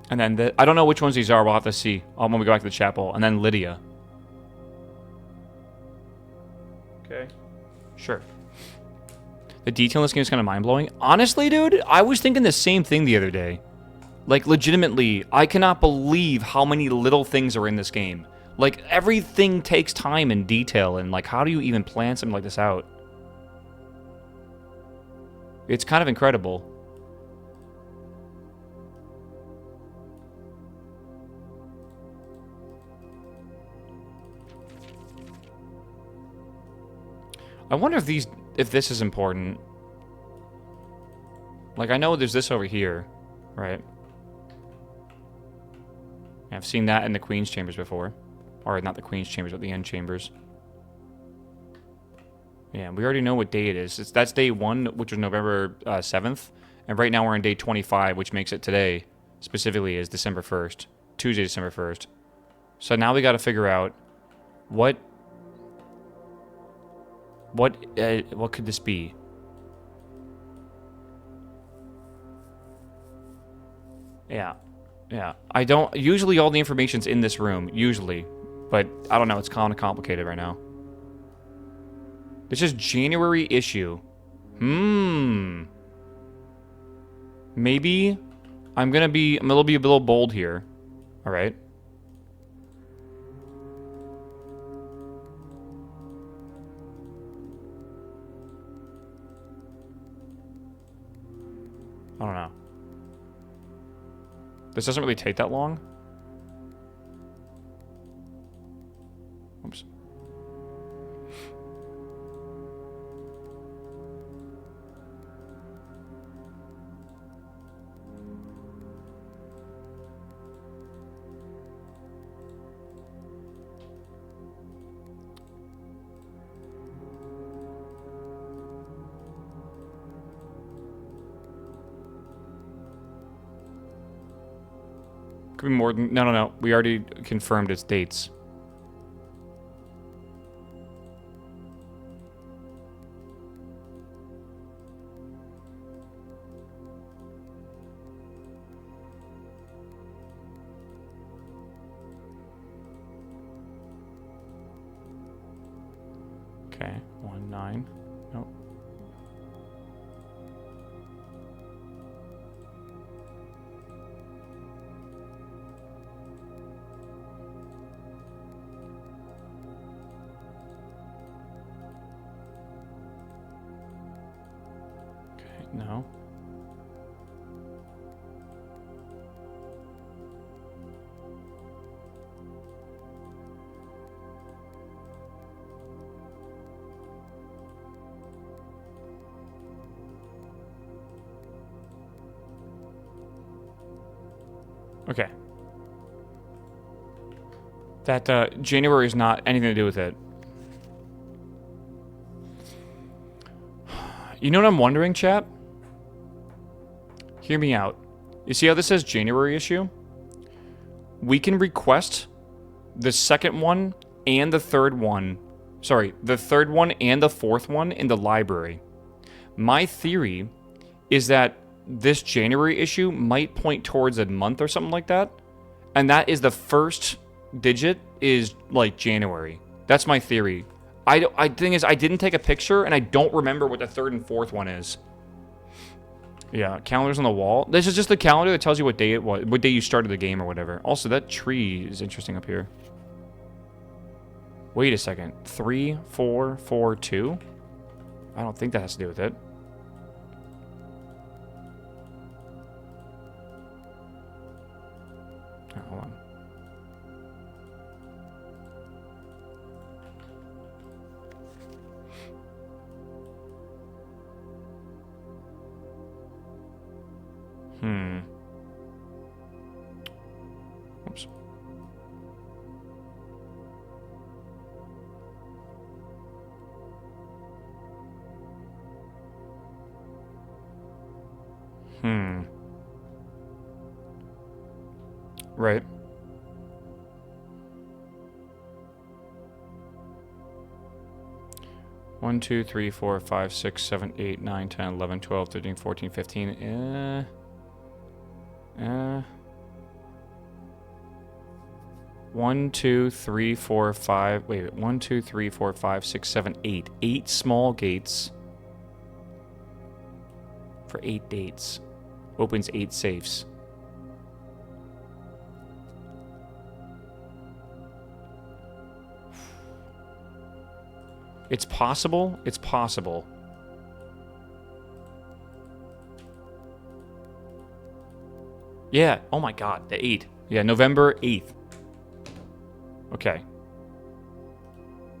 And then, I don't know which ones these are. We'll have to see when we go back to the chapel. And then Lydia. Okay. Sure. The detail in this game is kind of mind-blowing. Honestly, dude, I was thinking the same thing the other day. Like, legitimately, I cannot believe how many little things are in this game. Like, everything takes time and detail, and, like, how do you even plan something like this out? It's kind of incredible. I wonder if this is important. Like, I know there's this over here, right? I've seen that in the Queen's Chambers before. Or not the Queen's Chambers, but the End Chambers. Yeah, we already know what day it is. That's day 1, which was November 7th. And right now we're on day 25, which makes it today, specifically, is December 1st. Tuesday, December 1st. So now we gotta figure out what could this be? Yeah. I don't... Usually all the information's in this room. Usually. But, I don't know. It's kind of complicated right now. This is January issue. Maybe... I'm gonna be a little bold here. Alright. I don't know. This doesn't really take that long. Oops. Could be more than... No. We already confirmed its dates. Okay, 1-9. Nope. No. Okay. That, January is not anything to do with it. You know what I'm wondering, chat? Hear me out. You see how this says January issue? We can request the second one and the third one. Sorry, the third one and the fourth one in the library. My theory is that this January issue might point towards a month or something like that. And that is the first digit is like January. That's my theory. The thing is, I didn't take a picture and I don't remember what the third and fourth one is. Yeah, calendar's on the wall. This is just the calendar that tells you what day it was, what day you started the game or whatever. Also, that tree is interesting up here. Wait a second. 3, 4, 4, 2? I don't think that has to do with it. Oh, hold on. Oops. Right. One, 2, 3, 4, 5, 6, 7, 8, 9, 10, 11, 12, 13, 14, 15. 1, 2, 3, 4, 5. Wait, 1, 2, 3, 4, 5, 6, 7, 8. 8 small gates for 8 dates. Opens 8 safes. It's possible. It's possible. Yeah. Oh my god. The 8. Yeah, November 8th. Okay.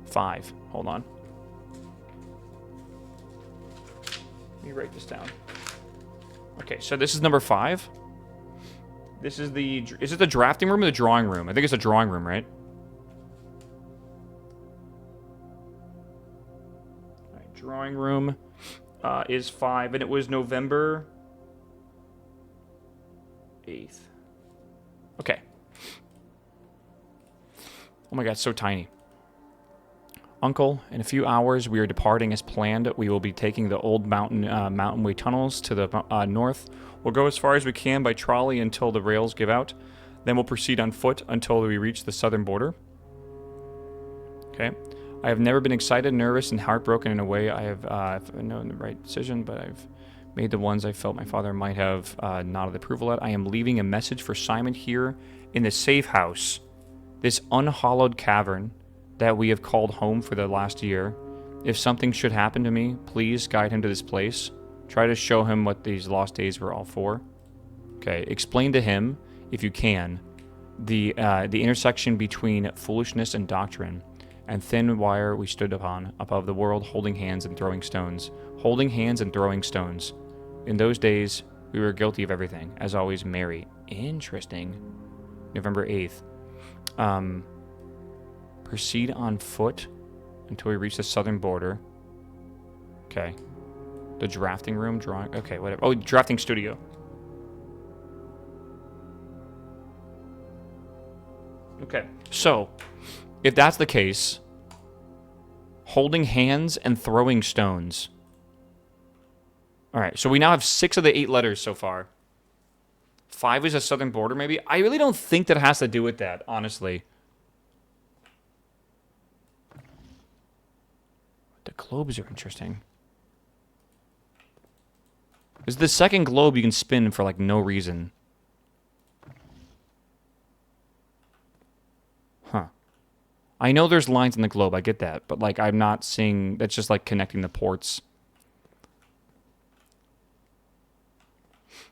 5. Hold on. Let me write this down. Okay, so this is number 5. This is the... Is it the drafting room or the drawing room? I think it's the drawing room, right? Alright, drawing room is 5, and it was November 8th. Okay. Oh my god, it's so tiny. Uncle, in a few hours we are departing as planned. We will be taking the old mountain way tunnels to the north. We'll go as far as we can by trolley until the rails give out. Then we'll proceed on foot until we reach the southern border. Okay. I have never been excited, nervous, and heartbroken in a way. I've known the right decision, but I've made the ones I felt my father might have nodded approval at. I am leaving a message for Simon here in the safe house. This unhallowed cavern that we have called home for the last year. If something should happen to me, please guide him to this place. Try to show him what these lost days were all for. Okay, explain to him, if you can, the intersection between foolishness and doctrine, and thin wire we stood upon, above the world, holding hands and throwing stones. Holding hands and throwing stones. In those days, we were guilty of everything. As always, Mary. Interesting. November 8th. Proceed on foot until we reach the southern border. Okay. The drafting room, drawing... Okay, whatever. Oh, drafting studio. Okay. So, if that's the case, holding hands and throwing stones. Alright, so we now have 6 of the 8 letters so far. 5 is a southern border, maybe? I really don't think that has to do with that, honestly. The globes are interesting. This is the second globe you can spin for, like, no reason. Huh. I know there's lines in the globe, I get that. But, like, I'm not seeing... That's just, like, connecting the ports.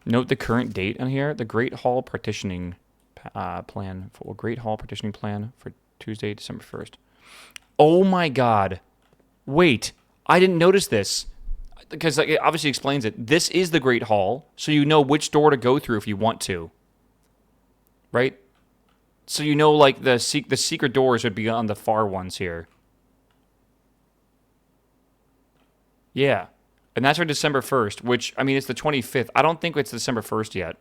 Note the current date on here. The Great Hall Partitioning plan. Great Hall Partitioning plan for Tuesday, December 1st. Oh my god. Wait. I didn't notice this. Because like, it obviously explains it. This is the Great Hall, so you know which door to go through if you want to. Right? So you know, like, the secret doors would be on the far ones here. Yeah. And that's for December 1st, which, I mean, it's the 25th. I don't think it's December 1st yet.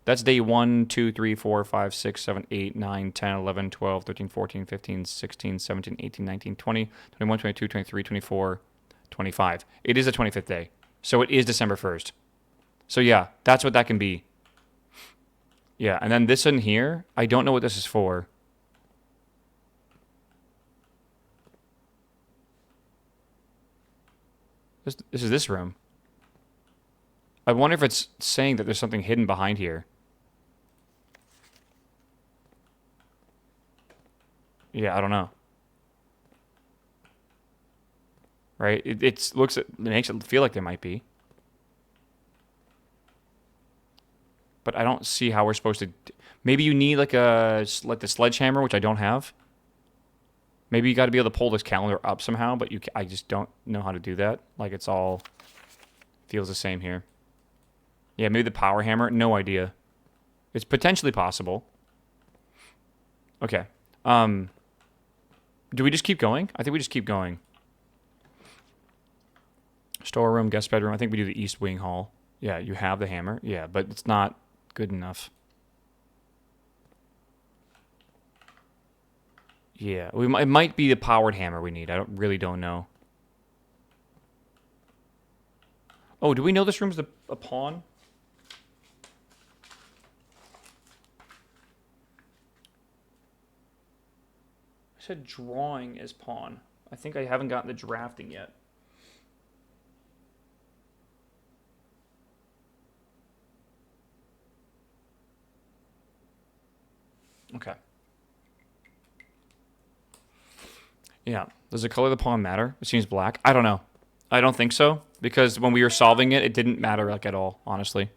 That's day 1, 2, 3, 4, 5, 6, 7, 8, 9, 10, 11, 12, 13, 14, 15, 16, 17, 18, 19, 20, 21, 22, 23, 24, 25. It is the 25th day. So it is December 1st. So yeah, that's what that can be. Yeah, and then this in here, I don't know what this is for. This is this room. I wonder if it's saying that there's something hidden behind here. Yeah, I don't know. Right? It makes it feel like there might be. But I don't see how we're supposed to... Maybe you need like the sledgehammer, which I don't have. Maybe you got to be able to pull this calendar up somehow, but I just don't know how to do that. Like, it's all feels the same here. Yeah, maybe the power hammer. No idea. It's potentially possible. Okay. Do we just keep going? I think we just keep going. Storeroom, guest bedroom. I think we do the east wing hall. Yeah, you have the hammer. Yeah, but it's not good enough. Yeah, it might be the powered hammer we need. I really don't know. Oh, do we know this room's a pawn? I said drawing is pawn. I think I haven't gotten the drafting yet. Okay. Yeah. Does the color of the pawn matter? It seems black. I don't know. I don't think so. Because when we were solving it, it didn't matter like at all, honestly.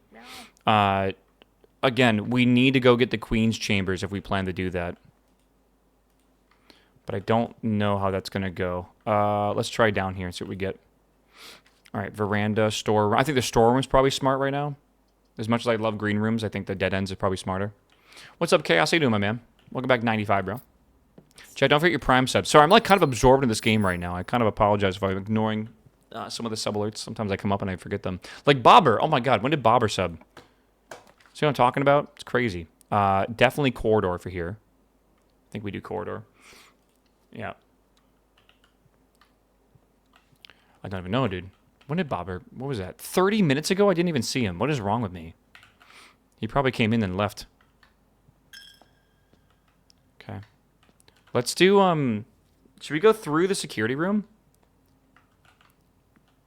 Again, we need to go get the queen's chambers if we plan to do that. But I don't know how that's going to go. Let's try down here and see what we get. All right, veranda, storeroom. I think the storeroom is probably smart right now. As much as I love green rooms, I think the dead ends are probably smarter. What's up, Chaos? How you doing, my man? Welcome back, 95, bro. Chad, don't forget your Prime sub. Sorry, I'm like kind of absorbed in this game right now. I kind of apologize if I'm ignoring some of the sub alerts. Sometimes I come up and I forget them. Like Bobber. Oh my god, when did Bobber sub? See what I'm talking about? It's crazy. Definitely corridor for here. I think we do corridor. Yeah. I don't even know, dude. When did Bobber... What was that? 30 minutes ago? I didn't even see him. What is wrong with me? He probably came in and left. Okay. Let's do, should we go through the security room?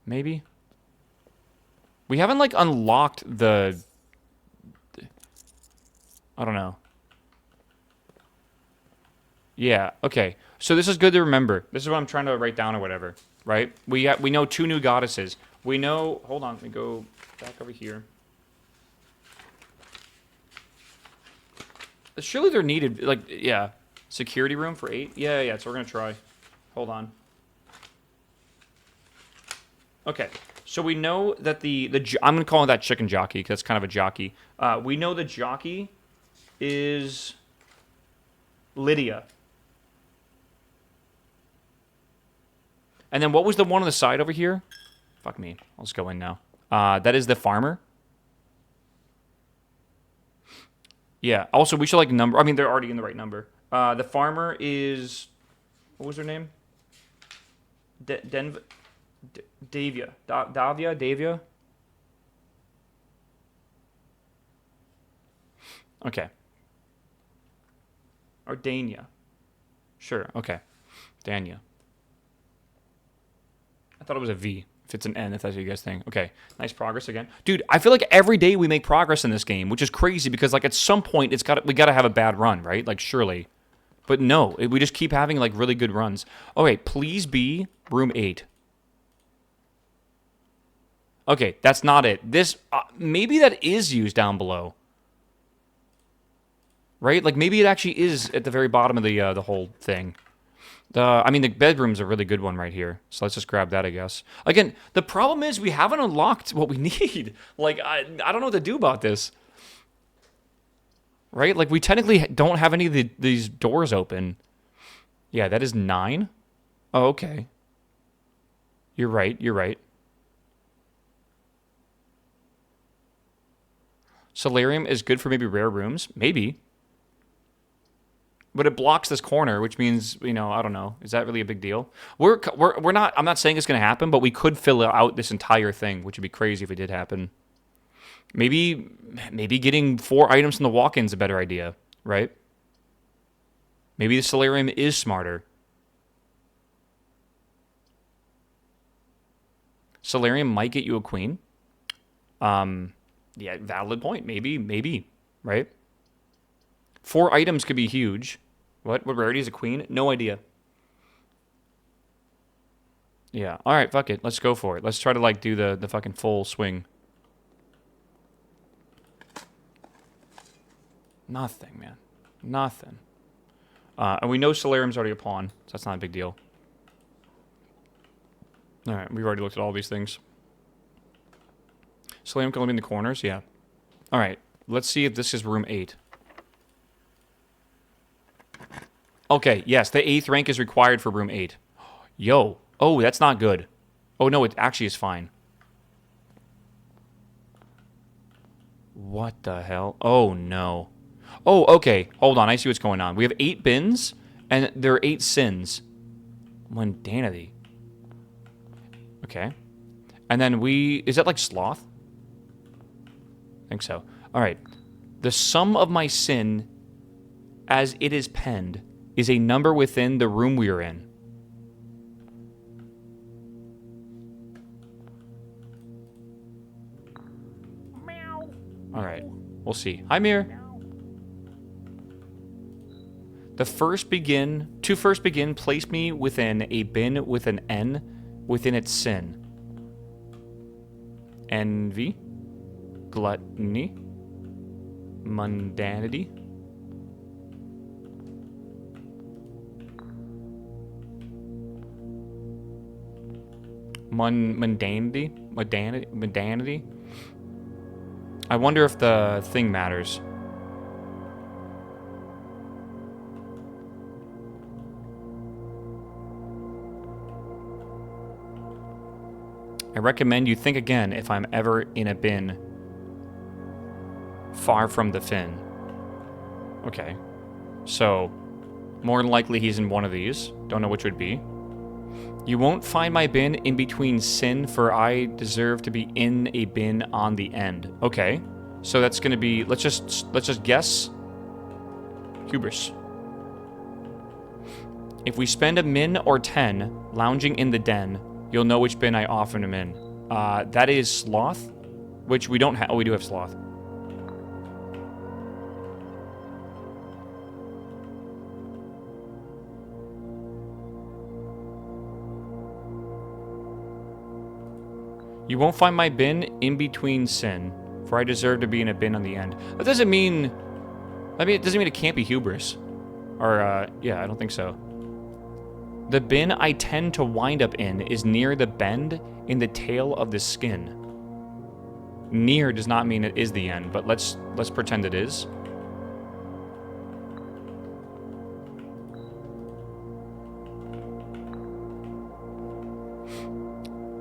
Maybe? We haven't, like, unlocked the... I don't know. Yeah, okay. So this is good to remember. This is what I'm trying to write down or whatever, right? We know 2 new goddesses. We know... Hold on, let me go back over here. Surely they're needed, like, yeah. Security room for 8? Yeah, so we're gonna try. Hold on. Okay, so we know that I'm gonna call it that chicken jockey, because that's kind of a jockey. We know the jockey is Lydia. And then what was the one on the side over here? Fuck me. I'll just go in now. That is the farmer. Yeah. Also, we should like number. I mean, they're already in the right number. The farmer is... What was her name? Davia. Davia? Okay. Or Dania. Sure, okay. Dania. I thought it was a V. If it's an N, if that's what you guys think. Okay, nice progress again. Dude, I feel like every day we make progress in this game, which is crazy because, like, at some point, we gotta have a bad run, right? Like, surely. But no, we just keep having, like, really good runs. Okay, please be room 8. Okay, that's not it. This, maybe that is used down below. Right? Like, maybe it actually is at the very bottom of the whole thing. I mean, the bedroom's a really good one right here. So let's just grab that, I guess. Again, the problem is we haven't unlocked what we need. Like, I don't know what to do about this. Right? Like, we technically don't have any of these doors open. Yeah, that is 9. Oh, okay. You're right. Solarium is good for maybe rare rooms. Maybe. But it blocks this corner, which means, you know, I don't know. Is that really a big deal? We're not, I'm not saying it's going to happen, but we could fill out this entire thing, which would be crazy if it did happen. Maybe getting 4 items from the walk-in's a better idea, right? Maybe the solarium is smarter. Solarium might get you a queen. Yeah, valid point. Maybe, right? 4 items could be huge. What rarity is a queen? No idea. Yeah. All right, fuck it. Let's go for it. Let's try to like do the fucking full swing. Nothing, man. Nothing. And we know Solarium's already a pawn, so that's not a big deal. All right, we've already looked at all these things. Solarium can only be in the corners, yeah. All right, let's see if this is room 8. Okay, yes, the 8th rank is required for room 8. Yo. Oh, that's not good. Oh, no, it actually is fine. What the hell? Oh, no. Oh, okay. Hold on. I see what's going on. We have 8 bins, and there are 8 sins. Mundanity. Okay. And then we... Is that like sloth? I think so. All right. The sum of my sin, as it is penned, is a number within the room we are in. Meow. All right. We'll see. Hi, Mir. To first begin, place me within a bin with an N within its sin. Envy, gluttony, mundanity. Mundanity. I wonder if the thing matters. I recommend you think again if I'm ever in a bin far from the fin. Okay. So, more than likely he's in one of these. Don't know which would be. You won't find my bin in between sin, for I deserve to be in a bin on the end. Okay. So that's gonna be, let's just guess. Hubris. If we spend a min or 10 lounging in the den, you'll know which bin I often am in. That is sloth, which we don't have. Oh, we do have sloth. You won't find my bin in between sin, for I deserve to be in a bin on the end. That doesn't mean... I mean, it doesn't mean it can't be hubris. Or, yeah, I don't think so. The bin I tend to wind up in is near the bend in the tail of the skin. Near does not mean it is the end, but let's pretend it is.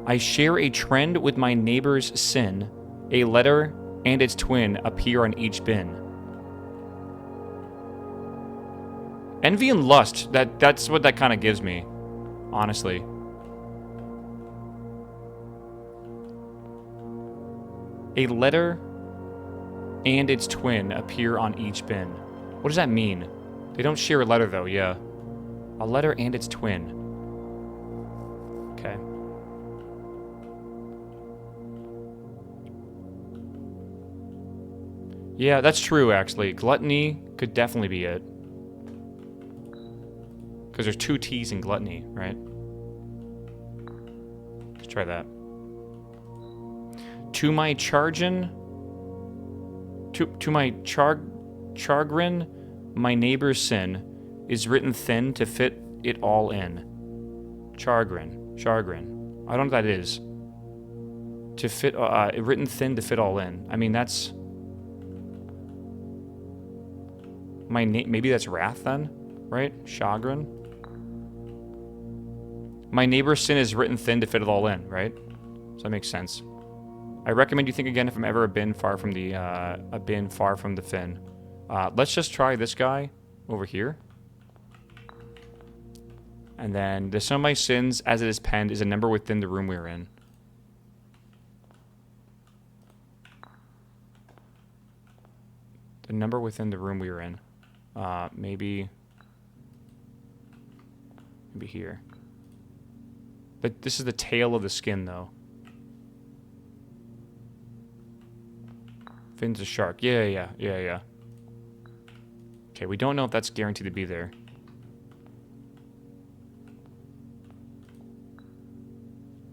I share a trend with my neighbor's sin. A letter and its twin appear on each bin. Envy and lust, that's what that kind of gives me, honestly. A letter and its twin appear on each bin. What does that mean? They don't share a letter, though, yeah. A letter and its twin. Okay. Yeah, that's true, actually. Gluttony could definitely be it. Because there's 2 T's in gluttony, right? Let's try that. To my chagrin, my neighbor's sin is written thin to fit it all in. Chagrin. I don't know what that is. To fit, written thin to fit all in. I mean, that's... maybe that's wrath then, right? Chagrin. My neighbor's sin is written thin to fit it all in, right? So that makes sense. I recommend you think again if I'm ever a bin far from the fin. Let's just try this guy over here. And then the sum of my sins, as it is penned, is a number within the room we're in. The number within the room we were in. Maybe here. But this is the tail of the skin, though. Bin's a shark. Yeah. Okay, we don't know if that's guaranteed to be there.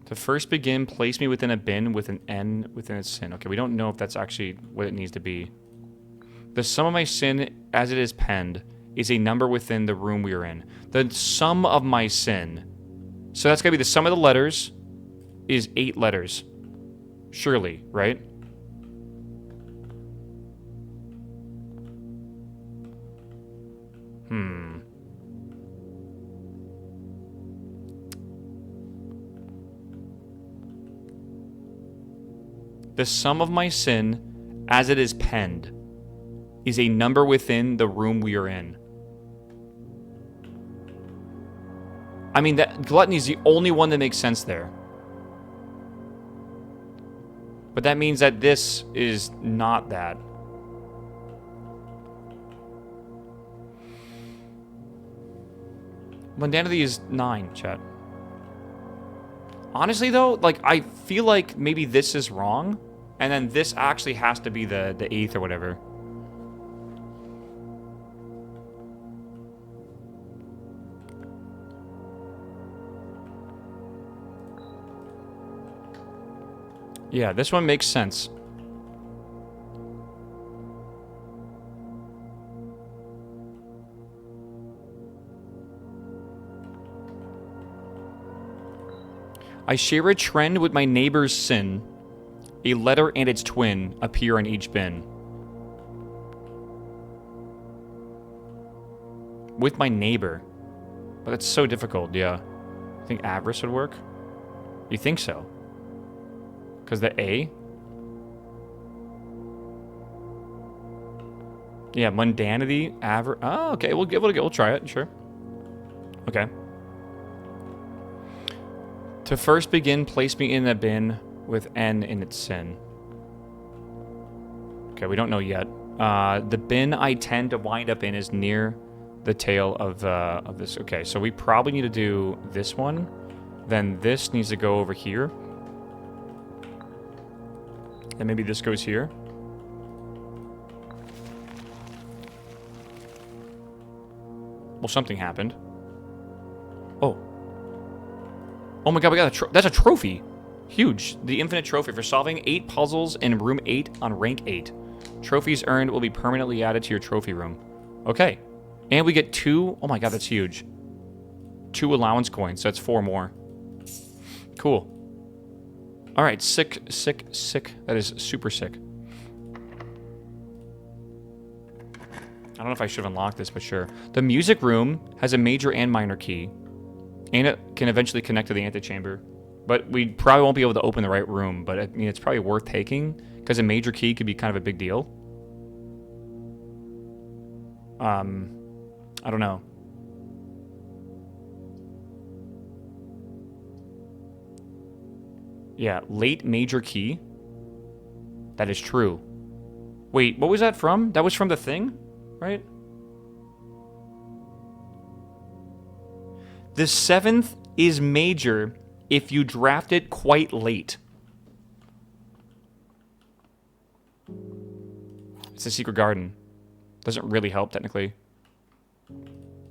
To first begin, place me within a bin with an N within its sin. Okay, we don't know if that's actually what it needs to be. The sum of my sin, as it is penned, is a number within the room we are in. The sum of my sin. So that's gotta be the sum of the letters is 8 letters. Surely, right? The sum of my sin, as it is penned, is a number within the room we are in. I mean, that gluttony is the only one that makes sense there. But that means that this is not that. Mundanity is 9, chat. Honestly, though, like, I feel like maybe this is wrong, and then this actually has to be the 8th or whatever. Yeah, this one makes sense. I share a trend with my neighbor's sin. A letter and its twin appear on each bin. With my neighbor. But that's so difficult, yeah. I think avarice would work? You think so? Because the A? Yeah, mundanity, avarice. Oh, okay, we'll give it a go. We'll try it, sure. Okay. To first begin, place me in a bin with N in its sin. Okay, we don't know yet. The bin I tend to wind up in is near the tail of this. Okay, so we probably need to do this one. Then this needs to go over here. And maybe this goes here. Well, something happened. Oh. Oh my god, we got that's a trophy. Huge. The infinite trophy for solving 8 puzzles in room 8 on rank 8. Trophies earned will be permanently added to your trophy room. Okay. And we get 2. Oh my god, that's huge. 2 allowance coins. So that's 4 more. Cool. Alright, sick. That is super sick. I don't know if I should have unlocked this, but sure. The music room has a major and minor key. And it can eventually connect to the antechamber. But we probably won't be able to open the right room. But I mean, it's probably worth taking. Because a major key could be kind of a big deal. I don't know. Yeah, late major key. That is true. Wait, what was that from? That was from the thing? Right? The 7th is major if you draft it quite late. It's a secret garden. Doesn't really help, technically.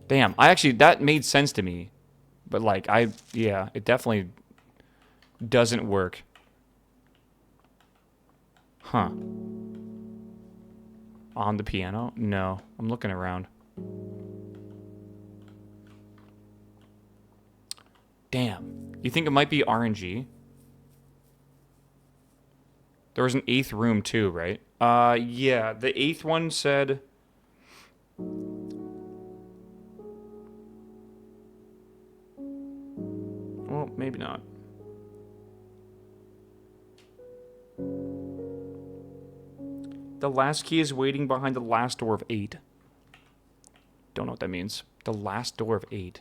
Damn, that made sense to me. But, like, yeah, it definitely doesn't work. Huh. On the piano? No, I'm looking around. Damn. You think it might be RNG? There was an 8th room too, right? Yeah. The 8th one said... Well, maybe not. The last key is waiting behind the last door of 8. Don't know what that means. The last door of 8.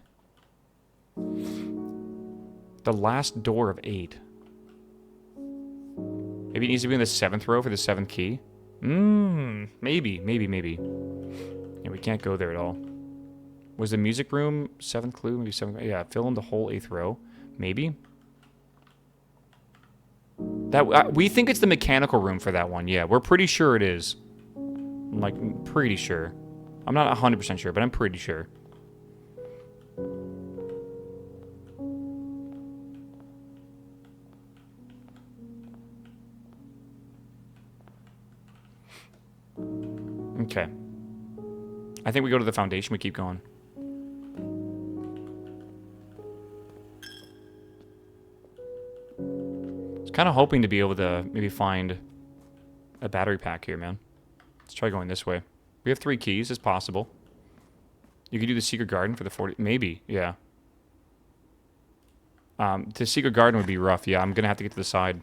The last door of 8. Maybe it needs to be in the 7th row for the 7th key? Maybe. Yeah, we can't go there at all. Was the music room 7th clue? Maybe 7th. Yeah, fill in the whole 8th row. Maybe. That we think it's the mechanical room for that one. Yeah, we're pretty sure it is. I'm like, pretty sure. I'm not 100% sure, but I'm pretty sure. Okay. I think we go to the foundation. We keep going. I was kind of hoping to be able to maybe find a battery pack here, man. Let's try going this way. We have 3 keys. It's possible. You could do the secret garden for the 40... Maybe, yeah. The secret garden would be rough. Yeah, I'm going to have to get to the side.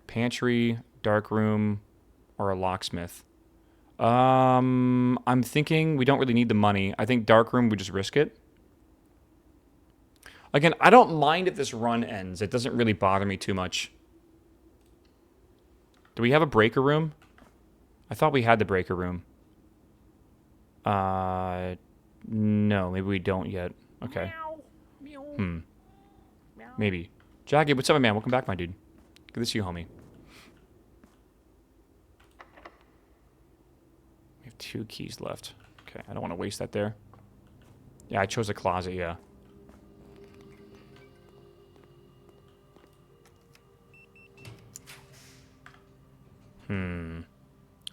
Pantry, dark room, or a locksmith. I'm thinking we don't really need the money. I think dark room, we just risk it. Again, I don't mind if this run ends. It doesn't really bother me too much. Do we have a breaker room? I thought we had the breaker room. No, maybe we don't yet. Okay. Maybe. Jackie, what's up, man? Welcome back, my dude. Good to see you, homie. We have 2 keys left. Okay, I don't want to waste that there. Yeah, I chose a closet, yeah.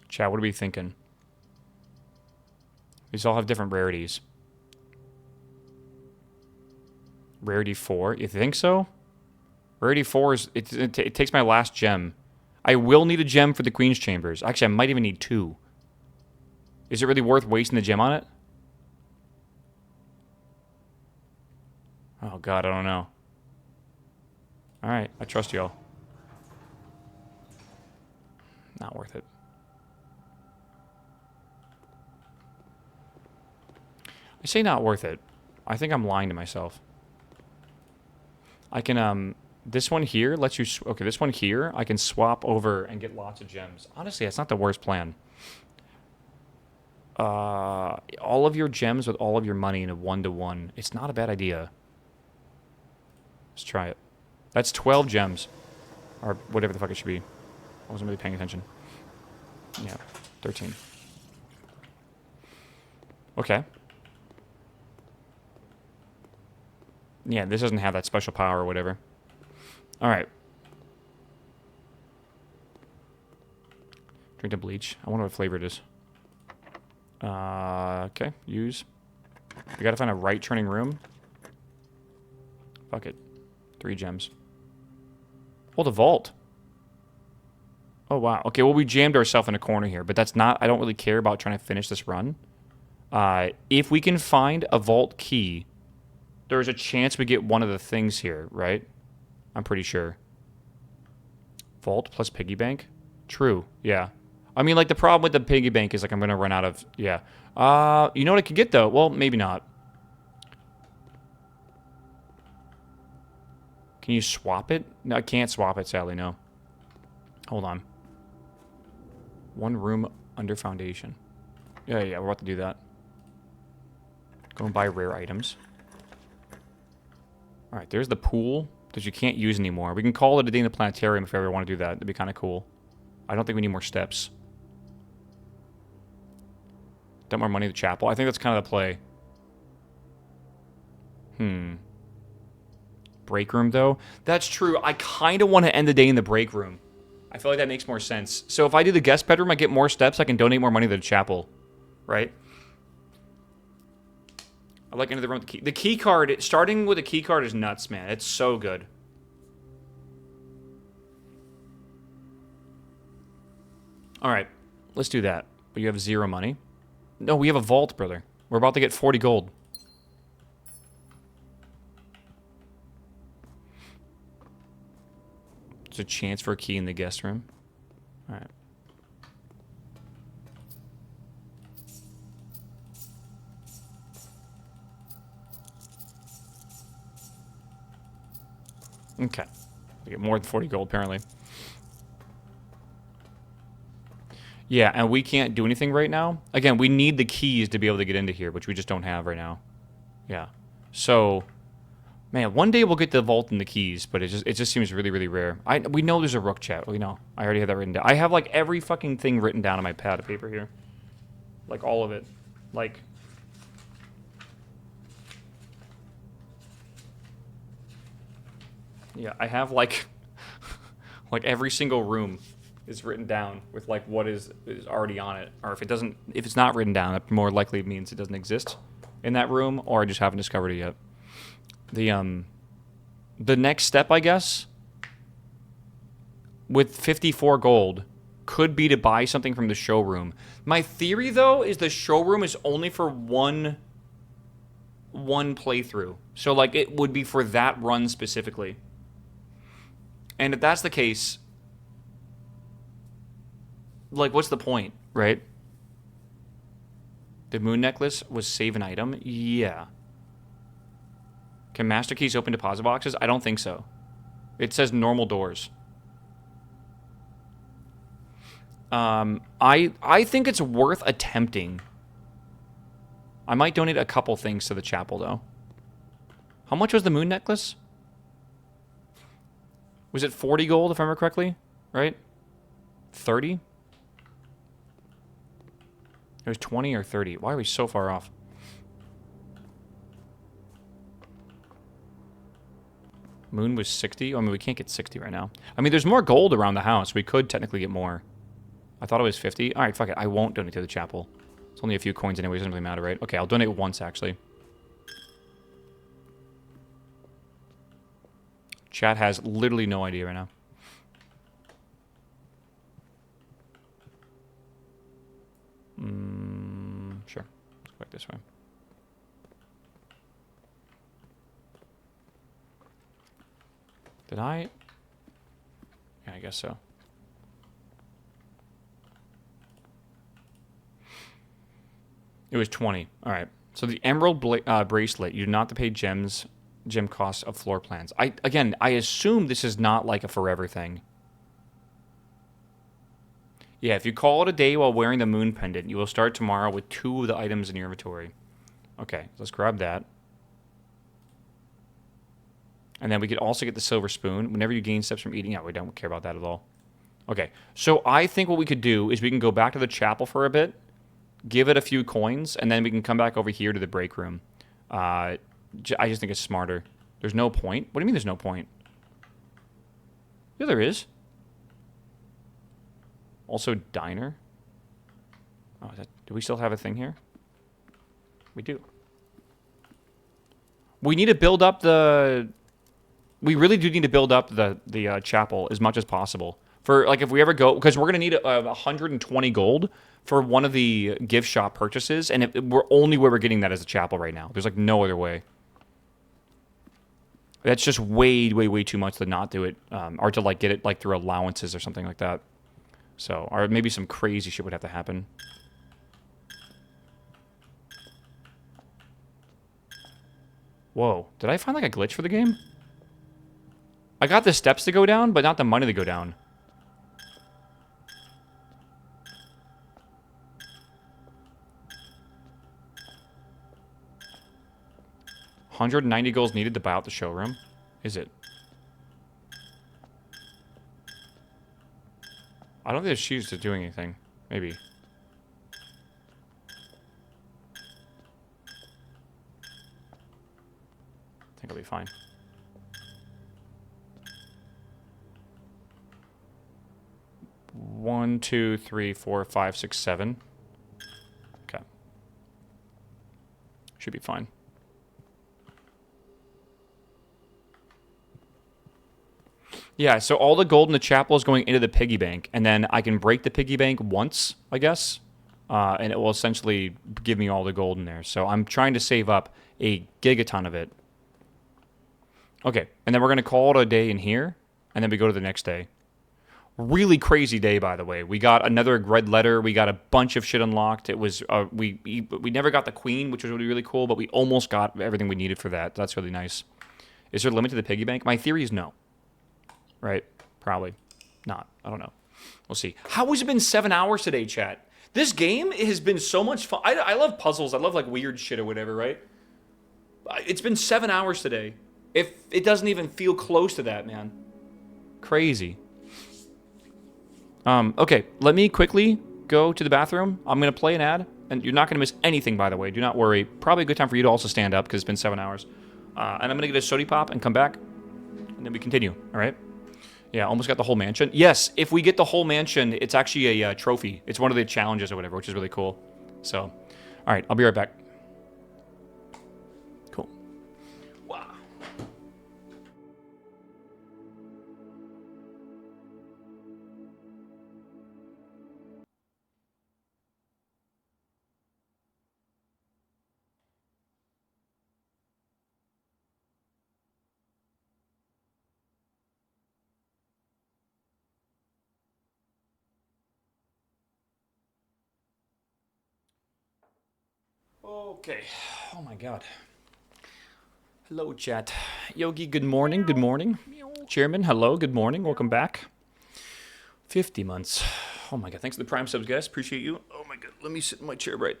Chat, what are we thinking? These all have different rarities. Rarity 4? You think so? Rarity 4 is... It takes my last gem. I will need a gem for the Queen's Chambers. Actually, I might even need 2. Is it really worth wasting the gem on it? Oh, God, I don't know. Alright, I trust y'all. Not worth it. I say not worth it. I think I'm lying to myself. I can, this one here lets you... Okay, this one here, I can swap over and get lots of gems. Honestly, that's not the worst plan. All of your gems with all of your money in a 1-to-1. It's not a bad idea. Let's try it. That's 12 gems. Or whatever the fuck it should be. I wasn't really paying attention. Yeah, 13. Okay. Yeah, this doesn't have that special power or whatever. Alright. Drink the bleach. I wonder what flavor it is. Okay, use. We gotta find a right turning room. Fuck it. 3 gems. Oh, the vault. Oh, wow. Okay, well, we jammed ourselves in a corner here, but that's not... I don't really care about trying to finish this run. If we can find a vault key, there's a chance we get one of the things here, right? I'm pretty sure. Vault plus piggy bank? True, yeah. I mean, like, the problem with the piggy bank is, like, I'm going to run out of... Yeah. You know what I could get, though? Well, maybe not. Can you swap it? No, I can't swap it, sadly, no. Hold on. 1 room under foundation. Yeah, we're about to do that. Go and buy rare items. Alright, there's the pool that you can't use anymore. We can call it a day in the planetarium if we ever want to do that. That'd be kind of cool. I don't think we need more steps. Dump more money to the chapel. I think that's kind of the play. Break room, though? That's true. I kind of want to end the day in the break room. I feel like that makes more sense. So if I do the guest bedroom, I get more steps. I can donate more money to the chapel. Right? I like into the room with the key. The key card, starting with a key card is nuts, man. It's so good. Alright, let's do that. But you have 0 money. No, we have a vault, brother. We're about to get 40 gold. There's a chance for a key in the guest room. Alright. Okay. We get more than 40 gold, apparently. Yeah, and we can't do anything right now. Again, we need the keys to be able to get into here, which we just don't have right now. Yeah. So, Man, one day we'll get the vault and the keys, but it just seems really, really rare. We know there's a rook, chat. We know. I already have that written down. I have like every fucking thing written down on my pad of paper here. Like all of it. Like yeah, I have like like every single room is written down with like what is already on it. Or if it's not written down, it more likely means it doesn't exist in that room, or I just haven't discovered it yet. The next step, I guess, with 54 gold, could be to buy something from the showroom. My theory, though, is the showroom is only for one playthrough. So, like, it would be for that run specifically. And if that's the case, like, what's the point, right? The moon necklace was save an item? Yeah. Can master keys open deposit boxes? I don't think so. It says normal doors. I think it's worth attempting. I might donate a couple things to the chapel, though. How much was the moon necklace? Was it 40 gold, if I remember correctly? Right? 30? It was 20 or 30. Why are we so far off? Moon was 60? I mean, we can't get 60 right now. I mean, there's more gold around the house. We could technically get more. I thought it was 50. All right, fuck it. I won't donate to the chapel. It's only a few coins anyway. It doesn't really matter, right? Okay, I'll donate once, actually. Chat has literally no idea right now. Sure. Let's go back this way. Did I? Yeah, I guess so. It was 20. All right. So the emerald bracelet, you do not have to pay gem costs of floor plans. Again, I assume this is not like a forever thing. Yeah, if you call it a day while wearing the moon pendant, you will start tomorrow with 2 of the items in your inventory. Okay, let's grab that. And then we could also get the silver spoon. Whenever you gain steps from eating, yeah, we don't care about that at all. Okay, so I think what we could do is we can go back to the chapel for a bit, give it a few coins, and then we can come back over here to the break room. I just think it's smarter. There's no point. What do you mean there's no point? Yeah, there is. Also, diner. Oh, do we still have a thing here? We do. We need to build up the... We really do need to build up the chapel as much as possible. For, like, if we ever go... Because we're going to need 120 gold for one of the gift shop purchases, and we're only where we're getting that as a chapel right now. There's, like, no other way. That's just way, way, way too much to not do it, or to, like, get it, like, through allowances or something like that. So, or maybe some crazy shit would have to happen. Whoa, did I find, like, a glitch for the game? I got the steps to go down, but not the money to go down. $190 goals needed to buy out the showroom? Is it? I don't think the shoes are doing anything. Maybe. I think I'll be fine. One, two, three, four, five, six, 7. Okay. Should be fine. Yeah, so all the gold in the chapel is going into the piggy bank, and then I can break the piggy bank once, I guess, and it will essentially give me all the gold in there. So I'm trying to save up a gigaton of it. Okay, and then we're going to call it a day in here, and then we go to the next day. Really crazy day, by the way. We got another red letter. We got a bunch of shit unlocked. It was we never got the queen, which was really, really cool, but we almost got everything we needed for that. That's really nice. Is there a limit to the piggy bank? My theory is no. Right? Probably not. I don't know. We'll see. How has it been 7 hours today, chat? This game has been so much fun. I love puzzles. I love, like, weird shit or whatever, right? It's been 7 hours today. If it doesn't even feel close to that, man. Crazy. Okay, let me quickly go to the bathroom. I'm going to play an ad, and you're not going to miss anything, by the way. Do not worry. Probably a good time for you to also stand up, because it's been 7 hours. And I'm going to get a sody pop and come back, and then we continue, all right? Yeah, almost got the whole mansion. Yes, if we get the whole mansion, it's actually a trophy. It's one of the challenges or whatever, which is really cool. So, all right, I'll be right back. Cool. Wow. Okay. Oh my god. Hello, chat. Yogi, good morning. Good morning. Chairman, hello. Good morning. Welcome back. 50 months. Oh my god. Thanks for the prime subs, guys. Appreciate you. Oh my god. Let me sit in my chair right.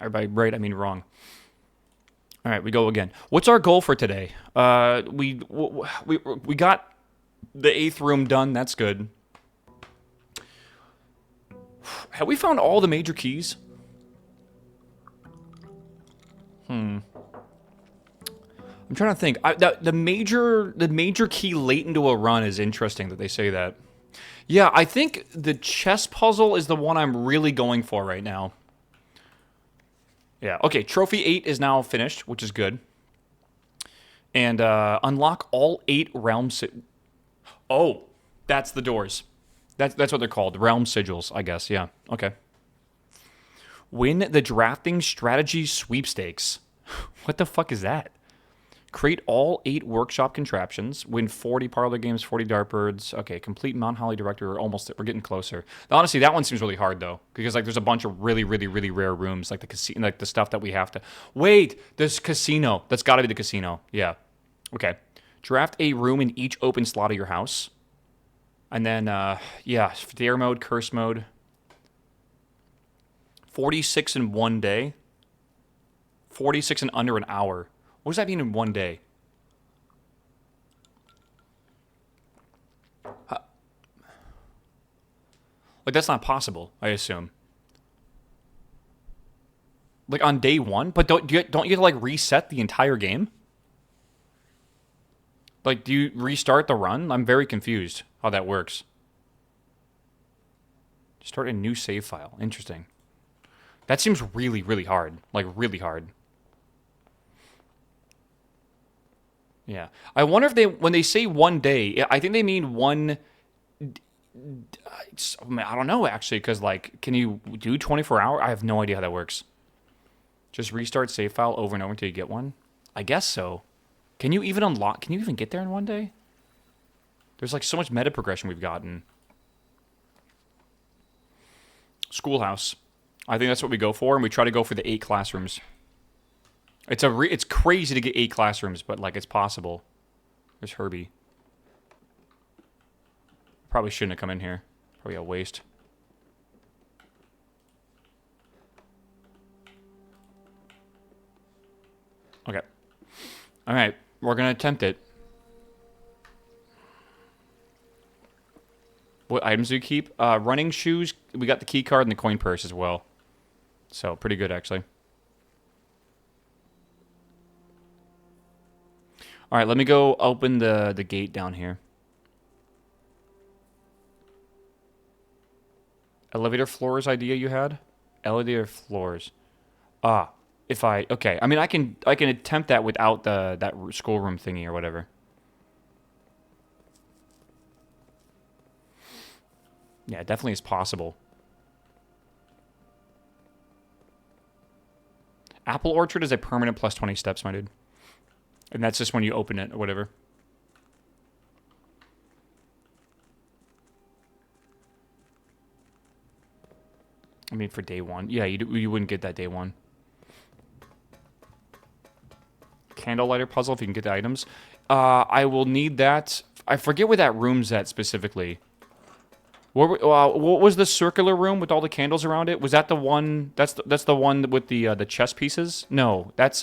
Or by right, I mean wrong. All right, we go again. What's our goal for today? We got the 8th room done. That's good. Have we found all the major keys? I'm trying to think. The major key late into a run is interesting that they say that. Yeah, I think the chess puzzle is the one I'm really going for right now. Yeah, okay, Trophy 8 is now finished, which is good. And unlock all 8 realms. Oh, that's the doors. That's what they're called, realm sigils, I guess, yeah. Okay. Win the drafting strategy sweepstakes. What the fuck is that? Create all 8 workshop contraptions. Win 40 parlor games, 40 dartbirds. Okay, complete Mount Holly director. We're getting closer. Honestly, that one seems really hard though, because like there's a bunch of really rare rooms, like the casino, like the stuff that we have to. Wait, there's casino. That's got to be the casino. Yeah. Okay. Draft a room in each open slot of your house, and then yeah, dare mode, curse mode. 46 in 1 day. 46 in under an hour. What does that mean in 1 day? Like, that's not possible, I assume. Like, on day 1? But don't you have to, like, reset the entire game? Like, do you restart the run? I'm very confused how that works. Start a new save file. Interesting. That seems really hard. Like, really hard. Yeah. I wonder if when they say 1 day, I think they mean one. I don't know, actually, because, like, can you do 24 hour? I have no idea how that works. Just restart save file over and over until you get one? I guess so. Can you even get there in 1 day? There's, like, so much meta progression we've gotten. Schoolhouse. I think that's what we go for, and we try to go for the 8 classrooms. It's crazy to get 8 classrooms, but, like, it's possible. There's Herbie. Probably shouldn't have come in here. Probably a waste. Okay. All right. We're going to attempt it. What items do you keep? Running shoes. We got the key card and the coin purse as well. So, pretty good, actually. All right, let me go open the gate down here. Elevator floors idea you had? Elevator floors. Okay. I mean, I can attempt that without that schoolroom thingy or whatever. Yeah, it definitely is possible. Apple Orchard is a permanent plus 20 steps, my dude. And that's just when you open it or whatever. I mean, for day 1. Yeah, you wouldn't get that day 1. Candle lighter puzzle, if you can get the items. I will need that. I forget where that room's at specifically. What was the circular room with all the candles around it? Was that the one? That's the one with the chess pieces? No, that's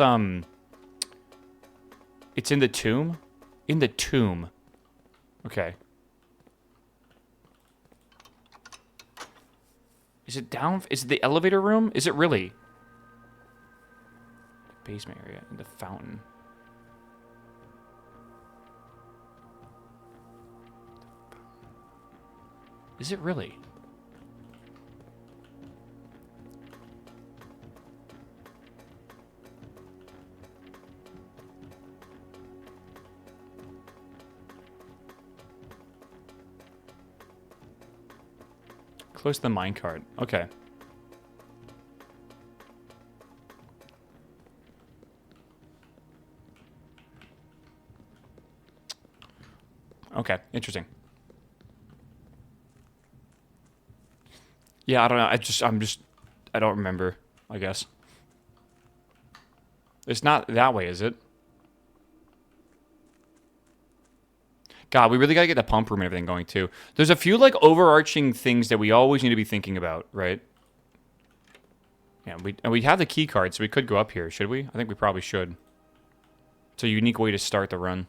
It's in the tomb. In the tomb. Okay. Is it down? Is it the elevator room? Is it really? Basement area and the fountain. Is it really? Close to the minecart. Okay. Okay, interesting. Yeah, I don't know. I don't remember, I guess. It's not that way, is it? God, we really gotta get the pump room and everything going, too. There's a few, like, overarching things that we always need to be thinking about, right? Yeah, we have the key card, so we could go up here, should we? I think we probably should. It's a unique way to start the run.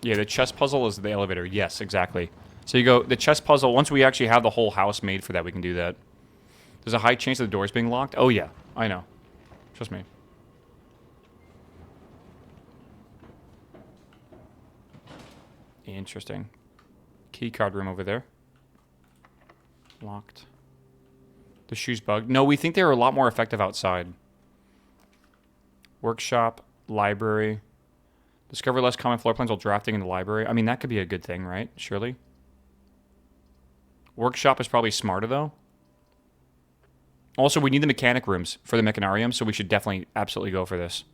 Yeah, the chess puzzle is the elevator. Yes, exactly. So you go, the chess puzzle, once we actually have the whole house made for that, we can do that. There's a high chance of the doors being locked. Oh, yeah. I know. Trust me. Interesting. Key card room over there. Locked. The shoes bugged. No, we think they were a lot more effective outside. Workshop. Library. Discover less common floor plans while drafting in the library. I mean, that could be a good thing, right? Surely. Workshop is probably smarter, though. Also, we need the mechanic rooms for the mechanarium, so we should definitely, absolutely go for this.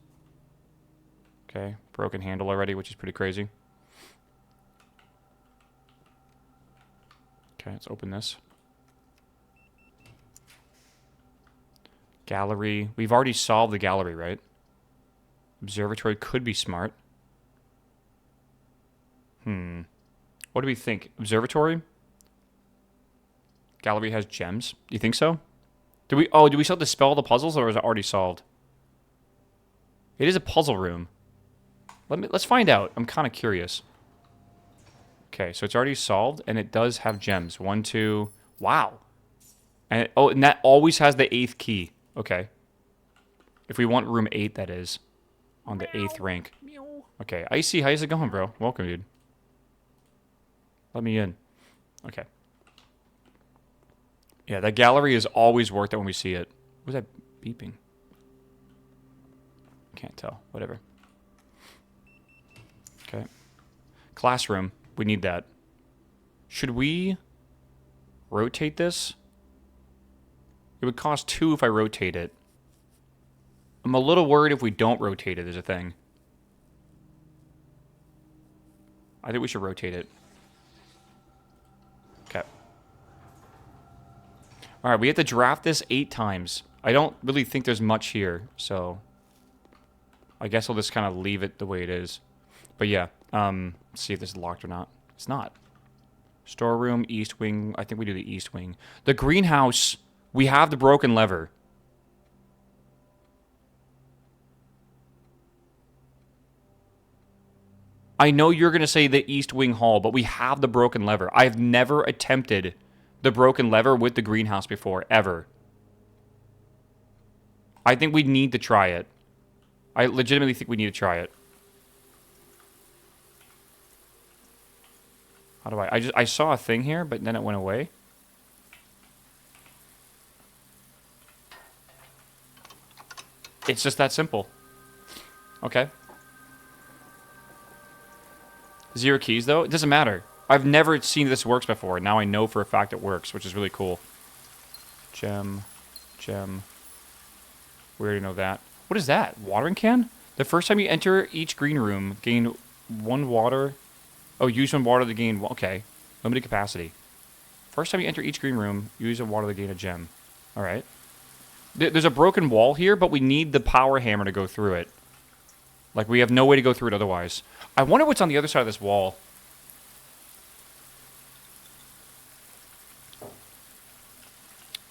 Okay, broken handle already, which is pretty crazy. Okay, let's open this. Gallery. We've already solved the gallery, right? Observatory could be smart. What do we think? Observatory? Gallery has gems. Do you think so? Do we still have to spell the puzzles, or is it already solved? It is a puzzle room. Let's find out. I'm kind of curious. Okay, so it's already solved, and it does have gems. 1, 2. Wow. And and that always has the 8th key. Okay. If we want room 8, that is. On the 8th rank. Okay, Icy, how's it going, bro? Welcome, dude. Let me in. Okay. Yeah, that gallery is always worth it when we see it. What was that beeping? Can't tell. Whatever. Okay. Classroom. We need that. Should we rotate this? It would cost 2 if I rotate it. I'm a little worried if we don't rotate it as a thing. I think we should rotate it. Okay. Alright, we have to draft this 8 times. I don't really think there's much here, so I guess I'll just kind of leave it the way it is. But yeah, let's see if this is locked or not. It's not. Storeroom, east wing. I think we do the east wing. The greenhouse, we have the broken lever. I know you're going to say the east wing hall, but we have the broken lever. I've never attempted the broken lever with the greenhouse before, ever. I think we need to try it. I legitimately think we need to try it. How do I saw a thing here, but then it went away. It's just that simple. Okay. 0 keys, though? It doesn't matter. I've never seen this works before. Now I know for a fact it works, which is really cool. Gem. Gem. We already know that. What is that? Watering can? The first time you enter each green room, gain 1 water. Oh, use 1 water to gain... Okay. Limited capacity. First time you enter each green room, use 1 water to gain a gem. Alright. There's a broken wall here, but we need the power hammer to go through it. Like, we have no way to go through it otherwise. I wonder what's on the other side of this wall.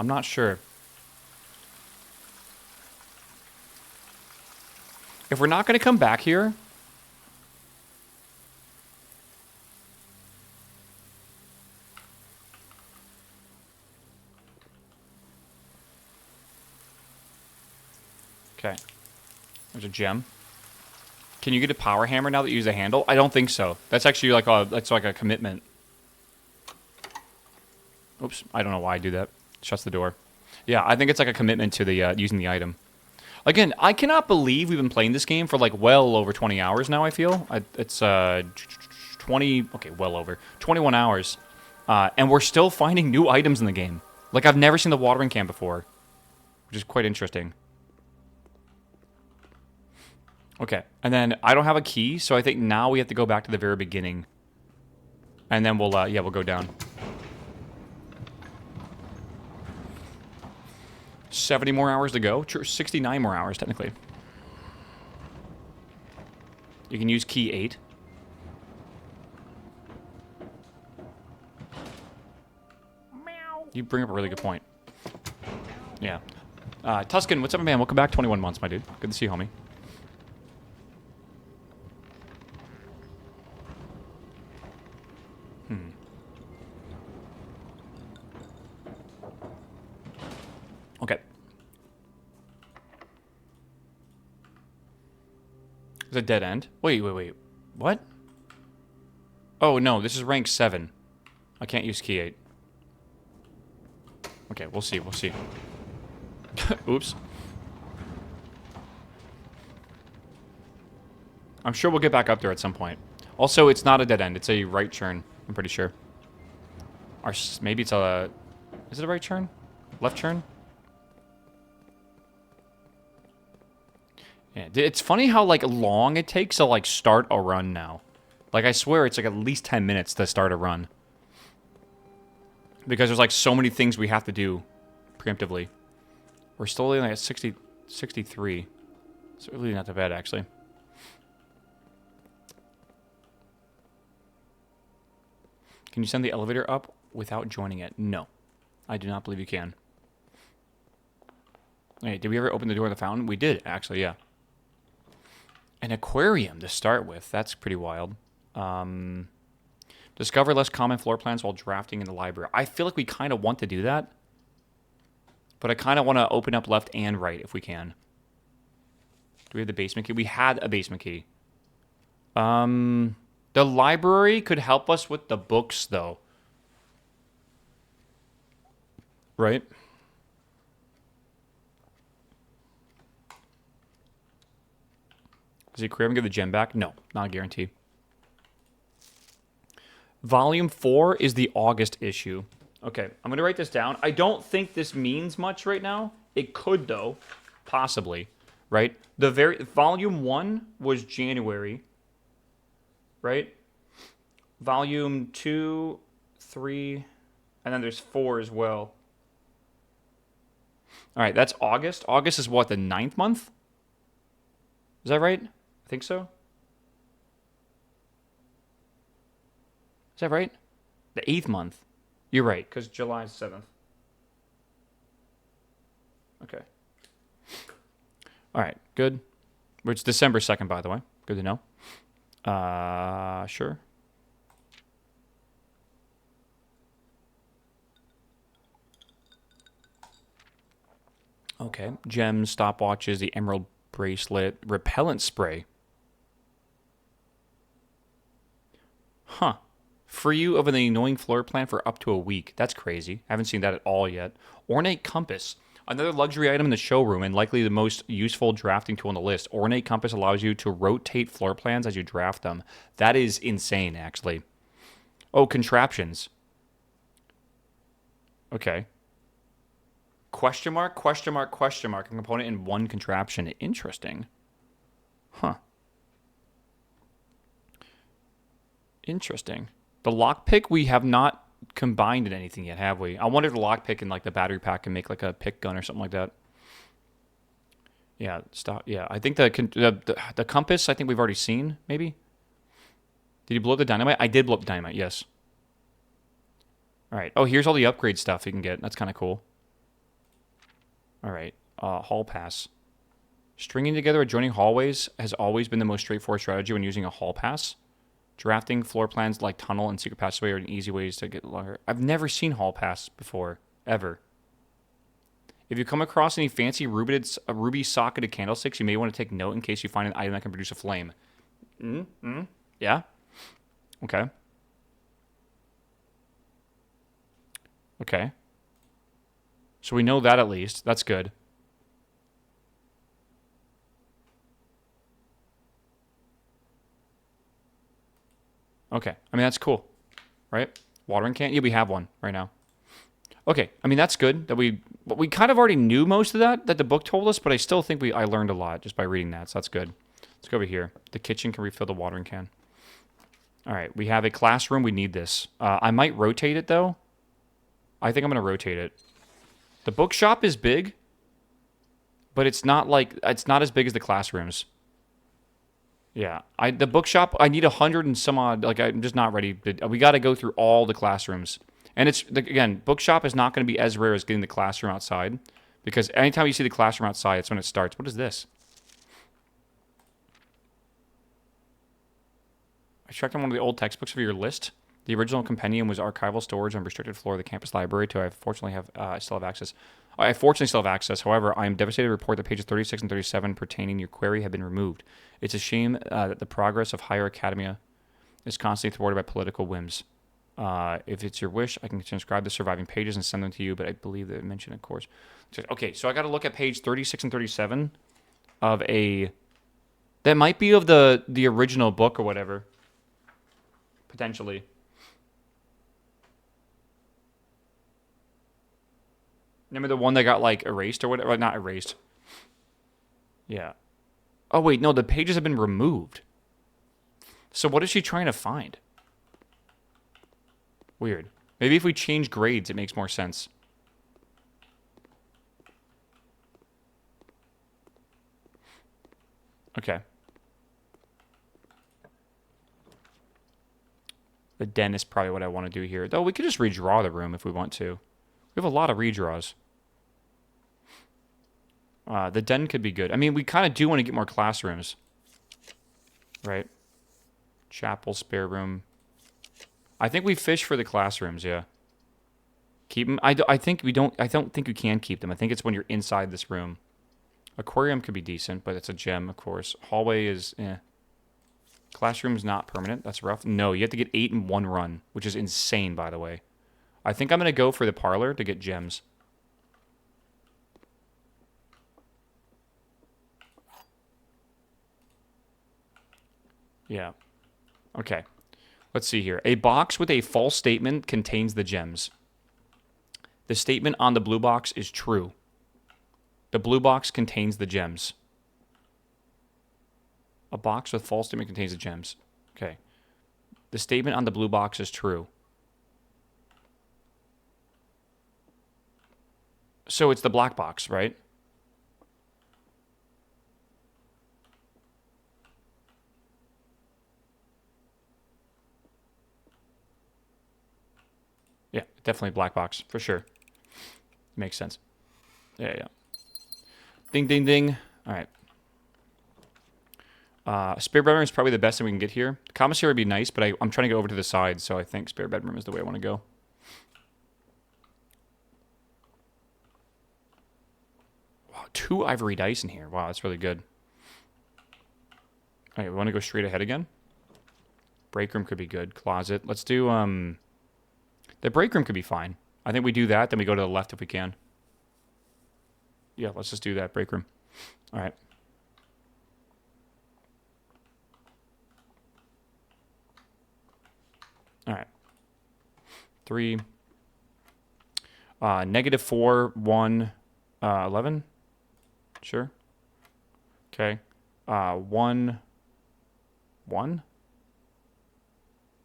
I'm not sure. If we're not going to come back here... Okay. There's a gem. Can you get a power hammer now that you use a handle? I don't think so. That's actually like a commitment. Oops, I don't know why I do that. Shuts the door. Yeah, I think it's like a commitment to the using the item. Again, I cannot believe we've been playing this game for like well over 20 hours now, I feel. It's 20, okay, well over 21 hours. And we're still finding new items in the game. Like I've never seen the watering can before, which is quite interesting. Okay, and then I don't have a key, so I think now we have to go back to the very beginning. And then we'll go down. 70 more hours to go. 69 more hours, technically. You can use key 8. Meow. You bring up a really good point. Yeah. Tuscan, what's up, man? Welcome back. 21 months, my dude. Good to see you, homie. Okay. It's a dead end. Wait. What? Oh, no. This is rank 7. I can't use key 8. Okay, we'll see. Oops. I'm sure we'll get back up there at some point. Also, it's not a dead end. It's a right turn. I'm pretty sure. Or maybe it's a... Is it a right turn? Left turn? Yeah, it's funny how, like, long it takes to, like, start a run now. Like, I swear it's, like, at least 10 minutes to start a run. Because there's, like, so many things we have to do preemptively. We're still only at 63. It's really not that bad, actually. Can you send the elevator up without joining it? No. I do not believe you can. Hey, did we ever open the door of the fountain? We did, actually, yeah. An aquarium to start with. That's pretty wild. Discover less common floor plans while drafting in the library. I feel like we kind of want to do that. But I kind of want to open up left and right if we can. Do we have the basement key? We had a basement key. The library could help us with the books, though. Right? Does the aquarium give the gem back? No, not a guarantee. Volume 4 is the August issue. Okay, I'm going to write this down. I don't think this means much right now. It could, though. Possibly. Right? Volume 1 was January. Right? Volume 2, 3, and then there's 4 as well. All right, that's August. August is what, the 9th month? Is that right? I think so. Is that right? The 8th month. You're right, because July is 7th. Okay. All right, good. It's December 2nd, by the way. Good to know. Sure. Okay. Gems, stopwatches, the emerald bracelet, repellent spray. Huh. Free you of an annoying floor plan for up to a week. That's crazy. Haven't seen that at all yet. Ornate compass. Another luxury item in the showroom and likely the most useful drafting tool on the list. Ornate compass allows you to rotate floor plans as you draft them. That is insane, actually. Oh, contraptions. Okay. Question mark, question mark, question mark. A component in one contraption. Interesting. Huh. Interesting. The lockpick we have not combined in anything yet, have we? I wonder if the lockpick and like the battery pack can make like a pick gun or something like that. Yeah, stop. Yeah, I think the compass. I think we've already seen. Maybe. Did you blow up the dynamite? I did blow up the dynamite. Yes. All right. Oh, here's all the upgrade stuff you can get. That's kind of cool. All right. Hall pass. Stringing together adjoining hallways has always been the most straightforward strategy when using a hall pass. Drafting floor plans like tunnel and secret passageway are an easy ways to get longer. I've never seen hall pass before, ever. If you come across any fancy ruby socketed candlesticks, you may want to take note in case you find an item that can produce a flame. Yeah? Okay. Okay. So we know that at least. That's good. Okay. I mean, that's cool. Right? Watering can? Yeah, we have one right now. Okay. I mean, that's good. We kind of already knew most of that the book told us, but I still think I learned a lot just by reading that, so that's good. Let's go over here. The kitchen can refill the watering can. All right. We have a classroom. We need this. I might rotate it, though. I think I'm going to rotate it. The bookshop is big, but it's not as big as the classrooms. Yeah, the bookshop, I need 100 and some odd. Like, I'm just not ready. We got to go through all the classrooms. And again, bookshop is not going to be as rare as getting the classroom outside, because anytime you see the classroom outside, it's when it starts. What is this? I checked on one of the old textbooks of your list. The original compendium was archival storage on restricted floor of the campus library. To I still have access. I fortunately still have access. However, I am devastated to report that pages 36 and 37 pertaining to your query have been removed. It's a shame that the progress of higher academia is constantly thwarted by political whims. If it's your wish, I can transcribe the surviving pages and send them to you, but I believe they mentioned, of course. Okay, so I got to look at page 36 and 37 of that might be of the original book or whatever, potentially. Remember the one that got, like, erased or whatever? Not erased. Yeah. Oh, wait, no, the pages have been removed. So what is she trying to find? Weird. Maybe if we change grades, it makes more sense. Okay. The den is probably what I want to do here. Though we could just redraw the room if we want to. We have a lot of redraws. The den could be good. I mean, we kind of do want to get more classrooms. Right? Chapel, spare room. I think we fish for the classrooms, yeah. Keep them. I don't think we can keep them. I think it's when you're inside this room. Aquarium could be decent, but it's a gem, of course. Hallway is, Classroom's not permanent. That's rough. No, you have to get 8 in one run, which is insane, by the way. I think I'm going to go for the parlor to get gems. Yeah. Okay. Let's see here. A box with a false statement contains the gems. The statement on the blue box is true. The blue box contains the gems. A box with false statement contains the gems. Okay. The statement on the blue box is true. So it's the black box, right? Yeah, definitely black box, for sure. Makes sense. Yeah. Ding, ding, ding. All right. Spare bedroom is probably the best thing we can get here. Commissary would be nice, but I'm trying to go over to the side, so I think spare bedroom is the way I want to go. Wow, 2 ivory dice in here. Wow, that's really good. All right, we want to go straight ahead again. Break room could be good. Closet. Let's do, the break room could be fine. I think we do that, then we go to the left if we can. Yeah, let's just do that. Break room. All right. All right. 3. -4, 1, 11. Sure. Okay. 1, 1.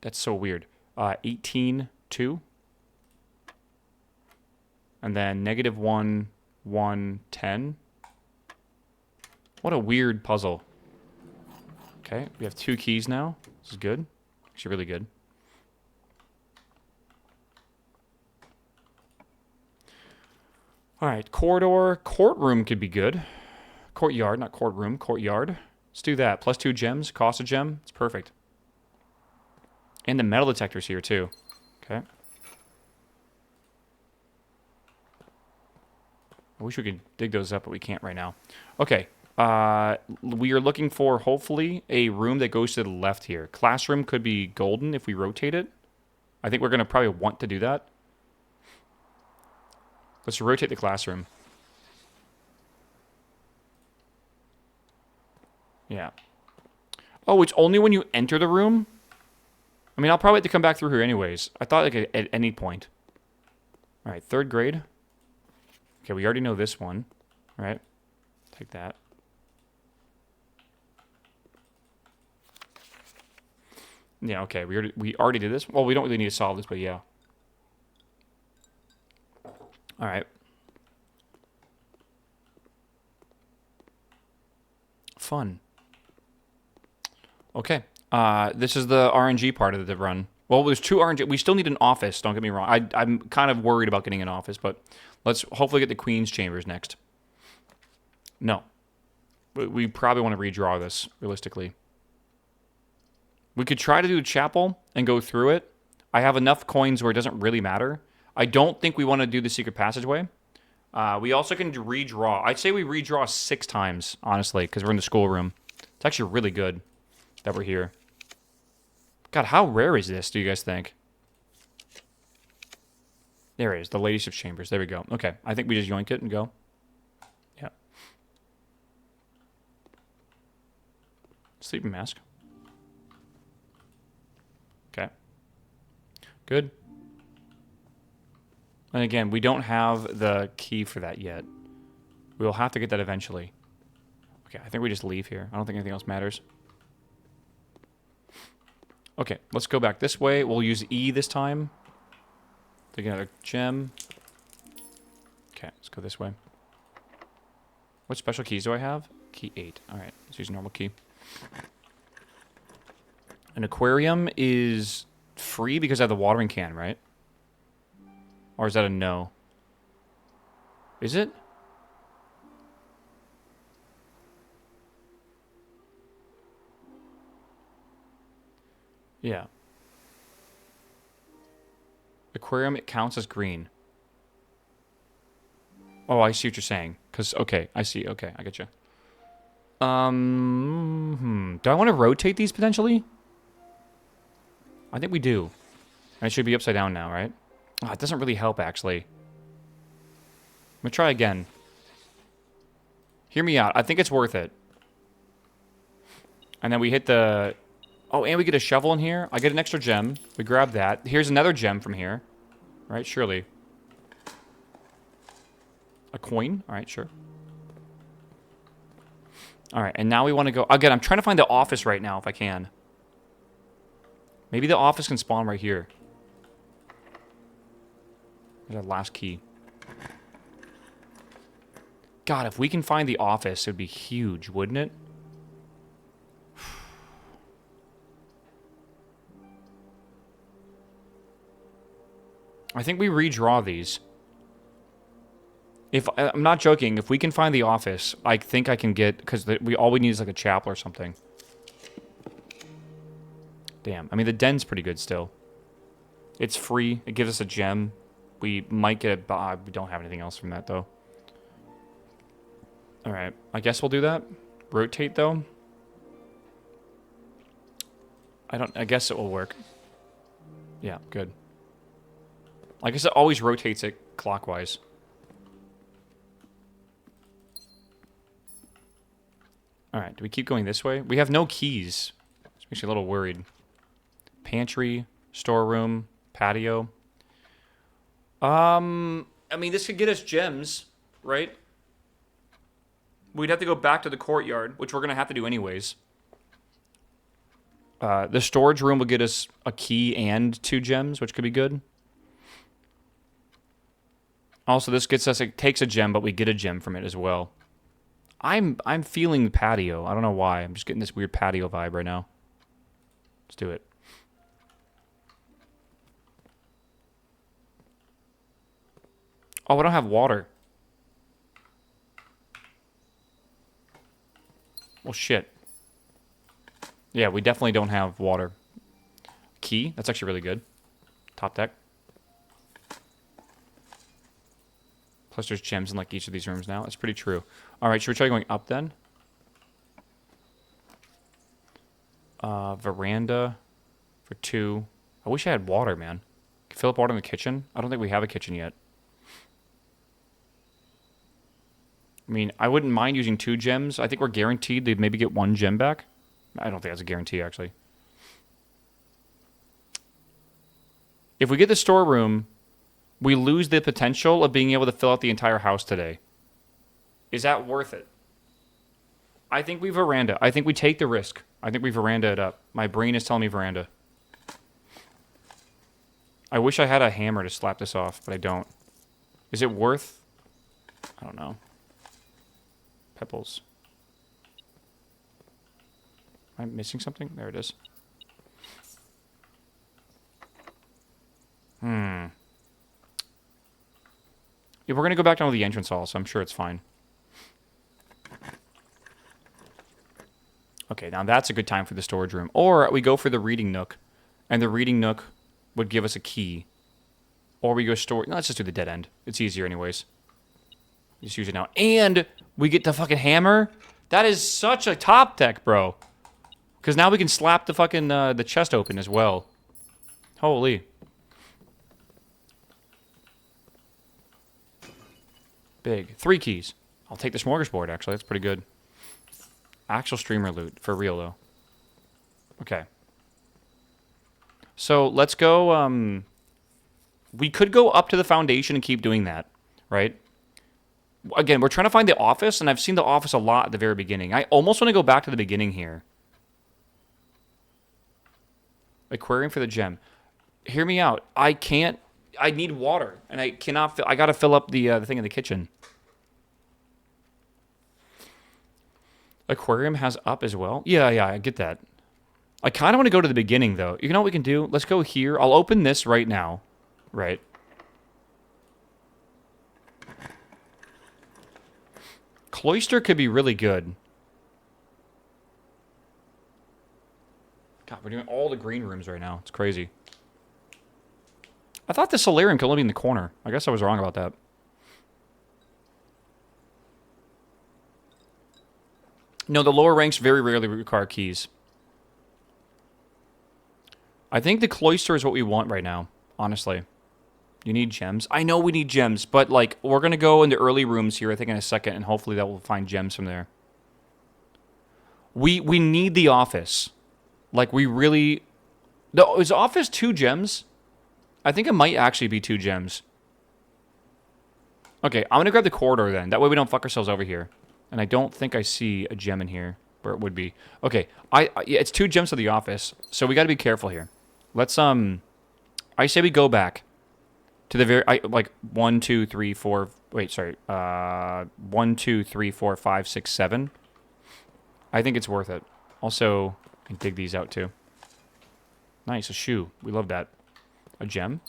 That's so weird. 18, 2. And then -1, 1, 10. What a weird puzzle. Okay, we have 2 keys now. This is good. Actually, really good. All right, corridor. Courtroom could be good. Courtyard, not courtroom. Courtyard. Let's do that. Plus 2 gems. Cost a gem. It's perfect. And the metal detector's here, too. Okay. I wish we could dig those up, but we can't right now. Okay. We are looking for, hopefully, a room that goes to the left here. Classroom could be golden if we rotate it. I think we're going to probably want to do that. Let's rotate the classroom. Yeah. Oh, it's only when you enter the room? I mean, I'll probably have to come back through here anyways. I thought like at any point. All right, 3rd grade. Okay, we already know this one, right? Take that. Yeah, okay. We already did this. Well, we don't really need to solve this, but yeah. All right. Fun. Okay. This is the RNG part of the run. Well, there's 2 RNG. We still need an office, don't get me wrong. I'm kind of worried about getting an office, but let's hopefully get the Queen's Chambers next. No. We probably want to redraw this, realistically. We could try to do a chapel and go through it. I have enough coins where it doesn't really matter. I don't think we want to do the secret passageway. We also can redraw. I'd say we redraw 6 times, honestly, because we're in the schoolroom. It's actually really good that we're here. God, how rare is this, do you guys think? There it is, the Ladyship's Chambers. There we go. Okay, I think we just yoink it and go. Yeah. Sleeping mask. Okay. Good. And again, we don't have the key for that yet. We'll have to get that eventually. Okay, I think we just leave here. I don't think anything else matters. Okay, let's go back this way. We'll use E this time. Take another gem. Okay, let's go this way. What special keys do I have? Key 8. Alright, let's use normal key. An aquarium is free because I have the watering can, right? Or is that a no? Is it? Yeah. Aquarium, it counts as green. Oh, I see what you're saying. Because, okay, I see. Okay, I get you. Do I want to rotate these potentially? I think we do. And it should be upside down now, right? Oh, it doesn't really help, actually. I'm going to try again. Hear me out. I think it's worth it. And then we hit the... Oh, and we get a shovel in here. I get an extra gem. We grab that. Here's another gem from here. Right, surely. A coin? Alright, sure. Alright, and now we want to go... Again, I'm trying to find the office right now, if I can. Maybe the office can spawn right here. There's our last key. God, if we can find the office, it would be huge, wouldn't it? I think we redraw these. If I'm not joking, if we can find the office, I think I can get... Because all we need is like a chapel or something. Damn. I mean, the den's pretty good still. It's free. It gives us a gem. We might get a... we don't have anything else from that, though. Alright. I guess we'll do that. Rotate, though. I guess it will work. Yeah, good. I guess it always rotates it clockwise. Alright, do we keep going this way? We have no keys. This makes me a little worried. Pantry, storeroom, patio. I mean, this could get us gems, right? We'd have to go back to the courtyard, which we're going to have to do anyways. The storage room will get us a key and 2 gems, which could be good. Also, this gets us, it takes a gem, but we get a gem from it as well. I'm feeling the patio. I don't know why. I'm just getting this weird patio vibe right now. Let's do it. Oh, I don't have water. Well, shit. Yeah, we definitely don't have water. Key? That's actually really good. Top deck. Plus there's gems in like each of these rooms now. That's pretty true. Alright, should we try going up then? Veranda for 2. I wish I had water, man. Can fill up water in the kitchen? I don't think we have a kitchen yet. I mean, I wouldn't mind using 2 gems. I think we're guaranteed to maybe get 1 gem back. I don't think that's a guarantee, actually. If we get the storeroom, we lose the potential of being able to fill out the entire house today. Is that worth it? I think we veranda. I think we take the risk. I think we veranda it up. My brain is telling me veranda. I wish I had a hammer to slap this off, but I don't. Is it worth? I don't know. Pebbles. Am I missing something? There it is. Yeah, we're going to go back down to the entrance hall, so I'm sure it's fine. Okay, now that's a good time for the storage room. Or we go for the reading nook, and the reading nook would give us a key. Or we go store... No, let's just do the dead end. It's easier anyways. Just use it now. And we get the fucking hammer? That is such a top deck, bro. Because now we can slap the fucking the chest open as well. Holy. Big. 3 keys. I'll take the smorgasbord, actually. That's pretty good. Actual streamer loot. For real, though. Okay. So, let's go, we could go up to the foundation and keep doing that, right? Again, we're trying to find the office, and I've seen the office a lot at the very beginning. I almost want to go back to the beginning here. Aquarium for the gem. Hear me out. I can't... I need water, and I cannot... I gotta fill up the thing in the kitchen. Aquarium has up as well? Yeah, I get that. I kind of want to go to the beginning, though. You know what we can do? Let's go here. I'll open this right now. Right. Cloister could be really good. God, we're doing all the green rooms right now. It's crazy. I thought the solarium could only be in the corner. I guess I was wrong about that. No, the lower ranks very rarely require keys. I think the cloister is what we want right now, honestly. You need gems? I know we need gems, but, like, we're going to go into early rooms here, I think, in a second, and hopefully that will find gems from there. We need the office. Like, we really... No, is office 2 gems? I think it might actually be 2 gems. Okay, I'm going to grab the corridor then. That way we don't fuck ourselves over here. And I don't think I see a gem in here where it would be. Okay, yeah, it's 2 gems to the office, so we got to be careful here. Let's, I say we go back to the very, like, 1, 2, 3, 4, wait, sorry, 1, 2, 3, 4, 5, 6, 7. I think it's worth it. Also, I can dig these out, too. Nice, a shoe. We love that. A gem.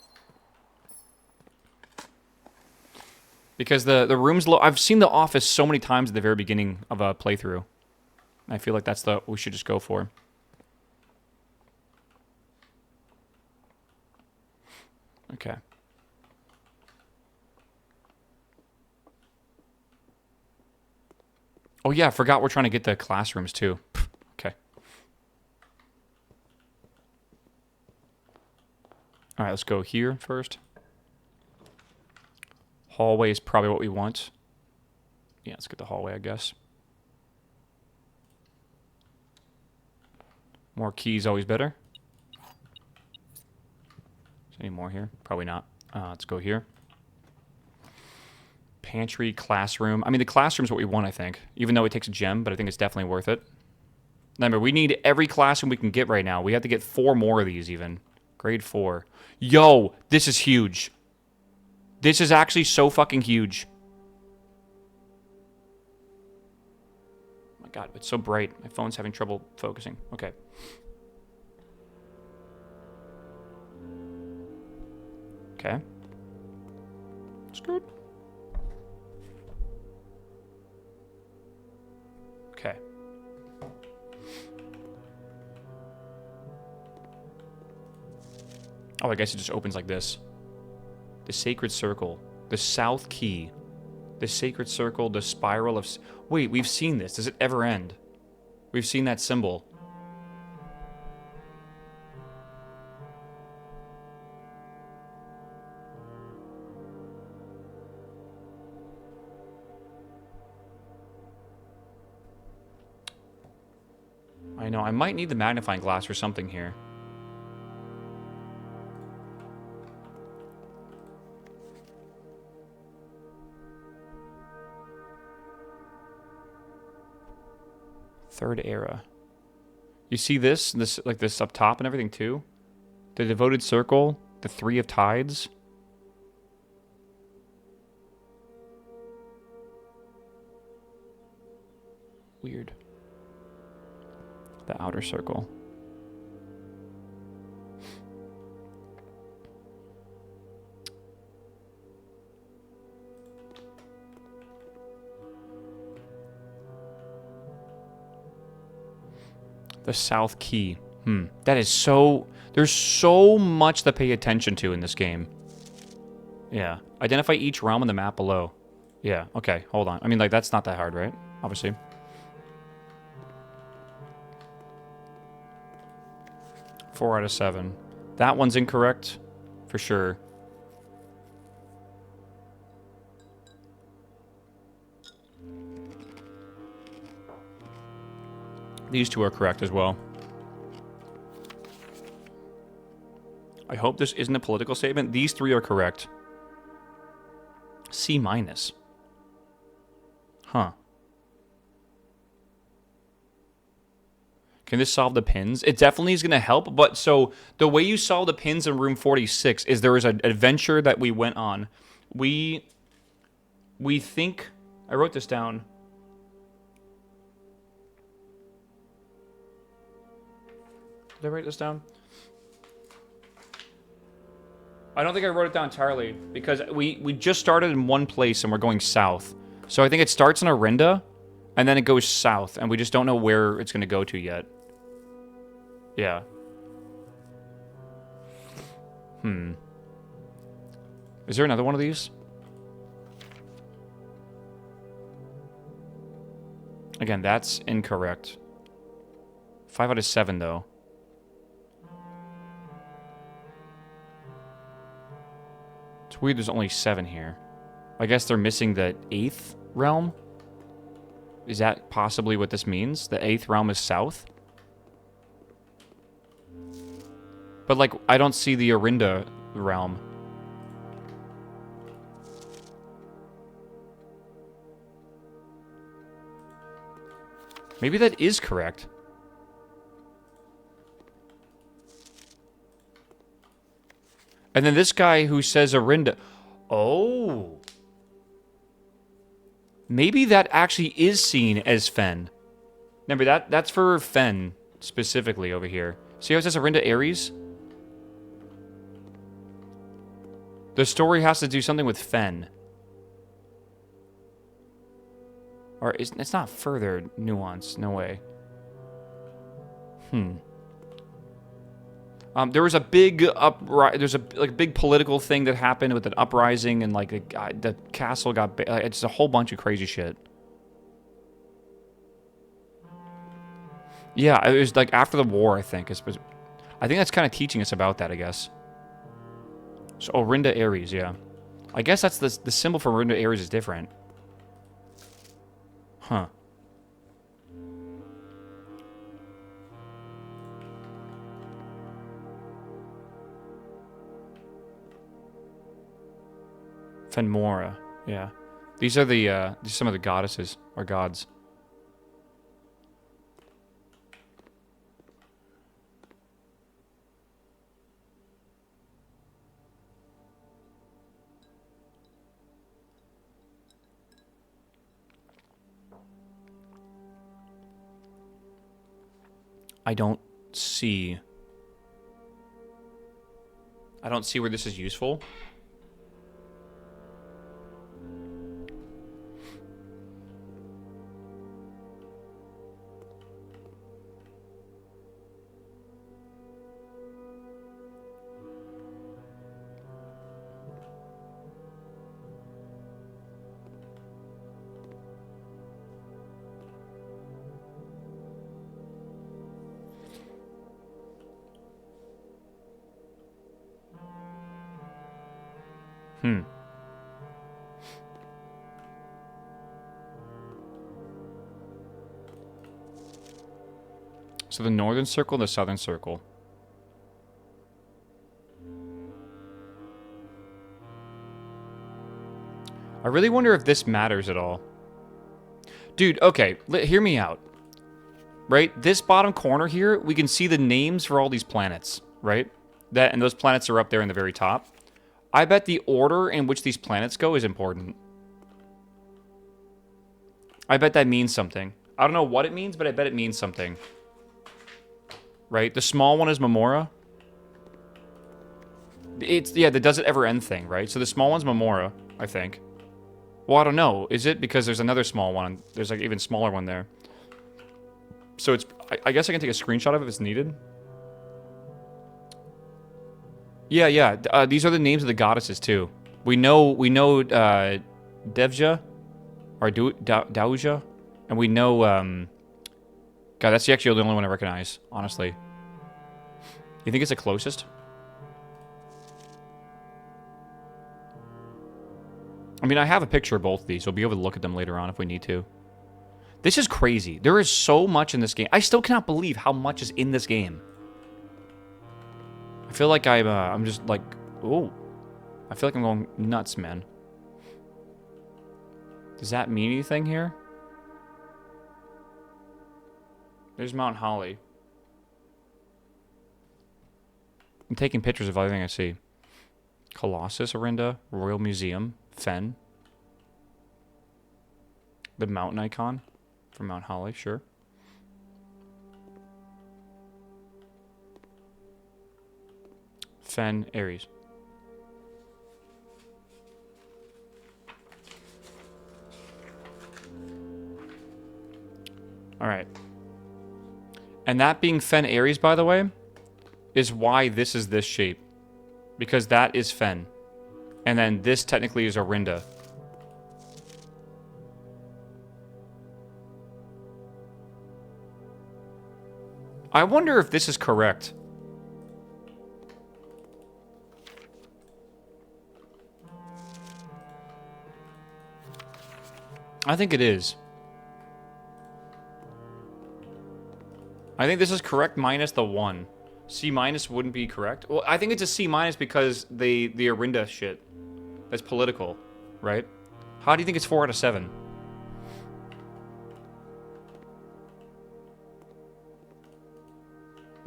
Because the room's low. I've seen the office so many times at the very beginning of a playthrough. I feel like that's the we should just go for. Okay. Oh yeah, I forgot we're trying to get the classrooms too. Okay. All right, let's go here first. Hallway is probably what we want. Yeah, let's get the hallway, I guess. More keys, always better. Is any more here? Probably not. Let's go here. Pantry, classroom. I mean, the classroom's what we want, I think. Even though it takes a gem, but I think it's definitely worth it. Remember, we need every classroom we can get right now. We have to get 4 more of these, even. Grade 4. Yo, this is huge. This is actually so fucking huge. Oh my god, it's so bright. My phone's having trouble focusing. Okay. Okay. That's good. Okay. Oh, I guess it just opens like this. The Sacred Circle. The South Key. The Sacred Circle. The Spiral of... Wait, we've seen this. Does it ever end? We've seen that symbol. I know. I might need the magnifying glass for something here. Third era. You see this? This, like this up top and everything too? The Devoted Circle. The Three of Tides. Weird. The Outer Circle. The South Key. That is so... There's so much to pay attention to in this game. Yeah. Identify each realm on the map below. Yeah, okay, hold on. I mean, like, that's not that hard, right? Obviously. Four out of 7. That one's incorrect, for sure. These two are correct as well. I hope this isn't a political statement. These 3 are correct. C minus. Huh. Can this solve the pins? It definitely is going to help, but so the way you solve the pins in room 46 is there was an adventure that we went on. We think... I wrote this down. Did I write this down? I don't think I wrote it down entirely, because we just started in one place and we're going south. So I think it starts in Arinda, and then it goes south, and we just don't know where it's going to go to yet. Yeah. Is there another one of these? Again, that's incorrect. 5 out of 7, though. It's weird there's only 7 here. I guess they're missing the 8th realm? Is that possibly what this means? The 8th realm is south? But, like, I don't see the Arinda realm. Maybe that is correct. And then this guy who says Arinda... Oh. Maybe that actually is seen as Fen. Remember, that's for Fen, specifically, over here. See how it says Arinda Ares? The story has to do something with Fen. Or it's not further nuanced, no way. There was a big there's a big political thing that happened with an uprising, and like the castle got it's a whole bunch of crazy shit. Yeah, it was like after the war, I think. I think that's kind of teaching us about that, I guess. So Orinda Ares, yeah. I guess that's the symbol for Orinda Ares is different. Huh. Fenmora, yeah. These are some of the goddesses or gods. I don't see where this is useful. Hmm. So the northern circle and the southern circle. I really wonder if this matters at all. Dude, okay, hear me out. Right? This bottom corner here, we can see the names for all these planets, right? And those planets are up there in the very top. I bet the order in which these planets go is important. I bet that means something. I don't know what it means, but I bet it means something. Right? The small one is Memora. It's, yeah, the does it ever end thing, right? So the small one's Memora, I think. Well, I don't know. Is it? Because there's another small one. There's like even smaller one there. So it's, I guess I can take a screenshot of it if it's needed. Yeah, yeah. These are the names of the goddesses too. We know Devja, or Dauja, and we know, God, that's actually the only one I recognize, honestly. You think it's the closest? I mean, I have a picture of both of these. We'll be able to look at them later on if we need to. This is crazy. There is so much in this game. I still cannot believe how much is in this game. I feel like I'm just like, oh. I feel like I'm going nuts, man. Does that mean anything here? There's Mount Holly. I'm taking pictures of everything I see. Colossus, Orinda, Royal Museum, Fen. The mountain icon from Mount Holly, sure. Fen, Ares. Alright. And that being Fen Ares, by the way, is why this is this shape. Because that is Fen. And then this technically is Orinda. I wonder if this is correct. I think it is. I think this is correct minus the 1. C minus wouldn't be correct. Well, I think it's a C minus because the Orinda shit. That's political, right? How do you think it's 4 out of 7?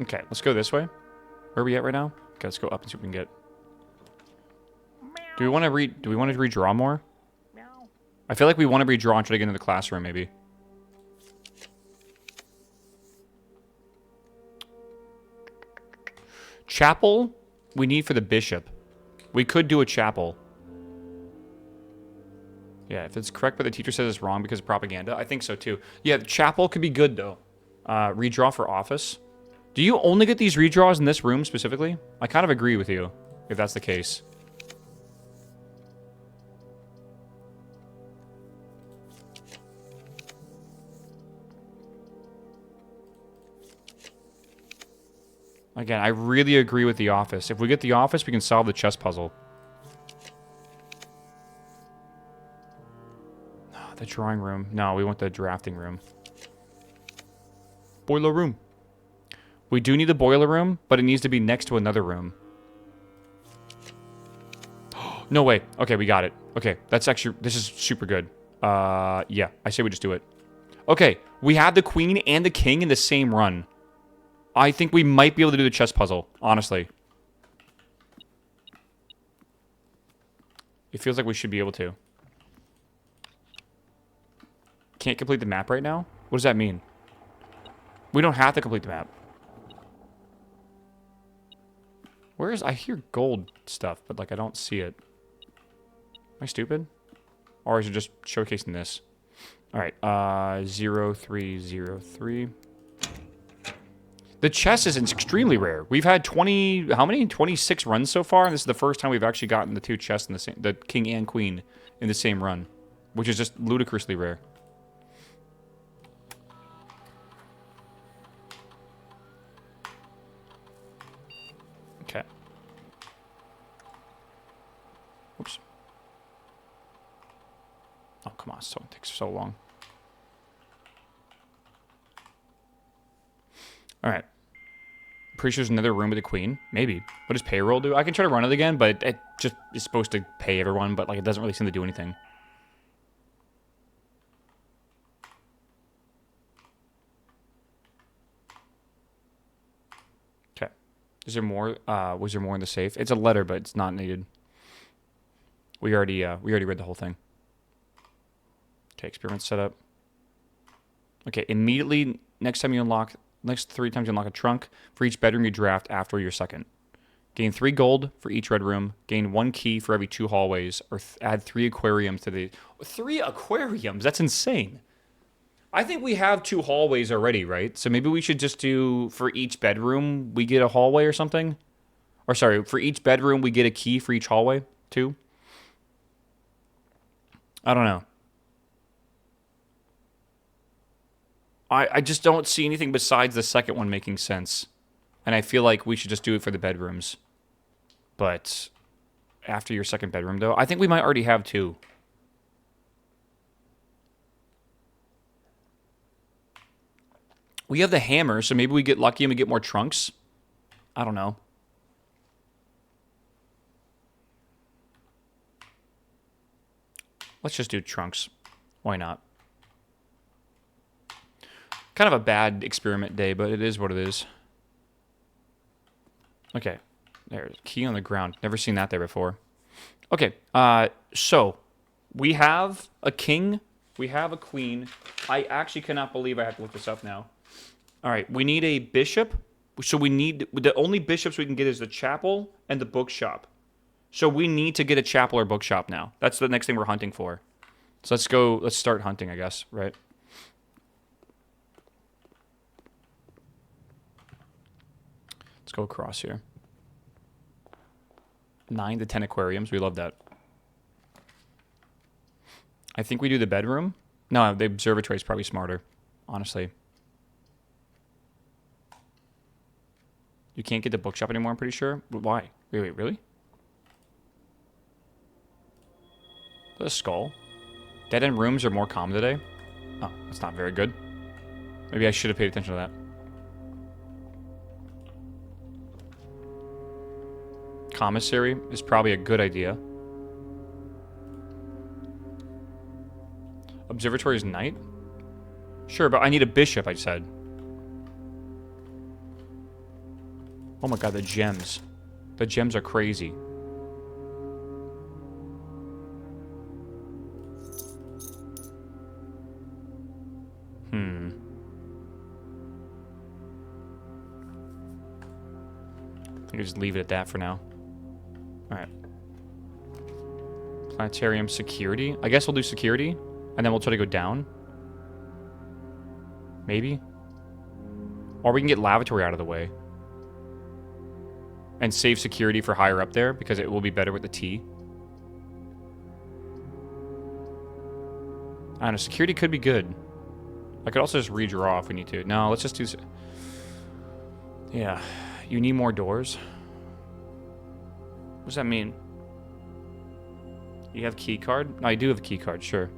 Okay, let's go this way. Where are we at right now? Okay, let's go up and see what we can get. Do we want to redraw more? Meow. I feel like we want to redraw and try to get into the classroom, maybe. Chapel, we need for the bishop. We could do a chapel. Yeah, if it's correct, but the teacher says it's wrong because of propaganda, I think so too. Yeah, the chapel could be good though. Redraw for office. Do you only get these redraws in this room specifically? I kind of agree with you, if that's the case. Again, I really agree with the office. If we get the office, we can solve the chess puzzle. The drawing room. No, we want the drafting room. Boiler room. We do need the boiler room, but it needs to be next to another room. No way. Okay, we got it. Okay, that's actually... This is super good. Yeah, I say we just do it. Okay, we have the queen and the king in the same run. I think we might be able to do the chess puzzle, honestly. It feels like we should be able to. Can't complete the map right now? What does that mean? We don't have to complete the map. Where is... I hear gold stuff, but, like, I don't see it. Am I stupid? Or is it just showcasing this? Alright, 0303. The chess is extremely rare. We've had 20... How many? 26 runs so far, and this is the first time we've actually gotten the two chests in the same... The king and queen in the same run. Which is just ludicrously rare. Okay. Oops. come on. So it takes so long. All right. Pretty sure there's another room with a queen. Maybe. What does payroll do? I can try to run it again, but it just is supposed to pay everyone, but like it doesn't really seem to do anything. Okay. Is there more? Was there more in the safe? It's a letter, but it's not needed. We already read the whole thing. Okay, experiment setup. Okay, immediately next 3 times you unlock a trunk. For each bedroom you draft after your second. Gain 3 gold for each red room. Gain 1 key for every 2 hallways. Or add 3 aquariums to the... 3 aquariums? That's insane. I think we have 2 hallways already, right? So maybe we should just do, for each bedroom, we get a hallway or something? Or sorry, for each bedroom we get a key for each hallway, too? I don't know. I just don't see anything besides the second one making sense. And I feel like we should just do it for the bedrooms. But after your second bedroom, though, I think we might already have 2. We have the hammer, so maybe we get lucky and we get more trunks. I don't know. Let's just do trunks. Why not? Kind of a bad experiment day, but it is what it is. Okay. There's key on the ground. Never seen that there before. Okay. So we have a king. We have a queen. I actually cannot believe I have to look this up now. All right. We need a bishop. So we need... The only bishops we can get is the chapel and the bookshop. So we need to get a chapel or bookshop now. That's the next thing we're hunting for. So let's go... Let's start hunting, I guess. Right? Let's go across here. 9 to 10 aquariums. We love that. I think we do the bedroom. No, the observatory is probably smarter, honestly. You can't get the bookshop anymore, I'm pretty sure. Why? Wait, really? The skull. Dead-end rooms are more common today. Oh, that's not very good. Maybe I should have paid attention to that. Commissary is probably a good idea. Observatory is night? Sure, but I need a bishop, I said. Oh my god, the gems. The gems are crazy. I can just leave it at that for now. Alright. Planetarium security. I guess we'll do security, and then we'll try to go down. Maybe. Or we can get lavatory out of the way. And save security for higher up there, because it will be better with the T. I don't know, security could be good. I could also just redraw if we need to. No, let's just do... Yeah. You need more doors? What does that mean? You have key card? No, I do have a key card, sure.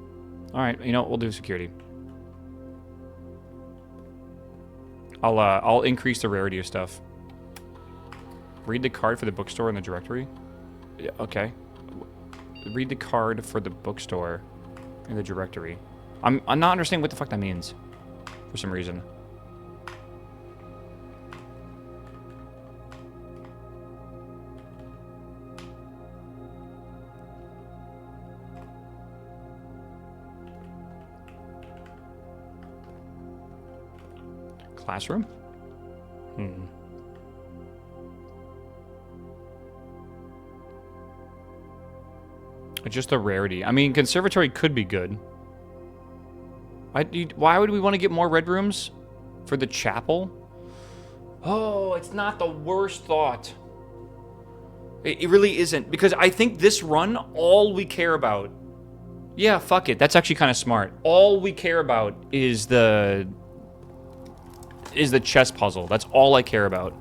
Alright, you know what? We'll do security. I'll increase the rarity of stuff. Read the card for the bookstore in the directory? Yeah, okay. Read the card for the bookstore in the directory. I'm not understanding what the fuck that means. For some reason. Classroom? Just the rarity. I mean, conservatory could be good. Why would we want to get more red rooms? For the chapel? Oh, it's not the worst thought. It really isn't. Because I think this run, all we care about... Yeah, fuck it. That's actually kind of smart. All we care about is the chess puzzle. That's all I care about.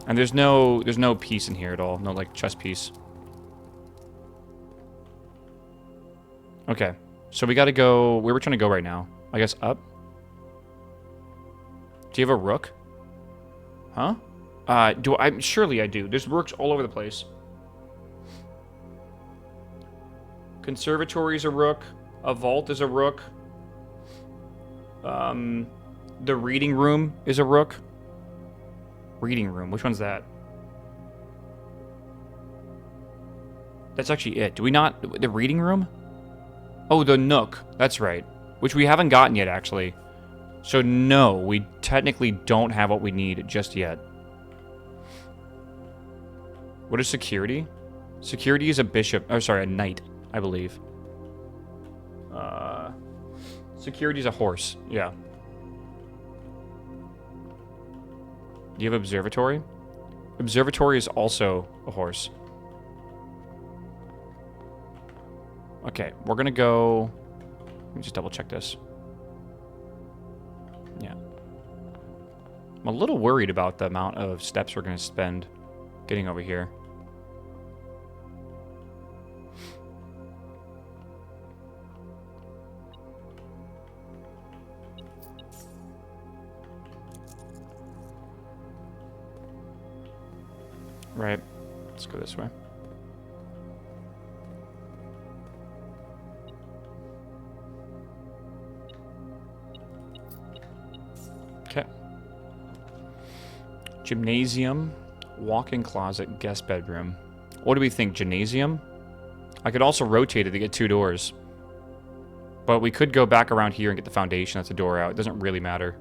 And there's no piece in here at all. No, like, chess piece. Okay. So we gotta go... Where we're trying to go right now? I guess up? Do you have a rook? Huh? Surely I do. There's rooks all over the place. Conservatory is a rook. A vault is a rook. The reading room is a rook. Reading room. Which one's that? That's actually it. Do we not... The reading room? Oh, the nook. That's right. Which we haven't gotten yet, actually. So, no. We technically don't have what we need just yet. What is security? Security is a bishop. Oh, sorry, a knight, I believe. Security is a horse. Yeah. Do you have observatory? Observatory is also a horse. Okay, we're gonna go... Let me just double check this. Yeah. I'm a little worried about the amount of steps we're gonna spend getting over here. Right. Let's go this way. Okay. Gymnasium, walk-in closet, guest bedroom. What do we think? Gymnasium? I could also rotate it to get 2 doors. But we could go back around here and get the foundation. That's a door out. It doesn't really matter.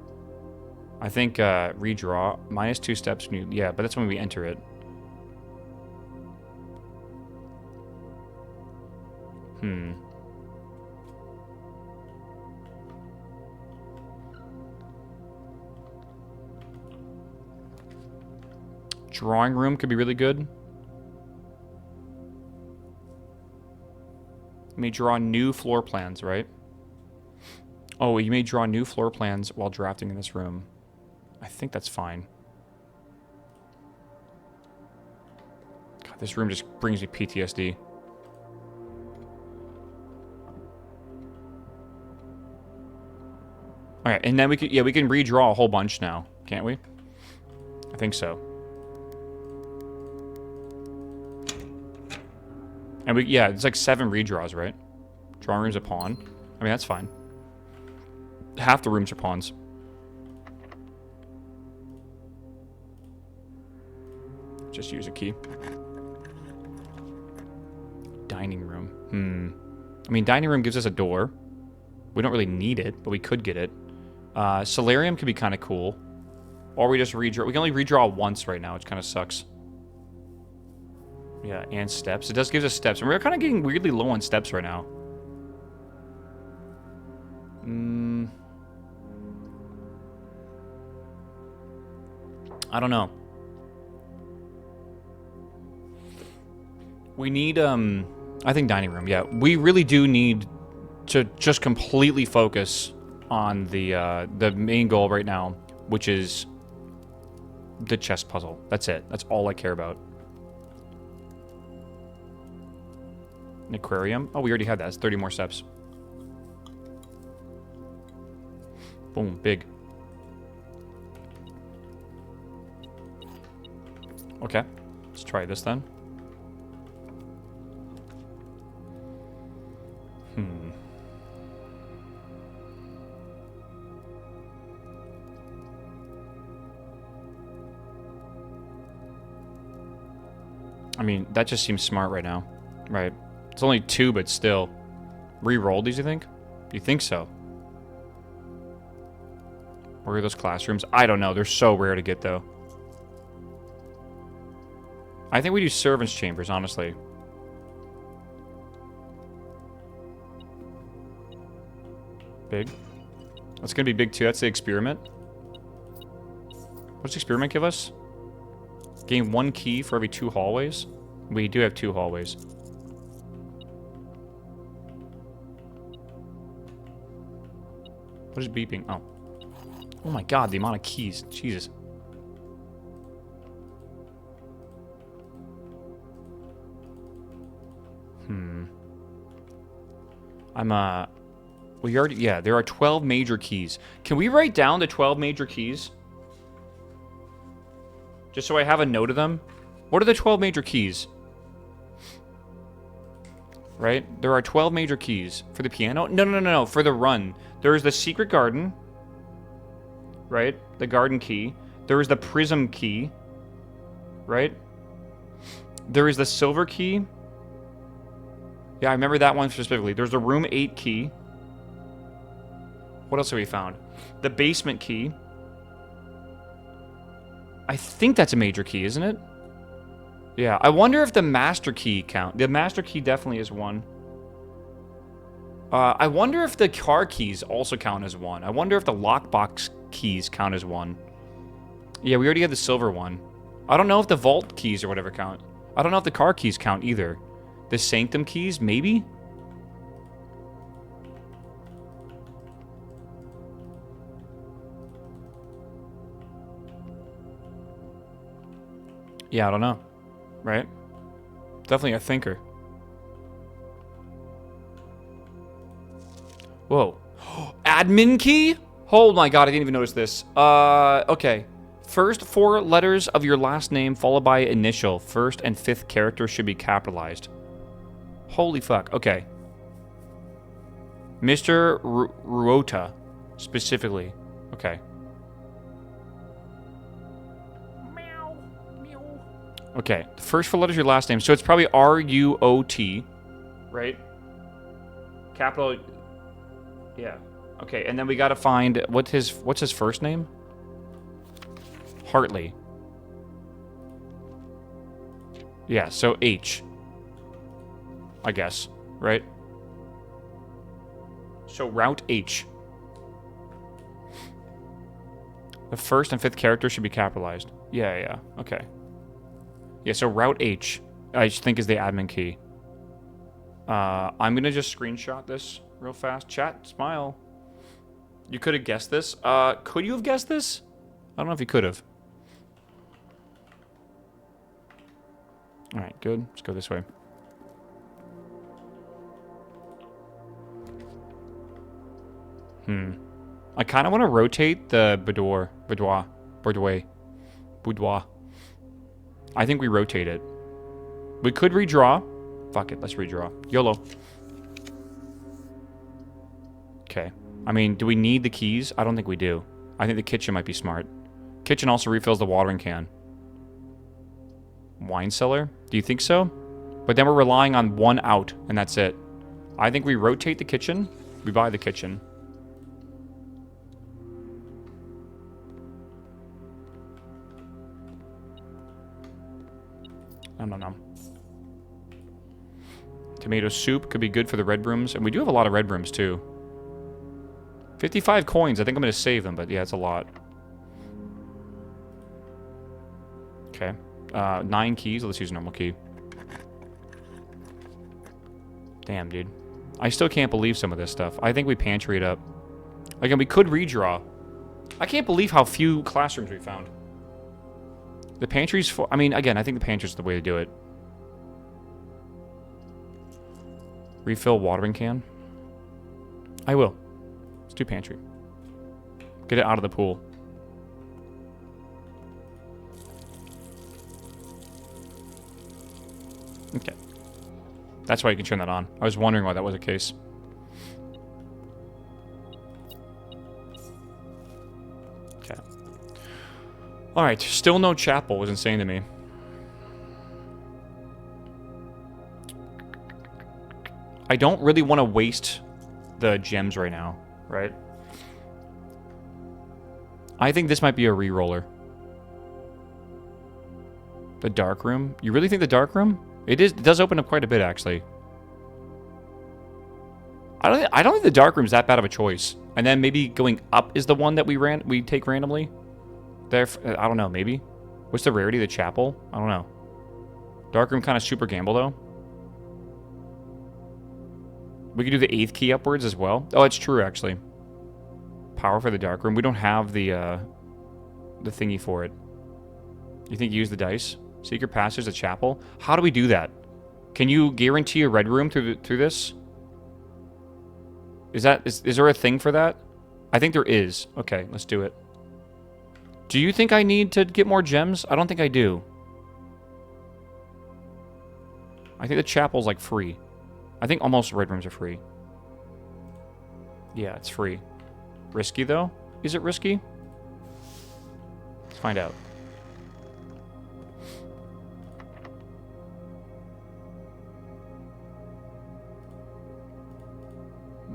I think redraw. -2 steps. Yeah, but that's when we enter it. Drawing room could be really good. You may draw new floor plans, right? Oh, you may draw new floor plans while drafting in this room. I think that's fine. God, this room just brings me PTSD. Alright, and then we can redraw a whole bunch now, can't we? I think so. And it's like 7 redraws, right? Drawing room's a pawn. I mean, that's fine. Half the rooms are pawns. Just use a key. Dining room. I mean, dining room gives us a door. We don't really need it, but we could get it. Solarium could be kind of cool. Or we just redraw. We can only redraw once right now, which kind of sucks. Yeah, and steps. It does give us steps. And we're kind of getting weirdly low on steps right now. I don't know. We need, I think dining room, yeah. We really do need to just completely focus on the main goal right now, which is the chess puzzle. That's it. That's all I care about. An aquarium? Oh, we already had that. It's 30 more steps. Boom, big. Okay, let's try this then. I mean, that just seems smart right now. Right. It's only 2, but still. Re-roll these, you think? You think so? Where are those classrooms? I don't know. They're so rare to get, though. I think we do servants' chambers, honestly. Big. That's going to be big, too. That's the experiment. What's the experiment give us? Gain 1 key for every 2 hallways. We do have 2 hallways. What is beeping? Oh. Oh my god, the amount of keys. Jesus. We already, yeah, there are 12 major keys. Can we write down the 12 major keys? Just so I have a note of them. What are the 12 major keys? Right? There are 12 major keys. For the piano? No. For the run. There is the secret garden. Right? The garden key. There is the prism key. Right? There is the silver key. Yeah, I remember that one specifically. There's the room 8 key. What else have we found? The basement key. I think that's a major key, isn't it? Yeah, I wonder if the master key count. The master key definitely is one. I wonder if the car keys also count as one. I wonder if the lockbox keys count as one. Yeah, we already had the silver one. I don't know if the vault keys or whatever count. I don't know if the car keys count either. The sanctum keys, maybe? Yeah, I don't know. Right? Definitely a thinker. Whoa. Admin key? Oh my god, I didn't even notice this. Okay. First 4 letters of your last name followed by initial. First and 5th character should be capitalized. Holy fuck. Okay. Mr. Ruota, specifically. Okay. Meow. Meow. Okay. The first 4 letters of your last name. So it's probably R-U-O-T. Right? Capital. Yeah. Okay, and then we gotta find what's his first name? Hartley. Yeah, so H. I guess, right? So Route H. The first and 5th character should be capitalized. Yeah, okay. Yeah, so Route H, I just think is the admin key. I'm gonna just screenshot this real fast. Chat, smile. You could have guessed this. Could you have guessed this? I don't know if you could have. Alright, good. Let's go this way. I kind of want to rotate the boudoir. I think we rotate it. We could redraw. Fuck it, let's redraw. YOLO. Okay. I mean, do we need the keys? I don't think we do. I think the kitchen might be smart. Kitchen also refills the watering can. Wine cellar? Do you think so? But then we're relying on one out, and that's it. I think we rotate the kitchen. We buy the kitchen. No. Tomato soup could be good for the red rooms. And we do have a lot of red rooms, too. 55 coins. I think I'm going to save them, but yeah, it's a lot. Okay. 9 keys. Let's use a normal key. Damn, dude. I still can't believe some of this stuff. I think we pantry it up. Again, we could redraw. I can't believe how few classrooms we found. The pantry's for... I mean, again, I think the pantry's the way to do it. Refill watering can. I will. Let's do pantry. Get it out of the pool. Okay. That's why you can turn that on. I was wondering why that was the case. Okay. Alright, still no chapel was insane to me. I don't really want to waste the gems right now, right? I think this might be a re-roller. The dark room? You really think the dark room? It does open up quite a bit, actually. I don't think the dark room's that bad of a choice. And then maybe going up is the one that we take randomly. There, I don't know, maybe. What's the rarity of the chapel? I don't know. Dark room kind of super gamble, though. We could do the 8th key upwards as well. Oh, it's true, actually. Power for the dark room. We don't have the thingy for it. You think you use the dice? Secret passage, the chapel? How do we do that? Can you guarantee a red room through this? Is there a thing for that? I think there is. Okay, let's do it. Do you think I need to get more gems? I don't think I do. I think the chapel's like free. I think almost red rooms are free. Yeah, it's free. Risky though? Is it risky? Let's find out.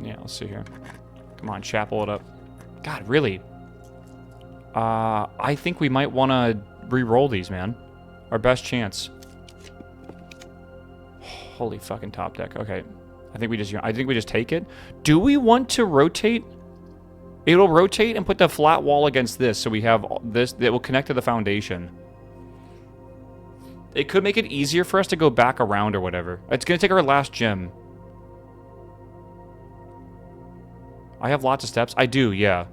Yeah, let's see here. Come on, chapel it up. God, really? I think we might want to re-roll these, man. Our best chance. Holy fucking top deck. Okay. I think we just take it. Do we want to rotate? It'll rotate and put the flat wall against this, so we have this that will connect to the foundation. It could make it easier for us to go back around or whatever. It's going to take our last gem. I have lots of steps. I do, yeah.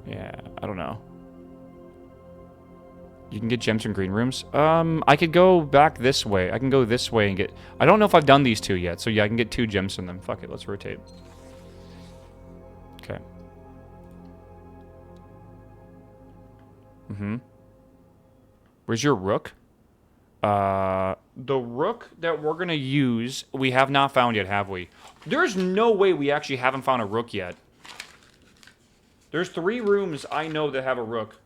Yeah, I don't know. You can get gems from green rooms. I could go back this way. I can go this way and get... I don't know if I've done these two yet, so yeah, I can get 2 gems from them. Fuck it, let's rotate. Okay. Where's your rook? The rook that we're gonna use, we have not found yet, have we? There's no way we actually haven't found a rook yet. There's 3 rooms I know that have a rook.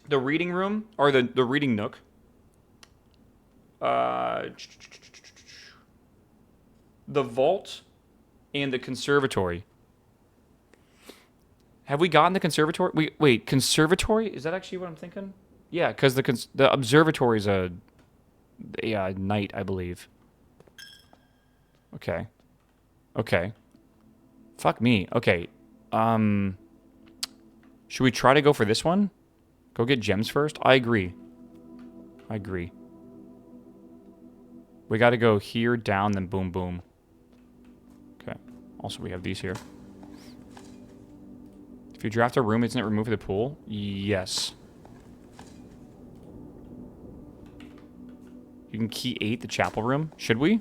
The reading room, or the reading nook. The vault, and the conservatory. Have we gotten the conservatory? Wait, conservatory? Is that actually what I'm thinking? Yeah, because the observatory is a night, I believe. Okay. Okay. Fuck me. Okay. Should we try to go for this one? Go get gems first? I agree. I agree. We gotta go here, down, then boom, boom. Okay. Also, we have these here. If you draft a room, isn't it removed from the pool? Yes. You can key 8 the chapel room. Should we?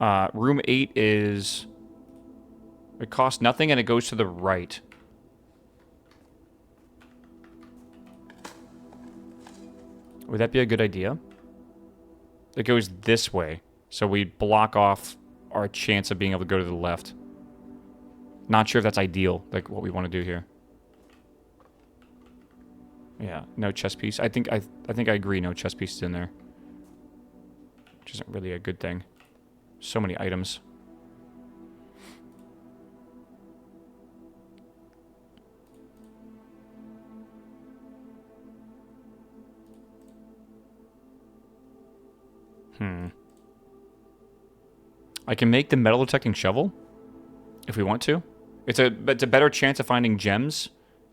Room 8 is... It costs nothing and it goes to the right. Would that be a good idea? It goes this way. So we block off our chance of being able to go to the left. Not sure if that's ideal, like what we want to do here. Yeah, no chess piece. I think I agree, no chess pieces in there. Which isn't really a good thing. So many items. I can make the metal detecting shovel if we want to. It's a better chance of finding gems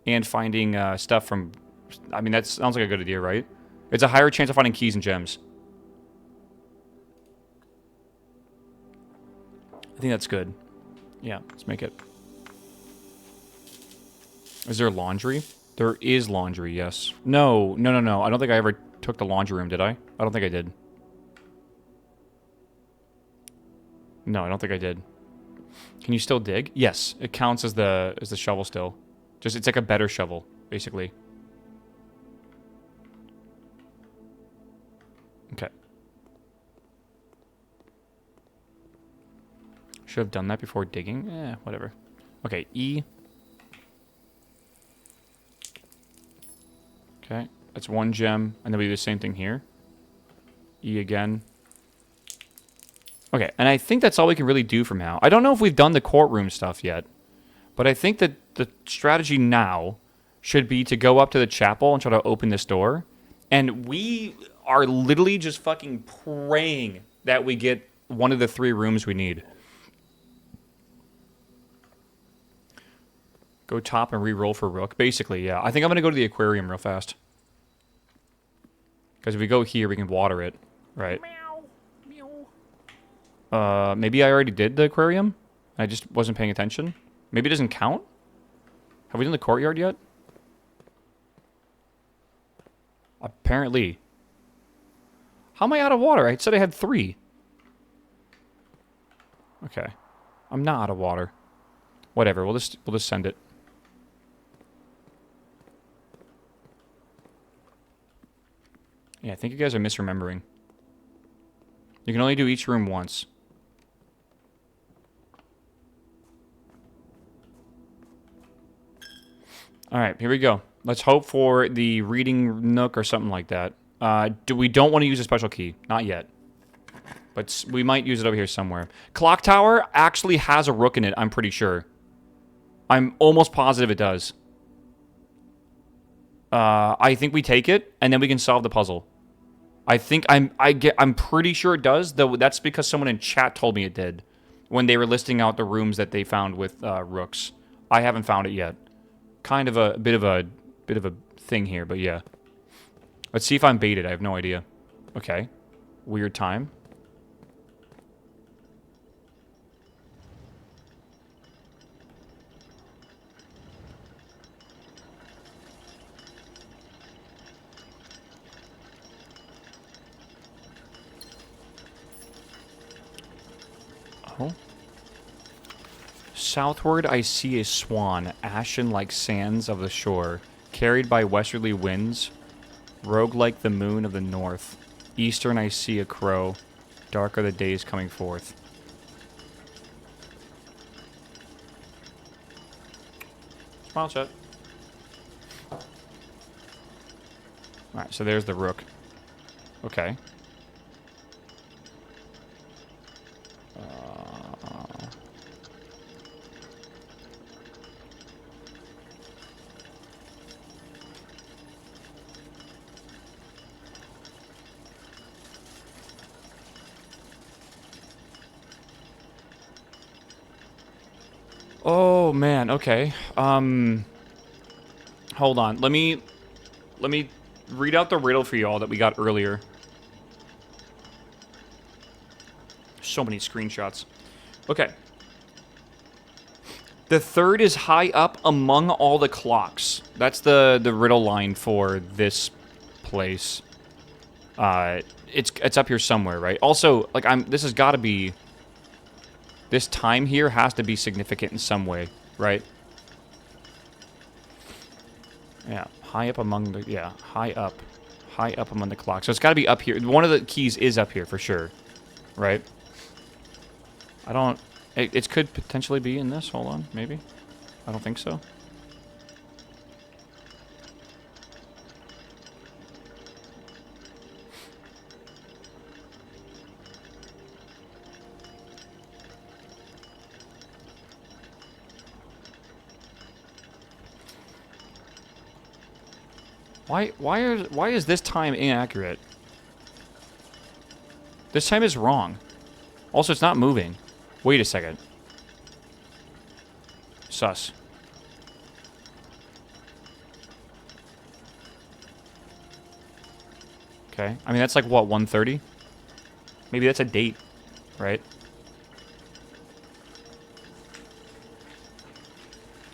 and finding stuff from... I mean, that sounds like a good idea, right? It's a higher chance of finding keys and gems. I think that's good. Yeah, let's make it. Is there laundry? There is laundry, yes. No. I don't think I ever took the laundry room, did I? I don't think I did. No, I don't think I did. Can you still dig? Yes, it counts as the shovel still. Just it's like a better shovel, basically. Okay. Should have done that before digging. Whatever. Okay, E. Okay, that's 1 gem, and then we do the same thing here. E again. Okay, and I think that's all we can really do from now. I don't know if we've done the courtroom stuff yet, but I think that the strategy now should be to go up to the chapel and try to open this door. And we are literally just fucking praying that we get one of the 3 rooms we need. Go top and re-roll for rook. Basically, yeah. I think I'm going to go to the aquarium real fast. Because if we go here, we can water it. Right. Maybe I already did the aquarium? I just wasn't paying attention. Maybe it doesn't count? Have we done the courtyard yet? Apparently. How am I out of water? I said I had 3. Okay. I'm not out of water. Whatever, we'll just send it. Yeah, I think you guys are misremembering. You can only do each room once. Alright, here we go. Let's hope for the reading nook or something like that. We don't want to use a special key. Not yet. But we might use it over here somewhere. Clock tower actually has a rook in it, I'm pretty sure. I'm almost positive it does. I think we take it, and then we can solve the puzzle. I'm pretty sure it does, though that's because someone in chat told me it did. When they were listing out the rooms that they found with rooks. I haven't found it yet. Kind of a bit of a thing here, but yeah. Let's see if I'm baited. I have no idea. Okay. Weird time. Oh. Southward I see a swan, ashen like sands of the shore, carried by westerly winds, rogue like the moon of the north. Eastern I see a crow, dark are the days coming forth. Smile chat. Alright, so there's the rook. Okay. Oh man, okay. Hold on. Let me read out the riddle for y'all that we got earlier. So many screenshots. Okay. The third is high up among all the clocks. That's the riddle line for this place. It's up here somewhere, right? Also, like this has got to be. This time here has to be significant in some way, right? Yeah, high up among the... Yeah, high up among the clocks. So it's got to be up here. One of the keys is up here for sure, right? I don't... It could potentially be in this. Hold on, maybe. I don't think so. Why is this time inaccurate? This time is wrong. Also, it's not moving. Wait a second. Sus. Okay. I mean, that's like, what, 1:30? Maybe that's a date, right?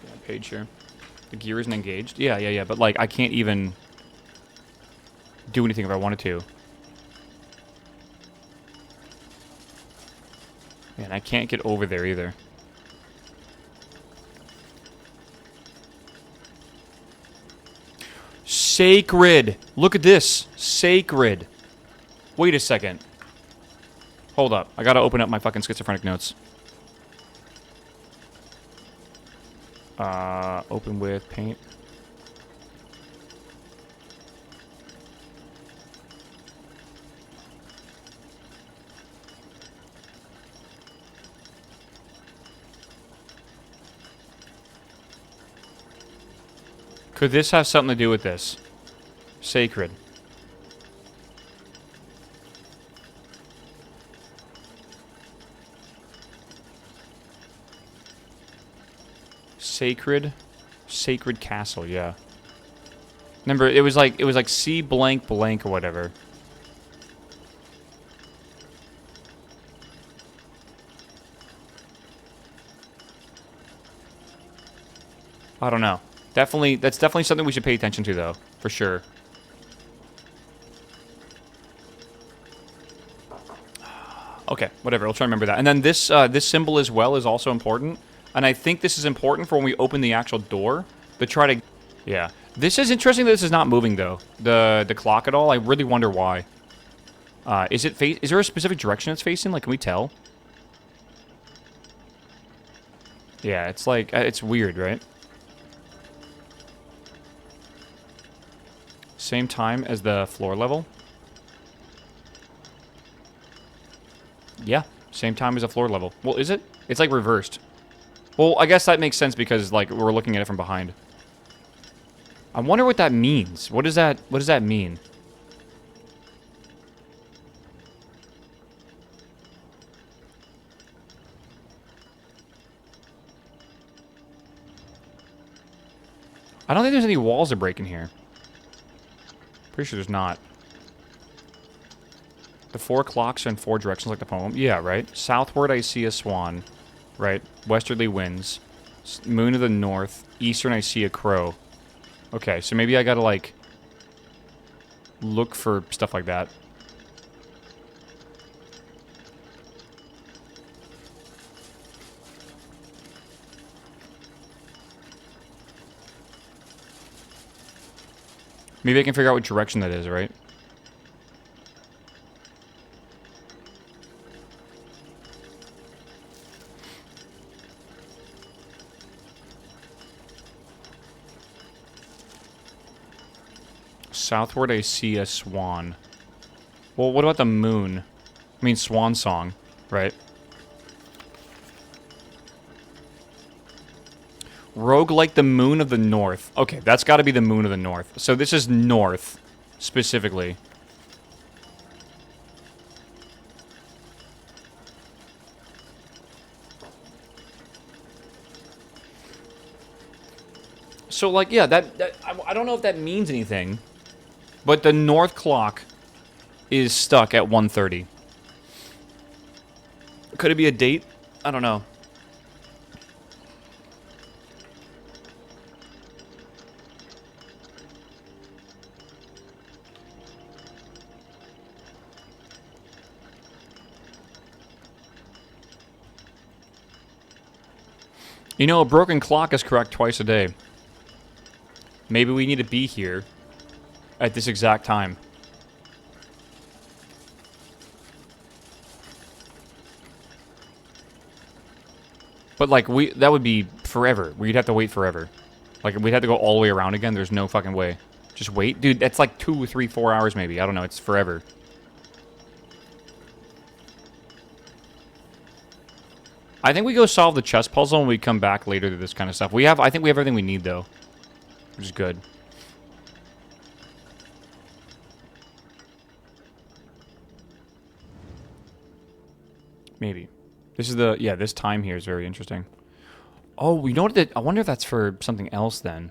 Yeah, page here. The gear isn't engaged? Yeah. But, like, I can't even do anything if I wanted to. Yeah, and I can't get over there either. Sacred! Look at this! Sacred! Wait a second. Hold up. I gotta open up my fucking schizophrenic notes. Open with paint. Could this have something to do with this? Sacred. Sacred castle, yeah. Remember, it was like C blank blank or whatever. I don't know. That's definitely something we should pay attention to, though, for sure. Okay, whatever. I'll try to remember that. And then this symbol as well is also important. And I think this is important for when we open the actual door to try to... Yeah. This is interesting that this is not moving, though. The clock at all. I really wonder why. Is there a specific direction it's facing? Like, can we tell? Yeah, it's like... It's weird, right? Same time as the floor level. Yeah, same time as the floor level. Well, is it? It's like reversed. Well, I guess that makes sense because like we're looking at it from behind. I wonder what that means. What does that mean? I don't think there's any walls to break in here. Pretty sure there's not. The 4 clocks are in 4 directions like the poem. Yeah, right? Southward I see a swan. Right? Westerly winds. Moon of the north. Eastern I see a crow. Okay, so maybe I gotta, like, look for stuff like that. Maybe I can figure out what direction that is, right? Southward, I see a swan. Well, what about the moon? I mean, swan song, right? Rogue like the moon of the north. Okay, that's got to be the moon of the north. So this is north, specifically. So, like, yeah, I don't know if that means anything. But the north clock is stuck at 1:30. Could it be a date? I don't know. You know, a broken clock is correct twice a day. Maybe we need to be here at this exact time. But, like, that would be forever. We'd have to wait forever. Like, we'd have to go all the way around again. There's no fucking way. Just wait. Dude, that's like 2, 3, 4 hours maybe. I don't know. It's forever. I think we go solve the chess puzzle and we come back later to this kind of stuff. I think we have everything we need, though. Which is good. Maybe. This is this time here is very interesting. Oh, you know what? I wonder if that's for something else then.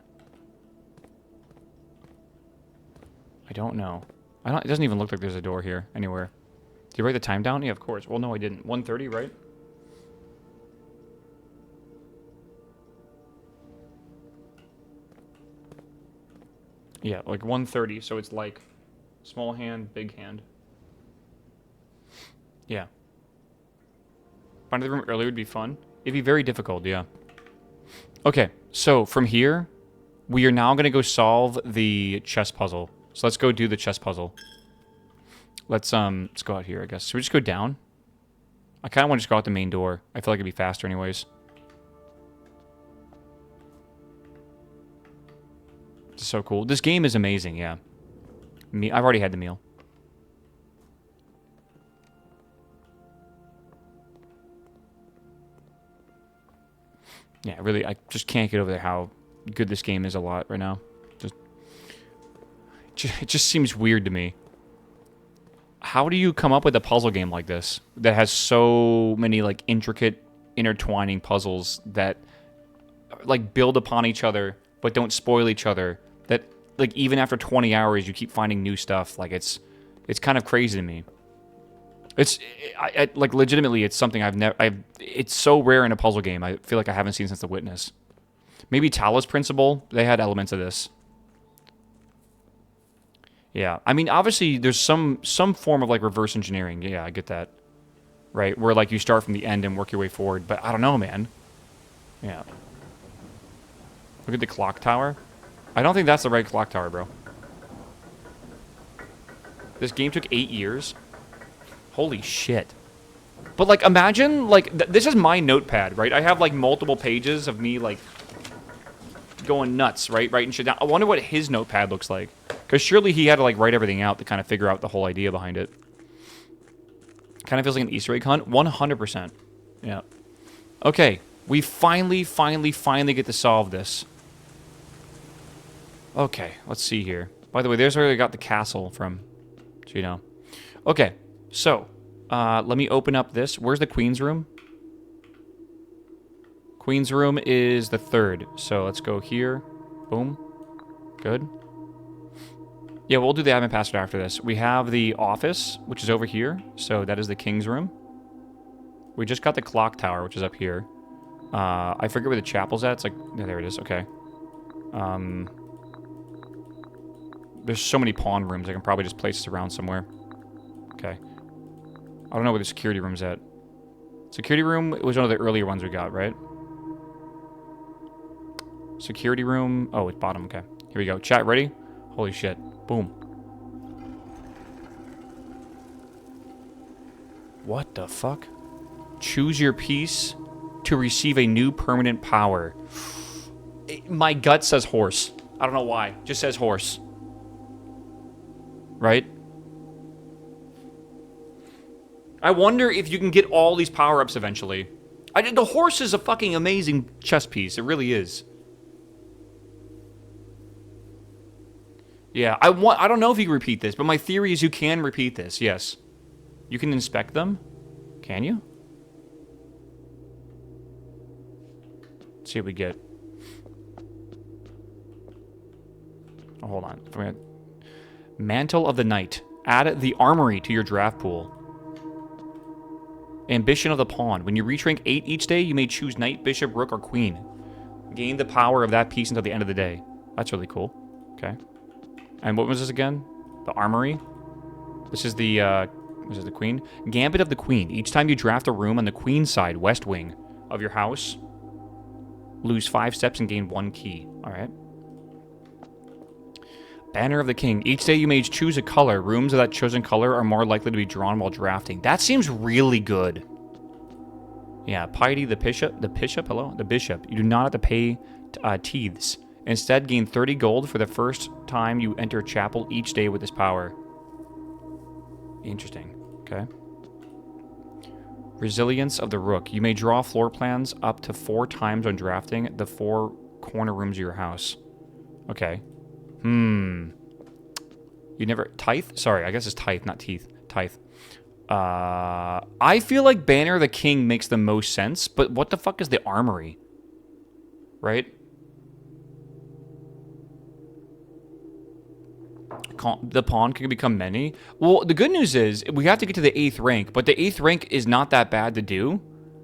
I don't know. It doesn't even look like there's a door here anywhere. Did you write the time down? Yeah, of course. Well, no, I didn't. 1:30, right? Yeah, like 1:30, so it's like small hand, big hand. Yeah. Finding the room earlier would be fun. It'd be very difficult, yeah. Okay, so from here, we are now going to go solve the chess puzzle. So let's go do the chess puzzle. Let's go out here, I guess. Should we just go down? I kind of want to just go out the main door. I feel like it'd be faster anyways. This is so cool. This game is amazing, yeah. I've already had the meal. Yeah, really, I just can't get over how good this game is a lot right now. It just seems weird to me. How do you come up with a puzzle game like this that has so many like intricate intertwining puzzles that like build upon each other but don't spoil each other? That like even after 20 hours you keep finding new stuff. Like it's kind of crazy to me. Like legitimately, it's something it's so rare in a puzzle game. I feel like I haven't seen since The Witness. Maybe Talos Principle. They had elements of this. Yeah, I mean, obviously, there's some form of like reverse engineering. Yeah, I get that. right? Where like you start from the end and work your way forward. But I don't know, man. Yeah. Look at the clock tower. I don't think that's the right clock tower, bro. This game took 8 years. Holy shit. But like, imagine like this is my notepad, right? I have like multiple pages of me like going nuts, right? Writing shit down. I wonder what his notepad looks like. Because surely he had to like write everything out to kind of figure out the whole idea behind it. Kind of feels like an Easter egg hunt. 100%. Yeah. Okay. We finally get to solve this. Okay. Let's see here. By the way, there's where I got the castle from. So you know. Okay. So, let me open up this. Where's the queen's room? Queen's room is the 3rd. So let's go here. Boom. Good. Yeah, we'll do the admin password after this. We have the office, which is over here. So that is the king's room. We just got the clock tower, which is up here. I forget where the chapel's at. It's like, yeah, there it is. Okay. There's so many pawn rooms. I can probably just place this around somewhere. Okay. I don't know where the security room's at. Security room was one of the earlier ones we got, right? Security room. Oh, it's bottom. Okay. Here we go. Chat, ready? Holy shit. Boom. What the fuck? Choose your piece to receive a new permanent power. My gut says horse. I don't know why. Just says horse. Right? I wonder if you can get all these power-ups eventually. The horse is a fucking amazing chess piece. It really is. Yeah, I don't know if you can repeat this, but my theory is you can repeat this, yes. You can inspect them? Can you? Let's see what we get. Oh, hold on. Mantle of the Knight. Add the armory to your draft pool. Ambition of the Pawn. When you reach rank 8 each day, you may choose Knight, Bishop, Rook, or Queen. Gain the power of that piece until the end of the day. That's really cool. Okay. And what was this again? The Armory? This is the Queen? Gambit of the Queen. Each time you draft a room on the Queen side, west wing, of your house, lose 5 steps and gain 1 key. Alright. Banner of the King. Each day you may choose a color. Rooms of that chosen color are more likely to be drawn while drafting. That seems really good. Yeah, piety, the bishop, hello? The bishop. You do not have to pay tithes. Instead, gain 30 gold for the first time you enter chapel each day with this power. Interesting. Okay. Resilience of the Rook. You may draw floor plans up to 4 times when drafting the 4 corner rooms of your house. Okay. You never... Tithe? Sorry, I guess it's tithe, not teeth. Tithe. I feel like Banner of the King makes the most sense, but what the fuck is the Armory? Right? The pawn can become many. Well, the good news is we have to get to the 8th rank, but the 8th rank is not that bad to do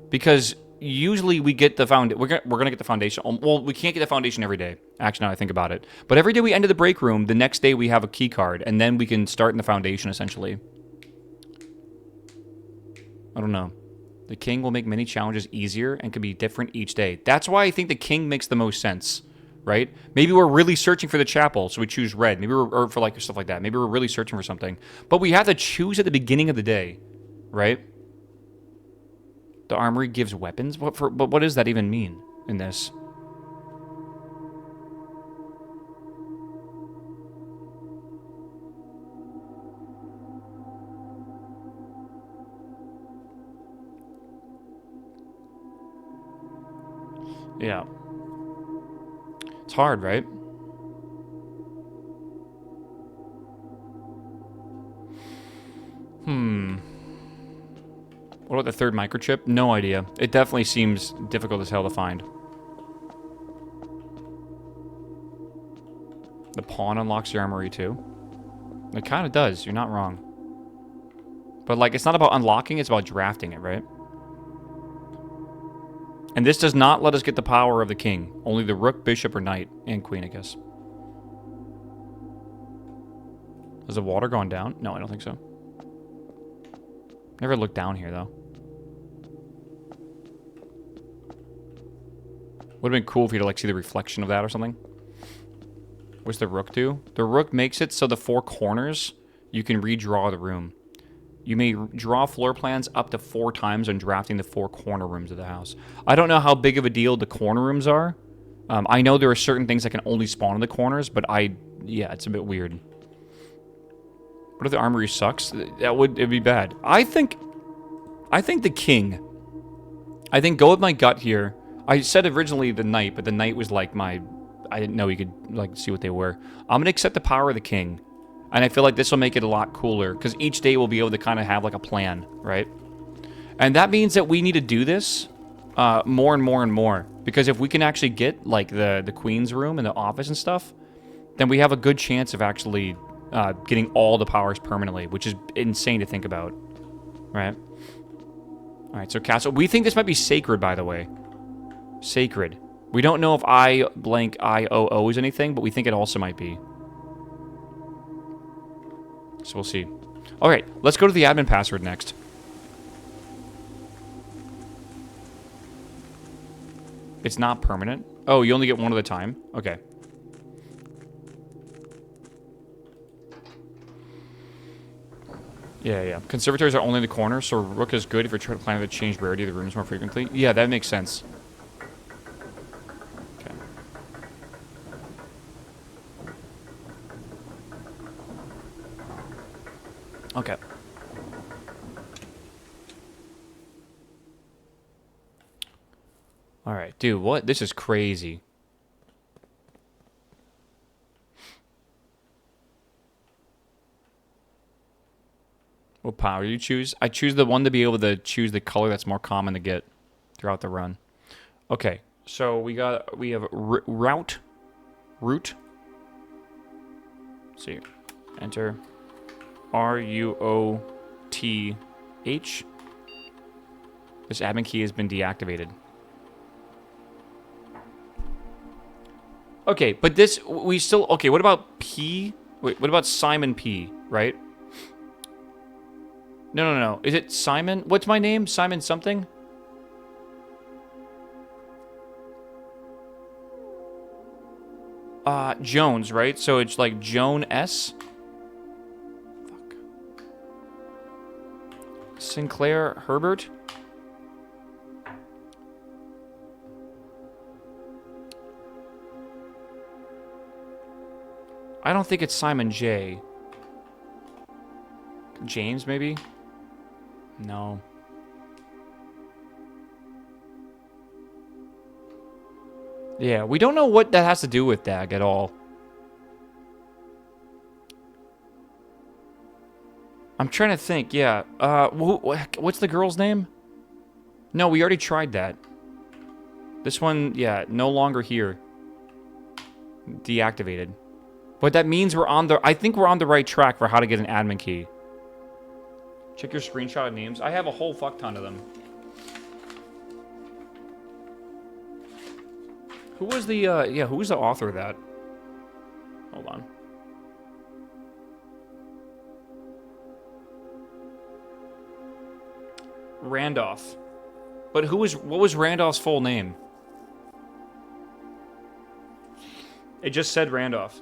because usually we get the we're gonna get the foundation. Well, we can't get the foundation every day. Actually, now I think about it, but every day we enter the break room, the next day we have a key card, and then we can start in the foundation essentially. I don't know. The king will make many challenges easier and can be different each day. That's why I think the king makes the most sense. Right? Maybe we're really searching for the chapel, so we choose red. Maybe or for like stuff like that. Maybe we're really searching for something. But we have to choose at the beginning of the day, right? The armory gives weapons? But what does that even mean in this? Yeah. It's hard, right? What about the 3rd microchip? No idea. It definitely seems difficult as hell to find. The pawn unlocks the armory too. It kind of does. You're not wrong. But like, it's not about unlocking, it's about drafting it, right? And this does not let us get the power of the king. Only the rook, bishop, or knight. And queen, I guess. Has the water gone down? No, I don't think so. Never looked down here, though. Would have been cool if you could like see the reflection of that or something. What's the rook do? The rook makes it so the 4 corners, you can redraw the room. You may draw floor plans up to 4 times when drafting the 4 corner rooms of the house. I don't know how big of a deal the corner rooms are. I know there are certain things that can only spawn in the corners, but yeah, it's a bit weird. What if the armory sucks? It'd be bad. I think the king. I think go with my gut here. I said originally the knight, but the knight was like I didn't know you could like see what they were. I'm gonna accept the power of the king. And I feel like this will make it a lot cooler, because each day we'll be able to kind of have like a plan, right? And that means that we need to do this more and more and more. Because if we can actually get like the queen's room and the office and stuff, then we have a good chance of actually getting all the powers permanently, which is insane to think about, right? All right, so castle. We think this might be sacred, by the way. Sacred. We don't know if I_IOO is anything, but we think it also might be. So we'll see. All right, let's go to the admin password next. It's not permanent. Oh, you only get one at a time? Okay. Yeah. Conservatories are only in the corner, so rook is good if you're trying to plan to change rarity of the rooms more frequently. Yeah, that makes sense. Okay. Okay. Alright, dude, what? This is crazy. What power do you choose? I choose the one to be able to choose the color that's more common to get throughout the run. Okay, so we have route. Let's see. Enter. RUOTH. This admin key has been deactivated. Okay, but this, we still, okay, what about P? Wait, what about Simon P, right? No. Is it Simon? What's my name? Simon something? Jones, right? So it's like Joan S? Fuck. Sinclair Herbert? I don't think it's Simon J. James, maybe? No. Yeah, we don't know what that has to do with Dag at all. I'm trying to think, yeah. What's the girl's name? No, we already tried that. This one, yeah, no longer here. Deactivated. But that means we're on the... I think we're on the right track for how to get an admin key. Check your screenshot of names. I have a whole fuck ton of them. Who was the, who was the author of that? Hold on. Randolph. But what was Randolph's full name? It just said Randolph.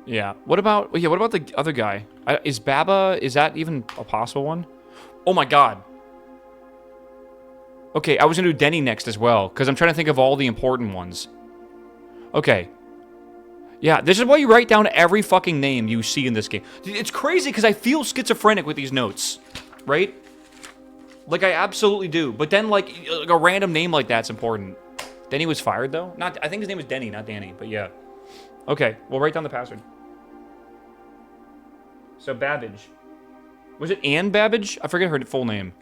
Yeah. What about the other guy? Is Baba, is that even a possible one? Oh my god. Okay, I was gonna do Denny next as well, because I'm trying to think of all the important ones. Okay. Yeah, this is why you write down every fucking name you see in this game. It's crazy, because I feel schizophrenic with these notes. Right? Like, I absolutely do. But then, like a random name like that's important. Denny was fired, though? I think his name was Denny, not Danny, but yeah. Okay, we'll write down the password. So, Babbage. Was it Ann Babbage? I forget her full name.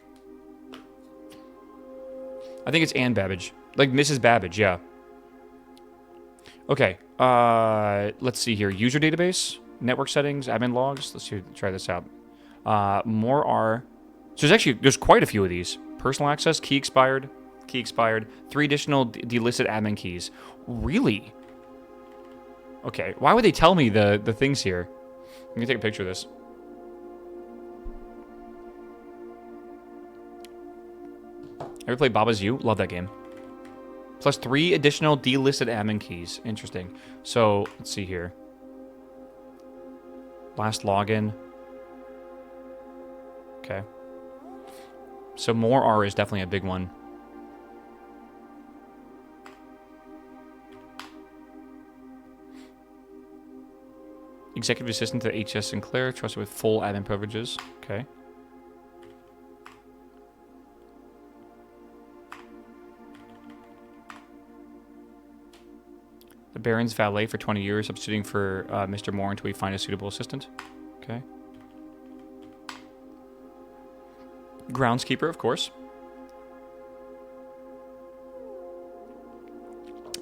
I think it's Ann Babbage. Like Mrs. Babbage, yeah. Okay, let's see here. User database, network settings, admin logs. Let's try this out. So there's quite a few of these. Personal access, key expired. Key expired. 3 additional delisted admin keys. Really? Okay, why would they tell me the things here? I'm gonna take a picture of this. Ever played Baba's You? Love that game. Plus 3 additional delisted admin keys. Interesting. So, let's see here. Last login. Okay. So more R is definitely a big one. Executive assistant to H.S. Sinclair, trusted with full admin privileges. Okay. The Baron's valet for 20 years, substituting for Mr. Moore until we find a suitable assistant. Okay. Groundskeeper, of course.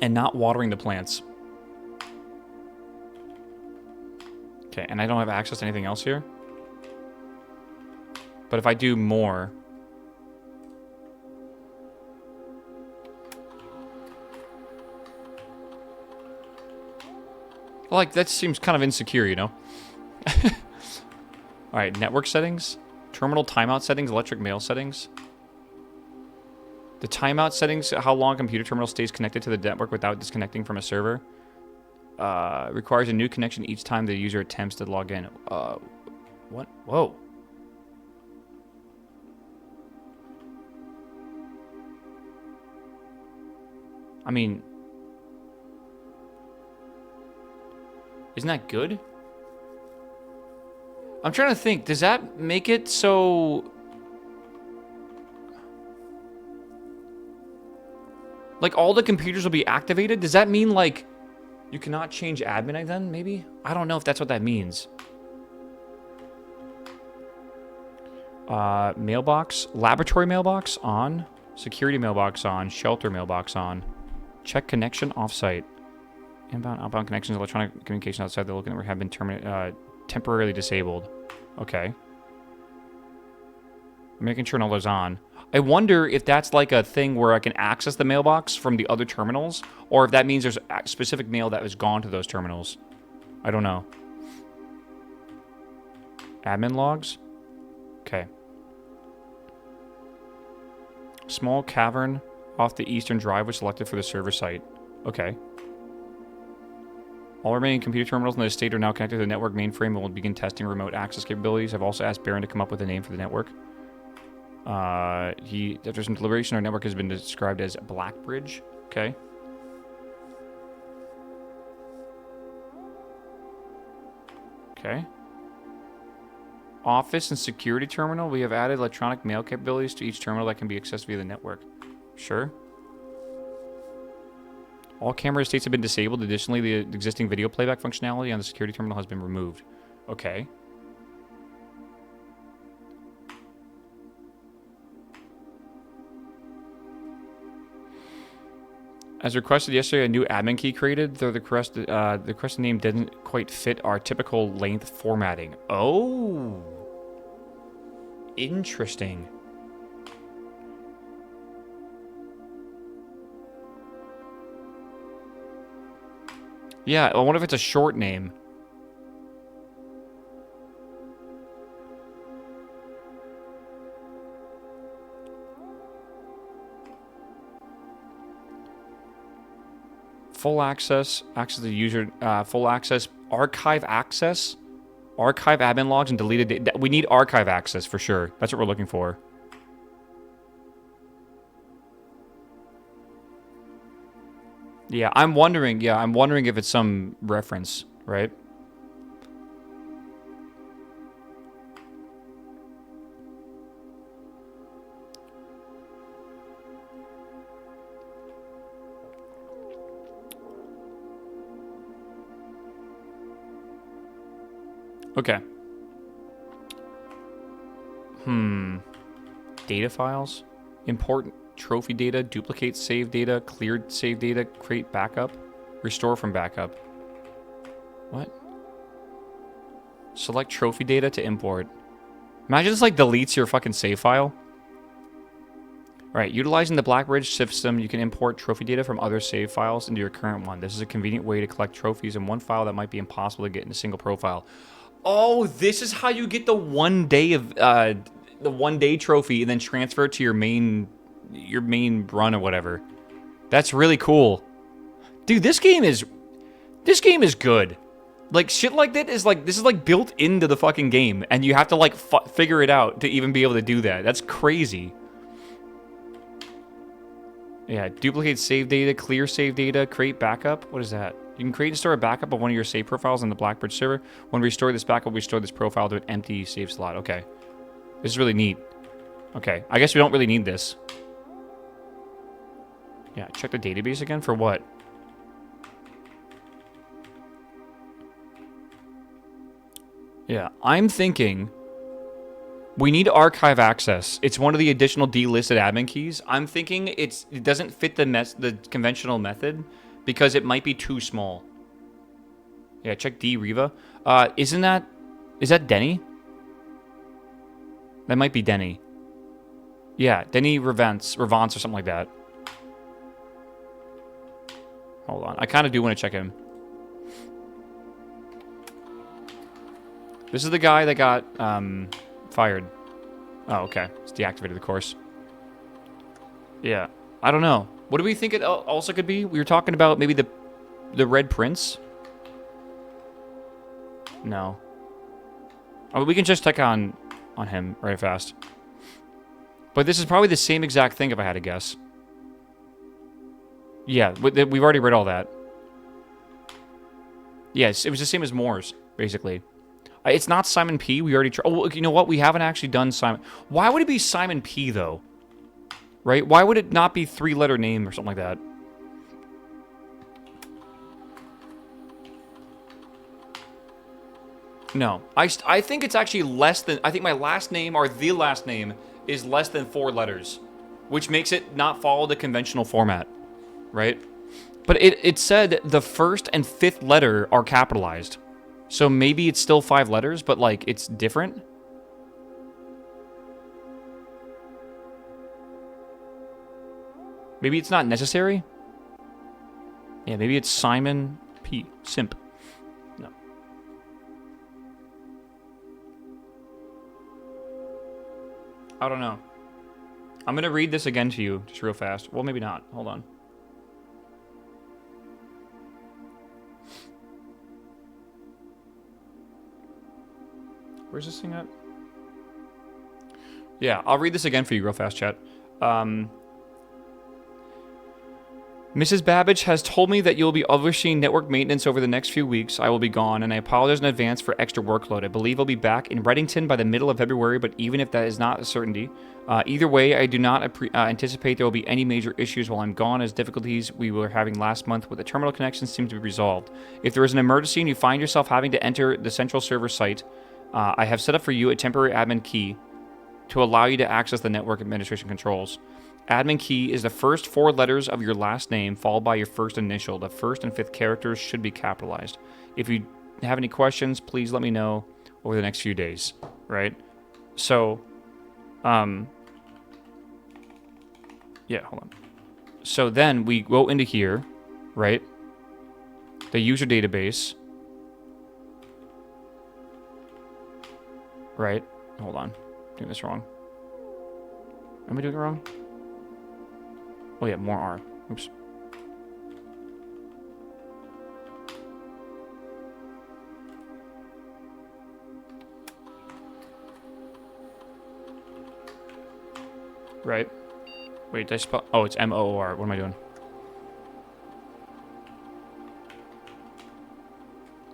And not watering the plants. Okay, and I don't have access to anything else here. But if I do more... Like, that seems kind of insecure, you know? Alright, network settings. Terminal timeout settings, electric mail settings. The timeout settings, how long a computer terminal stays connected to the network without disconnecting from a server. Requires a new connection each time the user attempts to log in. What? Whoa. I mean... Isn't that good? I'm trying to think. Does that make it so... Like, all the computers will be activated? Does that mean, like, you cannot change admin then, maybe? I don't know if that's what that means. Mailbox. Laboratory mailbox on. Security mailbox on. Shelter mailbox on. Check connection offsite. Inbound, outbound connections, electronic communication outside the local network have been temporarily disabled. Okay. I'm making sure all those on. I wonder if that's like a thing where I can access the mailbox from the other terminals, or if that means there's a specific mail that has gone to those terminals. I don't know. Admin logs? Okay. Small cavern off the eastern drive was selected for the server site. Okay. All remaining computer terminals in the estate are now connected to the network mainframe and will begin testing remote access capabilities. I've also asked Baron to come up with a name for the network. After some deliberation, our network has been described as Blackbridge. Okay. Okay. Office and security terminal. We have added electronic mail capabilities to each terminal that can be accessed via the network. Sure. All camera estates have been disabled. Additionally, the existing video playback functionality on the security terminal has been removed. Okay. As requested yesterday, a new admin key created, though the requested name didn't quite fit our typical length formatting. Oh. Interesting. Yeah, I wonder if it's a short name. Full access, access to the user, full access, archive access, archive admin logs and deleted data. We need archive access for sure. That's what we're looking for. Yeah, I'm wondering if it's some reference, right? Okay. Data files. Important trophy data. Duplicate save data. Cleared save data. Create backup. Restore from backup. What? Select trophy data to import. Imagine this like deletes your fucking save file. Right, utilizing the Blackbridge system, you can import trophy data from other save files into your current one. This is a convenient way to collect trophies in one file that might be impossible to get in a single profile. Oh, this is how you get the 1 day of the 1 day trophy and then transfer it to your main run or whatever. That's really cool. Dude, this game is good. Like shit like that is like this is like built into the fucking game and you have to like figure it out to even be able to do that. That's crazy. Yeah, duplicate save data, clear save data, create backup. What is that? You can create and store a backup of one of your save profiles on the Blackbridge server. When we restore this backup, we restore this profile to an empty save slot. Okay. This is really neat. Okay, I guess we don't really need this. Yeah, check the database again for what? Yeah, I'm thinking we need archive access. It's one of the additional delisted admin keys. I'm thinking it doesn't fit the conventional method because it might be too small. Yeah, check D Riva. Is that Denny? That might be Denny. Yeah, Denny Revance or something like that. Hold on. I kind of do want to check him. This is the guy that got fired. Oh, okay. It's deactivated the course. Yeah. I don't know. What do we think it also could be? We were talking about maybe the Red Prince? No. Oh, we can just check on him right fast. But this is probably the same exact thing if I had to guess. Yeah, we've already read all that. Yes, it was the same as Moore's, basically. It's not Simon P. We already tried. Oh, you know what? We haven't actually done Simon. Why would it be Simon P, though? Right? Why would it not be three-letter name or something like that? No. I think it's actually less than... I think my last name, or the last name, is less than 4 letters. Which makes it not follow the conventional format. Right? But it said the first and 5th letter are capitalized. So maybe it's still 5 letters, but, like, it's different? Maybe it's not necessary? Yeah, maybe it's Simon P. Simp. No. I don't know. I'm going to read this again to you, just real fast. Well, maybe not. Hold on. Where's this thing at? Yeah, I'll read this again for you real fast, chat. Mrs. Babbage has told me that you'll be overseeing network maintenance over the next few weeks. I will be gone, and I apologize in advance for extra workload. I believe I'll be back in Reddington by the middle of February, but even if that is not a certainty, either way, I do not anticipate there will be any major issues while I'm gone, as difficulties we were having last month with the terminal connections seem to be resolved. If there is an emergency and you find yourself having to enter the central server site, I have set up for you a temporary admin key to allow you to access the network administration controls. Admin key is the first 4 letters of your last name, followed by your first initial. The first and 5th characters should be capitalized. If you have any questions, please let me know over the next few days. Right? So, yeah, hold on. So then we go into here, right? The user database. Right? Hold on. I'm doing this wrong. Am I doing it wrong? Oh yeah, more R. Oops. Right. Wait, did I spell? Oh, it's M-O-O-R. What am I doing?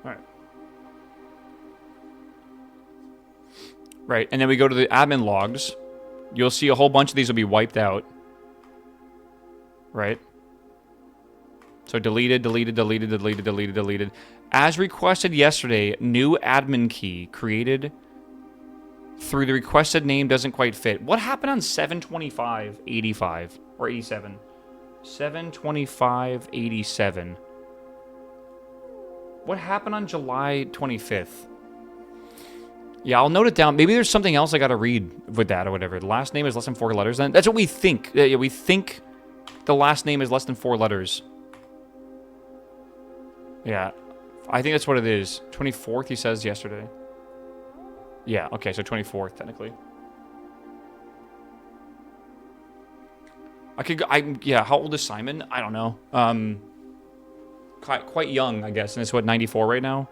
Alright. Right, and then we go to the admin logs. You'll see a whole bunch of these will be wiped out. Right? So deleted, deleted, deleted, deleted, deleted, deleted. As requested yesterday, new admin key created through the requested name doesn't quite fit. What happened on 7/25/85 or 87? 7/25/87. What happened on July 25th? Yeah, I'll note it down. Maybe there's something else I gotta read with that or whatever. The last name is less than 4 letters. Then that's what we think. Yeah, we think the last name is less than 4 letters. Yeah, I think that's what it is. 24th, he says yesterday. Yeah, okay, so 24th, technically. I could go, yeah, how old is Simon? I don't know. Quite young, I guess, and it's what, 94 right now?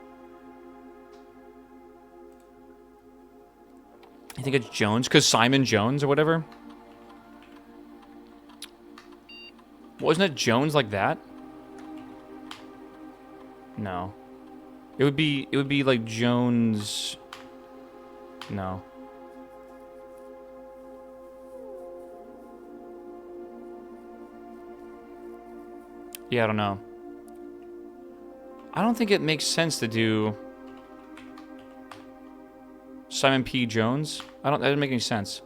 I think it's Jones, because Simon Jones or whatever. Wasn't it Jones like that? No. It would be like Jones. No. Yeah, I don't know. I don't think it makes sense to do Simon P. Jones. That doesn't make any sense.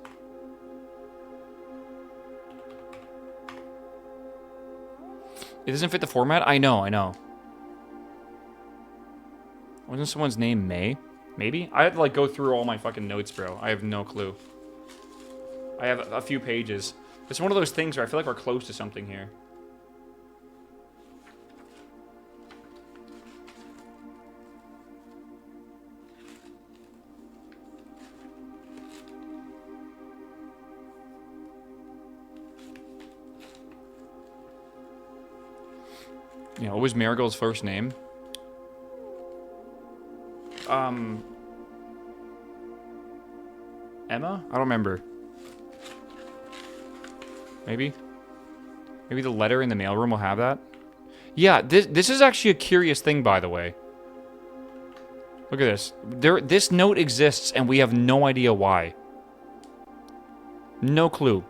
It doesn't fit the format? I know. Wasn't someone's name May? Maybe? I had to, like, go through all my fucking notes, bro. I have no clue. I have a few pages. It's one of those things where I feel like we're close to something here. You know, what was Marigold's first name? Emma? I don't remember. Maybe? Maybe the letter in the mailroom will have that? Yeah, this is actually a curious thing, by the way. Look at this. This note exists, and we have no idea why. No clue.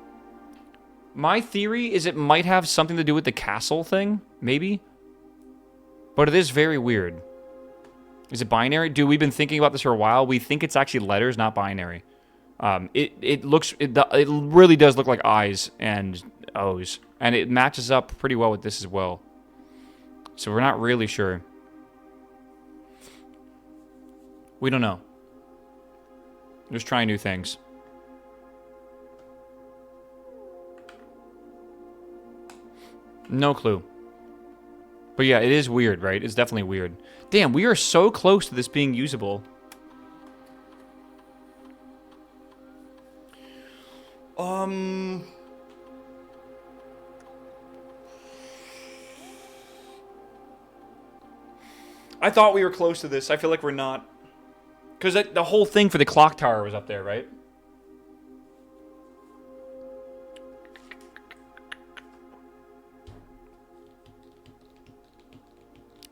My theory is it might have something to do with the castle thing, maybe? But it is very weird. Is it binary? Dude, we've been thinking about this for a while. We think it's actually letters, not binary. It really does look like I's and O's. And it matches up pretty well with this as well. So we're not really sure. We don't know. Just trying new things. No clue. But yeah, it is weird, right? It's definitely weird. Damn, we are so close to this being usable. I thought we were close to this. I feel like we're not. Because the whole thing for the clock tower was up there, right?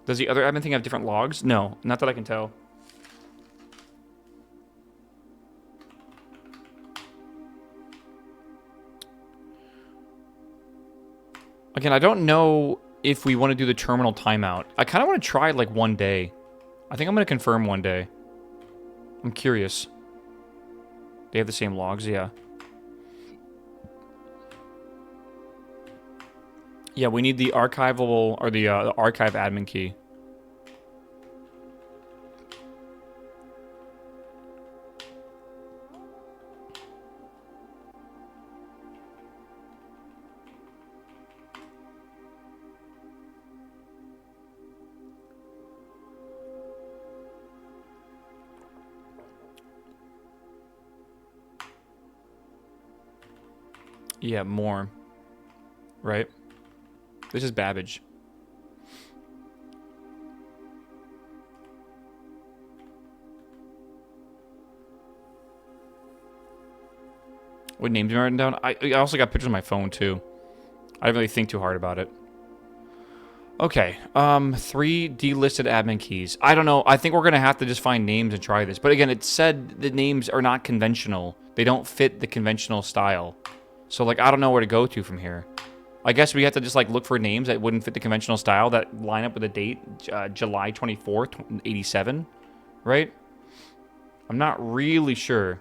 Does the other admin thing have different logs? No, not that I can tell. Again, I don't know if we want to do the terminal timeout. I kind of want to try it like one day. I think I'm going to confirm one day. I'm curious. They have the same logs? Yeah. Yeah, we need the archival, or the archive admin key. Yeah, more. Right? This is Babbage. What names am I writing down? I also got pictures on my phone, too. I didn't really think too hard about it. Okay, 3 delisted admin keys. I don't know. I think we're going to have to just find names and try this. But again, it said the names are not conventional. They don't fit the conventional style. So, like, I don't know where to go to from here. I guess we have to just, like, look for names that wouldn't fit the conventional style that line up with the date, July 24th, 87, right? I'm not really sure.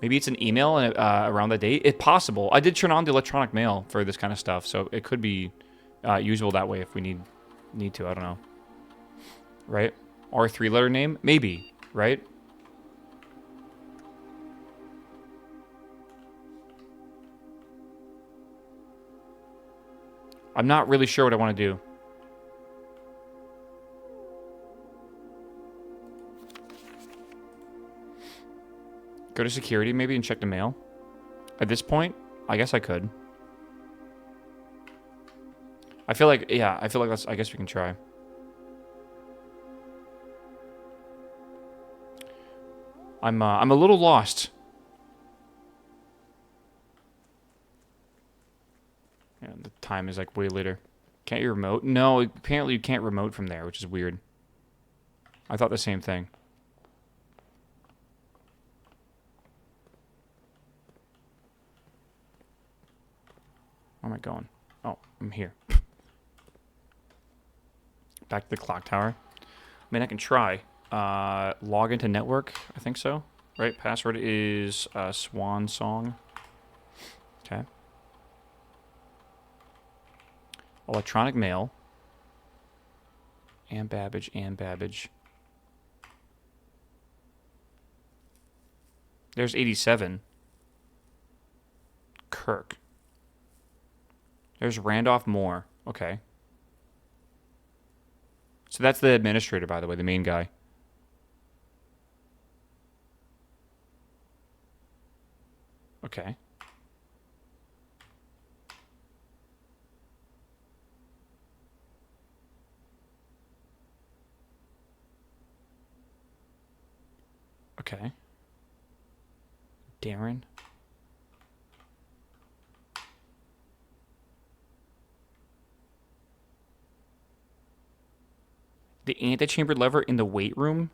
Maybe it's an email around that date. It's possible. I did turn on the electronic mail for this kind of stuff, so it could be usable that way if we need to. I don't know. Right? Or a 3-letter name? Maybe, right? I'm not really sure what I want to do. Go to security maybe and check the mail. At this point, I guess I could. I feel like, yeah, I guess we can try. I'm a little lost. Yeah, the time is like way later. Can't you remote? No, apparently you can't remote from there, which is weird. I thought the same thing. Where am I going? Oh, I'm here. Back to the clock tower. I mean, I can try. Log into network. I think so. Right? Password is Swan Song. Okay. Electronic mail. And Babbage, and Babbage. There's 87. Kirk. There's Randolph Moore. Okay. So that's the administrator, by the way, the main guy. Okay. Okay. Darren. The antechamber lever in the weight room.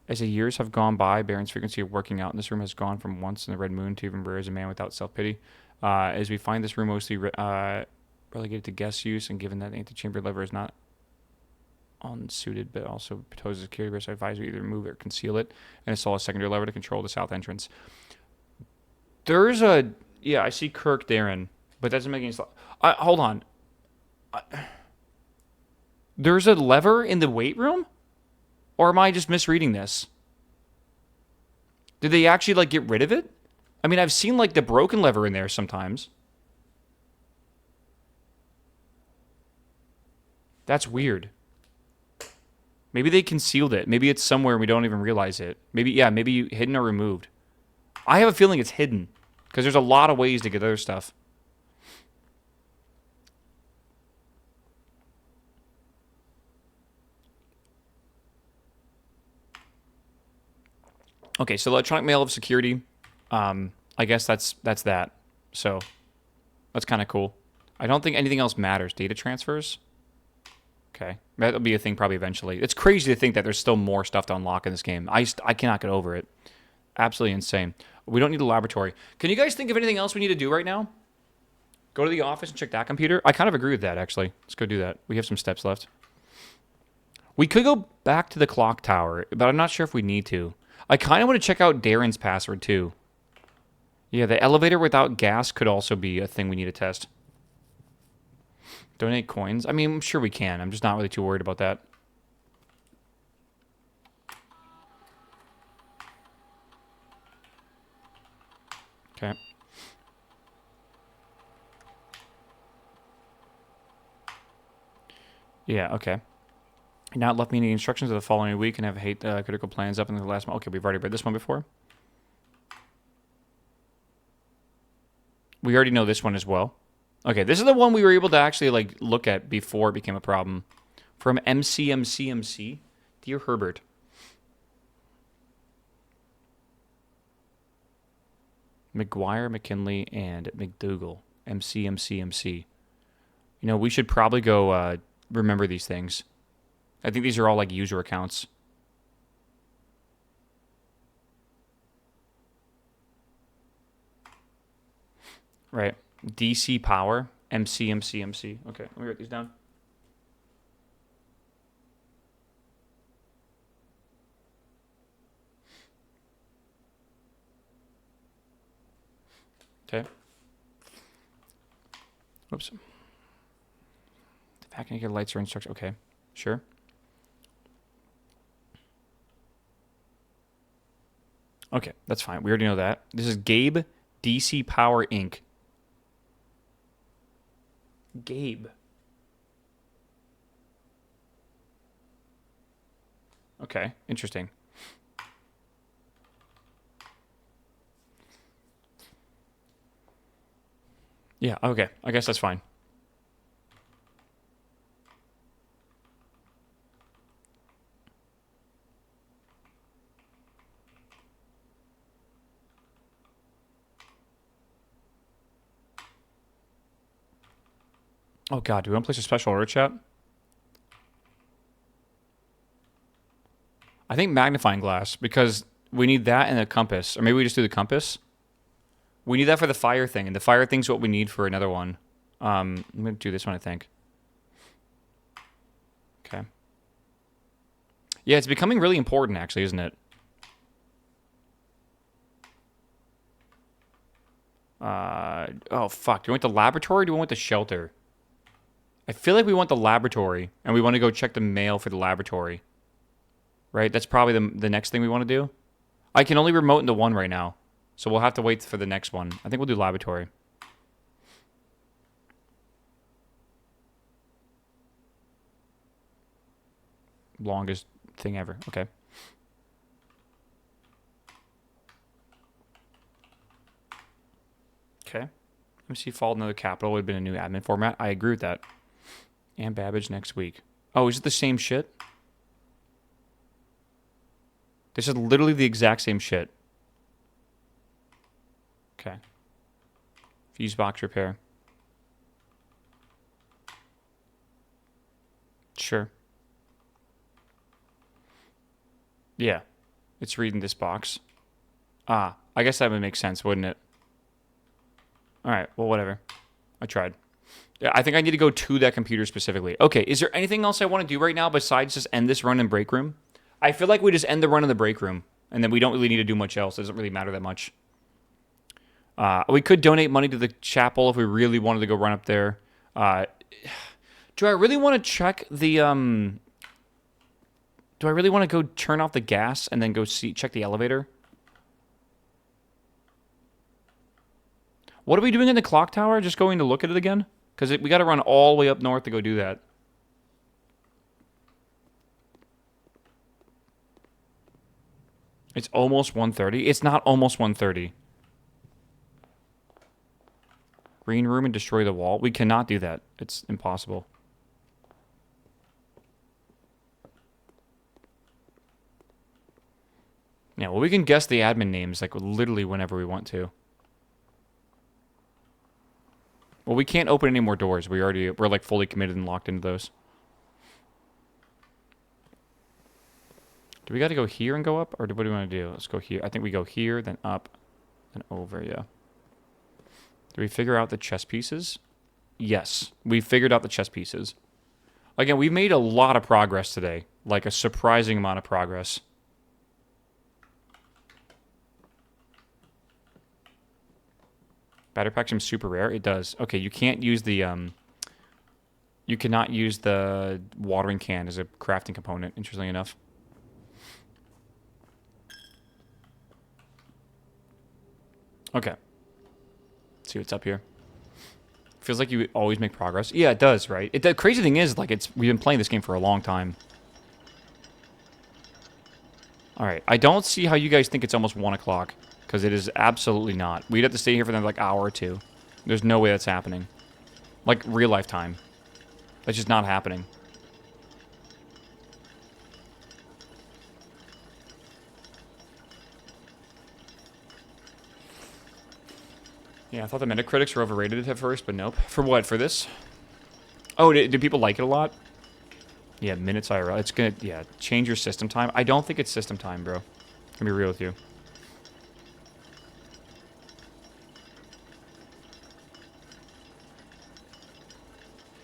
As the years have gone by, Baron's frequency of working out in this room has gone from once in the Red Moon to even rare as a man without self-pity. As we find this room mostly relegated to guest use, and given that the antechamber lever is not unsuited but also poses a security risk, I advise we either remove it or conceal it and install a secondary lever to control the south entrance. There's a... Yeah, I see Kirk Darren, but that doesn't make any sense. Hold on. There's a lever in the weight room? Or am I just misreading this? Did they actually, like, get rid of it? I mean, I've seen, like, the broken lever in there sometimes. That's weird. Maybe they concealed it. Maybe it's somewhere and we don't even realize it. Maybe, yeah, maybe hidden or removed. I have a feeling it's hidden. Because there's a lot of ways to get other stuff. Okay, so electronic mail of security. I guess that's that. So that's kind of cool. I don't think anything else matters. Data transfers. Okay, that'll be a thing probably eventually. It's crazy to think that there's still more stuff to unlock in this game. I cannot get over it. Absolutely insane. We don't need a laboratory. Can you guys think of anything else we need to do right now? Go to the office and check that computer? I kind of agree with that, actually. Let's go do that. We have some steps left. We could go back to the clock tower, but I'm not sure if we need to. I kind of want to check out Darren's password, too. Yeah, the elevator without gas could also be a thing we need to test. Donate coins? I mean, I'm sure we can. I'm just not really too worried about that. Okay. Yeah, okay. Not left me any instructions of the following week and have hate critical plans up in the last month. Okay, we've already read this one before. We already know this one as well. Okay, this is the one we were able to actually like look at before it became a problem. From MCMCMC. Dear Herbert. McGuire, McKinley, and McDougal. MCMCMC. You know, we should probably go remember these things. I think these are all like user accounts. Right. DC Power, MCMCMC. Okay, let me write these down. Okay. Whoops. The vacuum lights are instruction. Okay, sure. Okay, that's fine. We already know that. This is Gabe DC Power Inc. Gabe. Okay, interesting. Yeah, okay. I guess that's fine. Oh god, do we want to place a special order, chat? I think magnifying glass, because we need that and a compass. Or maybe we just do the compass. We need that for the fire thing, and the fire thing's what we need for another one. I'm going to do this one, I think. Okay. Yeah, it's becoming really important, actually, isn't it? Oh, fuck. Do we want the laboratory or do we want the shelter? I feel like we want the laboratory, and we want to go check the mail for the laboratory. Right? That's probably the next thing we want to do. I can only remote into one right now, so we'll have to wait for the next one. I think we'll do laboratory. Longest thing ever. Okay. Okay. MC Fault another capital would have been a new admin format. I agree with that. And Babbage next week. Oh, is it the same shit? This is literally the exact same shit. Okay. Fuse box repair. Sure. Yeah. It's reading this box. Ah, I guess that would make sense, wouldn't it? Alright, well, whatever. I tried. Yeah, I think I need to go to that computer specifically. Okay, is there anything else I want to do right now besides just end this run in break room? I feel like we just end the run in the break room, and then we don't really need to do much else. It doesn't really matter that much. We could donate money to the chapel if we really wanted to go run up there. Do I really want to check the... Do I really want to go turn off the gas and then go check the elevator? What are we doing in the clock tower? Just going to look at it again? Because we got to run all the way up north to go do that. It's almost 1:30. It's not almost 1:30. Green room and destroy the wall. We cannot do that. It's impossible. Yeah, well, we can guess the admin names like literally whenever we want to. Well, we can't open any more doors. We're like fully committed and locked into those. Do we got to go here and go up, or what do we want to do? Let's go here. I think we go here, then up, then over. Yeah. Do we figure out the chess pieces? Yes, we figured out the chess pieces. Again, we've made a lot of progress today, like a surprising amount of progress. Battery pack seems super rare. It does. Okay, you can't use the you cannot use the watering can as a crafting component, interestingly enough. Okay. Let's see what's up here. Feels like you always make progress. Yeah, it does, right? The crazy thing is, like, we've been playing this game for a long time. Alright, I don't see how you guys think it's almost 1 o'clock. Because it is absolutely not. We'd have to stay here for another, like, hour or two. There's no way that's happening. Like, real life time. That's just not happening. Yeah, I thought the Metacritics were overrated at first, but nope. For what? For this? Oh, do people like it a lot? Yeah, minutes IRL. It's gonna, yeah, change your system time. I don't think it's system time, bro. I'm gonna be real with you.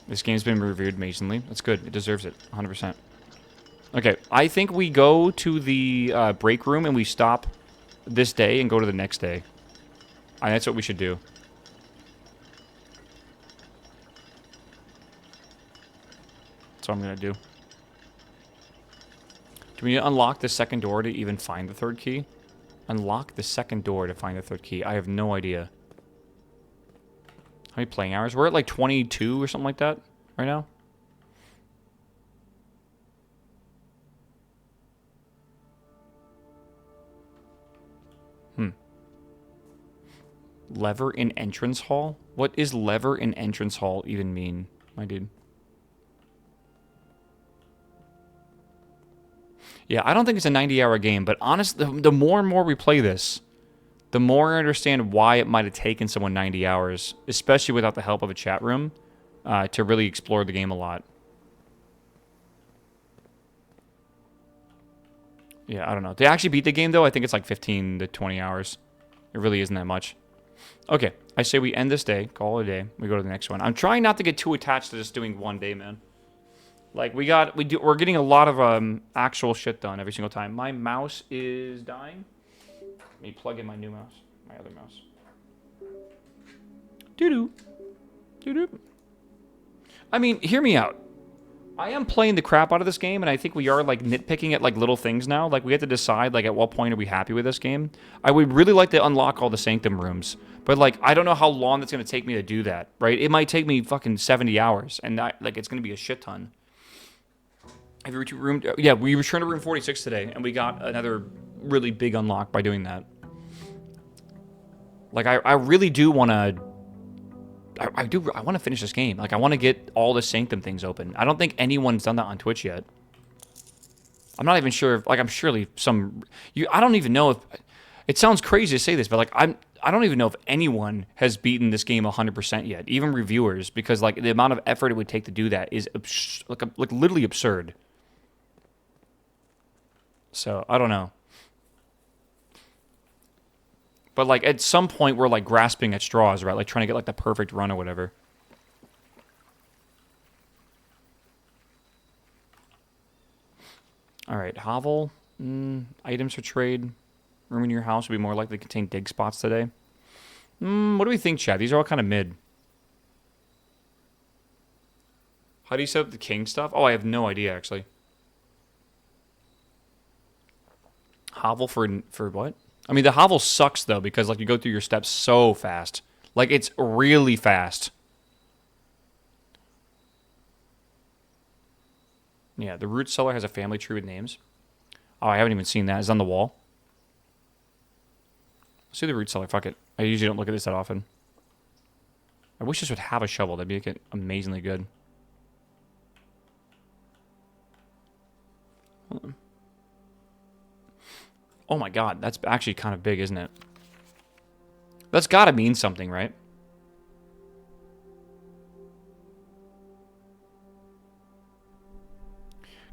This game's been reviewed amazingly. That's good. It deserves it. 100%. Okay, I think we go to the break room and we stop this day and go to the next day. That's what we should do. That's what I'm going to do. Do we need to unlock the second door to even find the third key? Unlock the second door to find the third key. I have no idea. How many playing hours? We're at like 22 or something like that right now. Lever in entrance hall? What is lever in entrance hall even mean, my dude? Yeah, I don't think it's a 90-hour game, but honestly, the more and more we play this, the more I understand why it might have taken someone 90 hours, especially without the help of a chat room, to really explore the game a lot. Yeah, I don't know. To actually beat the game, though, I think it's like 15 to 20 hours. It really isn't that much. Okay, I say we end this day, call it a day. We go to the next one. I'm trying not to get too attached to just doing one day, man. Like we're getting a lot of actual shit done every single time. My mouse is dying. Let me plug in my new mouse, my other mouse. Doo-doo. Doo-doo. I mean, hear me out. I am playing the crap out of this game, and I think we are, like, nitpicking at, like, little things now. Like, we have to decide, like, at what point are we happy with this game. I would really like to unlock all the Sanctum rooms. But, like, I don't know how long it's going to take me to do that, right? It might take me fucking 70 hours, and, it's going to be a shit ton. Have you returned room? Yeah, we returned to room 46 today, and we got another really big unlock by doing that. Like, I really do want to... I want to finish this game. Like, I want to get all the Sanctum things open. I don't think anyone's done that on Twitch yet. I'm not even sure if, like, I'm surely some... I don't even know if... It sounds crazy to say this, but, like, I don't even know if anyone has beaten this game 100% yet. Even reviewers, because, like, the amount of effort it would take to do that is, like literally absurd. So, I don't know. But, like, at some point, we're, like, grasping at straws, right? Like, trying to get, like, the perfect run or whatever. All right, hovel. Items for trade. Room in your house would be more likely to contain dig spots today. What do we think, Chad? These are all kind of mid. How do you set up the king stuff? Oh, I have no idea, actually. Hovel for what? I mean, the hovel sucks, though, because, like, you go through your steps so fast. Like, it's really fast. Yeah, the root cellar has a family tree with names. Oh, I haven't even seen that. It's on the wall. Let's do the root cellar. Fuck it. I usually don't look at this that often. I wish this would have a shovel. That'd make it amazingly good. Hold on. Oh my god, that's actually kind of big, isn't it? That's gotta mean something, right?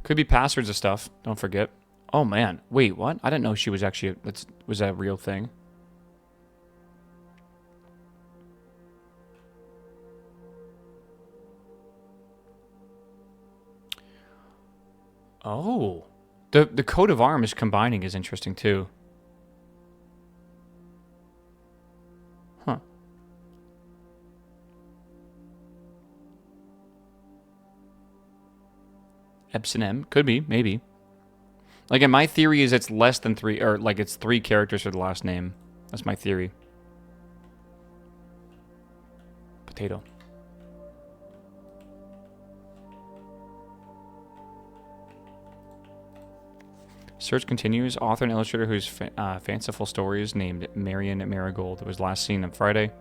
Could be passwords and stuff, don't forget. Oh man, wait, what? I didn't know she was actually, was that a real thing? Oh. The coat of arms combining is interesting too. Huh. Epson M. Could be, maybe. Like, and my theory is it's less than 3, or like it's 3 characters for the last name. That's my theory. Potato. Search continues. Author and illustrator whose fanciful stories named Marion Marigold was last seen on Friday.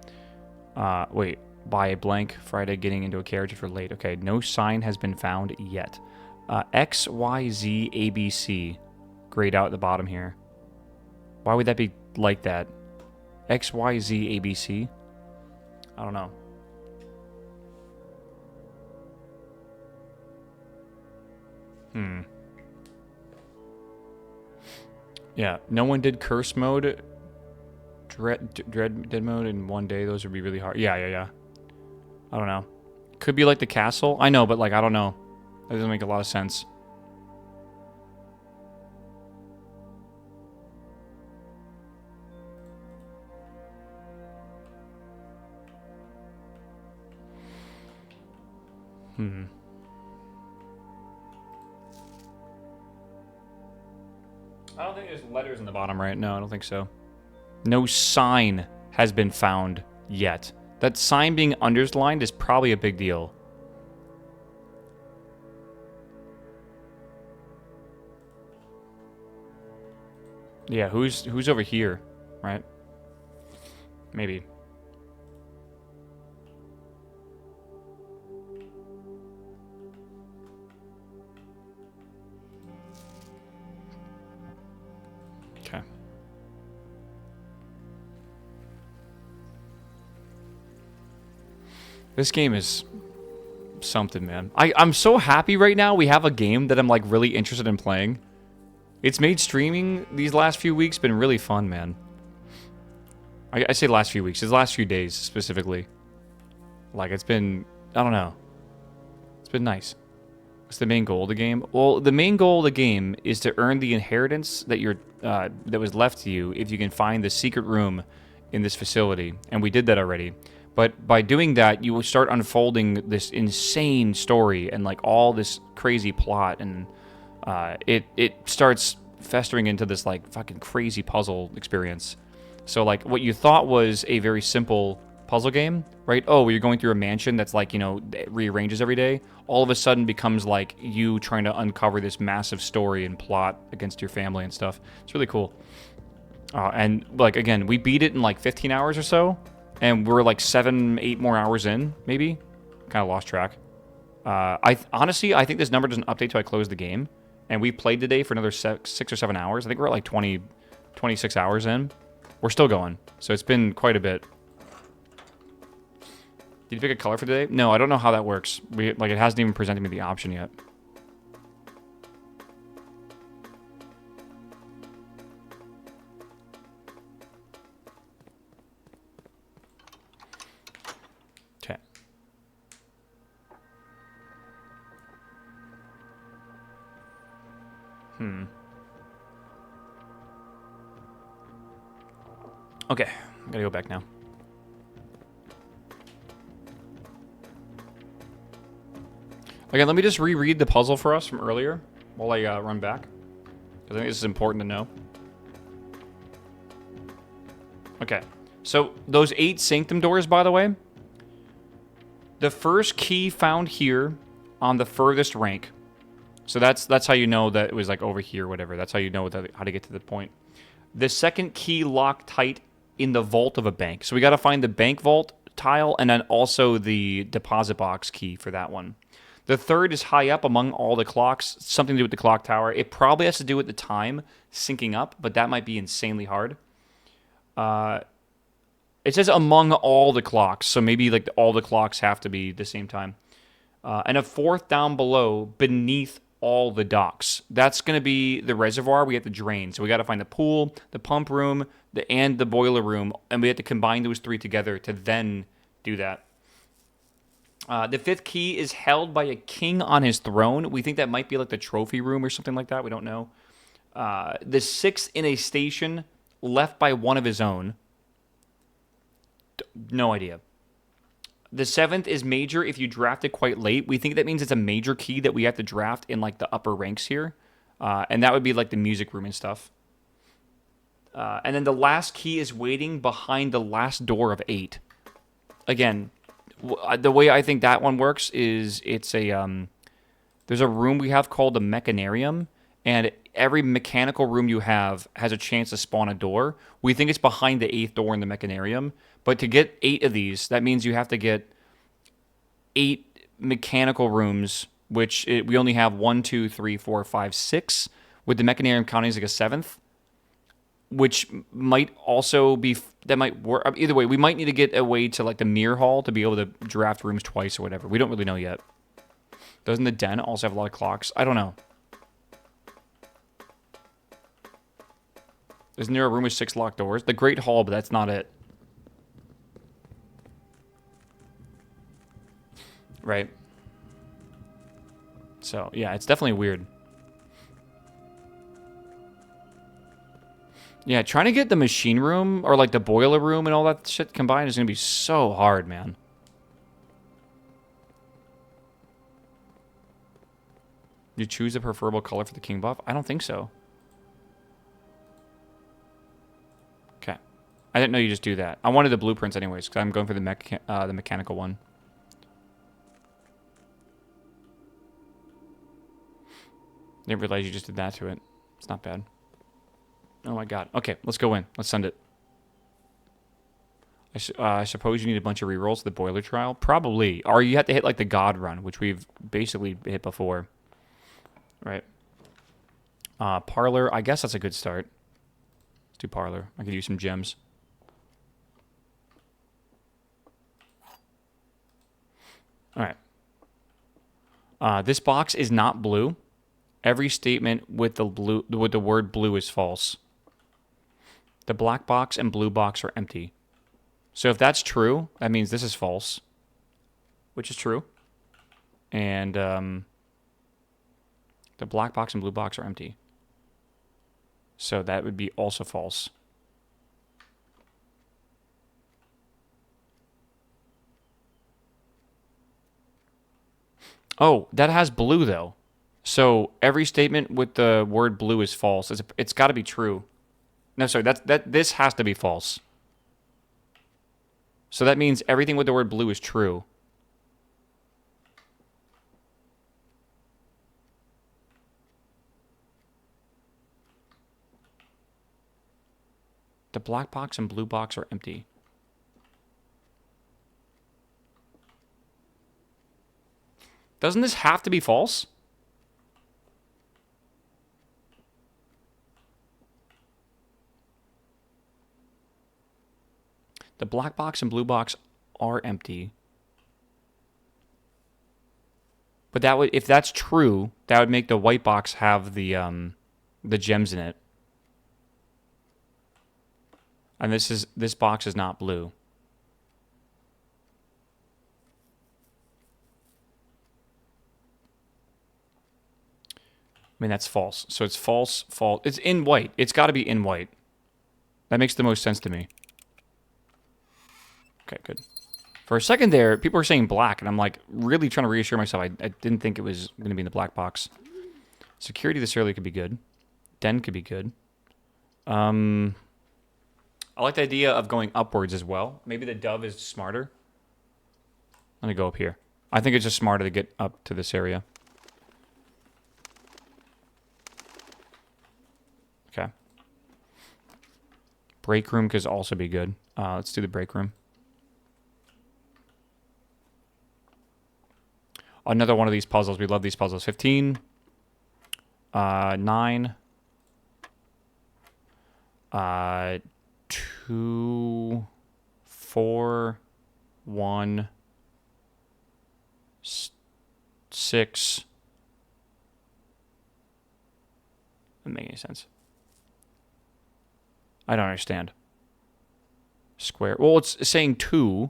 Wait. By a blank Friday getting into a carriage for late. Okay, no sign has been found yet. XYZABC. Grayed out at the bottom here. Why would that be like that? XYZABC? I don't know. Yeah, no one did curse mode, dread mode in one day. Those would be really hard. Yeah. I don't know. Could be like the castle. I know, but like, I don't know. That doesn't make a lot of sense. I don't think there's letters in the bottom right. No, I don't think so. No sign has been found yet. That sign being underlined is probably a big deal. Yeah, who's over here, right? Maybe. Okay. This game is something, man. I'm so happy right now we have a game that I'm like really interested in playing. It's made streaming these last few weeks been really fun, man. I say last few weeks. It's the last few days, specifically. Like, it's been... I don't know. It's been nice. What's the main goal of the game? Well, the main goal of the game is to earn the inheritance that that was left to you if you can find the secret room in this facility. And we did that already. But by doing that, you will start unfolding this insane story and, like, all this crazy plot. And it starts festering into this, like, fucking crazy puzzle experience. So, like, what you thought was a very simple puzzle game, right? Oh, you're going through a mansion that's, like, you know, it rearranges every day. All of a sudden becomes, like, you trying to uncover this massive story and plot against your family and stuff. It's really cool. And, like, again, we beat it in, like, 15 hours or so. And we're, like, 7, 8 more hours in, maybe. Kind of lost track. Honestly, I think this number doesn't update till I close the game. And we played today for another 6 or 7 hours. I think we're at, like, 26 hours in. We're still going, so it's been quite a bit. Did you pick a color for today? No, I don't know how that works. It hasn't even presented me the option yet. Okay. Okay, I gotta go back now. Again, let me just reread the puzzle for us from earlier while I run back. Because I think this is important to know. Okay, so those 8 sanctum doors, by the way. The first key found here on the furthest rank. So that's how you know that it was like over here, whatever. That's how you know how to get to the point. The second key locked tight in the vault of a bank. So we got to find the bank vault tile and then also the deposit box key for that one. The third is high up among all the clocks, something to do with the clock tower. It probably has to do with the time syncing up, but that might be insanely hard. It says among all the clocks, so maybe like all the clocks have to be the same time. And a fourth down below, beneath all the docks. That's going to be the reservoir we have to drain. So we got to find the pool, the pump room, and the boiler room, and we have to combine those 3 together to then do that. The 5th key is held by a king on his throne. We think that might be like the trophy room or something like that. We don't know. The 6th in a station left by one of his own. No idea. The 7th is major if you draft it quite late. We think that means it's a major key that we have to draft in like the upper ranks here. And that would be like the music room and stuff. And then the last key is waiting behind the last door of 8. Again, the way I think that one works is it's a there's a room we have called the mechanarium, and every mechanical room you have has a chance to spawn a door. We think it's behind the 8th door in the mechanarium, but to get 8 of these, that means you have to get 8 mechanical rooms, which we only have 1, 2, 3, 4, 5, 6, with the mechanarium counting as like a 7th. Which might also be, that might work. Either way, we might need to get a way to like the mirror hall to be able to draft rooms twice or whatever. We don't really know yet. Doesn't the den also have a lot of clocks? I don't know. Isn't there a room with 6 locked doors? The Great Hall, but that's not it. Right. So, yeah, it's definitely weird. Yeah, trying to get the machine room or like the boiler room and all that shit combined is going to be so hard, man. You choose a preferable color for the king buff? I don't think so. I didn't know you just do that. I wanted the blueprints anyways, because I'm going for the mechanical one. Didn't realize you just did that to it. It's not bad. Oh my god. Okay, let's go in. Let's send it. I suppose you need a bunch of rerolls to the boiler trial? Probably. Or you have to hit like the god run, which we've basically hit before. Right. Parlor, I guess that's a good start. Let's do Parlor. I could use some gems. Alright. This box is not blue. Every statement with the word blue is false. The black box and blue box are empty. So if that's true, that means this is false, which is true. And the black box and blue box are empty. So that would be also false. Oh, that has blue though. So every statement with the word blue is false. It's got to be true. No, sorry, this has to be false. So that means everything with the word blue is true. The black box and blue box are empty. Doesn't this have to be false? The black box and blue box are empty. But that would, if that's true, that would make the white box have the gems in it. And this box is not blue. I mean, that's false. So it's false, false. It's in white. It's got to be in white. That makes the most sense to me. Okay, good. For a second there, people were saying black, and I'm like really trying to reassure myself. I didn't think it was going to be in the black box. Security this early could be good. Den could be good. I like the idea of going upwards as well. Maybe the dove is smarter. Let me go up here. I think it's just smarter to get up to this area. Okay. Break room could also be good. Let's do the break room. Another one of these puzzles. We love these puzzles. 15. 9. 2. 4. 1. 6. Doesn't make any sense. I don't understand. Square. Well, it's saying 2.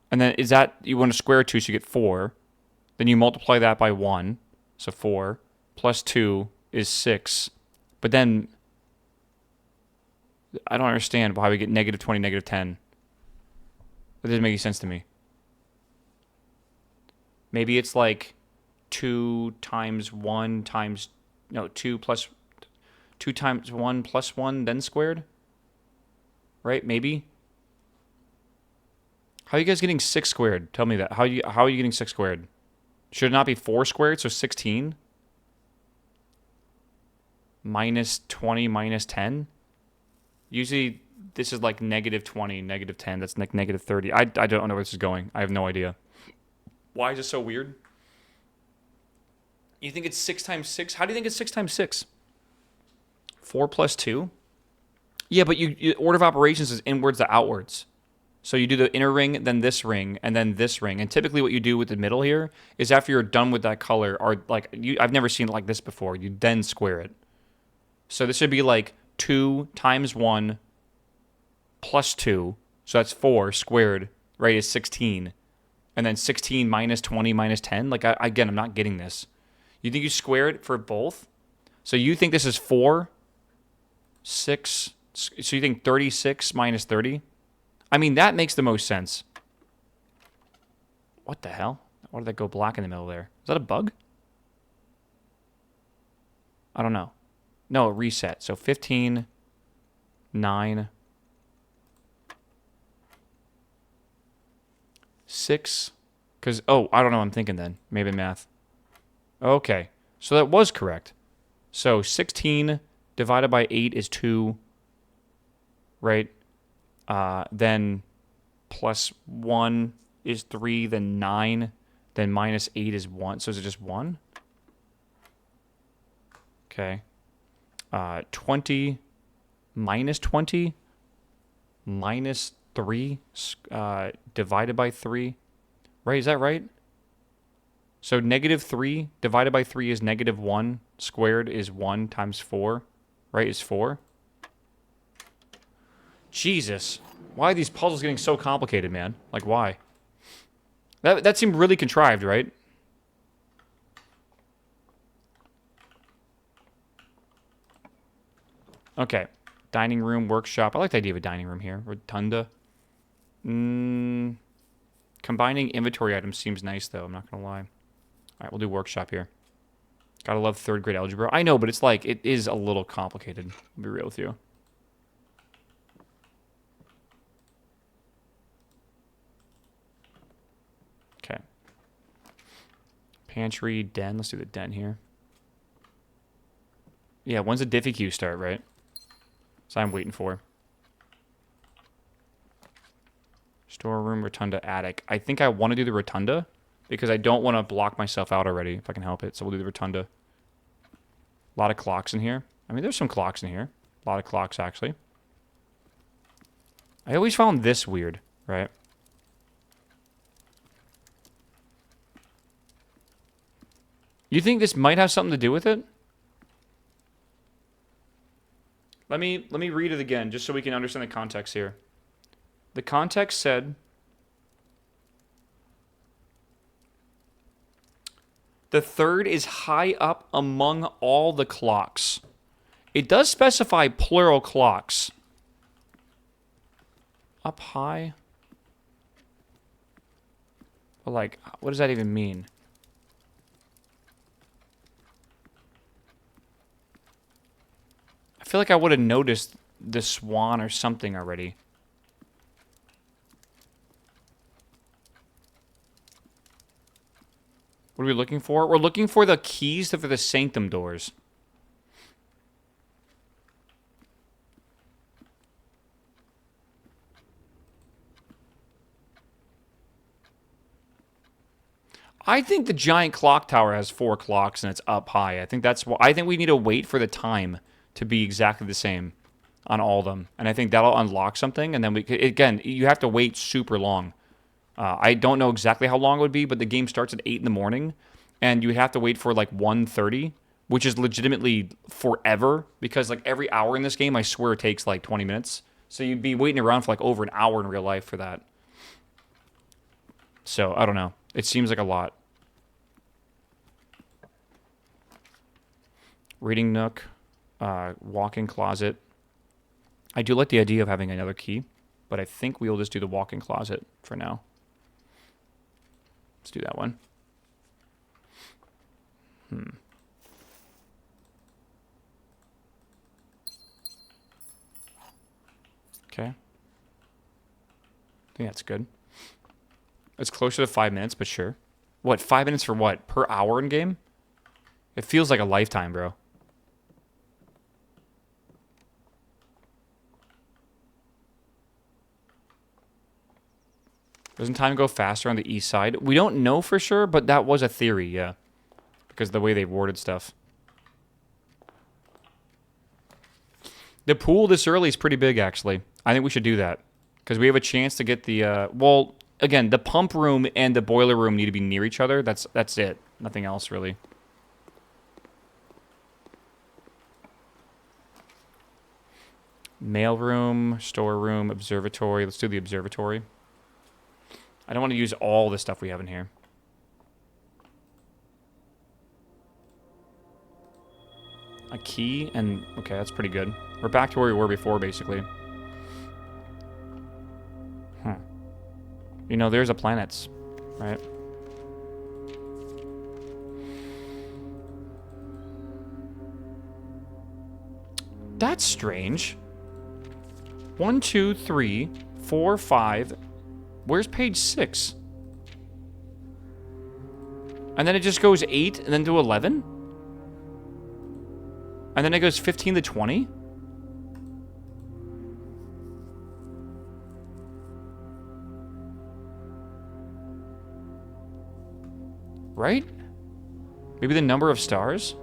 And then is that, you want to square 2 so you get 4. Then you multiply that by 1. So 4. Plus 2 is 6. But then, I don't understand why we get negative 20, negative 10. That doesn't make any sense to me. Maybe it's like 2 times 1 times, no, 2 plus, 2 times 1 plus 1, then squared? Right? Maybe? How are you guys getting 6 squared? Tell me that. How are you getting 6 squared? Should it not be 4 squared, so 16? Minus 20, minus 10? Usually, this is like negative 20, negative 10. That's like negative 30. I don't know where this is going. I have no idea. Why is it so weird? You think it's 6 times 6? How do you think it's 6 times 6? 4 plus 2? Yeah, but you order of operations is inwards to outwards. So you do the inner ring, then this ring, and then this ring. And typically what you do with the middle here is after you're done with that color, or like, I've never seen it like this before, you then square it. So this should be like 2 times 1 plus 2. So that's 4 squared, right, is 16. And then 16 minus 20 minus 10. Like, again, I'm not getting this. You think you squared for both? So you think this is 4, 6, so you think 36 minus 30? I mean, that makes the most sense. What the hell? Why did that go black in the middle there? Is that a bug? I don't know. No, it reset. So 15, 9, 6. Because, oh, I don't know what I'm thinking then. Maybe math. Okay. So that was correct. So 16 divided by 8 is 2. Right? Then plus 1 is 3. Then 9. Then minus 8 is 1. So is it just 1? Okay. 20 minus 20 minus 3 divided by 3. Right? Is that right? So negative 3 divided by 3 is negative 1. Squared is 1 times 4. Right? Is 4. Jesus. Why are these puzzles getting so complicated, man? Like, why? That seemed really contrived, right? Okay. Dining room, workshop. I like the idea of a dining room here. Rotunda. Combining inventory items seems nice, though. I'm not going to lie. All right, we'll do workshop here. Gotta love third grade algebra. I know, but it's like, it is a little complicated. I'll be real with you. Okay. Pantry, den. Let's do the den here. Yeah, when's the Diffie queue start, right? So I'm waiting for. Storeroom, rotunda, attic. I think I want to do the rotunda because I don't want to block myself out already if I can help it. So we'll do the rotunda. A lot of clocks in here. I mean, there's some clocks in here. A lot of clocks, actually. I always found this weird, right? You think this might have something to do with it? Let me read it again, just so we can understand the context here. The context said, the third is high up among all the clocks. It does specify plural clocks. Up high? But like, what does that even mean? I feel like I would have noticed the swan or something already. What are we looking for? We're looking for the keys for the sanctum doors. I think the giant clock tower has 4 clocks and it's up high. I think that's what I think we need to wait for the time to be exactly the same on all of them. And I think that'll unlock something. And then we again, you have to wait super long. I don't know exactly how long it would be, but the game starts at 8 in the morning, and you have to wait for like 1:30, which is legitimately forever, because like every hour in this game, I swear it takes like 20 minutes. So you'd be waiting around for like over an hour in real life for that. So, I don't know. It seems like a lot. Reading nook, walk-in closet. I do like the idea of having another key, but I think we'll just do the walk-in closet for now. Let's do that one. Okay. I think that's good. It's closer to 5 minutes, but sure. What, 5 minutes for what? Per hour in game? It feels like a lifetime, bro. Doesn't time go faster on the east side? We don't know for sure, but that was a theory, yeah. Because of the way they worded stuff. The pool this early is pretty big, actually. I think we should do that. Because we have a chance to get the, well, again, the pump room and the boiler room need to be near each other. That's it. Nothing else, really. Mailroom, storeroom, observatory. Let's do the observatory. I don't want to use all the stuff we have in here. A key and... Okay, that's pretty good. We're back to where we were before, basically. You know, there's a planets, right? That's strange. 1, 2, 3, 4, 5... Where's page 6? And then it just goes 8 and then to 11? And then it goes 15 to 20? Right? Maybe the number of stars?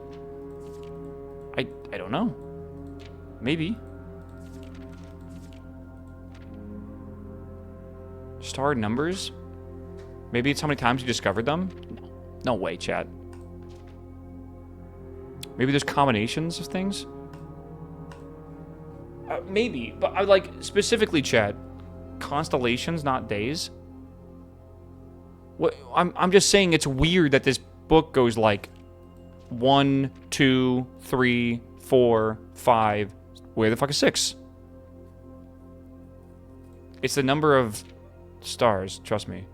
I don't know. Maybe. Star numbers? Maybe it's how many times you discovered them? No way, chat. Maybe there's combinations of things? Maybe, but I like specifically, chat. Constellations, not days. What I'm just saying it's weird that this book goes like 1, 2, 3, 4, 5. Where the fuck is 6? It's the number of stars, trust me.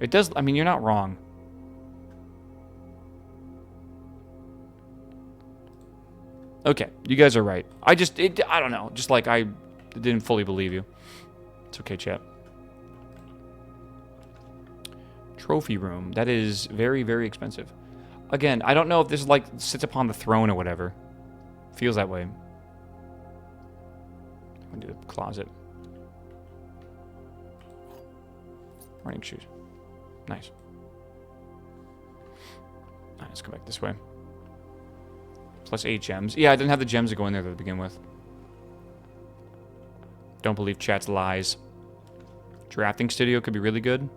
It does, I mean, you're not wrong. Okay, you guys are right. I don't know. Just like I didn't fully believe you. It's okay, chat. Trophy room. That is very, very expensive. Again, I don't know if this is like sits upon the throne or whatever. Feels that way. I'm gonna do the closet. Running shoes. Nice. Alright, let's go back this way. Plus 8 gems. Yeah, I didn't have the gems to go in there to begin with. Don't believe chat's lies. Drafting studio could be really good.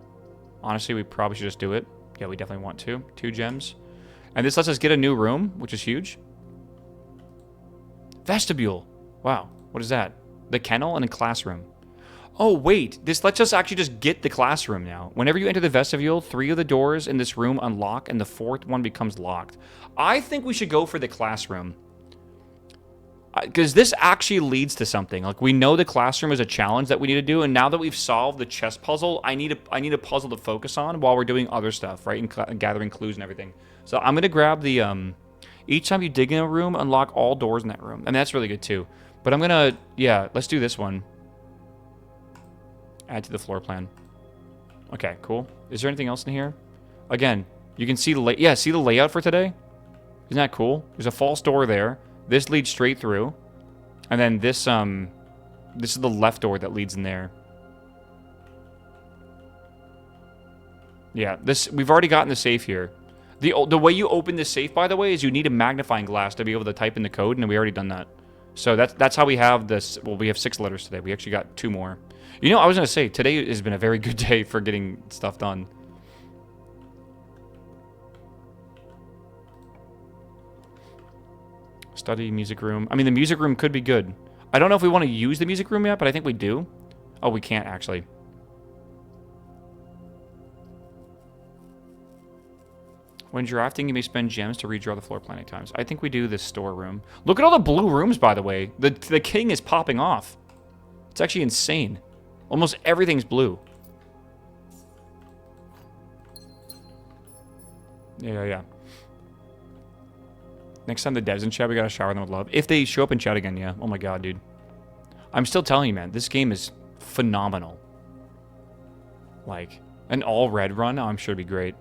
Honestly, we probably should just do it. Yeah, we definitely want to. 2 gems. And this lets us get a new room, which is huge. Vestibule. Wow. What is that? The kennel and a classroom. Oh, wait. This lets us actually just get the classroom now. Whenever you enter the vestibule, 3 of the doors in this room unlock, and the 4th one becomes locked. I think we should go for the classroom. Because this actually leads to something. Like, we know the classroom is a challenge that we need to do, and now that we've solved the chess puzzle, I need a puzzle to focus on while we're doing other stuff, right? And gathering clues and everything. So I'm going to grab the, each time you dig in a room, unlock all doors in that room. And that's really good, too. But I'm going to, yeah, let's do this one. Add to the floor plan. Okay, cool. Is there anything else in here? Again, you can see the see the layout for today? Isn't that cool? There's a false door there. This leads straight through. And then this is the left door that leads in there. Yeah, we've already gotten the safe here. The way you open this safe, by the way, is you need a magnifying glass to be able to type in the code, and we already done that. So that's how we have this. Well, we have 6 letters today. We actually got 2 more. You know, I was going to say, today has been a very good day for getting stuff done. Study, music room. I mean, the music room could be good. I don't know if we want to use the music room yet, but I think we do. Oh, we can't, actually. When drafting, you may spend gems to redraw the floor plan 8 times. I think we do this storeroom. Look at all the blue rooms, by the way. The king is popping off. It's actually insane. Almost everything's blue. Yeah. Next time the devs in chat, we gotta shower them with love. If they show up in chat again, yeah. Oh my god, dude. I'm still telling you, man. This game is phenomenal. Like, an all-red run, I'm sure it'd be great.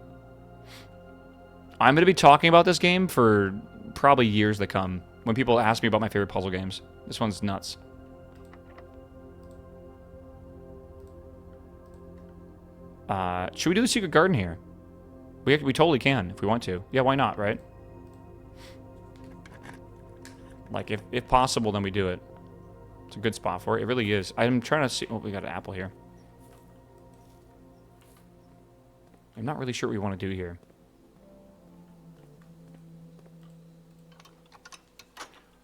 I'm gonna be talking about this game for probably years to come. When people ask me about my favorite puzzle games. This one's nuts. Should we do the secret garden here? We totally can, if we want to. Yeah, why not, right? Like, if possible, then we do it. It's a good spot for it. It really is. I'm trying to see... Oh, we got an apple here. I'm not really sure what we want to do here.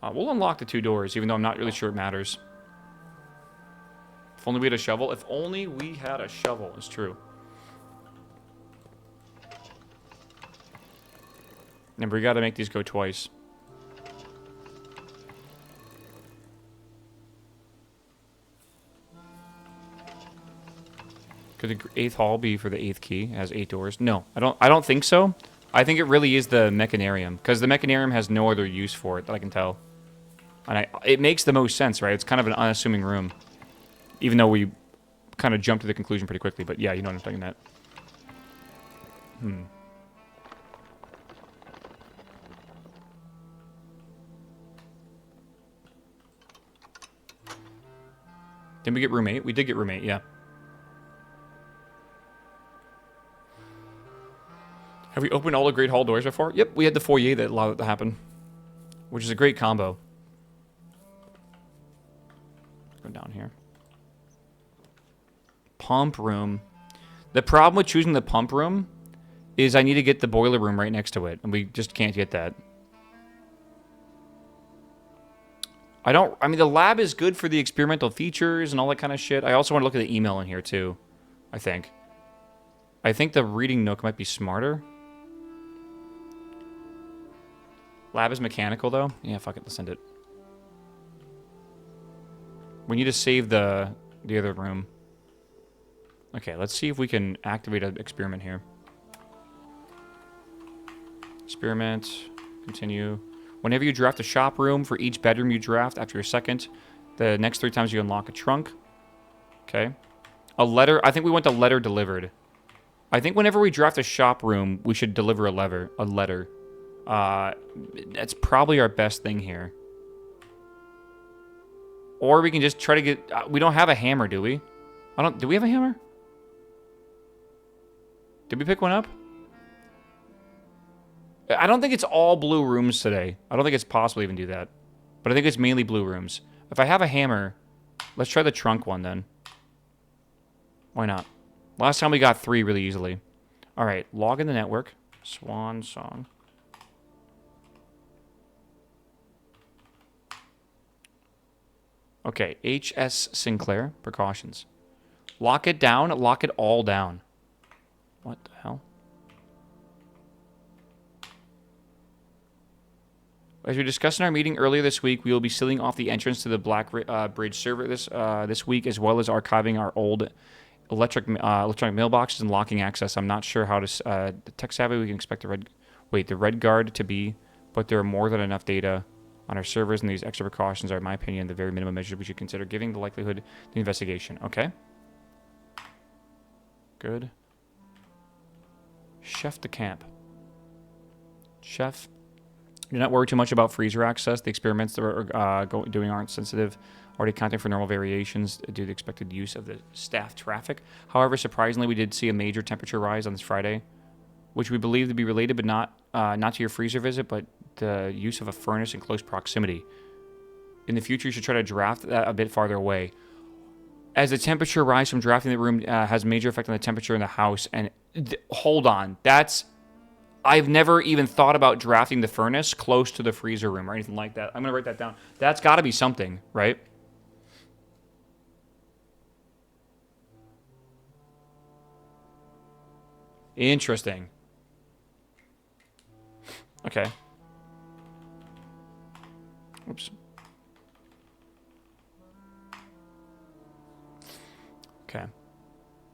We'll unlock the 2 doors, even though I'm not really sure it matters. If only we had a shovel. If only we had a shovel. It's true. Remember, we gotta make these go twice. Could the 8th hall be for the 8th key? It has 8 doors. No, I don't think so. I think it really is the mechanarium, because the mechanarium has no other use for it that I can tell. And it makes the most sense, right? It's kind of an unassuming room. Even though we kind of jumped to the conclusion pretty quickly. But yeah, you know what I'm talking about. Didn't we get room 8? We did get room 8, yeah. Have we opened all the Great Hall doors before? Yep, we had the foyer that allowed it to happen. Which is a great combo. Go down here. Pump room. The problem with choosing the pump room is I need to get the boiler room right next to it. And we just can't get that. I mean, the lab is good for the experimental features and all that kind of shit. I also want to look at the email in here, too. I think the reading nook might be smarter. Lab is mechanical, though. Yeah, fuck it. Let's send it. We need to save the other room. Okay, let's see if we can activate an experiment here. Experiment. Continue. Whenever you draft a shop room, for each bedroom you draft after your second, the next 3 times you unlock a trunk. Okay. A letter. I think we want the letter delivered. I think whenever we draft a shop room, we should deliver a letter. That's probably our best thing here. Or we can just try to get... we don't have a hammer, do we? Do we have a hammer? Did we pick one up? I don't think it's all blue rooms today. I don't think it's possible to even do that. But I think it's mainly blue rooms. If I have a hammer, let's try the trunk one then. Why not? Last time we got 3 really easily. Alright, log in the network. Swan song. Okay, HS Sinclair. Precautions. Lock it down. Lock it all down. What the hell? As we discussed in our meeting earlier this week, we will be sealing off the entrance to the Black Bridge server this week, as well as archiving our old electronic mailboxes and locking access. I'm not sure how to... tech savvy, we can expect the Red Guard to be, but there are more than enough data on our servers, and these extra precautions are, in my opinion, the very minimum measures we should consider, giving the likelihood the investigation. Okay. Good. Chef de camp. Chef. Do not worry too much about freezer access. The experiments that we're doing aren't sensitive. Already accounting for normal variations due to the expected use of the staff traffic. However, surprisingly, we did see a major temperature rise on this Friday, which we believe to be related, but not to your freezer visit, but the use of a furnace in close proximity. In the future, you should try to draft that a bit farther away. As the temperature rise from drafting the room has major effect on the temperature in the house. And hold on, I've never even thought about drafting the furnace close to the freezer room or anything like that. I'm going to write that down. That's got to be something, right? Interesting. Okay. Oops. Okay.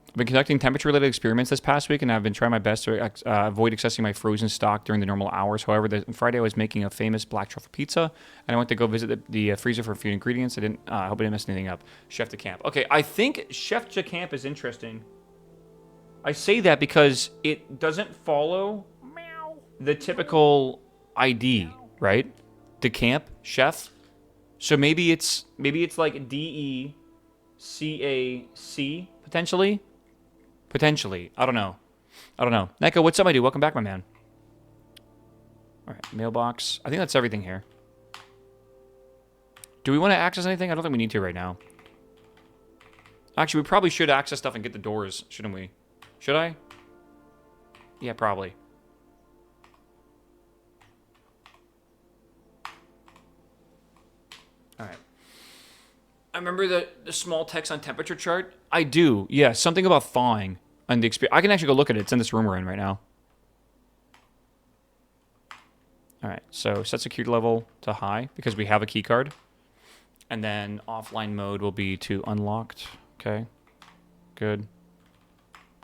I've been conducting temperature-related experiments this past week, and I've been trying my best to avoid accessing my frozen stock during the normal hours. However, Friday I was making a famous black truffle pizza, and I went to go visit the freezer for a few ingredients. I hope I didn't mess anything up. Chef de camp. Okay, I think Chef de camp is interesting. I say that because it doesn't follow the typical ID, right? De camp, chef. So maybe it's like DECAC potentially. Potentially. I don't know. Neko, what's up, my dude? Welcome back, my man. All right, mailbox. I think that's everything here. Do we want to access anything? I don't think we need to right now. Actually, we probably should access stuff and get the doors, shouldn't we? Should I? Yeah, probably. All right. I remember the small text on temperature chart. I do. Yeah, something about thawing on the experience. I can actually go look at it. It's in this room we're in right now. All right. So set security level to high because we have a key card. And then offline mode will be to unlocked. Okay. Good.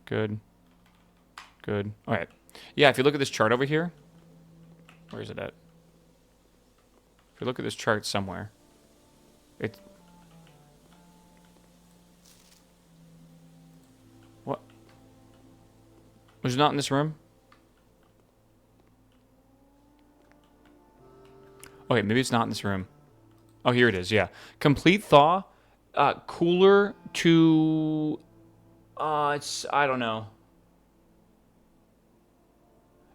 Good. Good. All right. Yeah, if you look at this chart over here. Where is it at? If you look at this chart somewhere. What? Was it not in this room? Okay, maybe it's not in this room. Oh, here it is, yeah. Complete thaw. cooler to... I don't know.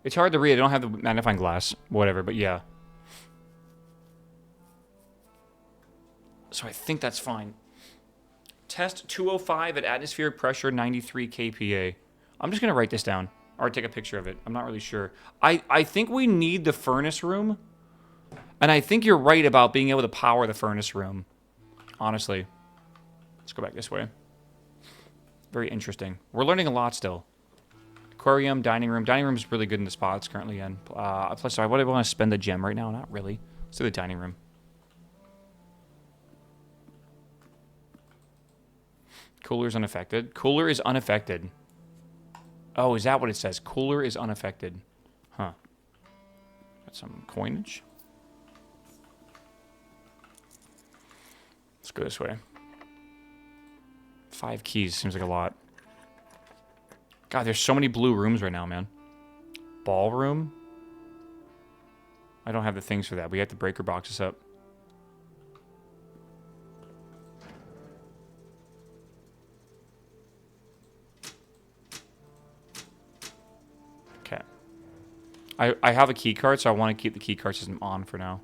It's hard to read. I don't have the magnifying glass. Whatever, but yeah. So I think that's fine. Test 205 at atmospheric pressure 93 kPa. I'm just going to write this down. Or take a picture of it. I'm not really sure. I think we need the furnace room. And I think you're right about being able to power the furnace room. Honestly. Let's go back this way. Very interesting. We're learning a lot still. Aquarium, dining room. Dining room is really good in the spot it's currently in. Plus, I would want to spend the gem right now. Not really. Let's do the dining room. Cooler is unaffected. Cooler is unaffected. Oh, is that what it says? Cooler is unaffected. Huh. Got some coinage. Let's go this way. 5 keys. Seems like a lot. God, there's so many blue rooms right now, man. Ballroom? I don't have the things for that. We have to breaker box this up. Okay. I have a key card, so I want to keep the key card system on for now.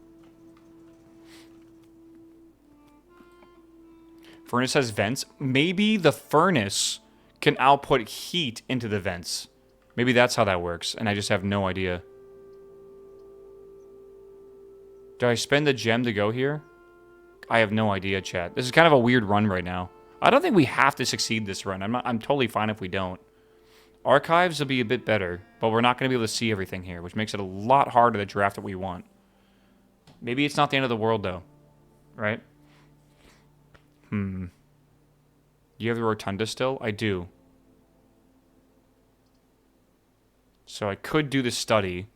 Furnace has vents. Maybe the furnace can output heat into the vents. Maybe that's how that works, and I just have no idea. Do I spend the gem to go here? I have no idea, chat. This is kind of a weird run right now. I don't think we have to succeed this run. I'm totally fine if we don't. Archives will be a bit better, but we're not going to be able to see everything here, which makes it a lot harder to draft what we want. Maybe it's not the end of the world, though. Right? You have the rotunda still? I do. So I could do the study.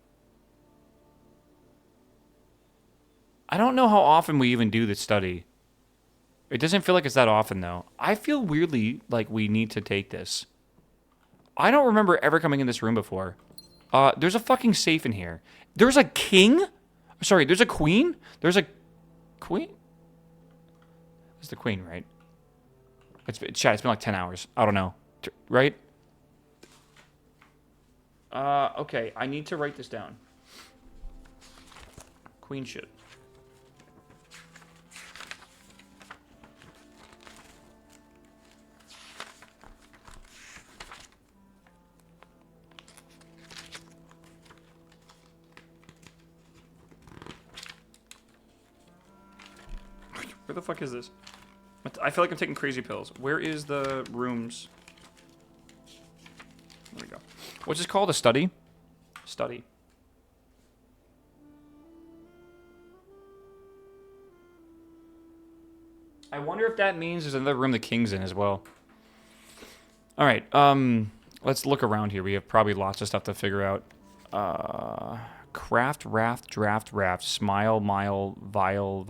I don't know how often we even do the study. It doesn't feel like it's that often, though. I feel weirdly like we need to take this. I don't remember ever coming in this room before. There's a fucking safe in here. There's a king? Sorry, there's a queen? There's a queen? It's the queen, right? Chat, it's been like 10 hours. I don't know. Right? Okay. I need to write this down. Queen shit. Where the fuck is this? I feel like I'm taking crazy pills. Where is the rooms? There we go. What's this called? A study? Study. I wonder if that means there's another room the king's in as well. All right. Let's look around here. We have probably lots of stuff to figure out. Craft, raft, draft, raft, smile, mile, vial,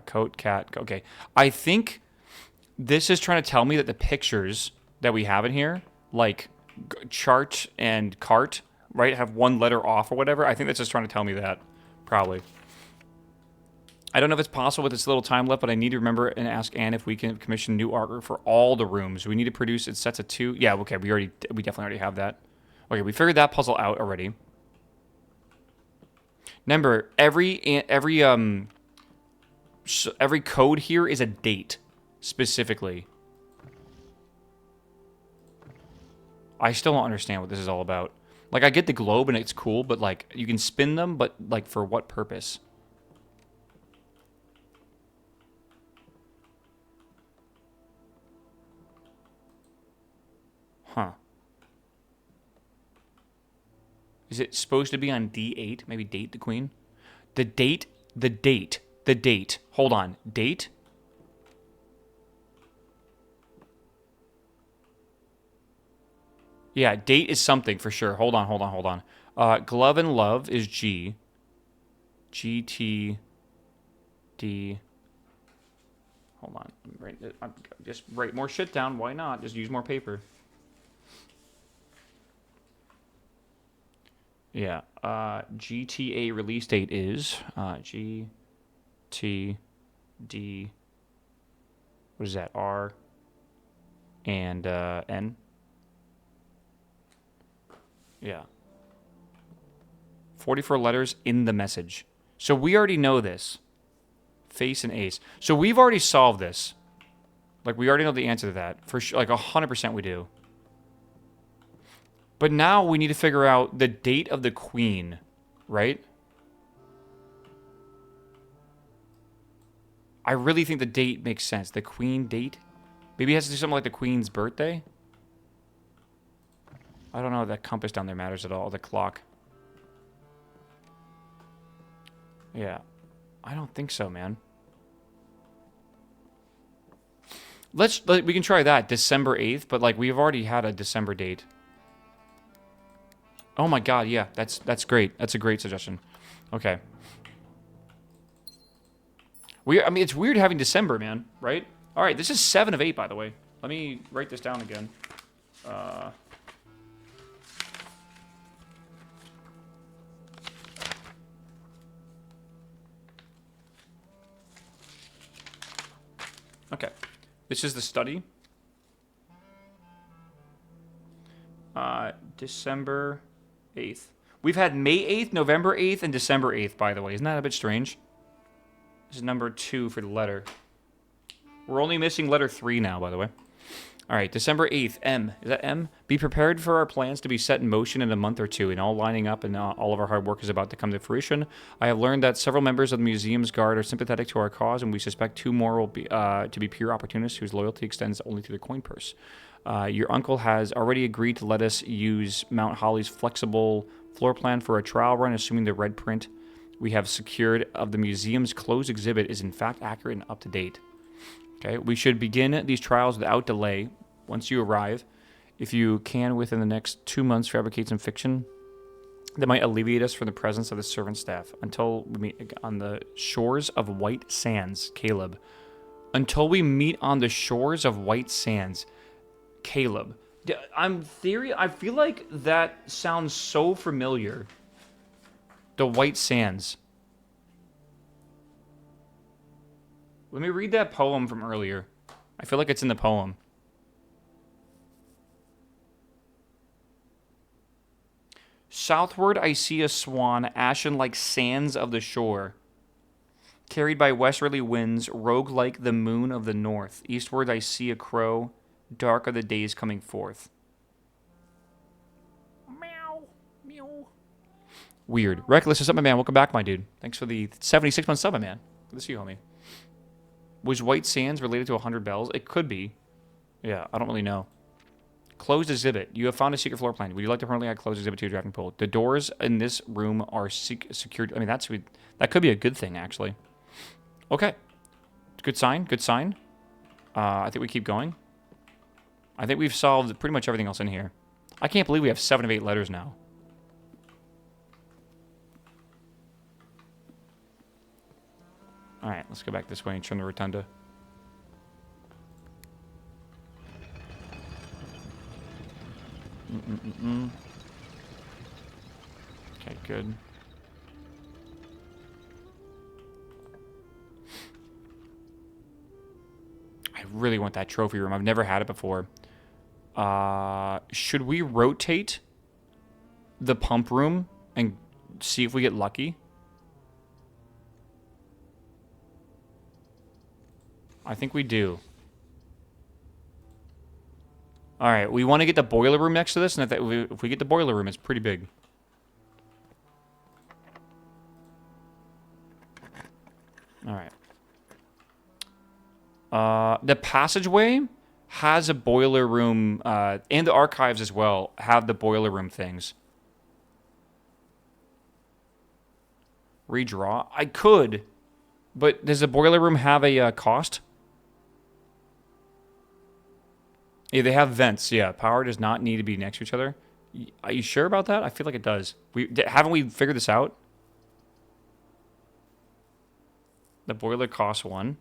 coat, cat. Okay. I think this is trying to tell me that the pictures that we have in here, like chart and cart, right, have one letter off or whatever. I think that's just trying to tell me that, probably. I don't know if it's possible with this little time left, but I need to remember and ask Anne if we can commission new artwork for all the rooms. We need to produce it sets of 2. Yeah, okay, we definitely already have that. Okay, we figured that puzzle out already. Remember, every code here is a date, specifically. I still don't understand what this is all about. Like, I get the globe and it's cool, but, like, you can spin them, but, like, for what purpose? Huh. Is it supposed to be on D8? Maybe date the queen? The date. Hold on. Date? Yeah, date is something for sure. Hold on. Glove and love is G. G, T, D. Hold on. Just write more shit down. Why not? Just use more paper. Yeah. GTA release date is G, T, D, What is that? R and N. Yeah. 44 letters in the message. So we already know this. Face and ace. So we've already solved this. Like, we already know the answer to that. For sure, like, 100% we do. But now we need to figure out the date of the queen, right? I really think the date makes sense. The queen date? Maybe it has to do something like the queen's birthday? I don't know if that compass down there matters at all. The clock. Yeah. I don't think so, man. We can try that. December 8th, but like we've already had a December date. Oh my god, yeah. That's great. That's a great suggestion. Okay. I mean, it's weird having December, man, right? All right, this is 7 of 8, by the way. Let me write this down again. Okay. This is the study. December 8th. We've had May 8th, November 8th, and December 8th, by the way. Isn't that a bit strange? This is number 2 for the letter. We're only missing letter 3 now, by the way. All right, December 8th, M. Is that M? Be prepared for our plans to be set in motion in a month or two, and all lining up, and all of our hard work is about to come to fruition. I have learned that several members of the museum's guard are sympathetic to our cause, and we suspect 2 more will be to be pure opportunists whose loyalty extends only to their coin purse. Your uncle has already agreed to let us use Mount Holly's flexible floor plan for a trial run, assuming the red print we have secured of the museum's closed exhibit is in fact accurate and up to date. Okay, we should begin these trials without delay once you arrive. If you can, within the next 2 months, fabricate some fiction that might alleviate us from the presence of the servant staff. Until we meet on the shores of White Sands, Caleb. Until we meet on the shores of White Sands, Caleb. I feel like that sounds so familiar. The White Sands. Let me read that poem from earlier. I feel like it's in the poem. Southward I see a swan, ashen like sands of the shore, carried by westerly winds, rogue like the moon of the north. Eastward I see a crow, dark are the days coming forth. Meow. Meow. Weird. Reckless is up, my man. Welcome back, my dude. Thanks for the 76-month sub, my man. Good to see you, homie. Was White Sands related to 100 Bells? It could be. Yeah, I don't really know. Closed exhibit. You have found a secret floor plan. Would you like to permanently add closed exhibit to your drafting pool? The doors in this room are secured. I mean, that could be a good thing, actually. Okay. Good sign. Good sign. I think we keep going. I think we've solved pretty much everything else in here. I can't believe we have 7 of 8 letters now. All right, let's go back this way and turn the rotunda. Okay, good. I really want that trophy room. I've never had it before. Should we rotate the pump room and see if we get lucky? I think we do. All right, we want to get the boiler room next to this, and if we get the boiler room, it's pretty big. All right. The passageway has a boiler room, and the archives as well have the boiler room things. Redraw? I could, but does the boiler room have a cost? Yeah, they have vents. Yeah, power does not need to be next to each other. Are you sure about that? I feel like it does. Haven't we figured this out? The boiler costs 1.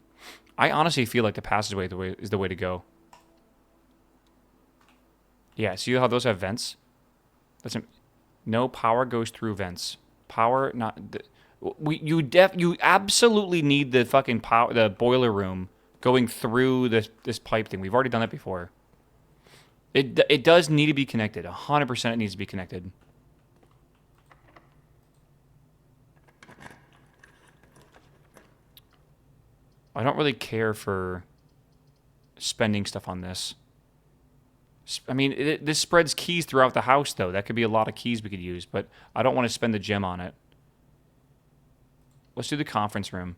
I honestly feel like the passageway is the way to go. Yeah, see how those have vents? No power goes through vents. Power not. You absolutely need the fucking power, the boiler room going through this pipe thing. We've already done that before. It does need to be connected. 100% it needs to be connected. I don't really care for spending stuff on this. I mean, this spreads keys throughout the house, though. That could be a lot of keys we could use, but I don't want to spend the gem on it. Let's do the conference room.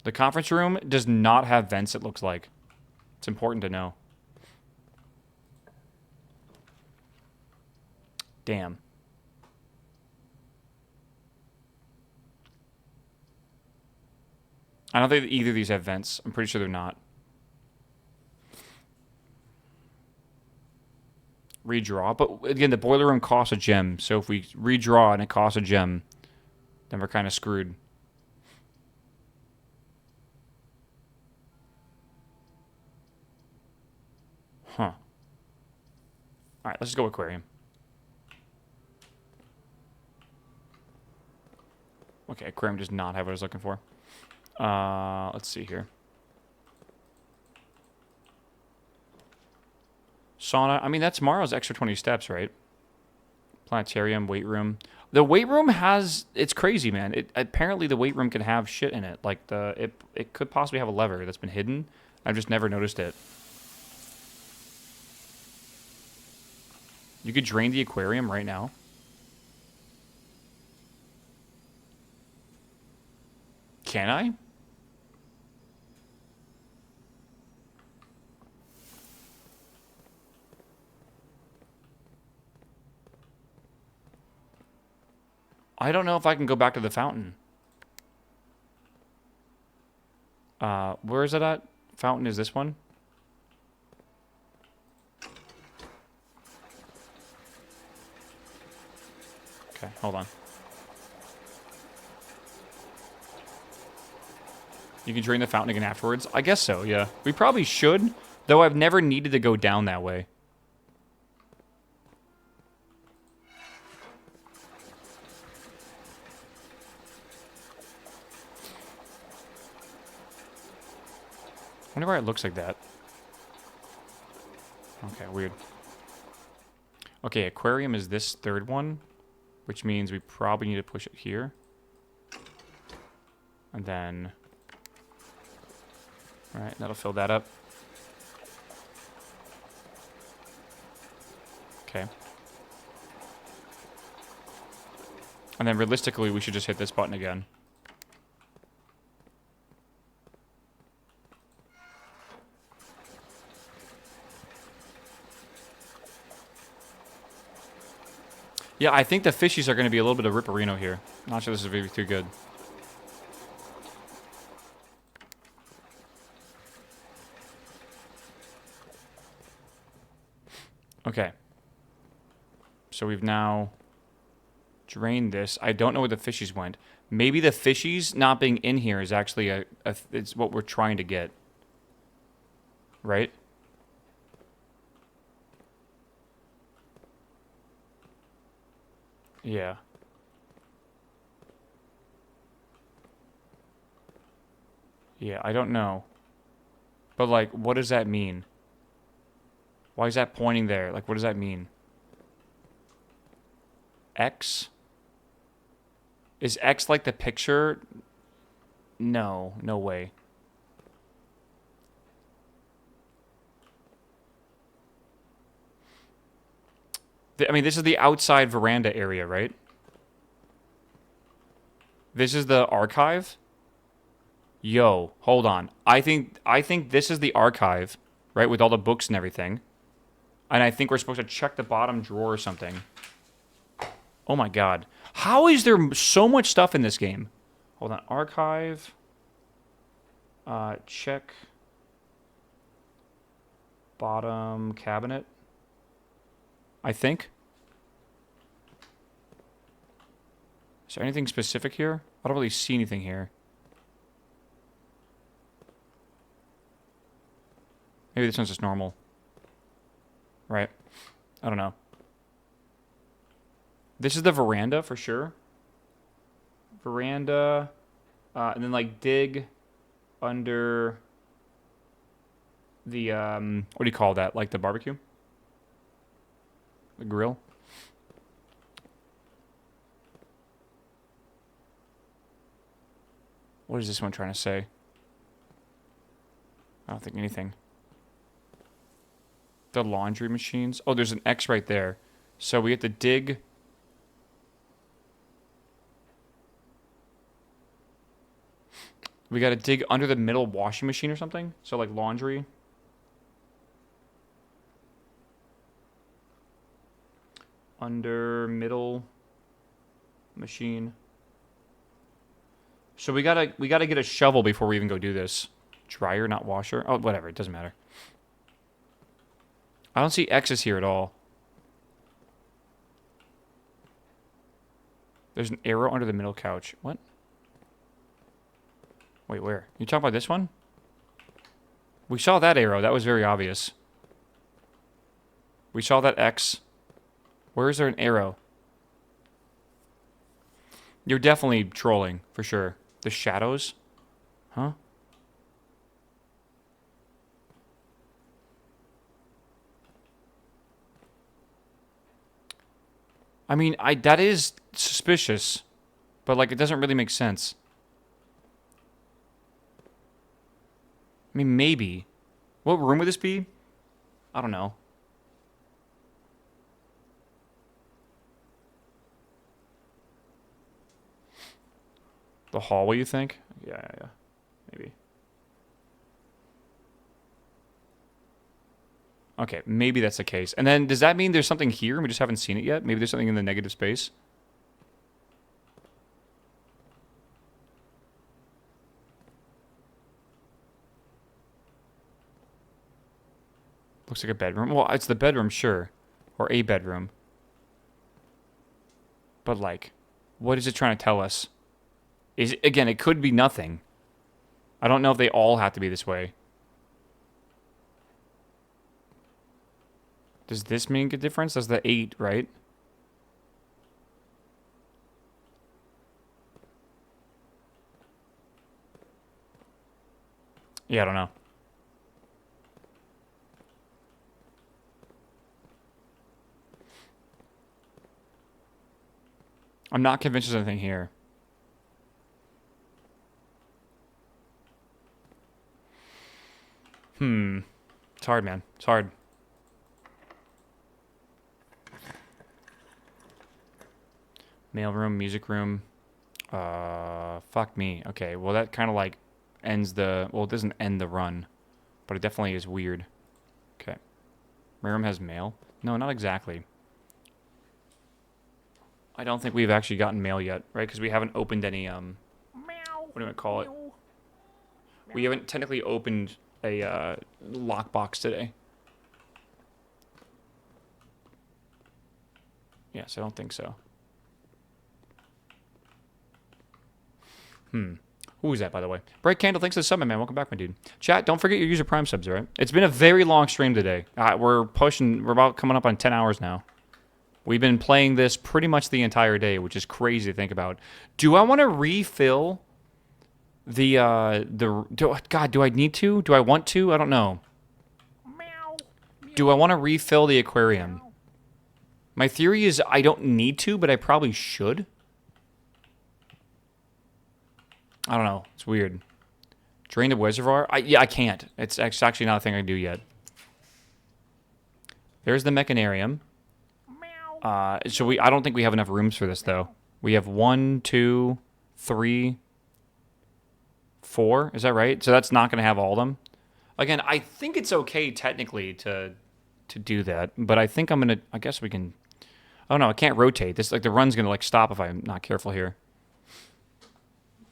The conference room does not have vents, it looks like. It's important to know. Damn. I don't think either of these have vents. I'm pretty sure they're not. Redraw. But again, the boiler room costs a gem. So if we redraw and it costs a gem, then we're kind of screwed. Huh. All right, let's just go aquarium. Okay, aquarium does not have what I was looking for. Let's see here. Sauna. I mean, that's Morrow's extra 20 steps, right? Planetarium, weight room. The weight room has... It's crazy, man. Apparently, the weight room can have shit in it. Like, it could possibly have a lever that's been hidden. I've just never noticed it. You could drain the aquarium right now. Can I? I don't know if I can go back to the fountain. Where is it at? Fountain is this one? Okay, hold on. You can drain the fountain again afterwards? I guess so, yeah. We probably should, though I've never needed to go down that way. I wonder why it looks like that. Okay, weird. Okay, aquarium is this third one, which means we probably need to push it here. And then... Alright, that'll fill that up. Okay. And then realistically, we should just hit this button again. Yeah, I think the fishies are going to be a little bit of Ripperino here. Not sure this is going to be too good. Okay. So we've now drained this. I don't know where the fishies went. Maybe the fishies not being in here is actually it's what we're trying to get. Right? Yeah. Yeah, I don't know. But, like, what does that mean? Why is that pointing there? Like, what does that mean? X? Is X like the picture? No, no way. I mean, this is the outside veranda area, right? This is the archive? Yo, hold on. I think this is the archive, right, with all the books and everything. And I think we're supposed to check the bottom drawer or something. Oh my god. How is there so much stuff in this game? Hold on. Archive. Check. Bottom cabinet. I think. Is there anything specific here? I don't really see anything here. Maybe this one's just normal. Right? I don't know. This is the veranda for sure. Veranda. And then like dig. under the, what do you call that? Like the barbecue? The grill? What is this one trying to say? I don't think anything. The laundry machines. Oh, there's an X right there. So we have to dig. We got to dig under the middle washing machine or something? So like laundry. Under middle machine. So we gotta get a shovel before we even go do this. Dryer, not washer. Oh, whatever. It doesn't matter. I don't see X's here at all. There's an arrow under the middle couch. What? Wait, where? You talking about this one? We saw that arrow. That was very obvious. We saw that X. Where is there an arrow? You're definitely trolling, for sure. The shadows? Huh? I mean, that is suspicious. But, like, it doesn't really make sense. I mean, maybe. What room would this be? I don't know. The hallway, you think? Yeah. Maybe. Okay, maybe that's the case. And then, does that mean there's something here and we just haven't seen it yet? Maybe there's something in the negative space? Looks like a bedroom. Well, it's the bedroom, sure. Or a bedroom. But, like, what is it trying to tell us? Again, it could be nothing. I don't know if they all have to be this way. Does this make a difference? That's the 8, right? Yeah, I don't know. I'm not convinced there's anything here. It's hard, man. It's hard. Mailroom, music room. Fuck me. Okay, well that kind of like ends the... Well, it doesn't end the run. But it definitely is weird. Okay. My room has mail? No, not exactly. I don't think we've actually gotten mail yet, right? Because we haven't opened any, Meow. what do I call it? Meow. We haven't technically opened a lockbox today. Yes, I don't think so. Who was that, by the way? Bright Candle, thanks for the sub, man. Welcome back, my dude. Chat, don't forget your user Prime subs, all right? It's been a very long stream today. We're about coming up on 10 hours now. We've been playing this pretty much the entire day, which is crazy to think about. Do I want to refill God, do I need to? Do I want to? I don't know. Meow. Do I want to refill the aquarium? My theory is I don't need to, but I probably should. I don't know. It's weird. Drain the reservoir? Yeah, I can't. It's actually not a thing I can do yet. There's the mechanarium. Meow. I don't think we have enough rooms for this, though. We have 1, 2, 3, 4. Is that right? So that's not going to have all of them. Again, I think it's okay technically to do that, but I think I'm going to... I guess we can... Oh, no, I can't rotate. This, like, the run's going to, like, stop if I'm not careful here.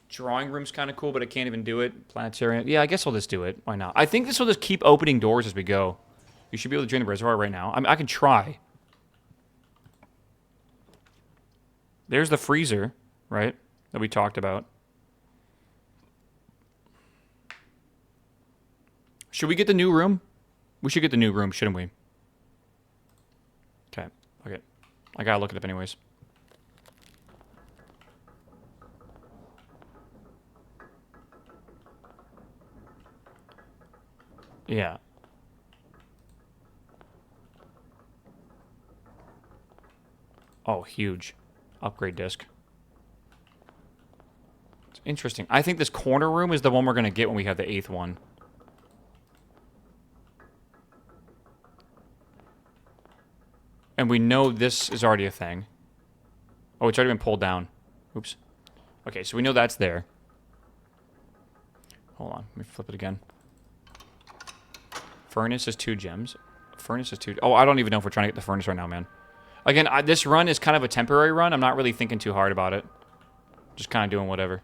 Drawing room's kind of cool, but I can't even do it. Planetarium. Yeah, I guess I'll just do it. Why not? I think this will just keep opening doors as we go. You should be able to drain the reservoir right now. I mean, I can try. There's the freezer, right? That we talked about. Should we get the new room? We should get the new room, shouldn't we? Okay. Okay. I gotta look it up anyways. Yeah. Oh, huge. Upgrade disc. It's interesting. I think this corner room is the one we're going to get when we have the 8th one. And we know this is already a thing. Oh, it's already been pulled down. Oops. Okay, so we know that's there. Hold on. Let me flip it again. Furnace is 2 gems. Furnace is 2... Oh, I don't even know if we're trying to get the furnace right now, man. Again, this run is kind of a temporary run. I'm not really thinking too hard about it. Just kind of doing whatever.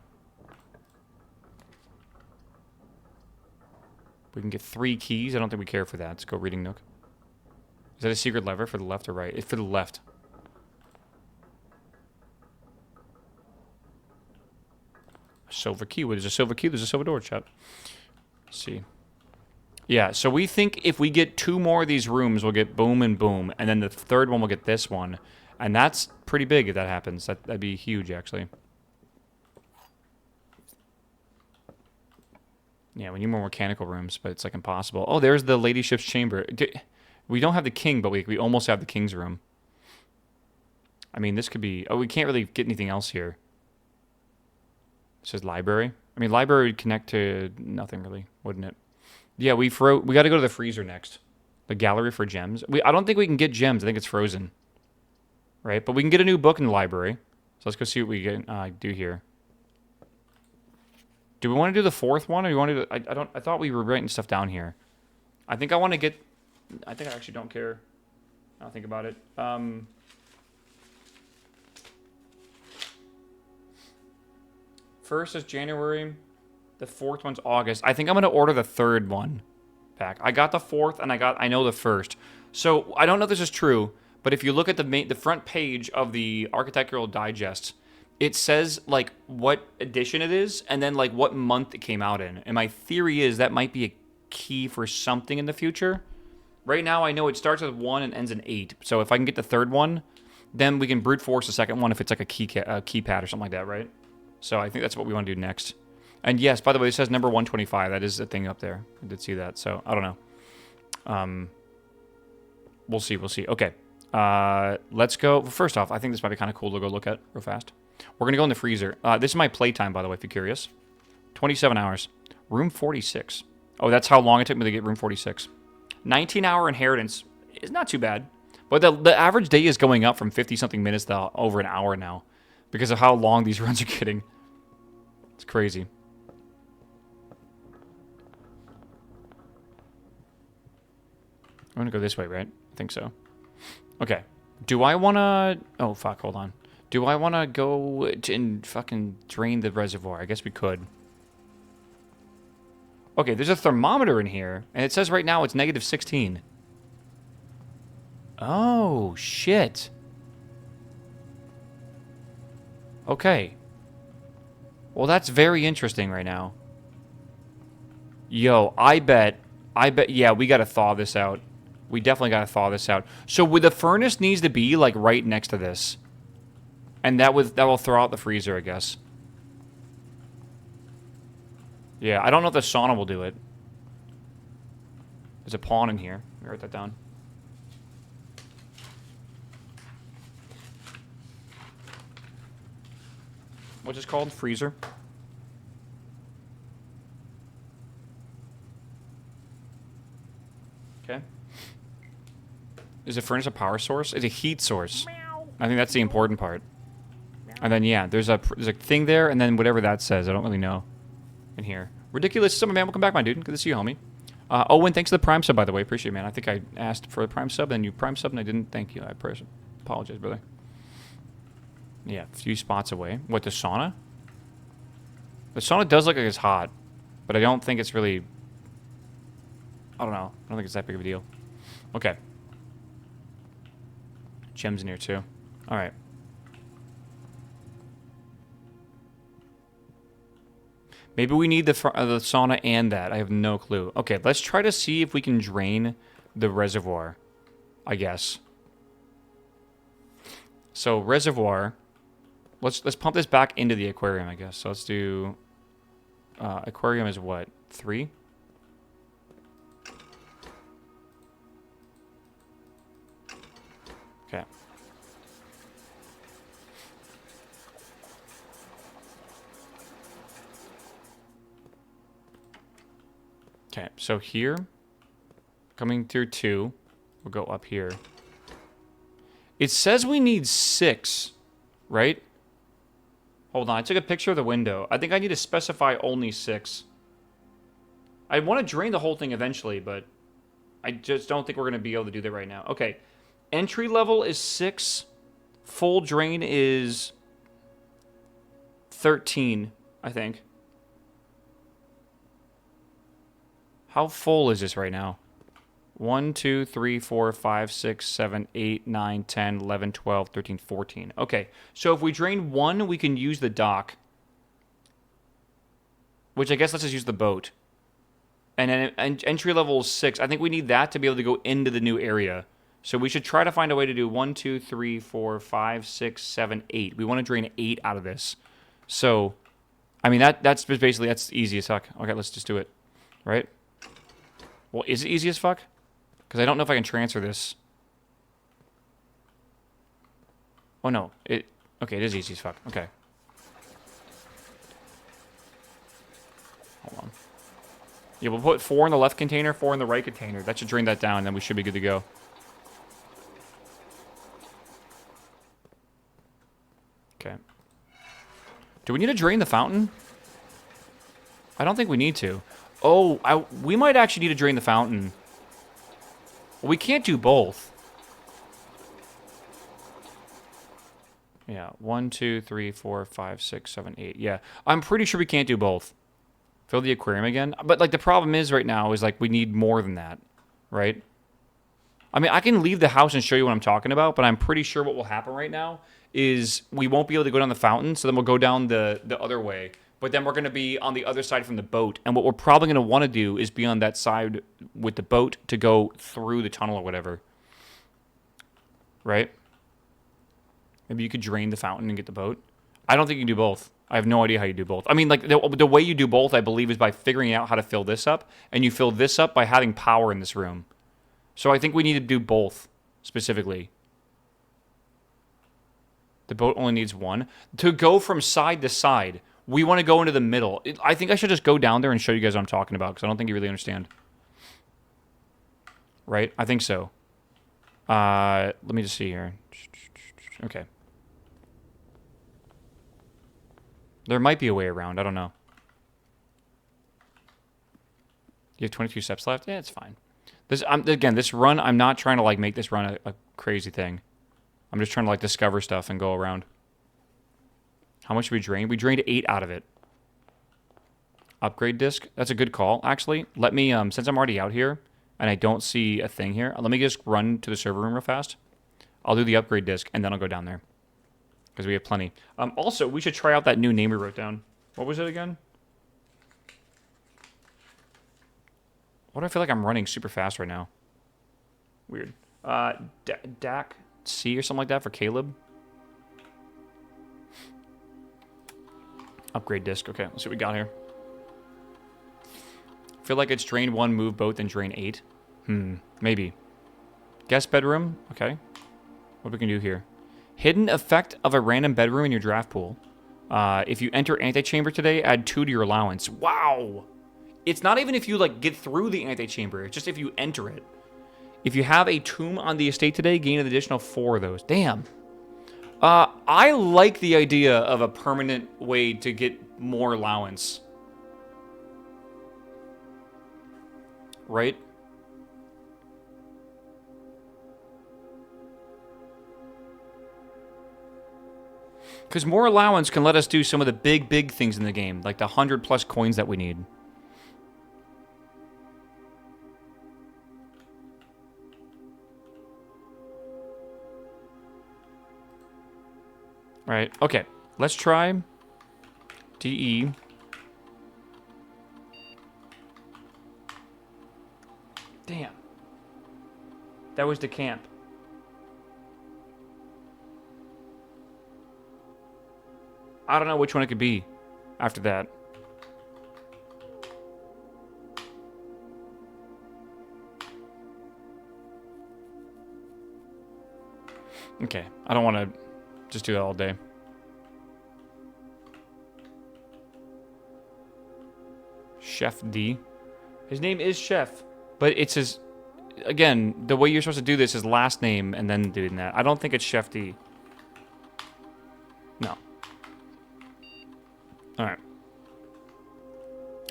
We can get 3 keys. I don't think we care for that. Let's go reading nook. Is that a secret lever for the left or right? It's for the left. A silver key. What is a silver key? There's a silver door, chat. Let's see. Yeah, so we think if we get 2 more of these rooms, we'll get boom and boom. And then the 3rd one, we'll get this one. And that's pretty big if that happens. That'd be huge, actually. Yeah, we need more mechanical rooms, but it's like impossible. Oh, there's the ladyship's chamber. We don't have the king, but we almost have the king's room. I mean, this could be... Oh, we can't really get anything else here. It says library. I mean, library would connect to nothing, really, wouldn't it? Yeah, we got to go to the freezer next. The gallery for gems. I don't think we can get gems. I think it's frozen. Right? But we can get a new book in the library. So let's go see what we get, do here. Do we want to do the 4th one, or you want to do... I thought we were writing stuff down here. I think I want to get... I think I actually don't care. I'll think about it. First is January. The 4th one's August. I think I'm going to order the 3rd one back. I got the 4th, and I know the 1st. So I don't know if this is true, but if you look at the front page of the Architectural Digest, it says like what edition it is, and then like what month it came out in. And my theory is that might be a key for something in the future. Right now, I know it starts with 1 and ends in 8. So if I can get the 3rd one, then we can brute force the 2nd one if it's like a keypad or something like that, right? So I think that's what we want to do next. And yes, by the way, it says number 125. That is a thing up there. I did see that. So I don't know. We'll see. We'll see. Okay. Let's go. First off, I think this might be kind of cool to go look at real fast. We're going to go in the freezer. This is my playtime, by the way, if you're curious. 27 hours. Room 46. Oh, that's how long it took me to get room 46. 19-hour inheritance is not too bad. But the average day is going up from 50-something minutes to over an hour now because of how long these runs are getting. It's crazy. I'm going to go this way, right? I think so. Okay. Do I want to... Oh, fuck. Hold on. Do I want to go and fucking drain the reservoir? I guess we could. Okay, there's a thermometer in here, and it says right now it's negative 16. Oh, shit. Okay. Well, that's very interesting right now. Yo, I bet, yeah, we gotta thaw this out. We definitely gotta thaw this out. So the furnace needs to be, like, right next to this. And that will throw out the freezer, I guess. Yeah, I don't know if the sauna will do it. There's a pawn in here. Let me write that down. What's this called? Freezer? Okay. Is a furnace a power source? It's a heat source. I think that's the important part. And then, yeah, there's a thing there, and then whatever that says. I don't really know. In here. Ridiculous Summer Man, welcome back, my dude. Good to see you, homie. Owen, thanks for the Prime sub, by the way. Appreciate it, man. I think I asked for the Prime sub, and you Prime sub, and I didn't thank you. I apologize, brother. Yeah, a few spots away. What, the sauna? The sauna does look like it's hot, but I don't think it's really... I don't know. I don't think it's that big of a deal. Okay. Gems in here, too. All right. Maybe we need the sauna and that. I have no clue. Okay, let's try to see if we can drain the reservoir, I guess. So, reservoir. Let's pump this back into the aquarium, I guess. So, let's do... aquarium is what? 3? Okay. Okay, so here, coming through 2, we'll go up here. It says we need 6, right? Hold on, I took a picture of the window. I think I need to specify only 6. I want to drain the whole thing eventually, but I just don't think we're going to be able to do that right now. Okay, entry level is 6. Full drain is 13, I think. How full is this right now? 1, 2, 3, 4, 5, 6, 7, 8, 9, 10, 11, 12, 13, 14. Okay, so if we drain 1, we can use the dock. Which I guess let's just use the boat. And then entry level is 6. I think we need that to be able to go into the new area. So we should try to find a way to do 1, 2, 3, 4, 5, 6, 7, 8. We want to drain 8 out of this. So, I mean, that's basically, that's easy as fuck. Okay, let's just do it. Right? Well, is it easy as fuck? Because I don't know if I can transfer this. Oh, no. Okay, it is easy as fuck. Okay. Hold on. Yeah, we'll put 4 in the left container, 4 in the right container. That should drain that down, and then we should be good to go. Okay. Do we need to drain the fountain? I don't think we need to. Oh, we might actually need to drain the fountain. We can't do both. Yeah, 1, 2, 3, 4, 5, 6, 7, 8. Yeah, I'm pretty sure we can't do both. Fill the aquarium again. But, like, the problem is right now is, like, we need more than that, right? I mean, I can leave the house and show you what I'm talking about, but I'm pretty sure what will happen right now is we won't be able to go down the fountain, so then we'll go down the other way. But then we're going to be on the other side from the boat. And what we're probably going to want to do is be on that side with the boat to go through the tunnel or whatever. Right? Maybe you could drain the fountain and get the boat. I don't think you can do both. I have no idea how you do both. I mean, like, the way you do both, I believe, is by figuring out how to fill this up. And you fill this up by having power in this room. So I think we need to do both, specifically. The boat only needs 1. To go from side to side, we want to go into the middle. I think I should just go down there and show you guys what I'm talking about, because I don't think you really understand. Right? I think so. Let me just see here. Okay. There might be a way around. I don't know. You have 22 steps left? Yeah, it's fine. Again, this run, I'm not trying to, like, make this run a crazy thing. I'm just trying to, like, discover stuff and go around. How much did we drain? We drained 8 out of it. Upgrade disc. That's a good call, actually. Let me, since I'm already out here, and I don't see a thing here, let me just run to the server room real fast. I'll do the upgrade disc, and then I'll go down there. Because we have plenty. Also, we should try out that new name we wrote down. What was it again? Why do I feel like I'm running super fast right now? Weird. DAC C or something like that for Caleb. Upgrade disc. Okay, let's see what we got here. Feel like it's drain 1, move both, and drain 8. Maybe. Guest bedroom. Okay. What we can do here? Hidden effect of a random bedroom in your draft pool. If you enter antechamber today, add 2 to your allowance. Wow! It's not even if you, like, get through the antechamber. It's just if you enter it. If you have a tomb on the estate today, gain an additional 4 of those. Damn. I like the idea of a permanent way to get more allowance. Right? Because more allowance can let us do some of the big things in the game, like the 100+ coins that we need. Right, okay. Let's try DE. Damn. That was the camp. I don't know which one it could be after that. Okay, I don't want to just do that all day. Chef D. His name is Chef, but it's his... Again, the way you're supposed to do this is last name and then doing that. I don't think it's Chef D. No. Alright.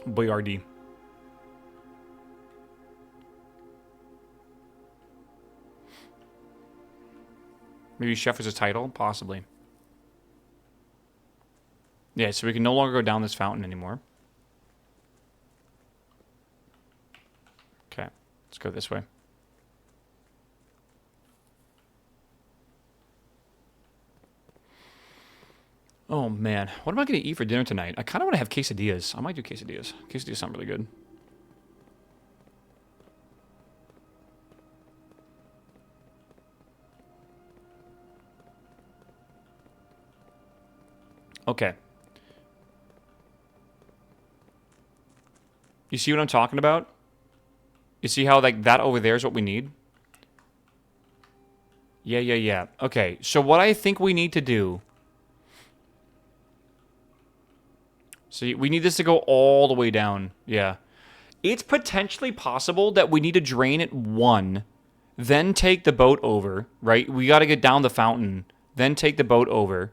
Boyardee. Maybe Chef is a title? Possibly. Yeah, so we can no longer go down this fountain anymore. Okay, let's go this way. Oh, man. What am I going to eat for dinner tonight? I kind of want to have quesadillas. I might do quesadillas. Quesadillas sound really good. Okay. You see what I'm talking about? You see how, like, that over there is what we need? Yeah. Okay, so what I think we need to do... So we need this to go all the way down. Yeah. It's potentially possible that we need to drain it 1, then take the boat over, right? We got to get down the fountain, then take the boat over.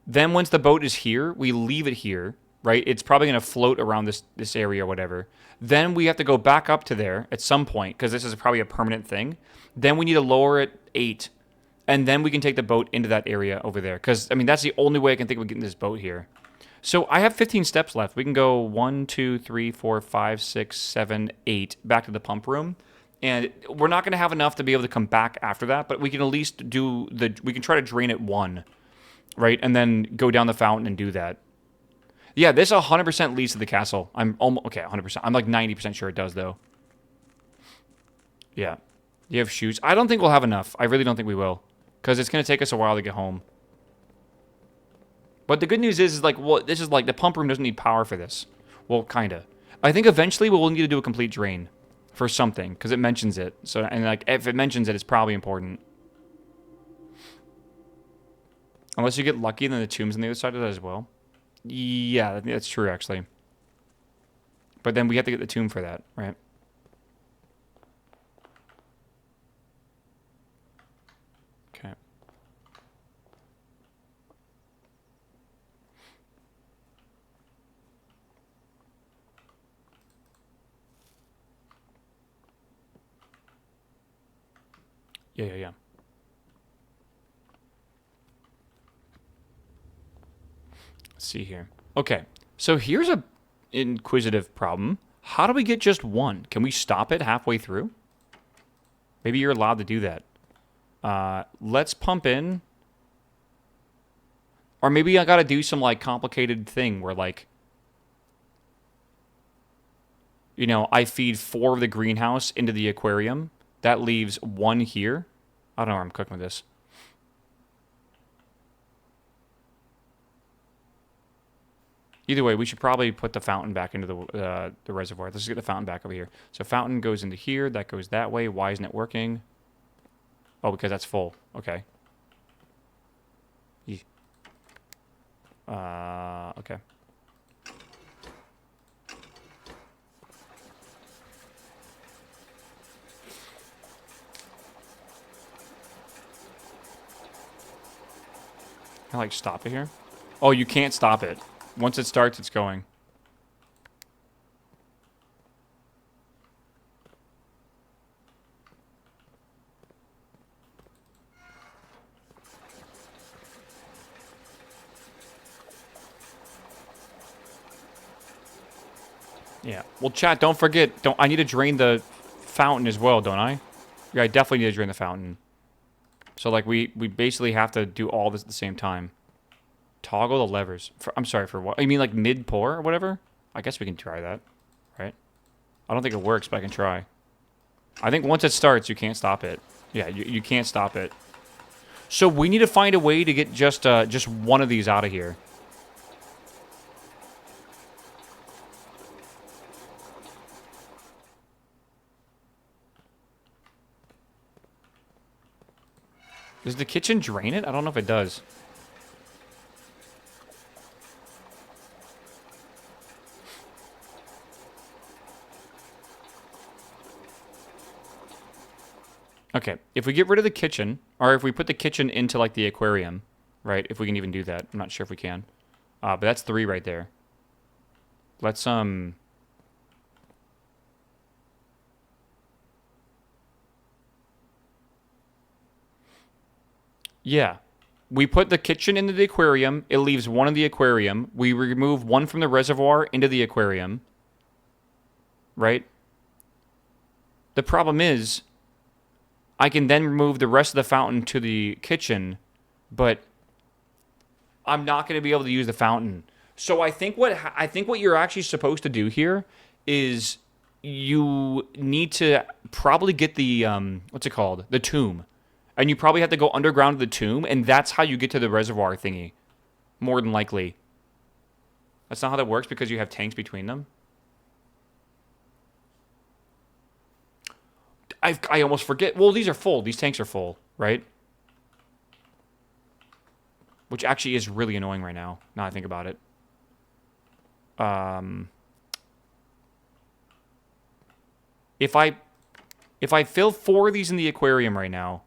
Then once the boat is here, we leave it here, right? It's probably going to float around this area or whatever. Then we have to go back up to there at some point, because this is probably a permanent thing. Then we need to lower it 8, and then we can take the boat into that area over there. Because, I mean, that's the only way I can think of getting this boat here. So I have 15 steps left. We can go 1, 2, 3, 4, 5, 6, 7, 8 back to the pump room. And we're not going to have enough to be able to come back after that, but we can at least do we can try to drain it 1, right? And then go down the fountain and do that. Yeah, this 100% leads to the castle. I'm almost, okay, 100%. I'm like 90% sure it does, though. Yeah. You have shoes? I don't think we'll have enough. I really don't think we will. Because it's going to take us a while to get home. But the good news is like, well, this is like, the pump room doesn't need power for this. Well, kind of. I think eventually we'll need to do a complete drain for something, because it mentions it. So, and like, if it mentions it, it's probably important. Unless you get lucky, then the tomb's on the other side of that as well. Yeah, that's true, actually. But then we have to get the tomb for that, right? Okay. Yeah. Let's see here. Okay, so here's a inquisitive problem. How do we get just 1? Can we stop it halfway through? Maybe you're allowed to do that. Let's pump in. Or maybe I gotta do some, like, complicated thing where, like, you know, I feed 4 of the greenhouse into the aquarium. That leaves 1 here. I don't know where I'm cooking with this. Either way, we should probably put the fountain back into the reservoir. Let's just get the fountain back over here. So fountain goes into here. That goes that way. Why isn't it working? Oh, because that's full. Okay. Okay. Can I, like, stop it here? Oh, you can't stop it. Once it starts, it's going. Yeah. Well, chat, don't forget. I need to drain the fountain as well, don't I? Yeah, I definitely need to drain the fountain. So, like, we basically have to do all this at the same time. Toggle the levers. I'm sorry, for what? You mean, like, mid-pour or whatever? I guess we can try that, right? I don't think it works, but I can try. I think once it starts, you can't stop it. Yeah, you can't stop it. So we need to find a way to get just 1 of these out of here. Does the kitchen drain it? I don't know if it does. Okay, if we get rid of the kitchen, or if we put the kitchen into, like, the aquarium, right? If we can even do that. I'm not sure if we can. But that's 3 right there. Let's, yeah. We put the kitchen into the aquarium. It leaves 1 in the aquarium. We remove 1 from the reservoir into the aquarium. Right? The problem is, I can then remove the rest of the fountain to the kitchen, but I'm not going to be able to use the fountain. So I think what you're actually supposed to do here is you need to probably get the what's it called? The tomb. And you probably have to go underground to the tomb, and that's how you get to the reservoir thingy. More than likely. That's not how that works because you have tanks between them. I almost forget. Well, these are full. These tanks are full, right? Which actually is really annoying right now. Now I think about it. If I fill 4 of these in the aquarium right now,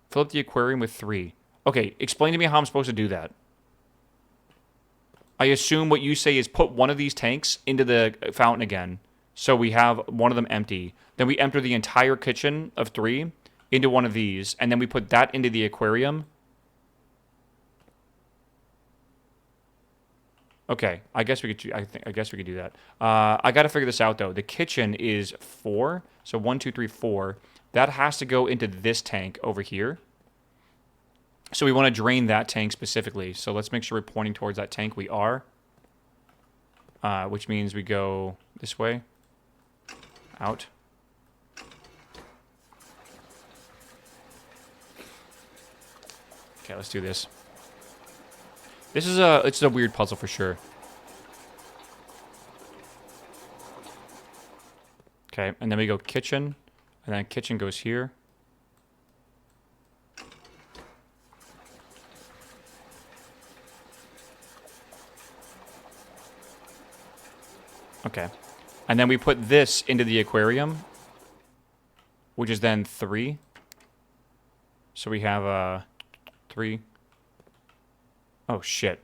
fill up the aquarium with 3. Okay, explain to me how I'm supposed to do that. I assume what you say is put 1 of these tanks into the fountain again, so we have 1 of them empty. Then we enter the entire kitchen of 3 into 1 of these, and then we put that into the aquarium. Okay, I guess we could. I guess we could do that. I got to figure this out though. The kitchen is 4, so 1, 2, 3, 4. That has to go into this tank over here. So we want to drain that tank specifically. So let's make sure we're pointing towards that tank. We are. Which means we go this way. Out. Okay, let's do this. It's a weird puzzle for sure. Okay, and then we go kitchen, and then kitchen goes here. Okay. And then we put this into the aquarium, which is then 3. So we have 3. Oh, shit.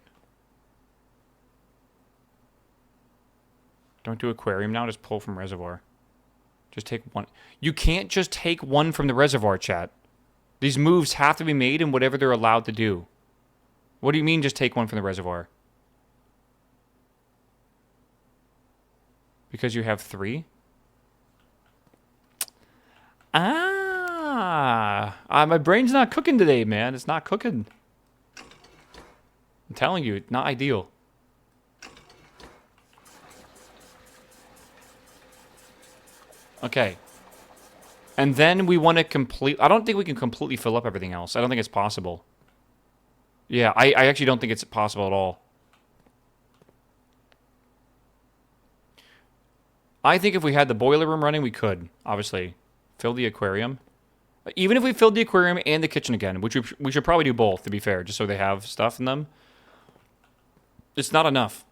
Don't do aquarium now, just pull from reservoir. Just take 1. You can't just take 1 from the reservoir, chat. These moves have to be made in whatever they're allowed to do. What do you mean just take 1 from the reservoir? Because you have 3? My brain's not cooking today, man. It's not cooking. I'm telling you, it's not ideal. Okay. And then we want to complete... I don't think we can completely fill up everything else. I don't think it's possible. Yeah, I actually don't think it's possible at all. I think if we had the boiler room running, we could, obviously, fill the aquarium. Even if we filled the aquarium and the kitchen again, which we should probably do both, to be fair, just so they have stuff in them. It's not enough.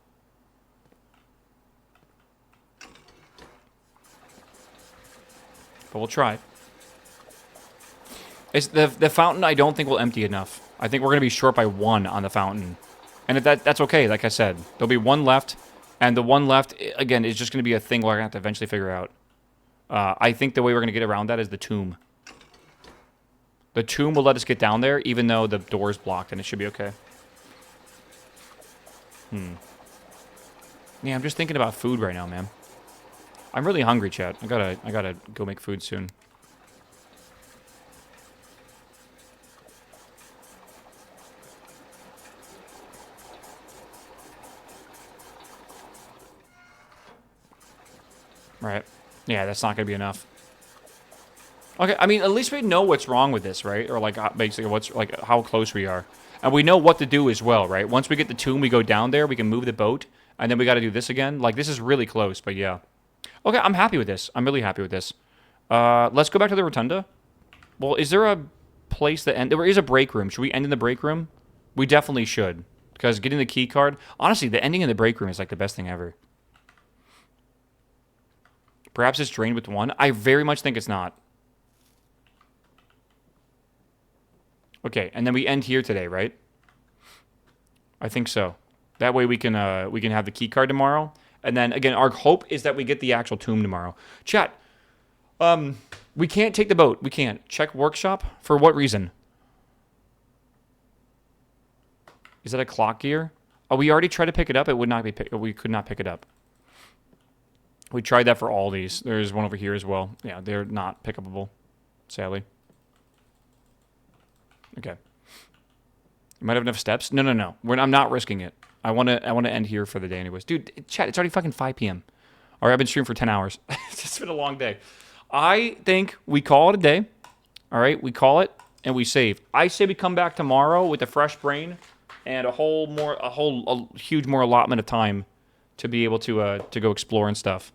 But we'll try. It's the fountain I don't think will empty enough. I think we're going to be short by 1 on the fountain. And that's okay, like I said. There'll be 1 left. And the 1 left, again, is just going to be a thing we're going to have to eventually figure out. I think the way we're going to get around that is the tomb. The tomb will let us get down there, even though the door is blocked, and it should be okay. Yeah, I'm just thinking about food right now, man. I'm really hungry, chat. I gotta go make food soon. Right. Yeah, that's not gonna be enough. Okay, I mean, at least we know what's wrong with this, right? Or, like, basically what's, like, how close we are. And we know what to do as well, right? Once we get the tomb, we go down there, we can move the boat, and then we gotta do this again. Like, this is really close, but yeah. Okay, I'm happy with this. I'm really happy with this. Let's go back to the rotunda. Well, is there a place that end? There is a break room. Should we end in the break room? We definitely should. Because getting the key card... Honestly, the ending in the break room is like the best thing ever. Perhaps it's drained with 1. I very much think it's not. Okay, and then we end here today, right? I think so. That way we can have the key card tomorrow. And then, again, our hope is that we get the actual tomb tomorrow. Chat, we can't take the boat. We can't. Check workshop? For what reason? Is that a clock gear? Oh, we already tried to pick it up. It would not be we could not pick it up. We tried that for all these. There's one over here as well. Yeah, they're not pickupable, sadly. Okay. You might have enough steps. No. I'm not risking it. I want to end here for the day anyways. Dude, chat, it's already fucking 5 p.m. All right, I've been streaming for 10 hours. It's been a long day. I think we call it a day. All right, we call it and we save. I say we come back tomorrow with a fresh brain and a huge more allotment of time to be able to go explore and stuff.